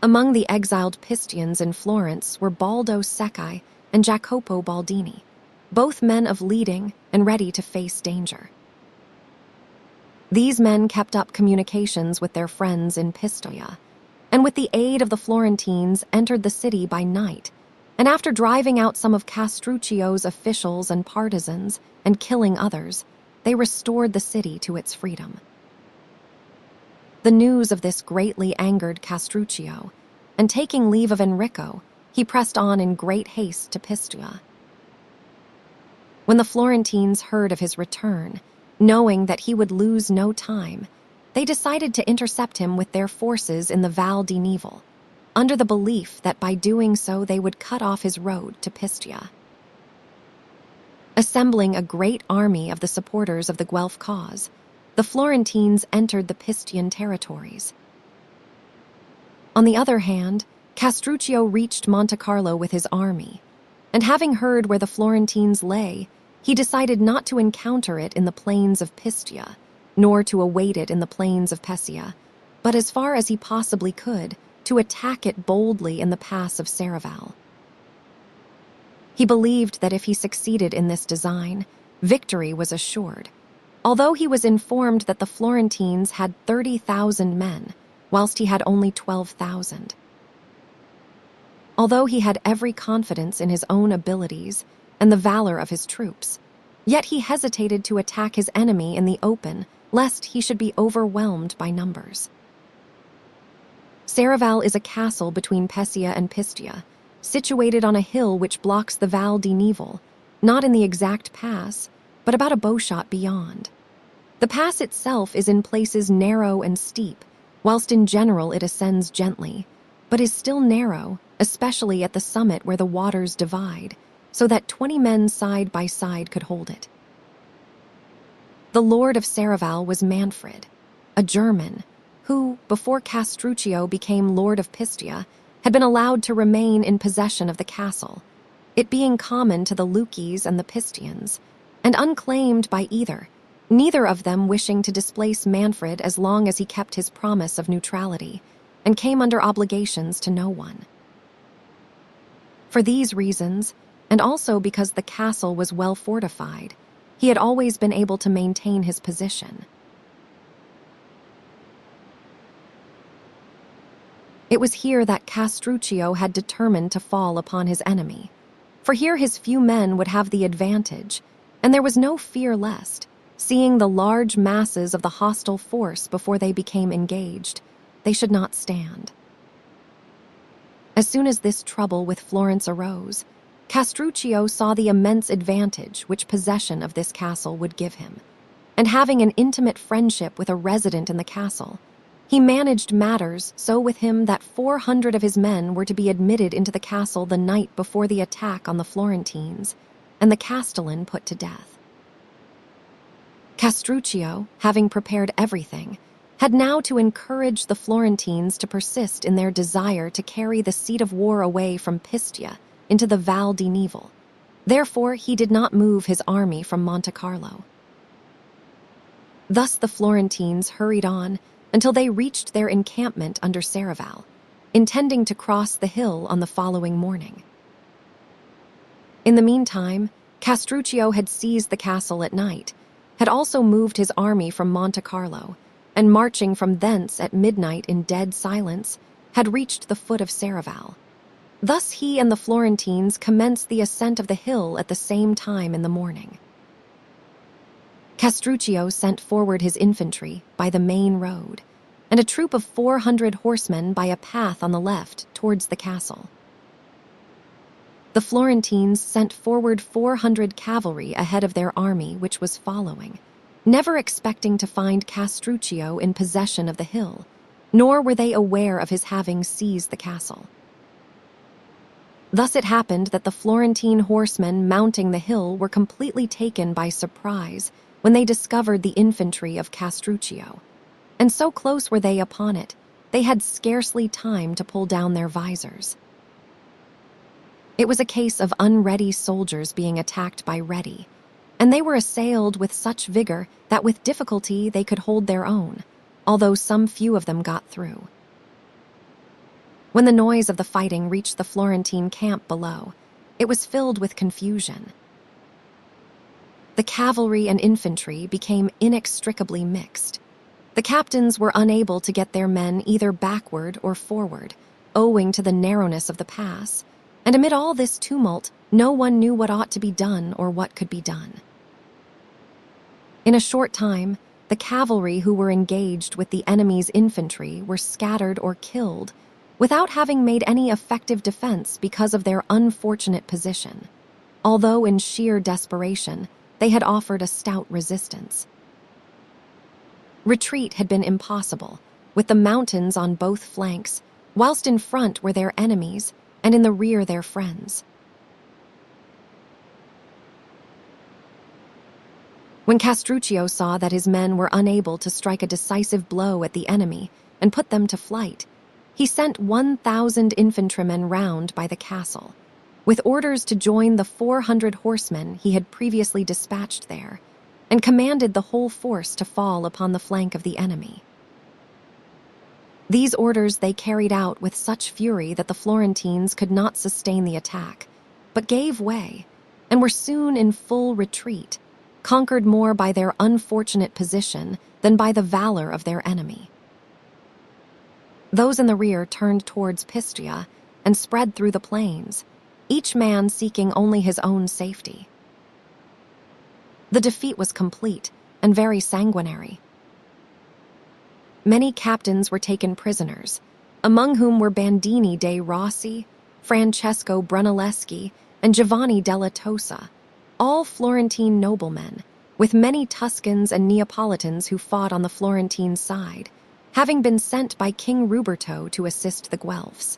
S1: Among the exiled Pistians in Florence were Baldo Secchi and Jacopo Baldini, both men of leading and ready to face danger. These men kept up communications with their friends in Pistoia, and with the aid of the Florentines entered the city by night, and after driving out some of Castruccio's officials and partisans and killing others, they restored the city to its freedom. The news of this greatly angered Castruccio, and taking leave of Enrico, he pressed on in great haste to Pistoia. When the Florentines heard of his return, knowing that he would lose no time, they decided to intercept him with their forces in the Val di Nivel, under the belief that by doing so they would cut off his road to Pistoia. Assembling a great army of the supporters of the Guelph cause, the Florentines entered the Pistian territories. On the other hand, Castruccio reached Monte Carlo with his army, and having heard where the Florentines lay, he decided not to encounter it in the plains of Pistoia, nor to await it in the plains of Pescia, but as far as he possibly could, to attack it boldly in the pass of Serravalle. He believed that if he succeeded in this design, victory was assured, although he was informed that the Florentines had 30,000 men, whilst he had only 12,000. Although he had every confidence in his own abilities and the valor of his troops, yet he hesitated to attack his enemy in the open, lest he should be overwhelmed by numbers. Serravalle is a castle between Pescia and Pistoia, situated on a hill which blocks the Val di Nivel, not in the exact pass, but about a bowshot beyond. The pass itself is in places narrow and steep, whilst in general it ascends gently, but is still narrow, especially at the summit where the waters divide, so that 20 men side by side could hold it. The lord of Serravalle was Manfred, a German, who, before Castruccio became lord of Pistoia, had been allowed to remain in possession of the castle, it being common to the Lucchese and the Pistians, and unclaimed by either, neither of them wishing to displace Manfred as long as he kept his promise of neutrality, and came under obligations to no one. For these reasons, and also because the castle was well fortified, he had always been able to maintain his position. It was here that Castruccio had determined to fall upon his enemy, for here his few men would have the advantage, and there was no fear lest, seeing the large masses of the hostile force before they became engaged, they should not stand. As soon as this trouble with Florence arose, Castruccio saw the immense advantage which possession of this castle would give him, and having an intimate friendship with a resident in the castle, he managed matters so with him that 400 of his men were to be admitted into the castle the night before the attack on the Florentines, and the castellan put to death. Castruccio, having prepared everything, had now to encourage the Florentines to persist in their desire to carry the seat of war away from Pistoia into the Val di Nivel. Therefore, he did not move his army from Monte Carlo. Thus the Florentines hurried on until they reached their encampment under Serravalle, intending to cross the hill on the following morning. In the meantime, Castruccio had seized the castle at night, had also moved his army from Monte Carlo, and marching from thence at midnight in dead silence, had reached the foot of Serravalle. Thus he and the Florentines commenced the ascent of the hill at the same time in the morning. Castruccio sent forward his infantry by the main road, and a troop of 400 horsemen by a path on the left towards the castle. The Florentines sent forward 400 cavalry ahead of their army which was following, never expecting to find Castruccio in possession of the hill, nor were they aware of his having seized the castle. Thus it happened that the Florentine horsemen mounting the hill were completely taken by surprise when they discovered the infantry of Castruccio, and so close were they upon it, they had scarcely time to pull down their visors. It was a case of unready soldiers being attacked by ready, and they were assailed with such vigor that with difficulty they could hold their own, although some few of them got through. When the noise of the fighting reached the Florentine camp below, it was filled with confusion. The cavalry and infantry became inextricably mixed. The captains were unable to get their men either backward or forward, owing to the narrowness of the pass, and amid all this tumult, no one knew what ought to be done or what could be done. In a short time, the cavalry who were engaged with the enemy's infantry were scattered or killed, without having made any effective defense because of their unfortunate position, although in sheer desperation, they had offered a stout resistance. Retreat had been impossible, with the mountains on both flanks, whilst in front were their enemies, and in the rear their friends. When Castruccio saw that his men were unable to strike a decisive blow at the enemy and put them to flight, he sent 1,000 infantrymen round by the castle, with orders to join the 400 horsemen he had previously dispatched there, and commanded the whole force to fall upon the flank of the enemy. These orders they carried out with such fury that the Florentines could not sustain the attack, but gave way, and were soon in full retreat, conquered more by their unfortunate position than by the valor of their enemy. Those in the rear turned towards Pistia and spread through the plains, each man seeking only his own safety. The defeat was complete and very sanguinary. Many captains were taken prisoners, among whom were Bandini dei Rossi, Francesco Brunelleschi, and Giovanni della Tosa, all Florentine noblemen, with many Tuscans and Neapolitans who fought on the Florentine side, having been sent by King Ruberto to assist the Guelphs.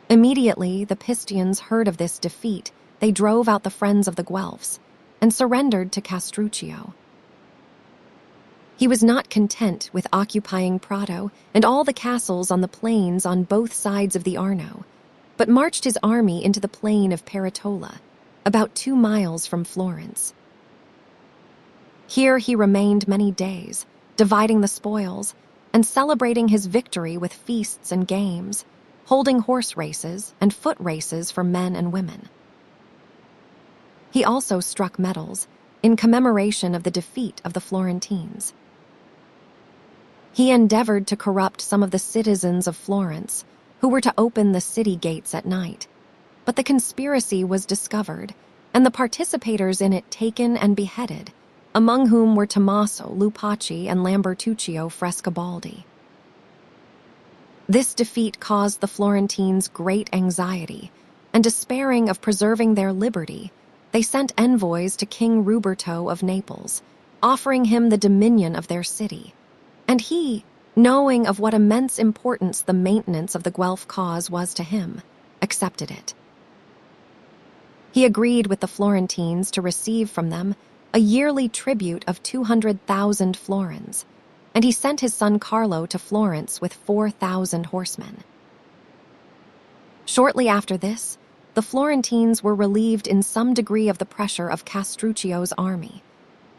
S1: Immediately the Pistians heard of this defeat, they drove out the friends of the Guelphs and surrendered to Castruccio. He was not content with occupying Prato and all the castles on the plains on both sides of the Arno, but marched his army into the plain of Peretola, about 2 miles from Florence. Here he remained many days, dividing the spoils and celebrating his victory with feasts and games, holding horse races and foot races for men and women. He also struck medals in commemoration of the defeat of the Florentines. He endeavored to corrupt some of the citizens of Florence who were to open the city gates at night, but the conspiracy was discovered and the participators in it taken and beheaded, among whom were Tommaso Lupaci and Lambertuccio Frescobaldi. This defeat caused the Florentines great anxiety, and despairing of preserving their liberty, they sent envoys to King Ruberto of Naples, offering him the dominion of their city, and he, knowing of what immense importance the maintenance of the Guelph cause was to him, accepted it. He agreed with the Florentines to receive from them a yearly tribute of 200,000 florins, and he sent his son Carlo to Florence with 4,000 horsemen. Shortly after this, the Florentines were relieved in some degree of the pressure of Castruccio's army,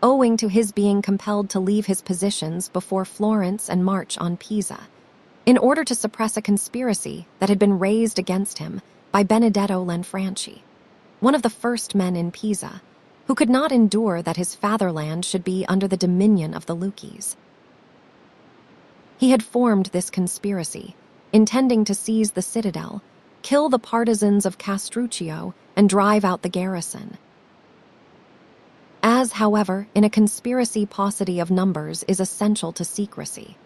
S1: owing to his being compelled to leave his positions before Florence and march on Pisa, in order to suppress a conspiracy that had been raised against him by Benedetto Lanfranchi, one of the first men in Pisa, who could not endure that his fatherland should be under the dominion of the Lucchese. He had formed this conspiracy, intending to seize the citadel, kill the partisans of Castruccio, and drive out the garrison. As, however, in a conspiracy paucity of numbers is essential to secrecy,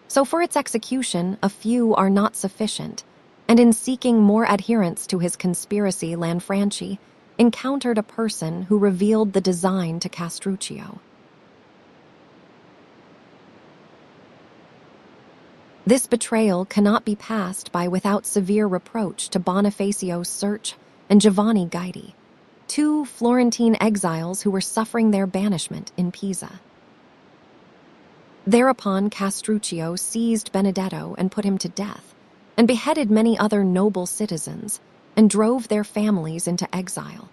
S1: so for its execution a few are not sufficient, and in seeking more adherents to his conspiracy Lanfranchi encountered a person who revealed the design to Castruccio. This betrayal cannot be passed by without severe reproach to Bonifacio Search and Giovanni Guidi, two Florentine exiles who were suffering their banishment in Pisa. Thereupon Castruccio seized Benedetto and put him to death, and beheaded many other noble citizens, and drove their families into exile.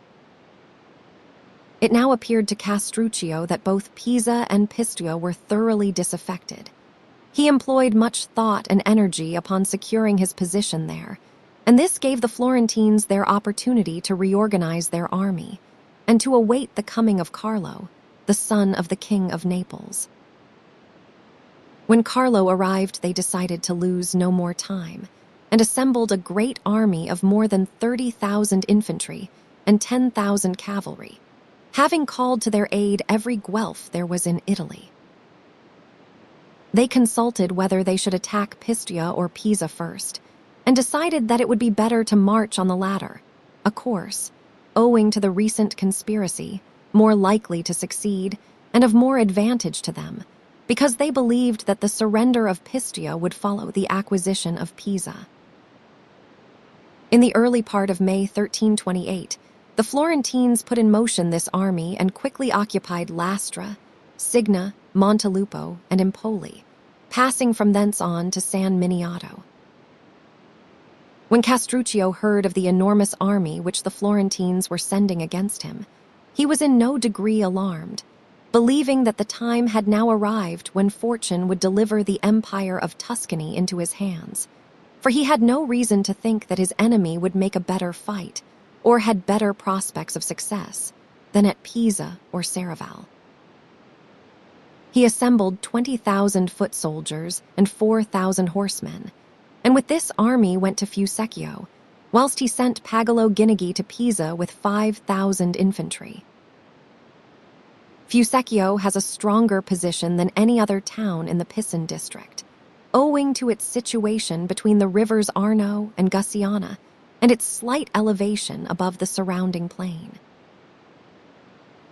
S1: It now appeared to Castruccio that both Pisa and Pistoia were thoroughly disaffected. He employed much thought and energy upon securing his position there, and this gave the Florentines their opportunity to reorganize their army, and to await the coming of Carlo, the son of the King of Naples. When Carlo arrived, they decided to lose no more time, and assembled a great army of more than 30,000 infantry and 10,000 cavalry, having called to their aid every Guelph there was in Italy. They consulted whether they should attack Pistoia or Pisa first, and decided that it would be better to march on the latter, a course, owing to the recent conspiracy, more likely to succeed and of more advantage to them, because they believed that the surrender of Pistoia would follow the acquisition of Pisa. In the early part of May 1328, the Florentines put in motion this army and quickly occupied Lastra, Signa, Montelupo, and Empoli, passing from thence on to San Miniato. When Castruccio heard of the enormous army which the Florentines were sending against him, he was in no degree alarmed, believing that the time had now arrived when fortune would deliver the empire of Tuscany into his hands, for he had no reason to think that his enemy would make a better fight, or had better prospects of success, than at Pisa or Serravalle. He assembled 20,000 foot soldiers and 4,000 horsemen, and with this army went to Fucecchio, whilst he sent Pagolo Guinigi to Pisa with 5,000 infantry. Fucecchio has a stronger position than any other town in the Pisan district, owing to its situation between the rivers Arno and Gusiana, and its slight elevation above the surrounding plain.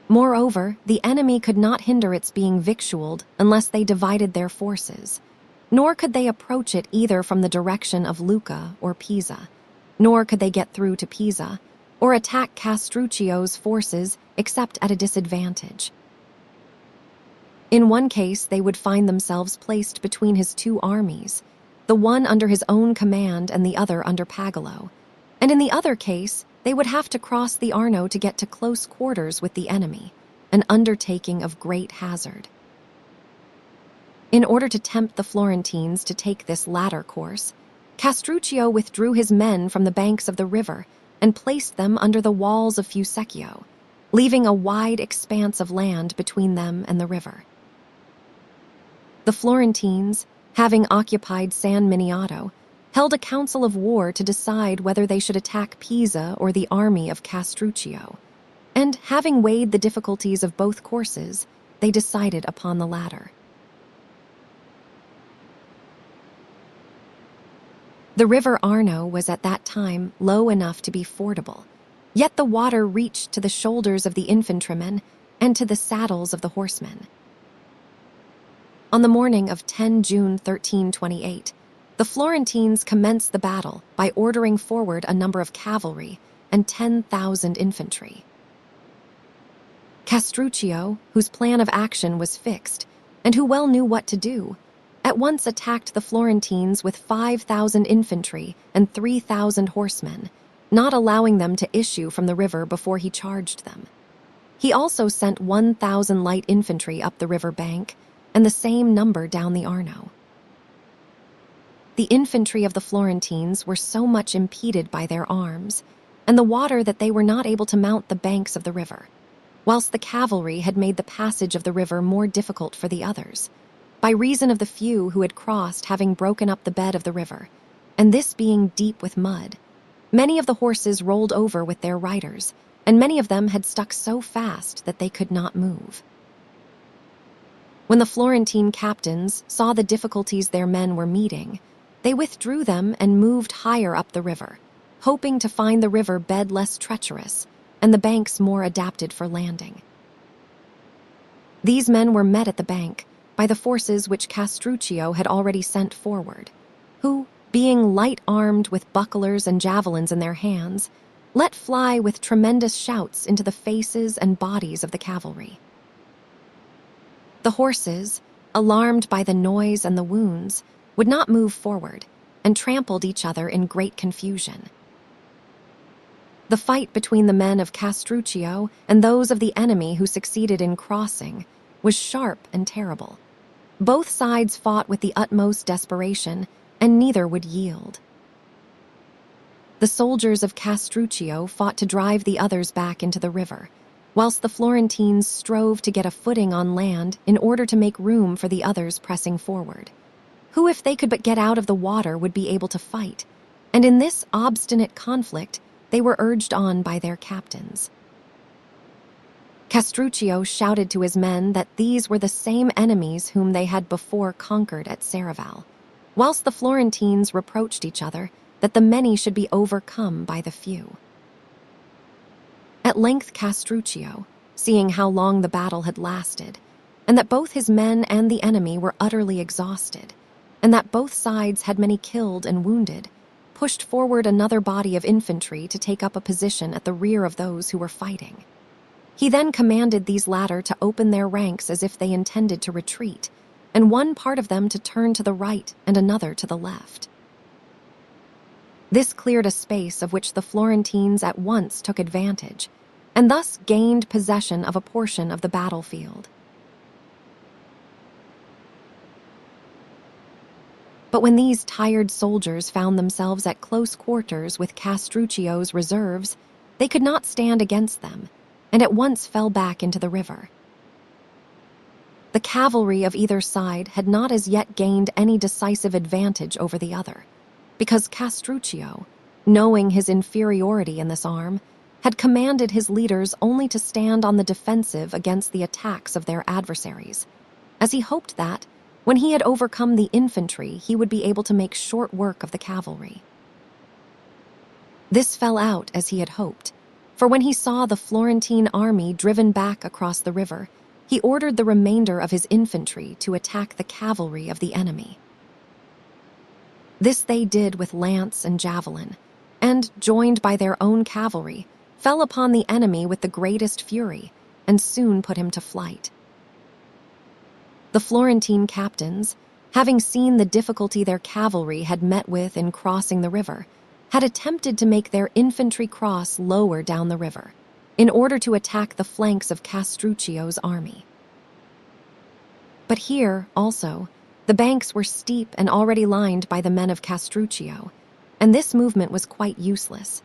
S1: Moreover, the enemy could not hinder its being victualled unless they divided their forces, nor could they approach it either from the direction of Lucca or Pisa, nor could they get through to Pisa, or attack Castruccio's forces except at a disadvantage. In one case, they would find themselves placed between his two armies, the one under his own command and the other under Pagolo, and in the other case, they would have to cross the Arno to get to close quarters with the enemy, an undertaking of great hazard. In order to tempt the Florentines to take this latter course, Castruccio withdrew his men from the banks of the river and placed them under the walls of Fucecchio, leaving a wide expanse of land between them and the river. The Florentines, having occupied San Miniato, held a council of war to decide whether they should attack Pisa or the army of Castruccio, and having weighed the difficulties of both courses, they decided upon the latter. The river Arno was at that time low enough to be fordable, yet the water reached to the shoulders of the infantrymen and to the saddles of the horsemen. On the morning of 10 June 1328, the Florentines commenced the battle by ordering forward a number of cavalry and 10,000 infantry. Castruccio, whose plan of action was fixed, and who well knew what to do, at once attacked the Florentines with 5,000 infantry and 3,000 horsemen, not allowing them to issue from the river before he charged them. He also sent 1,000 light infantry up the river bank, and the same number down the Arno. The infantry of the Florentines were so much impeded by their arms and the water that they were not able to mount the banks of the river, whilst the cavalry had made the passage of the river more difficult for the others, by reason of the few who had crossed having broken up the bed of the river, and this being deep with mud. Many of the horses rolled over with their riders, and many of them had stuck so fast that they could not move. When the Florentine captains saw the difficulties their men were meeting, they withdrew them and moved higher up the river, hoping to find the river bed less treacherous and the banks more adapted for landing. These men were met at the bank, by the forces which Castruccio had already sent forward, who, being light-armed with bucklers and javelins in their hands, let fly with tremendous shouts into the faces and bodies of the cavalry. The horses, alarmed by the noise and the wounds, would not move forward and trampled each other in great confusion. The fight between the men of Castruccio and those of the enemy who succeeded in crossing was sharp and terrible. Both sides fought with the utmost desperation, and neither would yield. The soldiers of Castruccio fought to drive the others back into the river, whilst the Florentines strove to get a footing on land in order to make room for the others pressing forward, who, if they could but get out of the water, would be able to fight, and in this obstinate conflict they were urged on by their captains. Castruccio shouted to his men that these were the same enemies whom they had before conquered at Serravalle, whilst the Florentines reproached each other that the many should be overcome by the few. At length Castruccio, seeing how long the battle had lasted, and that both his men and the enemy were utterly exhausted, and that both sides had many killed and wounded, pushed forward another body of infantry to take up a position at the rear of those who were fighting. He then commanded these latter to open their ranks as if they intended to retreat, and one part of them to turn to the right and another to the left. This cleared a space of which the Florentines at once took advantage, and thus gained possession of a portion of the battlefield. But when these tired soldiers found themselves at close quarters with Castruccio's reserves, they could not stand against them, and at once fell back into the river. The cavalry of either side had not as yet gained any decisive advantage over the other, because Castruccio, knowing his inferiority in this arm, had commanded his leaders only to stand on the defensive against the attacks of their adversaries, as he hoped that, when he had overcome the infantry, he would be able to make short work of the cavalry. This fell out as he had hoped, for when he saw the Florentine army driven back across the river, he ordered the remainder of his infantry to attack the cavalry of the enemy. This they did with lance and javelin, and, joined by their own cavalry, fell upon the enemy with the greatest fury, and soon put him to flight. The Florentine captains, having seen the difficulty their cavalry had met with in crossing the river, had attempted to make their infantry cross lower down the river, in order to attack the flanks of Castruccio's army. But here, also, the banks were steep and already lined by the men of Castruccio, and this movement was quite useless.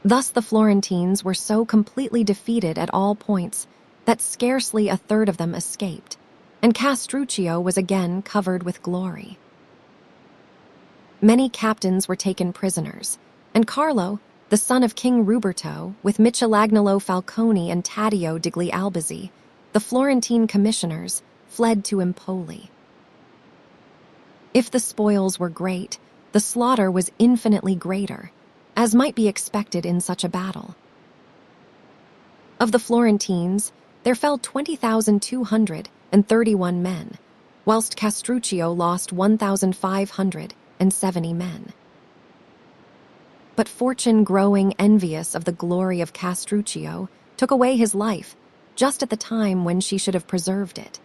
S1: Thus the Florentines were so completely defeated at all points that scarcely a third of them escaped, and Castruccio was again covered with glory. Many captains were taken prisoners, and Carlo, the son of King Ruberto, with Michelagnolo Falcone and Taddeo degli Albizzi, the Florentine commissioners, fled to Empoli. If the spoils were great, the slaughter was infinitely greater, as might be expected in such a battle. Of the Florentines, there fell 20,231 men, whilst Castruccio lost 1,570 men. But fortune, growing envious of the glory of Castruccio, took away his life just at the time when she should have preserved it,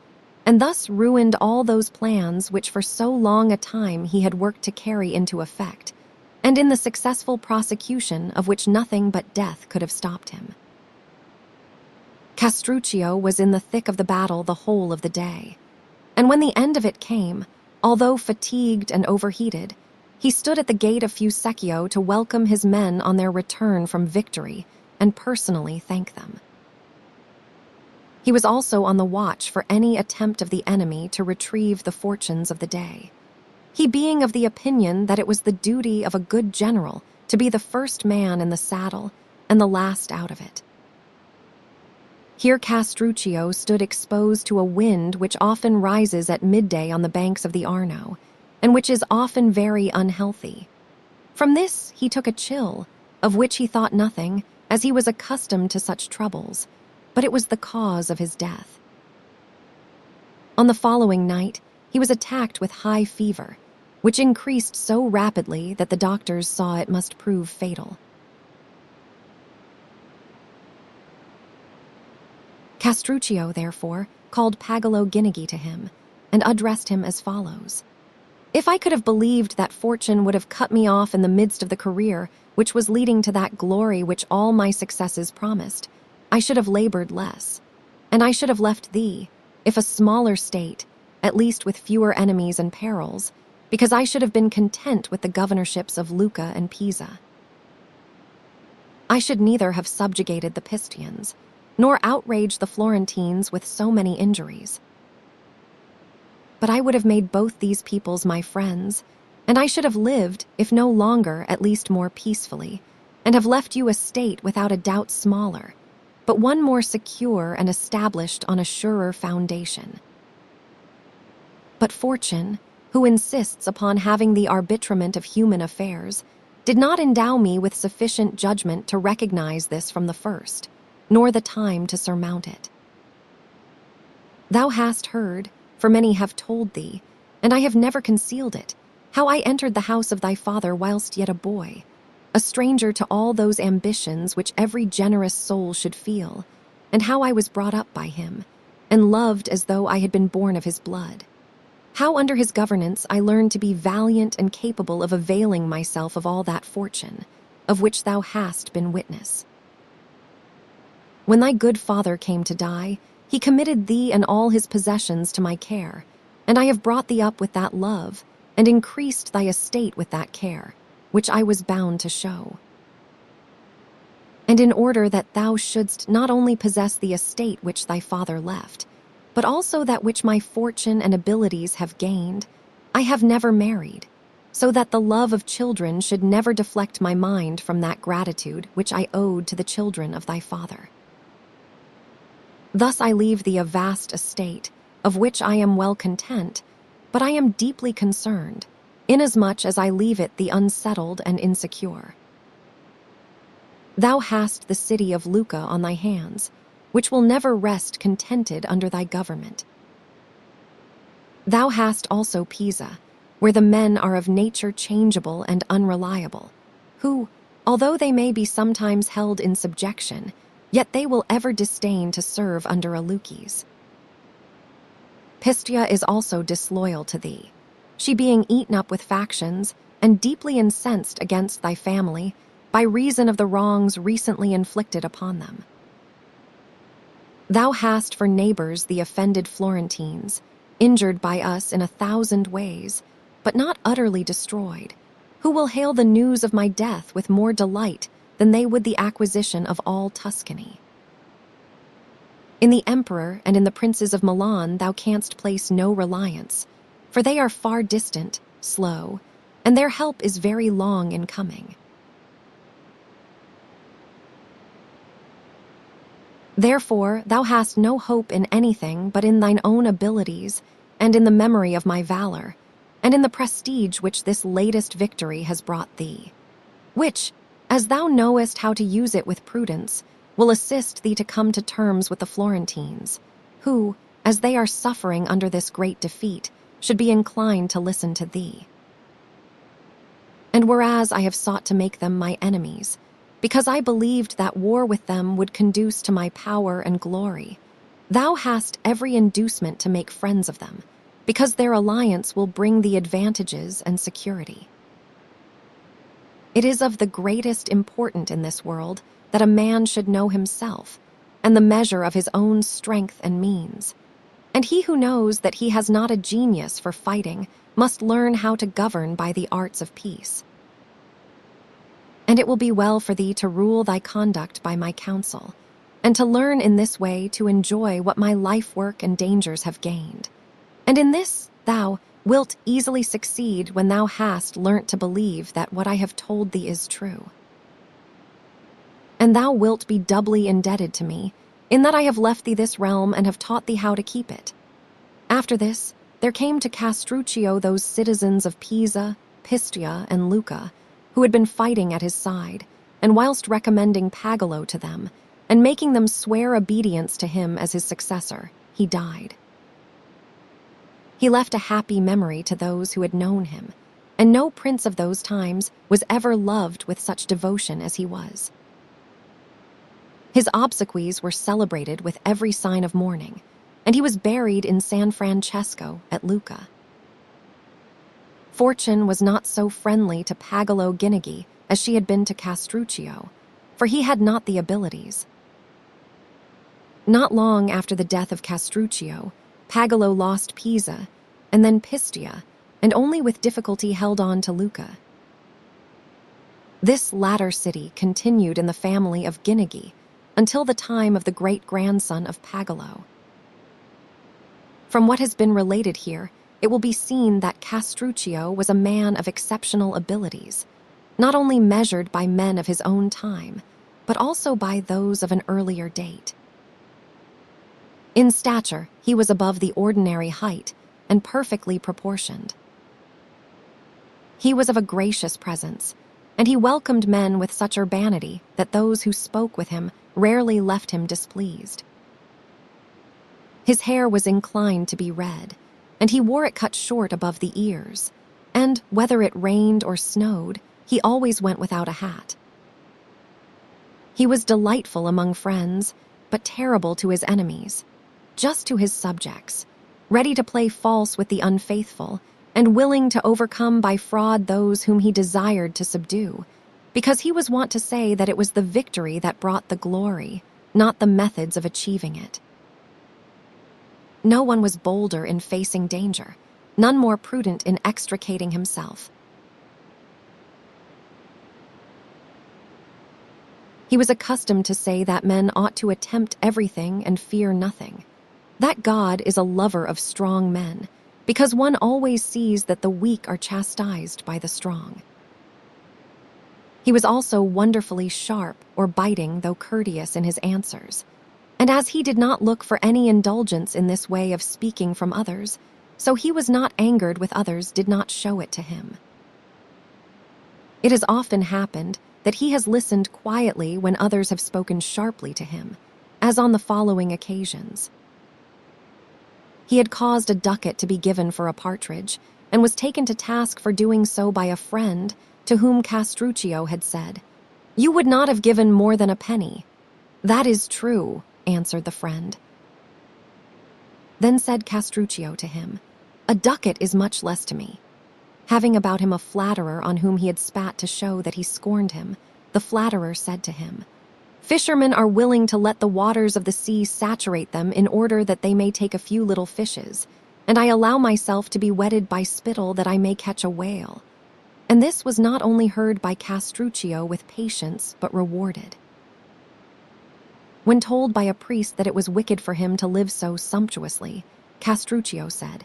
S1: and thus ruined all those plans which for so long a time he had worked to carry into effect, and in the successful prosecution of which nothing but death could have stopped him. Castruccio was in the thick of the battle the whole of the day, and when the end of it came, although fatigued and overheated, he stood at the gate of Fusecchio to welcome his men on their return from victory and personally thank them. He was also on the watch for any attempt of the enemy to retrieve the fortunes of the day, he being of the opinion that it was the duty of a good general to be the first man in the saddle and the last out of it. Here Castruccio stood exposed to a wind which often rises at midday on the banks of the Arno, and which is often very unhealthy. From this he took a chill, of which he thought nothing, as he was accustomed to such troubles, but it was the cause of his death. On the following night, he was attacked with high fever, which increased so rapidly that the doctors saw it must prove fatal. Castruccio, therefore, called Pagolo Guinigi to him and addressed him as follows. If I could have believed that fortune would have cut me off in the midst of the career which was leading to that glory which all my successes promised, I should have labored less, and I should have left thee, if a smaller state, at least with fewer enemies and perils, because I should have been content with the governorships of Lucca and Pisa. I should neither have subjugated the Pistians, nor outraged the Florentines with so many injuries. But I would have made both these peoples my friends, and I should have lived, if no longer, at least more peacefully, and have left you a state without a doubt smaller, but one more secure and established on a surer foundation. But fortune, who insists upon having the arbitrament of human affairs, did not endow me with sufficient judgment to recognize this from the first, nor the time to surmount it. Thou hast heard, for many have told thee, and I have never concealed it, how I entered the house of thy father whilst yet a boy, a stranger to all those ambitions which every generous soul should feel, and how I was brought up by him, and loved as though I had been born of his blood. How under his governance I learned to be valiant and capable of availing myself of all that fortune, of which thou hast been witness. When thy good father came to die, he committed thee and all his possessions to my care, and I have brought thee up with that love, and increased thy estate with that care, which I was bound to show. And in order that thou shouldst not only possess the estate which thy father left, but also that which my fortune and abilities have gained, I have never married, so that the love of children should never deflect my mind from that gratitude which I owed to the children of thy father. Thus I leave thee a vast estate, of which I am well content, but I am deeply concerned, inasmuch as I leave it the unsettled and insecure. Thou hast the city of Lucca on thy hands, which will never rest contented under thy government. Thou hast also Pisa, where the men are of nature changeable and unreliable, who, although they may be sometimes held in subjection, yet they will ever disdain to serve under a Luces. Pistia is also disloyal to thee, she being eaten up with factions and deeply incensed against thy family by reason of the wrongs recently inflicted upon them. Thou hast for neighbors the offended Florentines, injured by us in 1,000 ways, but not utterly destroyed, who will hail the news of my death with more delight than they would the acquisition of all Tuscany. In the emperor and in the princes of Milan thou canst place no reliance, for they are far distant, slow, and their help is very long in coming. Therefore thou hast no hope in anything but in thine own abilities, and in the memory of my valor, and in the prestige which this latest victory has brought thee, which, as thou knowest how to use it with prudence, will assist thee to come to terms with the Florentines, who, as they are suffering under this great defeat, should be inclined to listen to thee. And whereas I have sought to make them my enemies, because I believed that war with them would conduce to my power and glory, thou hast every inducement to make friends of them, because their alliance will bring thee advantages and security. It is of the greatest importance in this world that a man should know himself, and the measure of his own strength and means. And he who knows that he has not a genius for fighting must learn how to govern by the arts of peace. And it will be well for thee to rule thy conduct by my counsel, and to learn in this way to enjoy what my life work and dangers have gained. And in this thou wilt easily succeed when thou hast learnt to believe that what I have told thee is true. And thou wilt be doubly indebted to me, in that I have left thee this realm and have taught thee how to keep it. After this, there came to Castruccio those citizens of Pisa, Pistia, and Lucca, who had been fighting at his side, and whilst recommending Pagolo to them, and making them swear obedience to him as his successor, he died. He left a happy memory to those who had known him, and no prince of those times was ever loved with such devotion as he was. His obsequies were celebrated with every sign of mourning, and he was buried in San Francesco at Lucca. Fortune was not so friendly to Pagolo Guinigi as she had been to Castruccio, for he had not the abilities. Not long after the death of Castruccio, Pagolo lost Pisa, and then Pistia, and only with difficulty held on to Lucca. This latter city continued in the family of Guinigi until the time of the great-grandson of Pagolo. From what has been related here, it will be seen that Castruccio was a man of exceptional abilities, not only measured by men of his own time, but also by those of an earlier date. In stature, he was above the ordinary height and perfectly proportioned. He was of a gracious presence, and he welcomed men with such urbanity that those who spoke with him rarely left him displeased. His hair was inclined to be red, and he wore it cut short above the ears, and, whether it rained or snowed, he always went without a hat. He was delightful among friends, but terrible to his enemies, just to his subjects, ready to play false with the unfaithful, and willing to overcome by fraud those whom he desired to subdue, because he was wont to say that it was the victory that brought the glory, not the methods of achieving it. No one was bolder in facing danger, none more prudent in extricating himself. He was accustomed to say that men ought to attempt everything and fear nothing, that God is a lover of strong men, because one always sees that the weak are chastised by the strong. He was also wonderfully sharp or biting, though courteous in his answers, and as he did not look for any indulgence in this way of speaking from others, so he was not angered with others did not show it to him. It has often happened that he has listened quietly when others have spoken sharply to him, as on the following occasions. He had caused a ducat to be given for a partridge, and was taken to task for doing so by a friend to whom Castruccio had said, "You would not have given more than a penny." "That is true," answered the friend. Then said Castruccio to him, "A ducat is much less to me." Having about him a flatterer on whom he had spat to show that he scorned him, the flatterer said to him, "Fishermen are willing to let the waters of the sea saturate them in order that they may take a few little fishes, and I allow myself to be wetted by spittle that I may catch a whale." And this was not only heard by Castruccio with patience, but rewarded. When told by a priest that it was wicked for him to live so sumptuously, Castruccio said,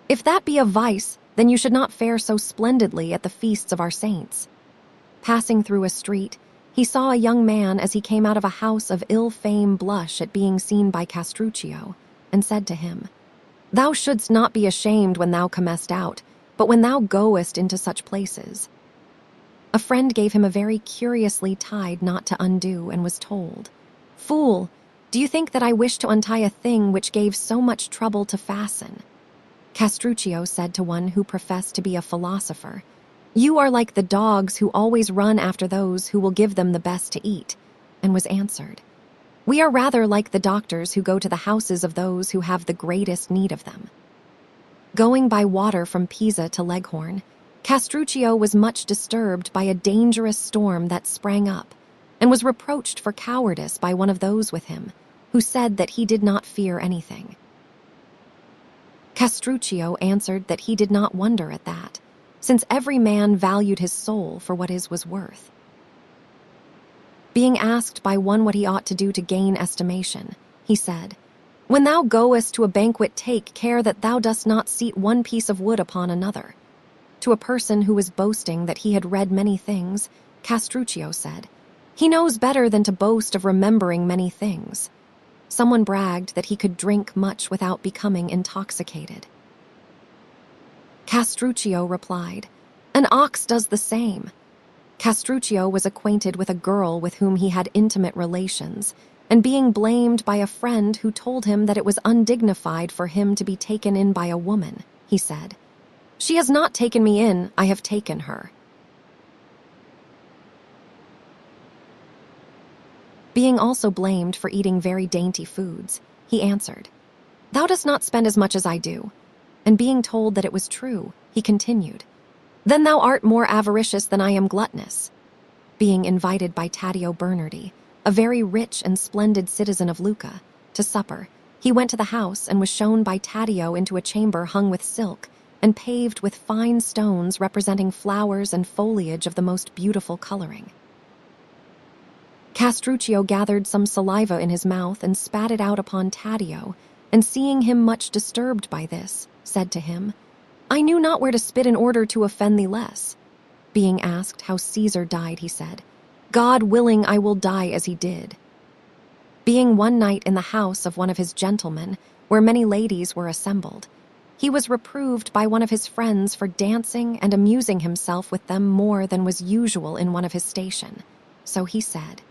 S1: "If that be a vice, then you should not fare so splendidly at the feasts of our saints." Passing through a street, he saw a young man as he came out of a house of ill fame blush at being seen by Castruccio, and said to him, "Thou shouldst not be ashamed when thou comest out, but when thou goest into such places." A friend gave him a very curiously tied knot to undo, and was told, "Fool, do you think that I wish to untie a thing which gave so much trouble to fasten?" Castruccio said to one who professed to be a philosopher, "You are like the dogs who always run after those who will give them the best to eat," and was answered, "We are rather like the doctors who go to the houses of those who have the greatest need of them." Going by water from Pisa to Leghorn, Castruccio was much disturbed by a dangerous storm that sprang up, and was reproached for cowardice by one of those with him, who said that he did not fear anything. Castruccio answered that he did not wonder at that, since every man valued his soul for what his was worth. Being asked by one what he ought to do to gain estimation, he said, "When thou goest to a banquet, take care that thou dost not seat one piece of wood upon another." To a person who was boasting that he had read many things, Castruccio said, "He knows better than to boast of remembering many things." Someone bragged that he could drink much without becoming intoxicated. Castruccio replied, "An ox does the same." Castruccio was acquainted with a girl with whom he had intimate relations, and being blamed by a friend who told him that it was undignified for him to be taken in by a woman, he said. "She has not taken me in, I have taken her." Being also blamed for eating very dainty foods, he answered, "Thou dost not spend as much as I do." And being told that it was true, he continued, "Then thou art more avaricious than I am gluttonous." Being invited by Taddeo Bernardi, a very rich and splendid citizen of Lucca, to supper, he went to the house and was shown by Taddeo into a chamber hung with silk and paved with fine stones representing flowers and foliage of the most beautiful coloring. Castruccio gathered some saliva in his mouth and spat it out upon Taddeo, and seeing him much disturbed by this, said to him, "I knew not where to spit in order to offend thee less." Being asked how Caesar died, he said, "God willing, I will die as he did." Being one night in the house of one of his gentlemen, where many ladies were assembled, he was reproved by one of his friends for dancing and amusing himself with them more than was usual in one of his station. So he said,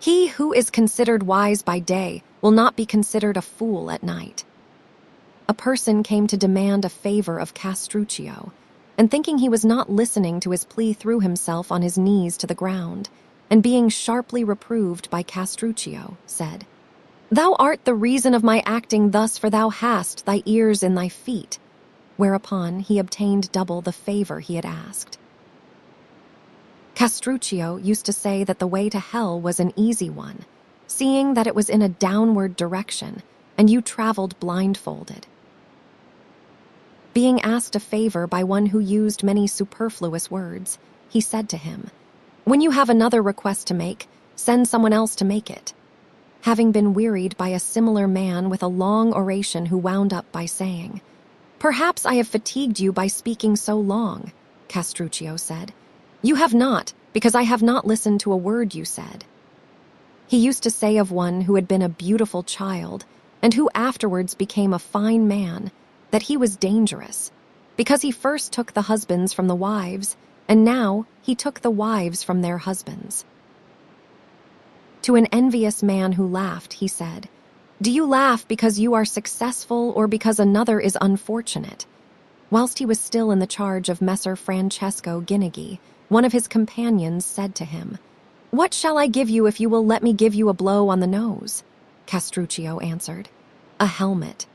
S1: "He who is considered wise by day will not be considered a fool at night." A person came to demand a favor of Castruccio, and thinking he was not listening to his plea threw himself on his knees to the ground, and being sharply reproved by Castruccio, said, "Thou art the reason of my acting thus, for thou hast thy ears in thy feet," whereupon he obtained double the favor he had asked. Castruccio used to say that the way to hell was an easy one, seeing that it was in a downward direction, and you traveled blindfolded. Being asked a favor by one who used many superfluous words, he said to him, "When you have another request to make, send someone else to make it." Having been wearied by a similar man with a long oration who wound up by saying, "Perhaps I have fatigued you by speaking so long," Castruccio said, "You have not, because I have not listened to a word you said." He used to say of one who had been a beautiful child, and who afterwards became a fine man, that he was dangerous, because he first took the husbands from the wives, and now he took the wives from their husbands. To an envious man who laughed, he said, "Do you laugh because you are successful or because another is unfortunate?" Whilst he was still in the charge of Messer Francesco Guinigi, one of his companions said to him, "What shall I give you if you will let me give you a blow on the nose?" Castruccio answered, "A helmet."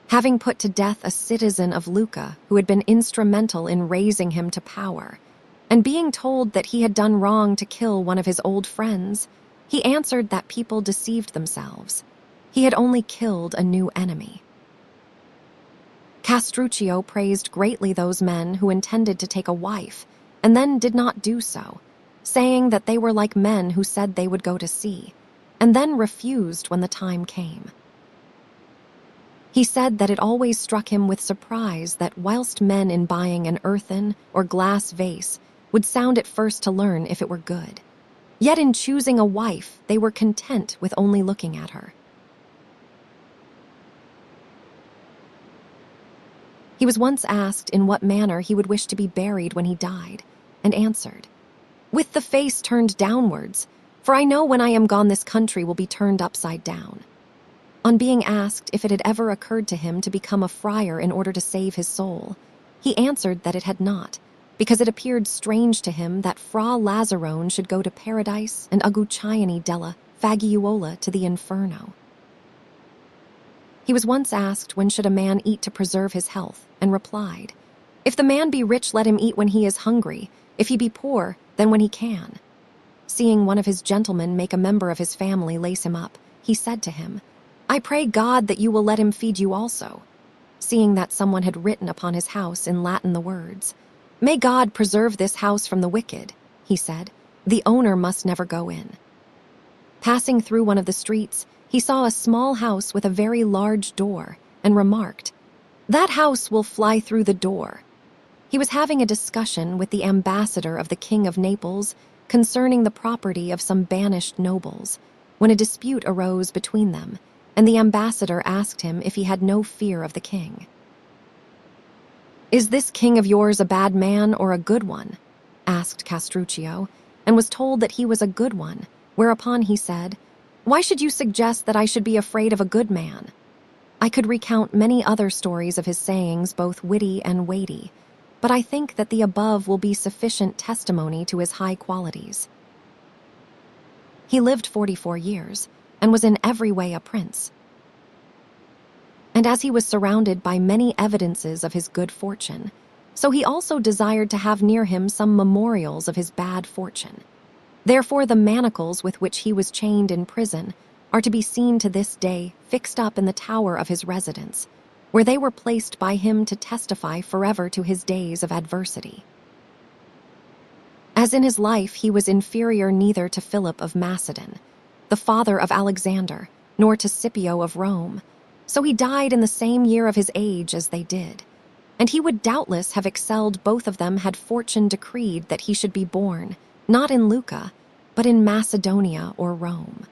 S1: Having put to death a citizen of Lucca who had been instrumental in raising him to power, and being told that he had done wrong to kill one of his old friends, he answered that people deceived themselves. He had only killed a new enemy. Castruccio praised greatly those men who intended to take a wife and then did not do so, saying that they were like men who said they would go to sea, and then refused when the time came. He said that it always struck him with surprise that whilst men in buying an earthen or glass vase would sound at first to learn if it were good, yet in choosing a wife they were content with only looking at her. He was once asked in what manner he would wish to be buried when he died, and answered, "With the face turned downwards, for I know when I am gone this country will be turned upside down." On being asked if it had ever occurred to him to become a friar in order to save his soul, he answered that it had not, because it appeared strange to him that Fra Lazzarone should go to paradise and Agucciani della Fagiuola to the inferno. He was once asked when should a man eat to preserve his health, and replied, "If the man be rich, let him eat when he is hungry. If he be poor, then when he can." Seeing one of his gentlemen make a member of his family lace him up, he said to him, "I pray God that you will let him feed you also." Seeing that someone had written upon his house in Latin the words, "May God preserve this house from the wicked," he said, "The owner must never go in." Passing through one of the streets, he saw a small house with a very large door, and remarked, "That house will fly through the door." He was having a discussion with the ambassador of the King of Naples concerning the property of some banished nobles, when a dispute arose between them, and the ambassador asked him if he had no fear of the king. "Is this king of yours a bad man or a good one?" asked Castruccio, and was told that he was a good one, whereupon he said, "Why should you suggest that I should be afraid of a good man?" I could recount many other stories of his sayings, both witty and weighty, but I think that the above will be sufficient testimony to his high qualities. He lived 44 years, and was in every way a prince. And as he was surrounded by many evidences of his good fortune, so he also desired to have near him some memorials of his bad fortune. Therefore the manacles with which he was chained in prison are to be seen to this day fixed up in the tower of his residence, where they were placed by him to testify forever to his days of adversity. As in his life he was inferior neither to Philip of Macedon, the father of Alexander, nor to Scipio of Rome, so he died in the same year of his age as they did, and he would doubtless have excelled both of them had fortune decreed that he should be born, not in Lucca, but in Macedonia or Rome.